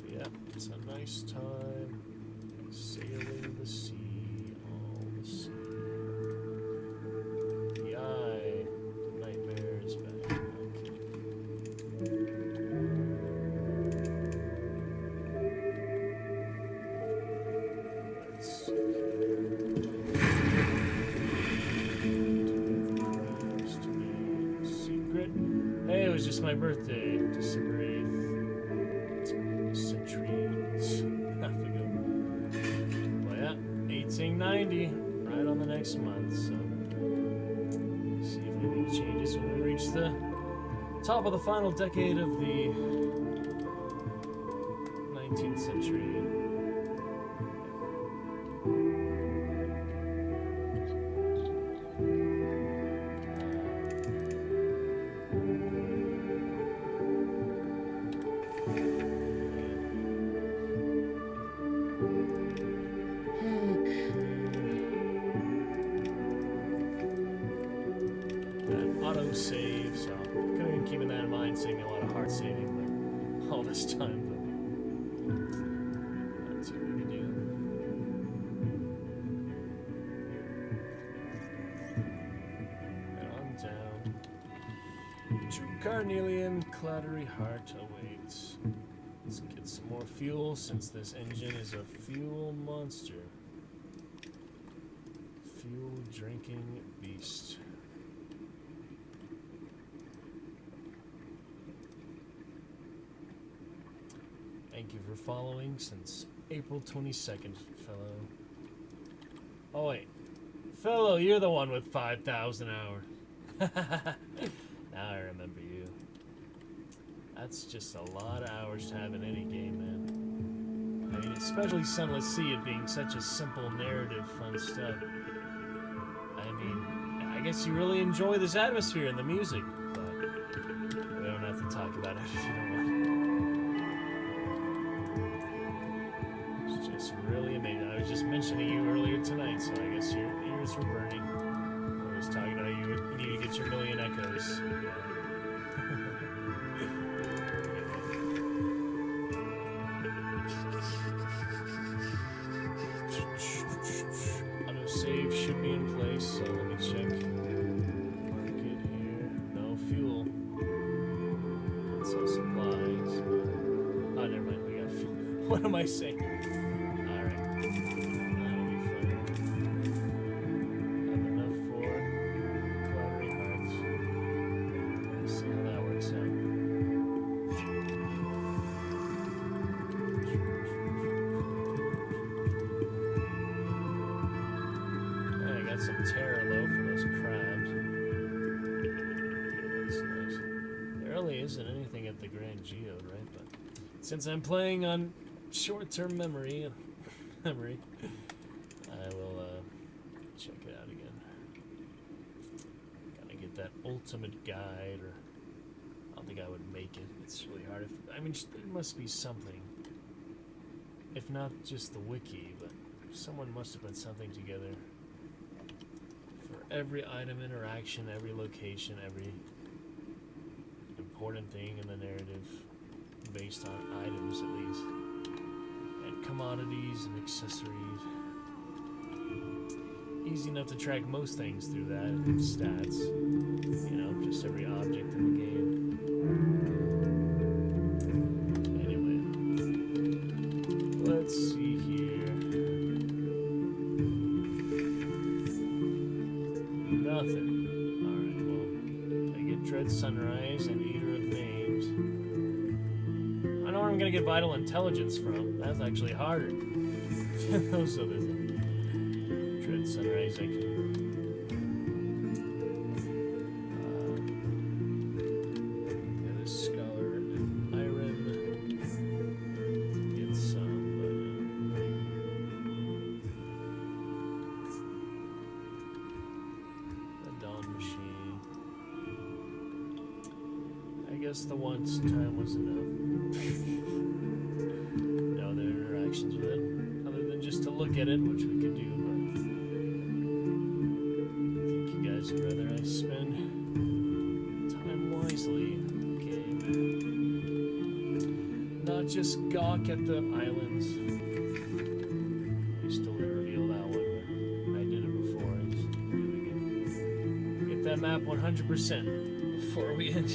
But yeah, it's a nice time sailing the sea, all the sea. The eye, nightmare is back. Just my birthday, December 8th. Centuries. Half ago. Well, yeah, 1890, right on the next month, so see if anything changes when top of the final decade of the 19th century. Save, so could have been keeping that in mind, seeing a lot of hard saving but all this time, but let's see what we can do. Head on down. True Carnelian Clattery Heart awaits. Let's get some more fuel since this engine is a fuel monster. Fuel drinking beast. Thank you for following since April 22nd, fellow. Oh, wait. Fellow, you're the one with 5,000 hours. Now I remember you. That's just a lot of hours to have in any game, man. I mean, especially Sunless Sea, it being such a simple narrative, fun stuff. I mean, I guess you really enjoy this atmosphere and the music, but we don't have to talk about it if you don't want. It's really amazing. I was just mentioning you earlier tonight, so I guess your ears were burning. I was talking about you need to get your million echoes. Autosave should be in place, so let me check. Market here. No fuel. Console supplies. Oh, never mind. We got fuel. What am I saying? Some terror though for those crabs. That's nice. There really isn't anything at the Grand Geode, right? But since I'm playing on short-term memory, I will check it out again. Gotta get that ultimate guide, or I don't think I would make it. It's really hard. I mean, there must be something. If not just the wiki, but someone must have put something together. Every item interaction, every location, every important thing in the narrative, based on items at least, and commodities and accessories. Easy enough to track most things through that, and stats, you know, just every object in the game. Anyway, let's see here. Nothing. Alright, well, I get Dread Sunrise and Eater of Names. I know where I'm gonna get Vital Intelligence from. That's actually harder. Those others. Dread Sunrise, I can. The other Scholar and Irem. Get some, I guess the once time was enough. No other interactions with it, other than just to look at it, which we could do, but I think you guys would rather I spend time wisely in the game. Not just gawk at the islands. I still didn't reveal that one, but I did it before. I just do it again. Get that map 100% before we end.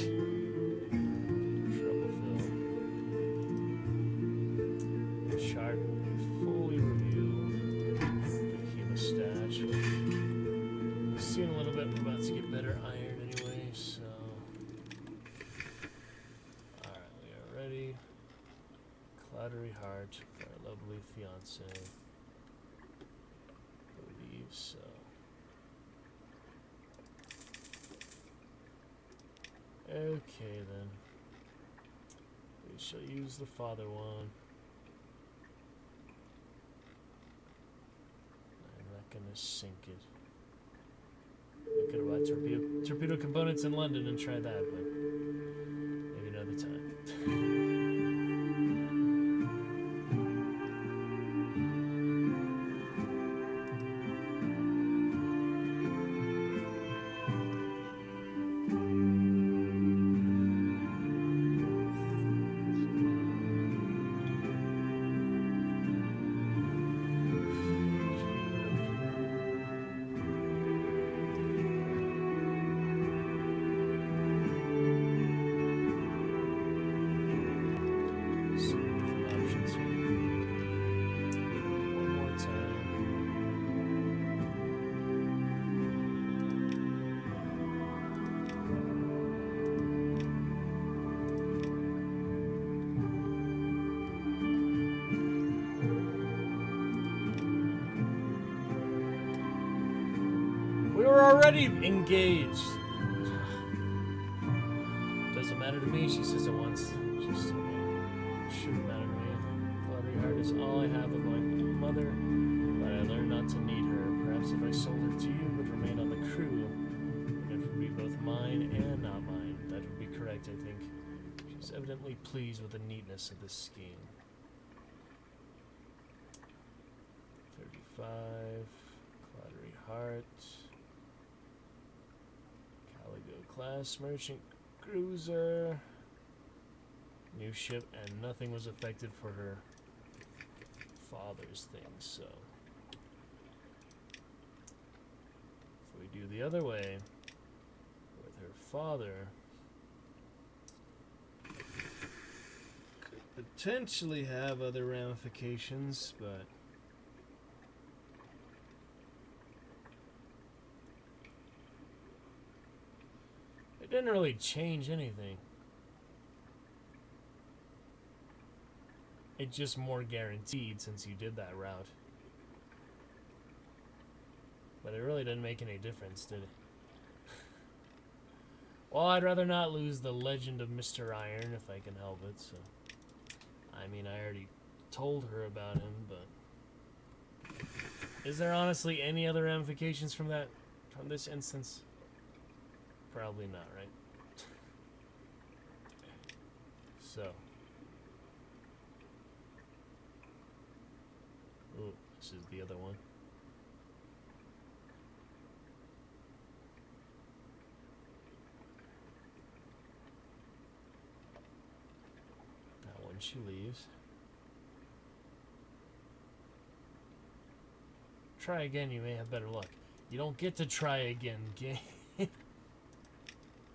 Heart for our lovely fiance. I believe so. Okay then. We shall use the father one. I'm not gonna sink it. I could have bought torpedo components in London and try that, but maybe another time. We were already engaged. Doesn't matter to me, she says it once. Just shouldn't matter to me. Flattery heart is all I have of my mother, but I learned not to need her. Perhaps if I sold her to you but remained on the crew, then it would be both mine and not mine. That would be correct, I think. She's evidently pleased with the neatness of this scheme. 35. Flattery heart. Class merchant cruiser, new ship, and nothing was affected for her father's things. So if we do the other way with her father, could potentially have other ramifications, but didn't really change anything. It's just more guaranteed since you did that route. But it really didn't make any difference, did it? Well, I'd rather not lose the legend of Mr. Iron if I can help it, so... I mean, I already told her about him, but... Is there honestly any other ramifications from that, from this instance? Probably not, right? So. Ooh, this is the other one. Now when she leaves. Try again, you may have better luck. You don't get to try again, game.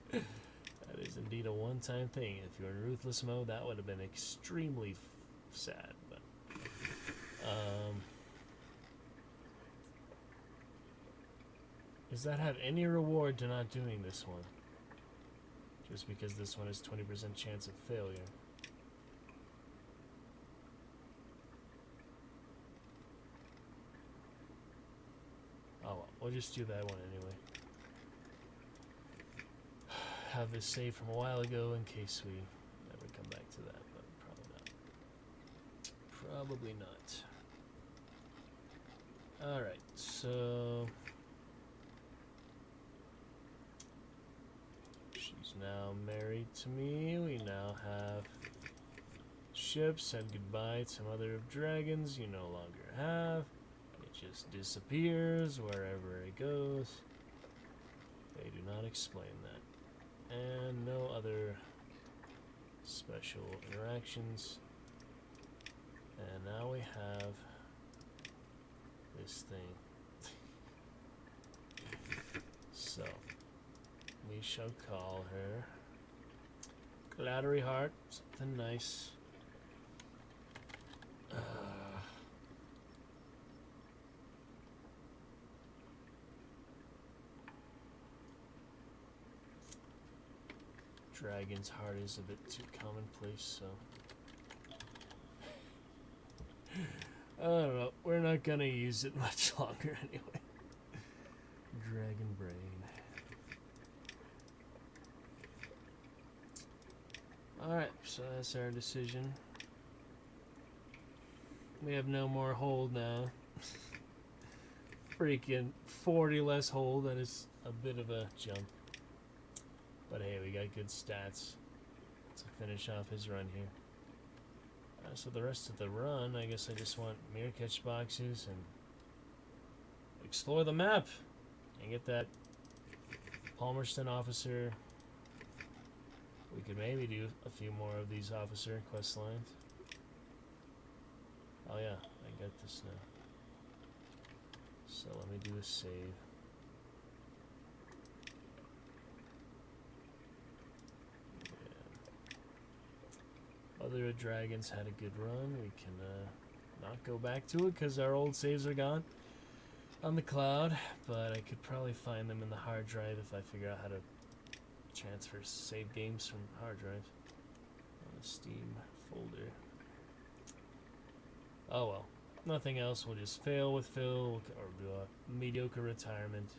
That is indeed a one-time thing. If you're in ruthless mode, that would have been extremely sad. But does that have any reward to not doing this one? Just because this one has 20% chance of failure. Oh well, we'll just do that one anyway. Have this saved from a while ago in case we never come back to that, but probably not. Alright, so she's now married to me. We now have ships. Said goodbye to Mother of Dragons. You no longer have. It just disappears wherever it goes. They do not explain that. And no other special interactions. And now we have this thing. So, we shall call her Flattery Heart, something nice. Dragon's Heart is a bit too commonplace, so I don't know. We're not gonna use it much longer anyway. Dragon Brain. Alright, so that's our decision. We have no more hold now. Freaking 40 less hold, that is a bit of a jump. But hey, we got good stats to finish off his run here. So the rest of the run, I guess I just want mirror catch boxes and explore the map and get that Palmerston officer. We could maybe do a few more of these officer quest lines. Oh yeah, I got this now. So let me do a save. Yeah. Other dragons had a good run. We can not go back to it because our old saves are gone on the cloud, but I could probably find them in the hard drive if I figure out how to transfer save games from hard drive on a Steam folder. Oh well, nothing else. We'll just fail with Phil or do a mediocre retirement,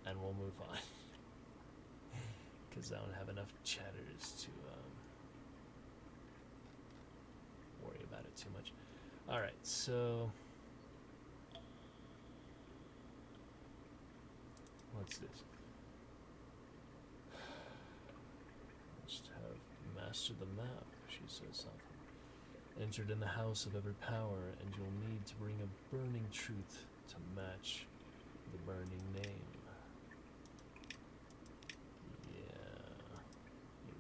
and we'll move on because I don't have enough chatters to worry about it too much. All right, so what's this? Must have mastered the map, she says something. Entered in the house of every power, and you'll need to bring a burning truth to match the burning name. Yeah.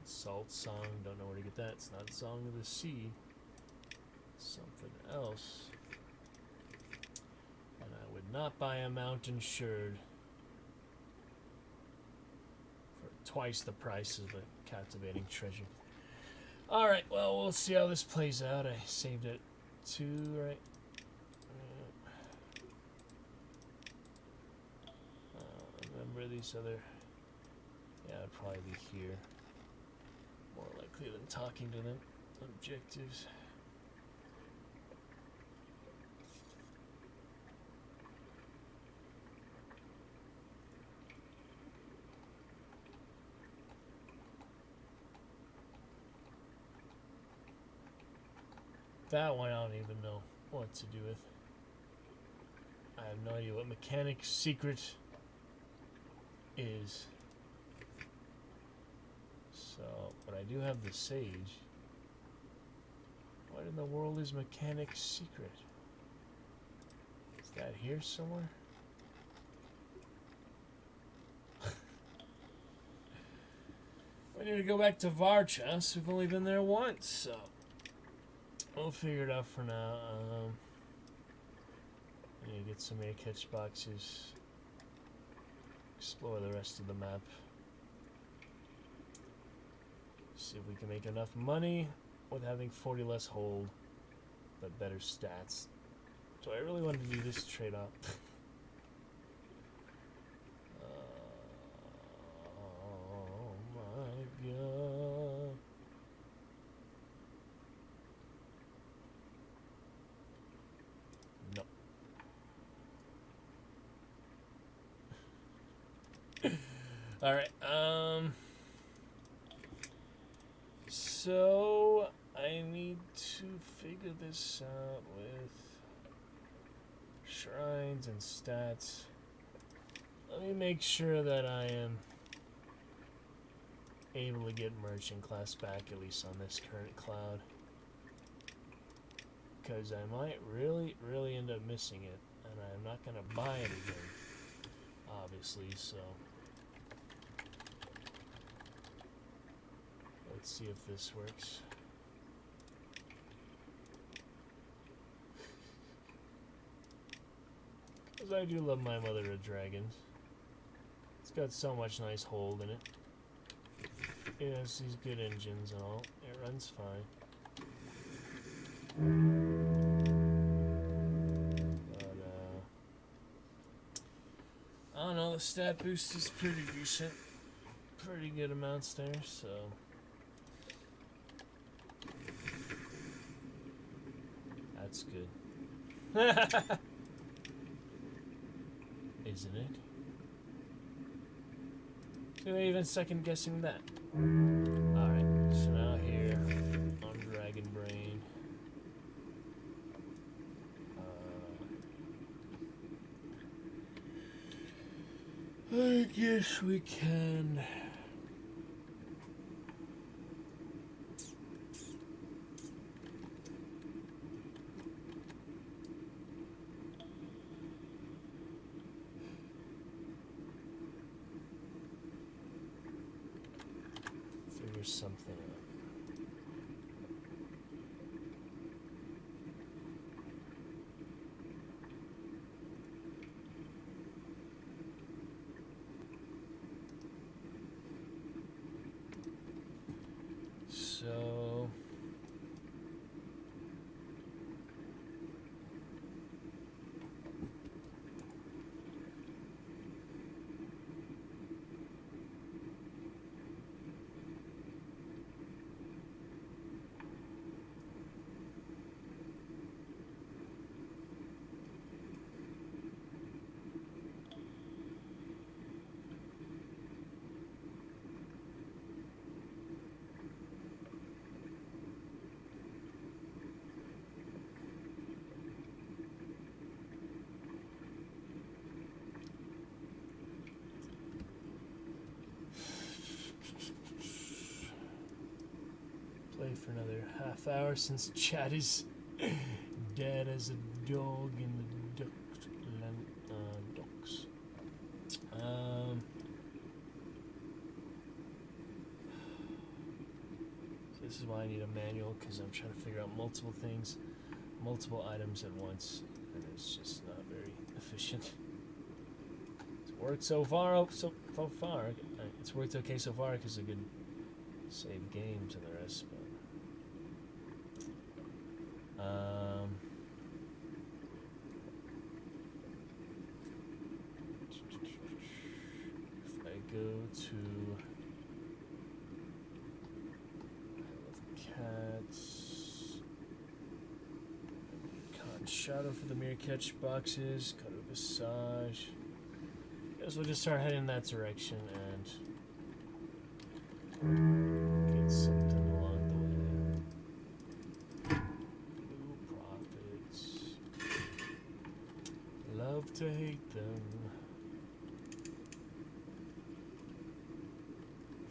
Salt song, don't know where to get that. It's not Song of the Sea. It's something else. And I would not buy a mountain sherd for twice the price of a captivating treasure. Alright, well, we'll see how this plays out. I saved it 2, right? Remember these other... Yeah, I'd probably be here. More likely than talking to them. Objectives. That one I don't even know what to do with. I have no idea what mechanic's secret is. So, but I do have the sage. What in the world is mechanic's secret? Is that here somewhere? We need to go back to Varchas. We've only been there once, so we'll figure it out for now. I need to get some air catch boxes. Explore the rest of the map. See if we can make enough money with having 40 less hold, but better stats. So I really want to do this trade-off. Oh my god. No. Alright, so I need to figure this out with shrines and stats. Let me make sure that I am able to get merchant class back, at least on this current cloud. Because I might really end up missing it, and I'm not going to buy it again, obviously, so let's see if this works. Because I do love my Mother of Dragons. It's got so much nice hold in it. It has these good engines and all. It runs fine. But, I don't know, the stat boost is pretty decent. Pretty good amounts there, so... That's good. Isn't it? So they're even second guessing that. Alright, so now I guess we can. Figure something out. So play for another half hour since Chad is dead as a dog in the docks. So this is why I need a manual, because I'm trying to figure out multiple things, multiple items at once, and it's just not very efficient. It's worked so far. It's worked okay so far because I could save games and the rest, but if I go to cats, con shadow for the mirror catch boxes, go to visage. Guess we'll just start heading in that direction and get something along the way. Blue profits. Love to hate them.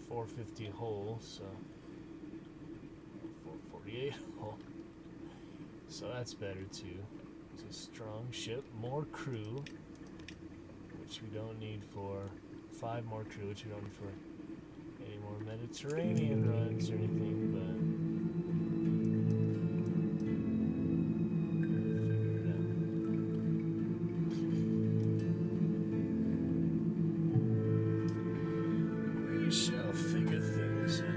450 whole, so 448 whole. So that's better too. It's a strong ship, more crew, which we don't need for 5 more crew, which we don't need for any more Mediterranean runs or anything, but we shall figure things out.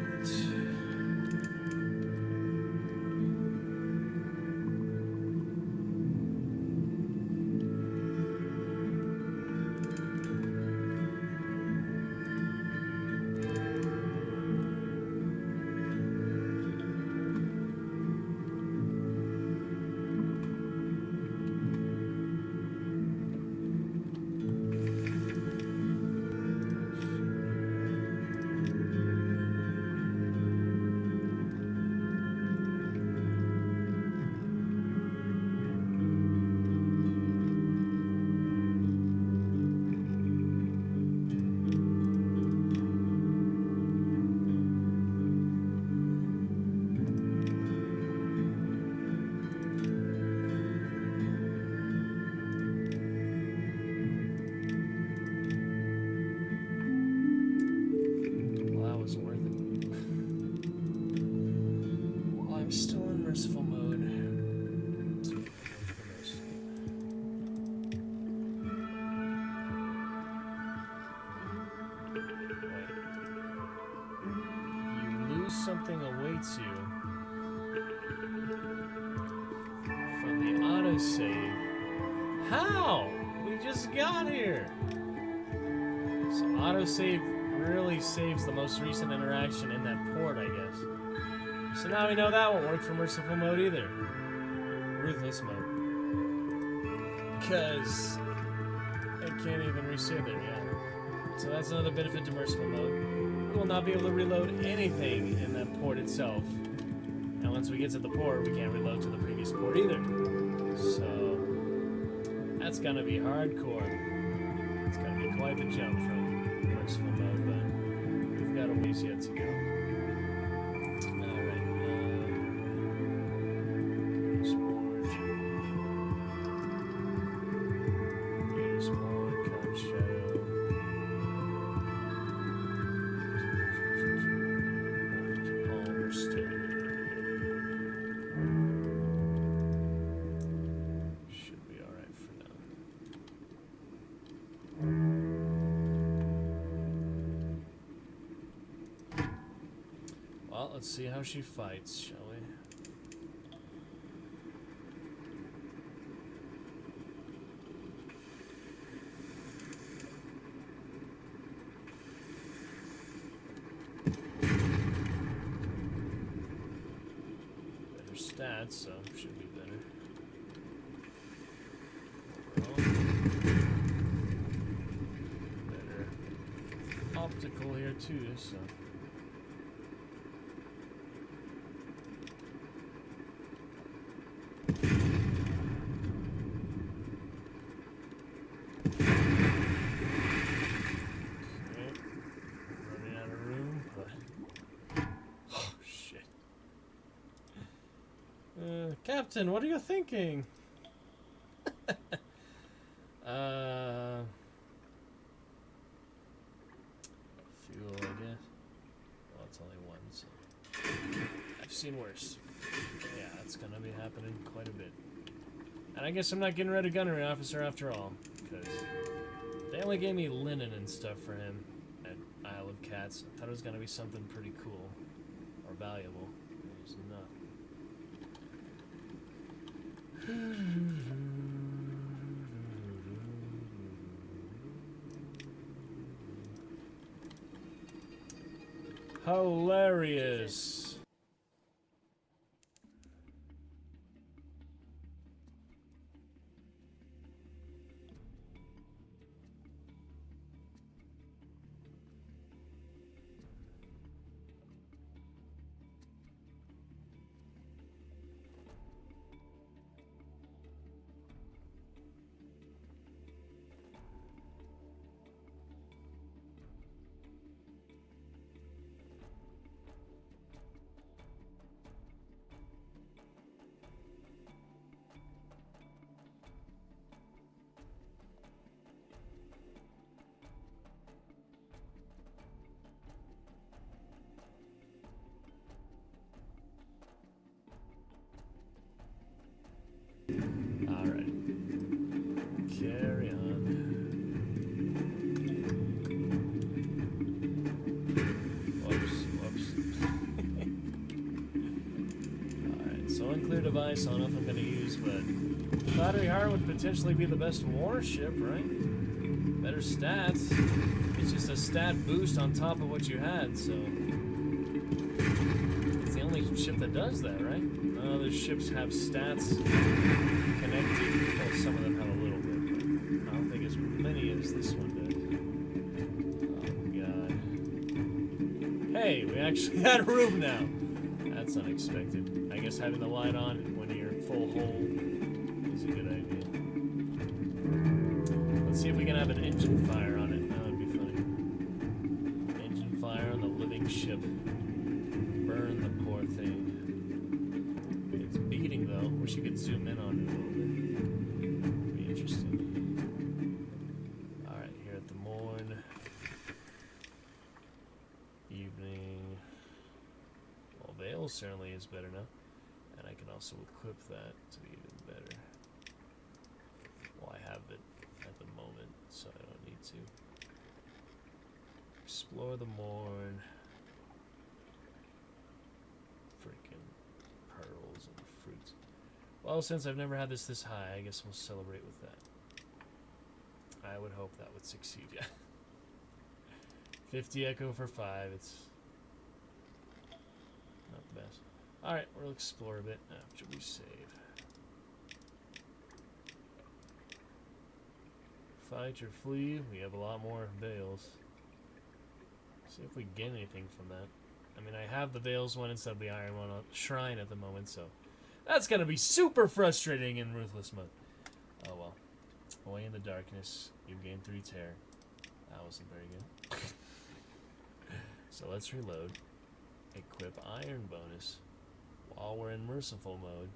Something awaits you from the autosave. How? We just got here. So autosave really saves the most recent interaction in that port, I guess. So now we know that won't work for merciful mode either. Ruthless mode. Because it can't even resave there yet. So that's another benefit to merciful mode. We will not be able to reload anything in that port itself. And once we get to the port, we can't reload to the previous port either. So that's gonna be hardcore. It's gonna be quite the jump from merciful mode, but we've got a ways yet to go. Alright, there's more. There's more couch shadow. Almost still. Should be alright for now. Well, let's see how she fights, shall we? Better stats, so should be better. Better optical here too, so. Captain, what are you thinking? Fuel, I guess. Well, it's only one, so. I've seen worse. Yeah, it's gonna be happening quite a bit. And I guess I'm not getting rid of gunnery officer after all, because they only gave me linen and stuff for him at Isle of Cats. I thought it was gonna be something pretty cool or valuable. It's not. Hilarious. Carry on. Whoops. Alright, so unclear device, I don't know if I'm going to use, but Battery Heart would potentially be the best warship, right? Better stats. It's just a stat boost on top of what you had, so it's the only ship that does that, right? Other ships have stats connected. Well, some of them have a little bit, but I don't think as many as this one does. Oh, God. Hey, we actually had a room now. That's unexpected. I guess having the light on when you're full hull is a good idea. Let's see if we can have an engine fire on it. That would be funny. Engine fire on the living ship. Burn the poor thing. It's beating though. Wish you could zoom in on it a little bit. Be interesting. Alright, here at the morn. Evening. Well, Veil certainly is better now. And I can also equip that to be even better. Well, I have it at the moment, so I don't need to. Explore the morn. Freaking pearls and fruits. Well, since I've never had this high, I guess we'll celebrate with that. I would hope that would succeed, yeah. 50 echo for 5, it's not the best. Alright, we'll explore a bit after we save. Fight or flee, we have a lot more veils. See if we get anything from that. I mean, I have the Veils one instead of the Iron one on Shrine at the moment, so that's gonna be super frustrating in Ruthless mode. Oh well. Away in the darkness. You've gained 3 tear. That wasn't very good. So let's reload. Equip iron bonus. While we're in merciful mode.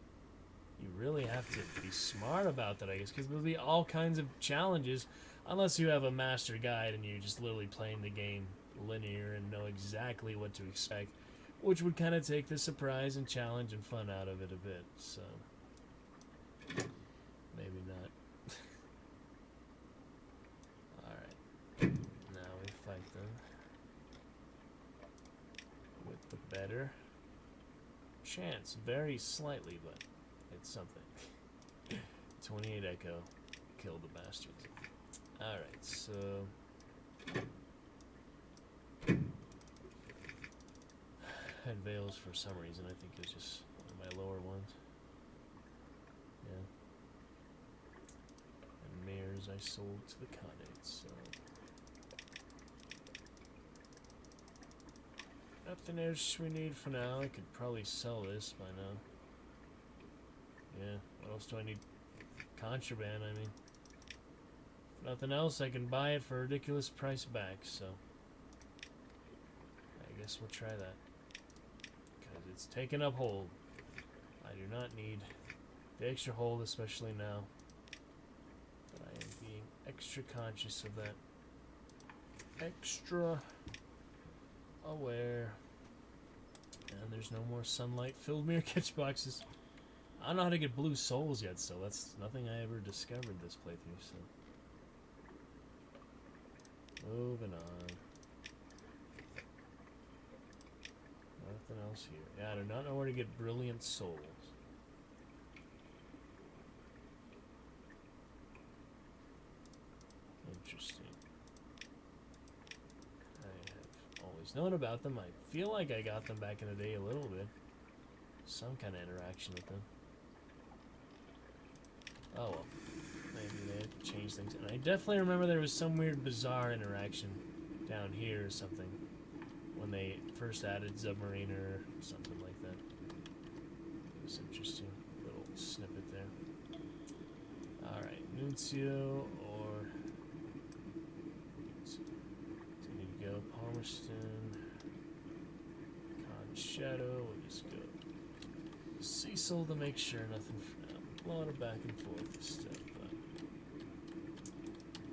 You really have to be smart about that, I guess, because there'll be all kinds of challenges. Unless you have a master guide and you're just literally playing the game linear and know exactly what to expect. Which would kind of take the surprise and challenge and fun out of it a bit. So, maybe not. Alright. Now we fight them. With the better chance. Very slightly, but it's something. 28 echo. Kill the bastards. Alright, so... had Veils for some reason. I think it was just one of my lower ones. Yeah. And mirrors I sold to the Conates, so... nothing else we need for now. I could probably sell this by now. Yeah, what else do I need? Contraband, I mean. If nothing else, I can buy it for a ridiculous price back, so... I guess we'll try that. Because it's taken up hold. I do not need the extra hold, especially now. But I am being extra conscious of that. Extra aware. And there's no more sunlight-filled mirror catch boxes. I don't know how to get blue souls yet, so that's nothing I ever discovered this playthrough, so... moving on. Nothing else here. Yeah, I do not know where to get brilliant souls. Interesting. I have always known about them. I feel like I got them back in the day a little bit. Some kind of interaction with them. Oh well. Maybe they had changed things. And I definitely remember there was some weird bizarre interaction down here or something. When they first added Submariner or something like that. It was interesting. Little snippet there. Alright, Nuncio or... so we need to go Palmerston. Con Shadow. We'll just go Cecil to make sure nothing for now. A lot of back and forth stuff.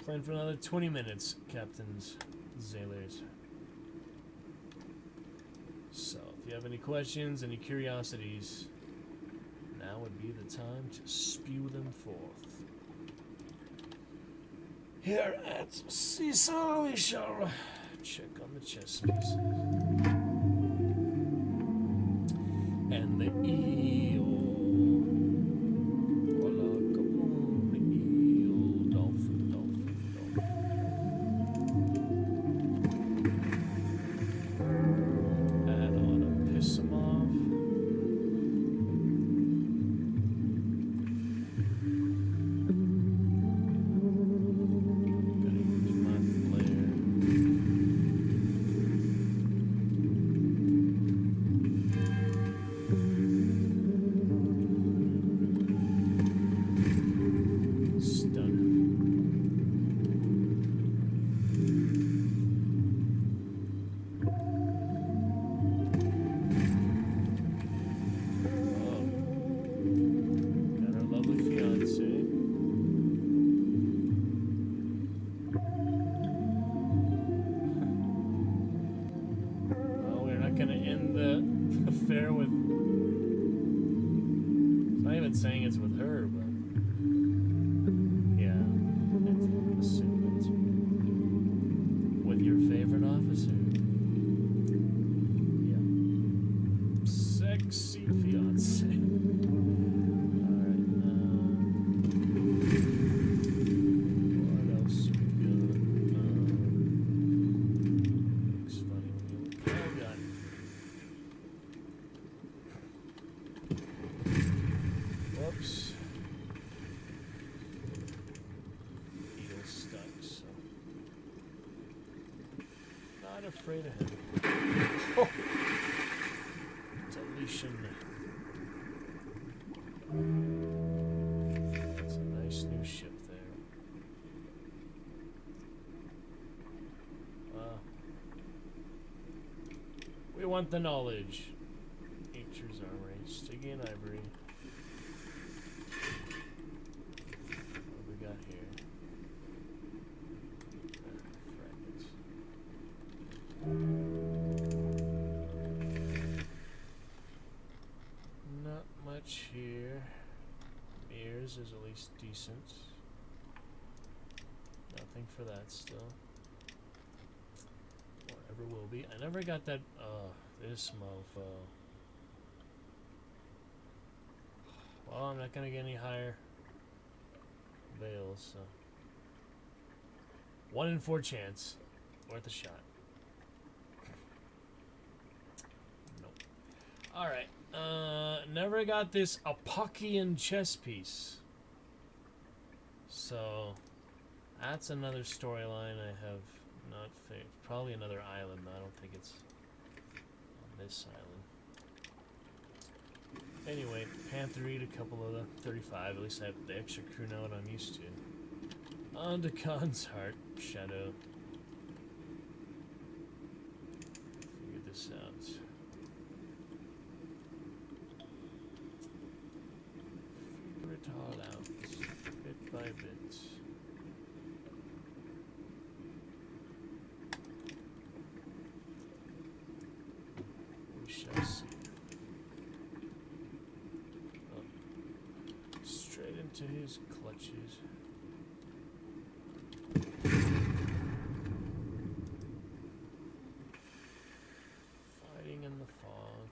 Playing for another 20 minutes, Captains Zailers. So, if you have any questions, any curiosities, now would be the time to spew them forth. Here at Cecil, we shall check on the chess pieces. And the eel. Voila, kaboom, the eel. Dolphin, dolphin, dolphin. That ought to piss him off. Gotta use my flare. Stunner. Oh. Got our lovely fiance. Well, we're not gonna end the affair with. It's not even saying it's with her, but. Yeah. Let's assume it's with your favorite officer. Yeah. Sexy fiance. Alright, what else we got? Looks funny when you look. Oh god. Whoops. Needle stuck, so. Not afraid of him. Oh. Deletion. That's a nice new ship there. want the knowledge. Nature's Armory. Stygian Ivory. What do we got here? Fragments. Not much here. Mirrors is at least decent. Nothing for that still. Or ever will be. I never got that. This mofo. Well, I'm not gonna get any higher veils, so 1 in 4 chance. Worth a shot. Nope. Alright. Never got this Apokian chess piece. So that's another storyline I have not faced. Probably another island, though. I don't think it's on this island. Anyway, Panther eat a couple of the 35. At least I have the extra crew now that I'm used to. On to Khan's Heart. Shadow. Figure this out. Figure it all out. Bit by bit. We shall see. Oh. Straight into his clutches. Fighting in the fog.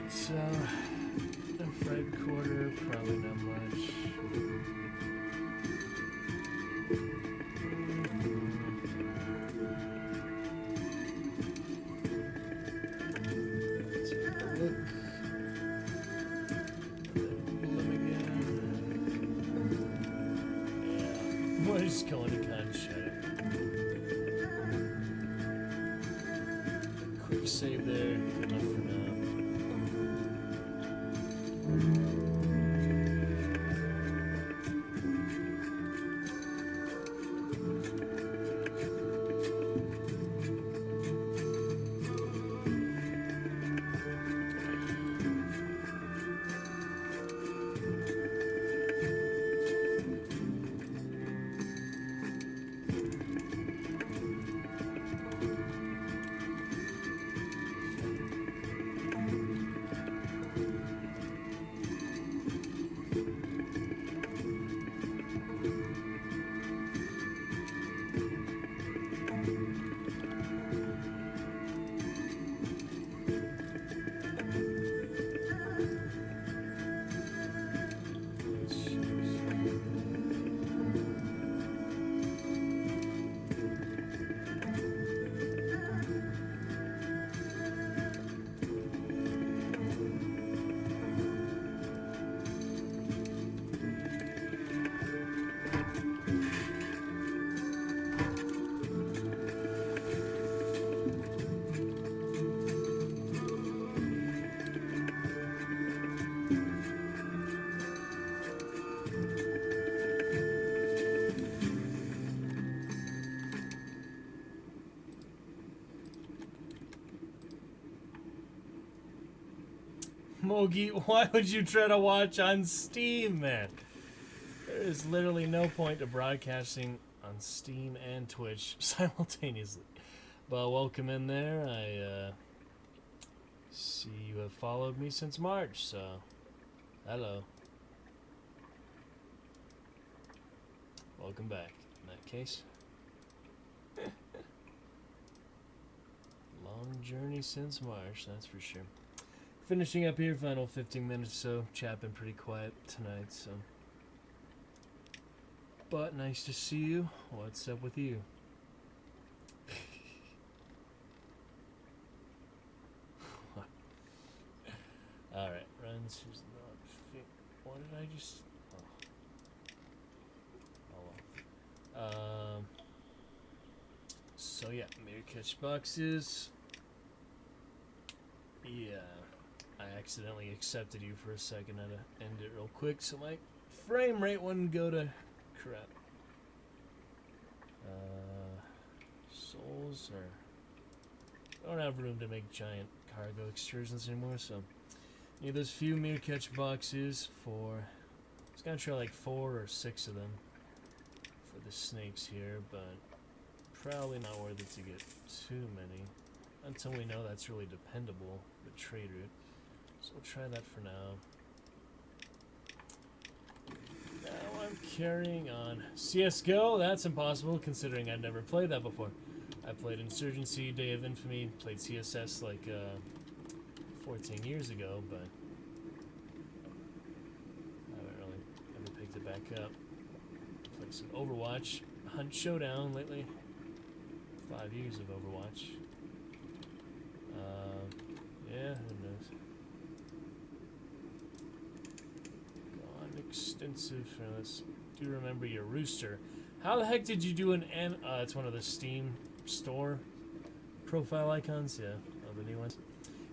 So, the Fred quarter, probably not much. Let's take a look. Them again. Yeah, we're just going to Khan's Shadow. Quick save there, good enough for now. Mogi, why would you try to watch on Steam, man? There is literally no point to broadcasting on Steam and Twitch simultaneously. But welcome in there. I see you have followed me since March, so hello. Welcome back, in that case. Long journey since March, that's for sure. Finishing up here, final 15 minutes or so. Chat been pretty quiet tonight, so. But nice to see you. What's up with you? Alright, runs. Who's not fit? What did I just. Oh well. So yeah, mirror catch boxes. Yeah, I accidentally accepted you for a second. I had to end it real quick so my frame rate wouldn't go to crap. Souls are. I don't have room to make giant cargo excursions anymore, so need those few mirror catch boxes for. I was gonna try like 4 or 6 of them for the snakes here, but probably not worth it to get too many until we know that's really dependable, the trade route. So we'll try that for now. Now I'm carrying on CSGO. That's impossible considering I'd never played that before. I played Insurgency, Day of Infamy, played CSS like 14 years ago, but I haven't really ever picked it back up. Played some Overwatch, Hunt Showdown lately. 5 years of Overwatch. Yeah, who knows? Gone extensive. Let's do remember your rooster. How the heck did you do an it's one of the Steam store profile icons, yeah, of the new ones.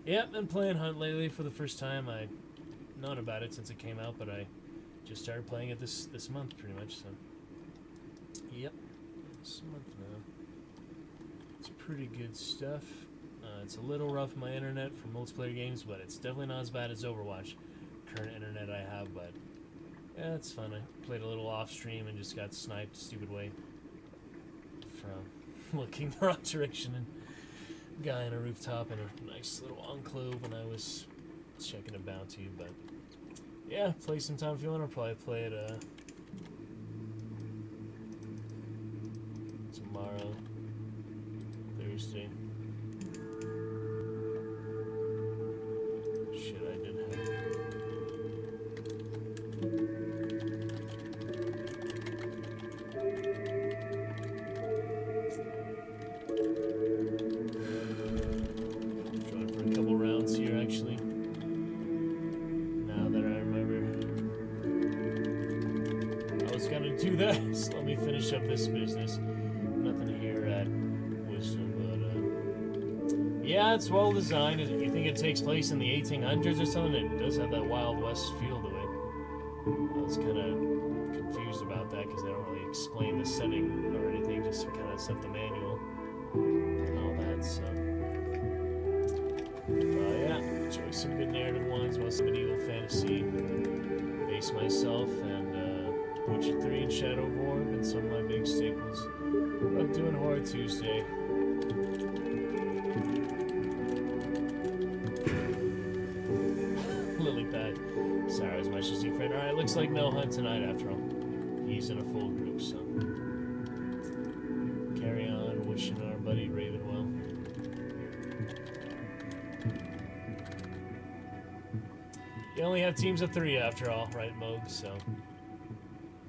Yep, been playing Hunt lately for the first time. I've known about it since it came out, but I just started playing it this month pretty much, so. Yep, this month now. It's pretty good stuff. It's a little rough my internet for multiplayer games, but it's definitely not as bad as Overwatch. Current internet I have, but yeah, it's fun. I played a little off stream and just got sniped a stupid way from looking the wrong direction and guy on a rooftop in a nice little enclave when I was checking a bounty. But yeah, play some time if you want. I'll probably play it tomorrow, Thursday. Shit, I did have. Trying for a couple rounds here, actually. Now that I remember, I was gonna do that. So let me finish up this business. Nothing here at Wisdom, but yeah, it's well designed. You think it takes place in the 1800s or something? It does have that Wild West feel to it. I was kind of confused about that because they don't really explain the setting or anything, just kind of set the manual and all that. So, yeah, enjoy some good narrative ones. Want some medieval fantasy, base myself, and Witcher 3 and Shadow of War have been some of my big staples. I'm doing Horror Tuesday. Lilypad. Sorry as much as you, friend. Alright, looks like no Hunt tonight after all. He's in a full group, so. Carry on, wishing our buddy Raven well. You only have teams of 3 after all, right, Moog? So.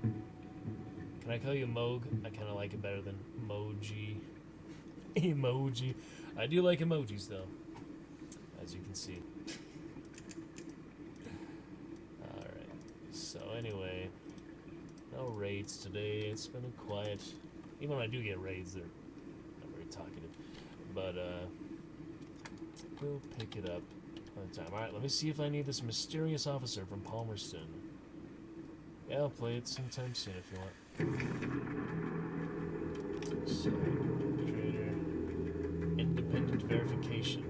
Can I call you Moog? I kind of like it better than Moji. Emoji. I do like emojis, though, as you can see. Alright, so anyway, no raids today. It's been quiet. Even when I do get raids, they're not very talkative. But, we'll pick it up another time. Alright, let me see if I need this mysterious officer from Palmerston. Yeah, I'll play it sometime soon if you want. So, creator, independent verification.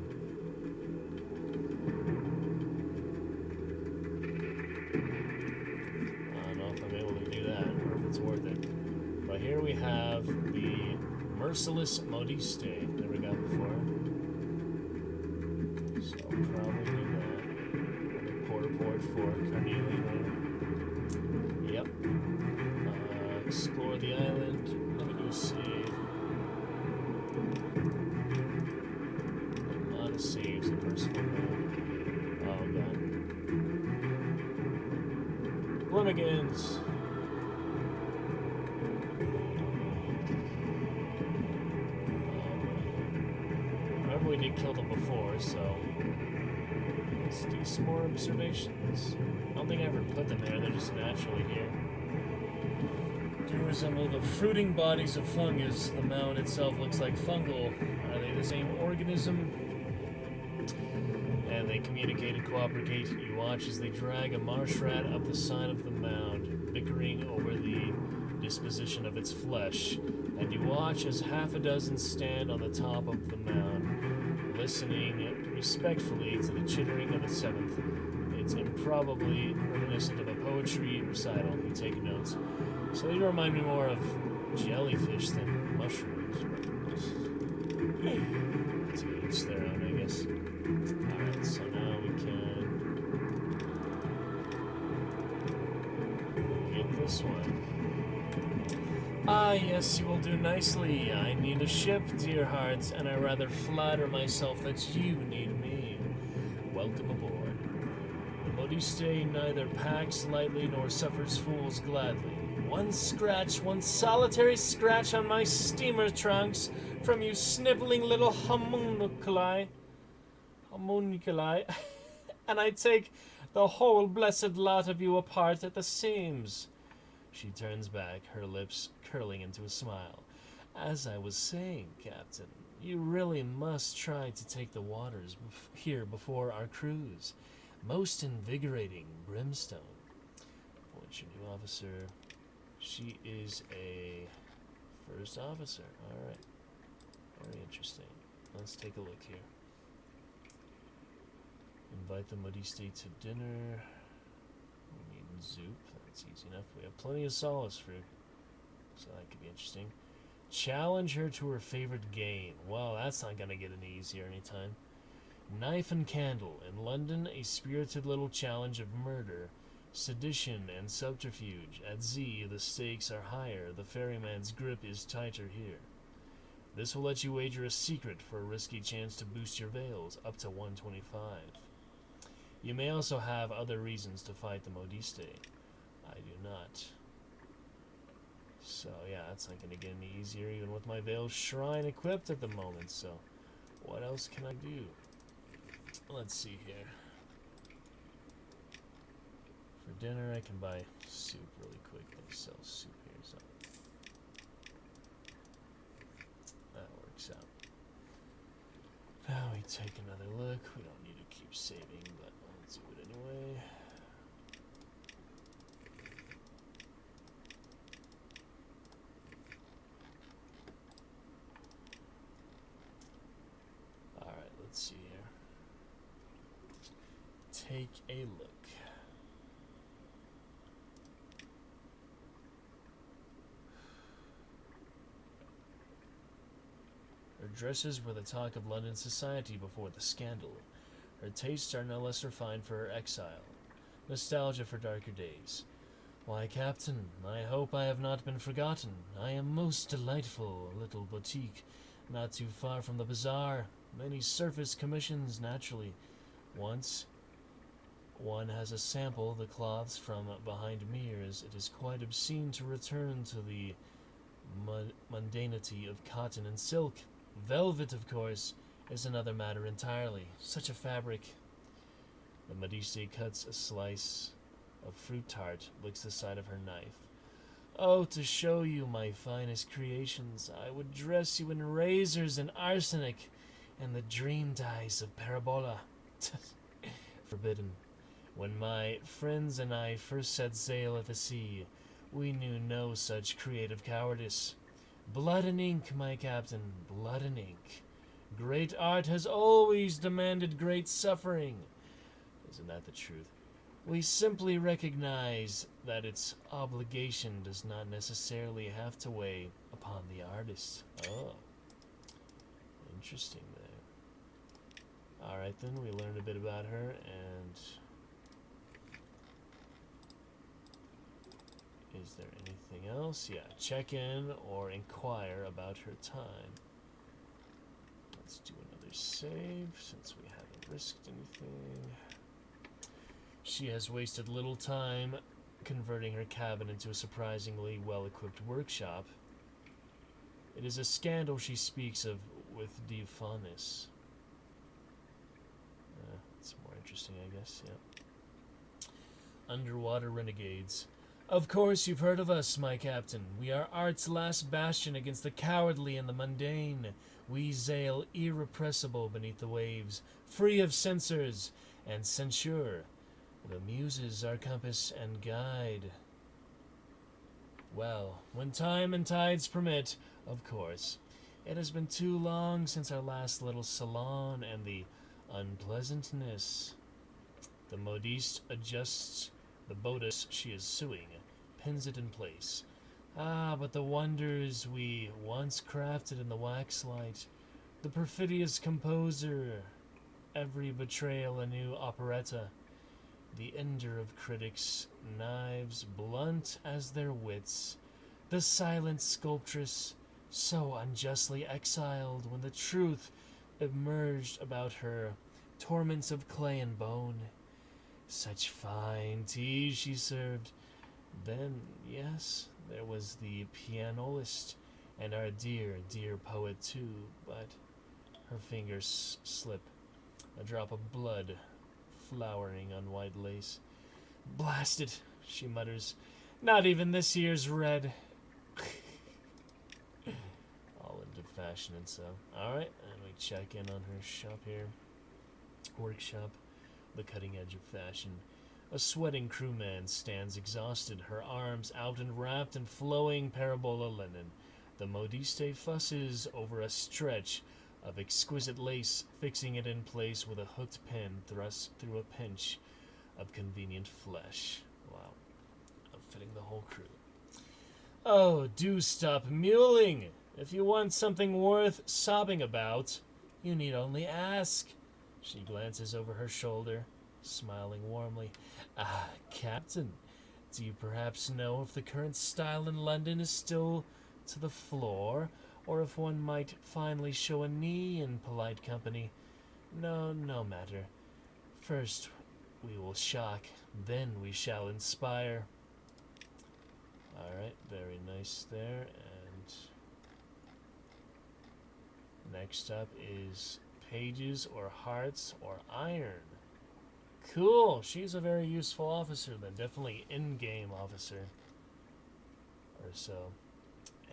Merciless Modiste. Never got before. So probably do that. Another Porter Port for Carnelian. Yep. Explore the island. Let me do a save. A lot of saves in Merciful Mode. Oh god. Blummigans! Remember we did kill them before, so let's do some more observations. I don't think I ever put them there, they're just naturally here. Do resemble the fruiting bodies of fungus. The mound itself looks like fungal. Are they the same organism? And they communicate and cooperate. You watch as they drag a marsh rat up the side of the mound, bickering over the disposition of its flesh. And you watch as half a dozen stand on the top of the mound, listening respectfully to the chittering of the seventh. It's improbably reminiscent of a poetry recital. You take notes. So they remind me more of jellyfish than mushrooms. To each their own, I guess. Alright, so now we can get this one. Ah, yes, you will do nicely. I need a ship, dear hearts, and I rather flatter myself that you need me. Welcome aboard. The Modiste neither packs lightly nor suffers fools gladly. One scratch, one solitary scratch on my steamer trunks from you sniveling little homunculi, and I take the whole blessed lot of you apart at the seams. She turns back, her lips curling into a smile. As I was saying, Captain, you really must try to take the waters here before our cruise. Most invigorating brimstone. What's your new officer? She is a first officer. Alright. Very interesting. Let's take a look here. Invite the Modiste to dinner. We need Zoop. That's easy enough. We have plenty of solace fruit. So that could be interesting. Challenge her to her favorite game. Well, that's not going to get any easier anytime. Knife and Candle. In London, a spirited little challenge of murder, sedition, and subterfuge. At Z, the stakes are higher. The ferryman's grip is tighter here. This will let you wager a secret for a risky chance to boost your veils up to 125. You may also have other reasons to fight the Modiste. I do not. So yeah, that's not going to get any easier even with my Veil Shrine equipped at the moment. So what else can I do? Let's see here. For dinner I can buy soup really quick. They sell soup here, so that works out. Now we take another look. We don't need to keep saving, but let's do it anyway. Alright, let's see here. Take a look. Her dresses were the talk of London society before the scandal. Her tastes are no less refined for her exile. Nostalgia for darker days. Why, Captain, I hope I have not been forgotten. I am most delightful little boutique, not too far from the bazaar. Many surface commissions, naturally. Once one has a sample the cloths from behind mirrors, it is quite obscene to return to the mundanity of cotton and silk. Velvet, of course, is another matter entirely. Such a fabric. The Modiste cuts a slice of fruit tart, licks the side of her knife. Oh, to show you my finest creations, I would dress you in razors and arsenic and the dream dyes of parabola. Forbidden. When my friends and I first set sail at the sea, we knew no such creative cowardice. Blood and ink, my captain, blood and ink. Great art has always demanded great suffering. Isn't that the truth? We simply recognize that its obligation does not necessarily have to weigh upon the artist. Oh. Interesting there. Alright then, we learned a bit about her, and... is there anything else? Yeah, check in or inquire about her time. Let's do another save, since we haven't risked anything. She has wasted little time converting her cabin into a surprisingly well-equipped workshop. It is a scandal she speaks of with deep fondness. It's more interesting, I guess, yeah. Underwater renegades. Of course you've heard of us, my captain. We are art's last bastion against the cowardly and the mundane. We sail irrepressible beneath the waves, free of censors and censure. The muses our compass and guide. Well, when time and tides permit, of course. It has been too long since our last little salon and the unpleasantness. The modiste adjusts the bodice she is suing, pins it in place. Ah, but the wonders we once crafted in the waxlight, the perfidious composer, every betrayal a new operetta, the ender of critics, knives blunt as their wits, the silent sculptress, so unjustly exiled when the truth emerged about her, torments of clay and bone. Such fine tea she served. Then, yes, there was the pianolist, and our dear, dear poet too, but her fingers slip, a drop of blood flowering on white lace. Blast it, she mutters. Not even this year's red. All into fashion and so. Alright, and we check in on her shop here. Workshop, the cutting edge of fashion. A sweating crewman stands exhausted, her arms out and wrapped in flowing parabola linen. The modiste fusses over a stretch of exquisite lace, fixing it in place with a hooked pin thrust through a pinch of convenient flesh. Wow. Outfitting the whole crew. Oh, do stop mewling! If you want something worth sobbing about, you need only ask. She glances over her shoulder, smiling warmly. Ah, Captain, do you perhaps know if the current style in London is still to the floor, or if one might finally show a knee in polite company? No matter. First we will shock, then we shall inspire. Alright, very nice there, and next up is pages or hearts or iron. Cool, she's a very useful officer then, definitely in-game officer or so.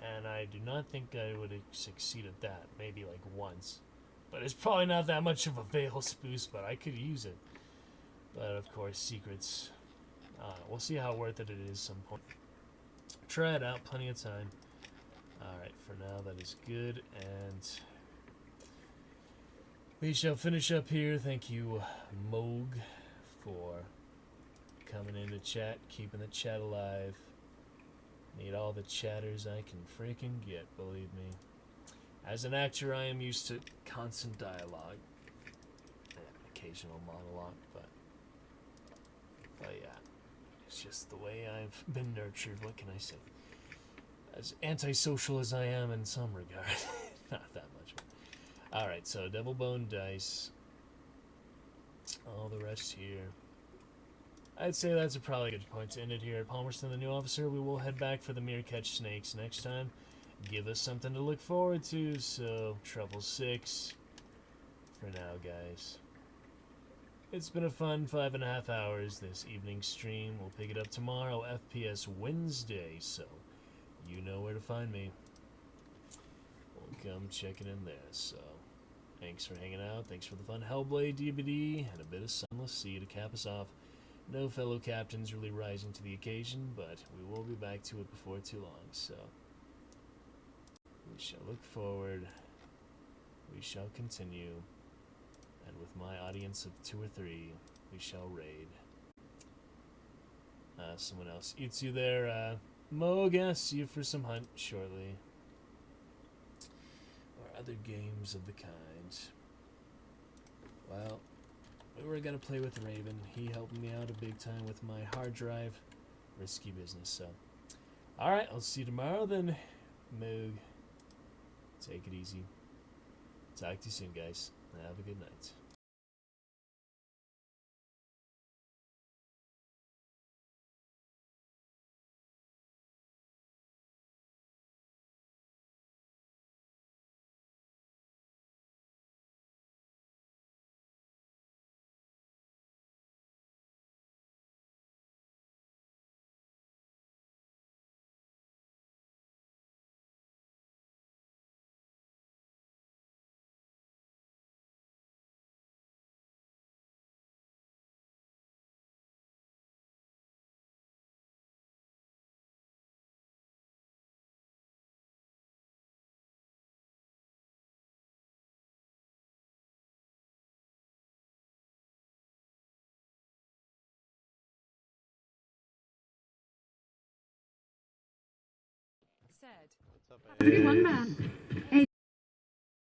And I do not think I would have succeeded that, maybe like once. But it's probably not that much of a Veils boost, but I could use it. But of course, secrets. We'll see how worth it is some point. Try it out, plenty of time. Alright, for now that is good, and we shall finish up here. Thank you, Moog, for coming in to chat, keeping the chat alive. Need all the chatters I can freaking get, believe me. As an actor, I am used to constant dialogue. Occasional monologue, but yeah. It's just the way I've been nurtured, what can I say? As antisocial as I am in some regard. Not that much. Alright, so Devil Bone Dice. All the rest here. I'd say that's a probably good point to end it here at Palmerston, the new officer. We will head back for the Mere Catch Snakes next time. Give us something to look forward to, so Truffle 6 for now, guys. It's been a fun 5.5 hours this evening stream. We'll pick it up tomorrow, FPS Wednesday, so you know where to find me. We'll come check it in there, so thanks for hanging out. Thanks for the fun Hellblade DVD and a bit of Sunless Sea to cap us off. No fellow captains really rising to the occasion, but we will be back to it before too long, so we shall look forward. We shall continue. And with my audience of 2 or 3, we shall raid. someone else eats you there. Mo, gonna see you for some hunt shortly. Or other games of the kind. Well, we were gonna play with Raven. He helped me out a big time with my hard drive. Risky business, so. Alright, I'll see you tomorrow then, Moog. Take it easy. Talk to you soon, guys. Have a good night. Said. 31 man.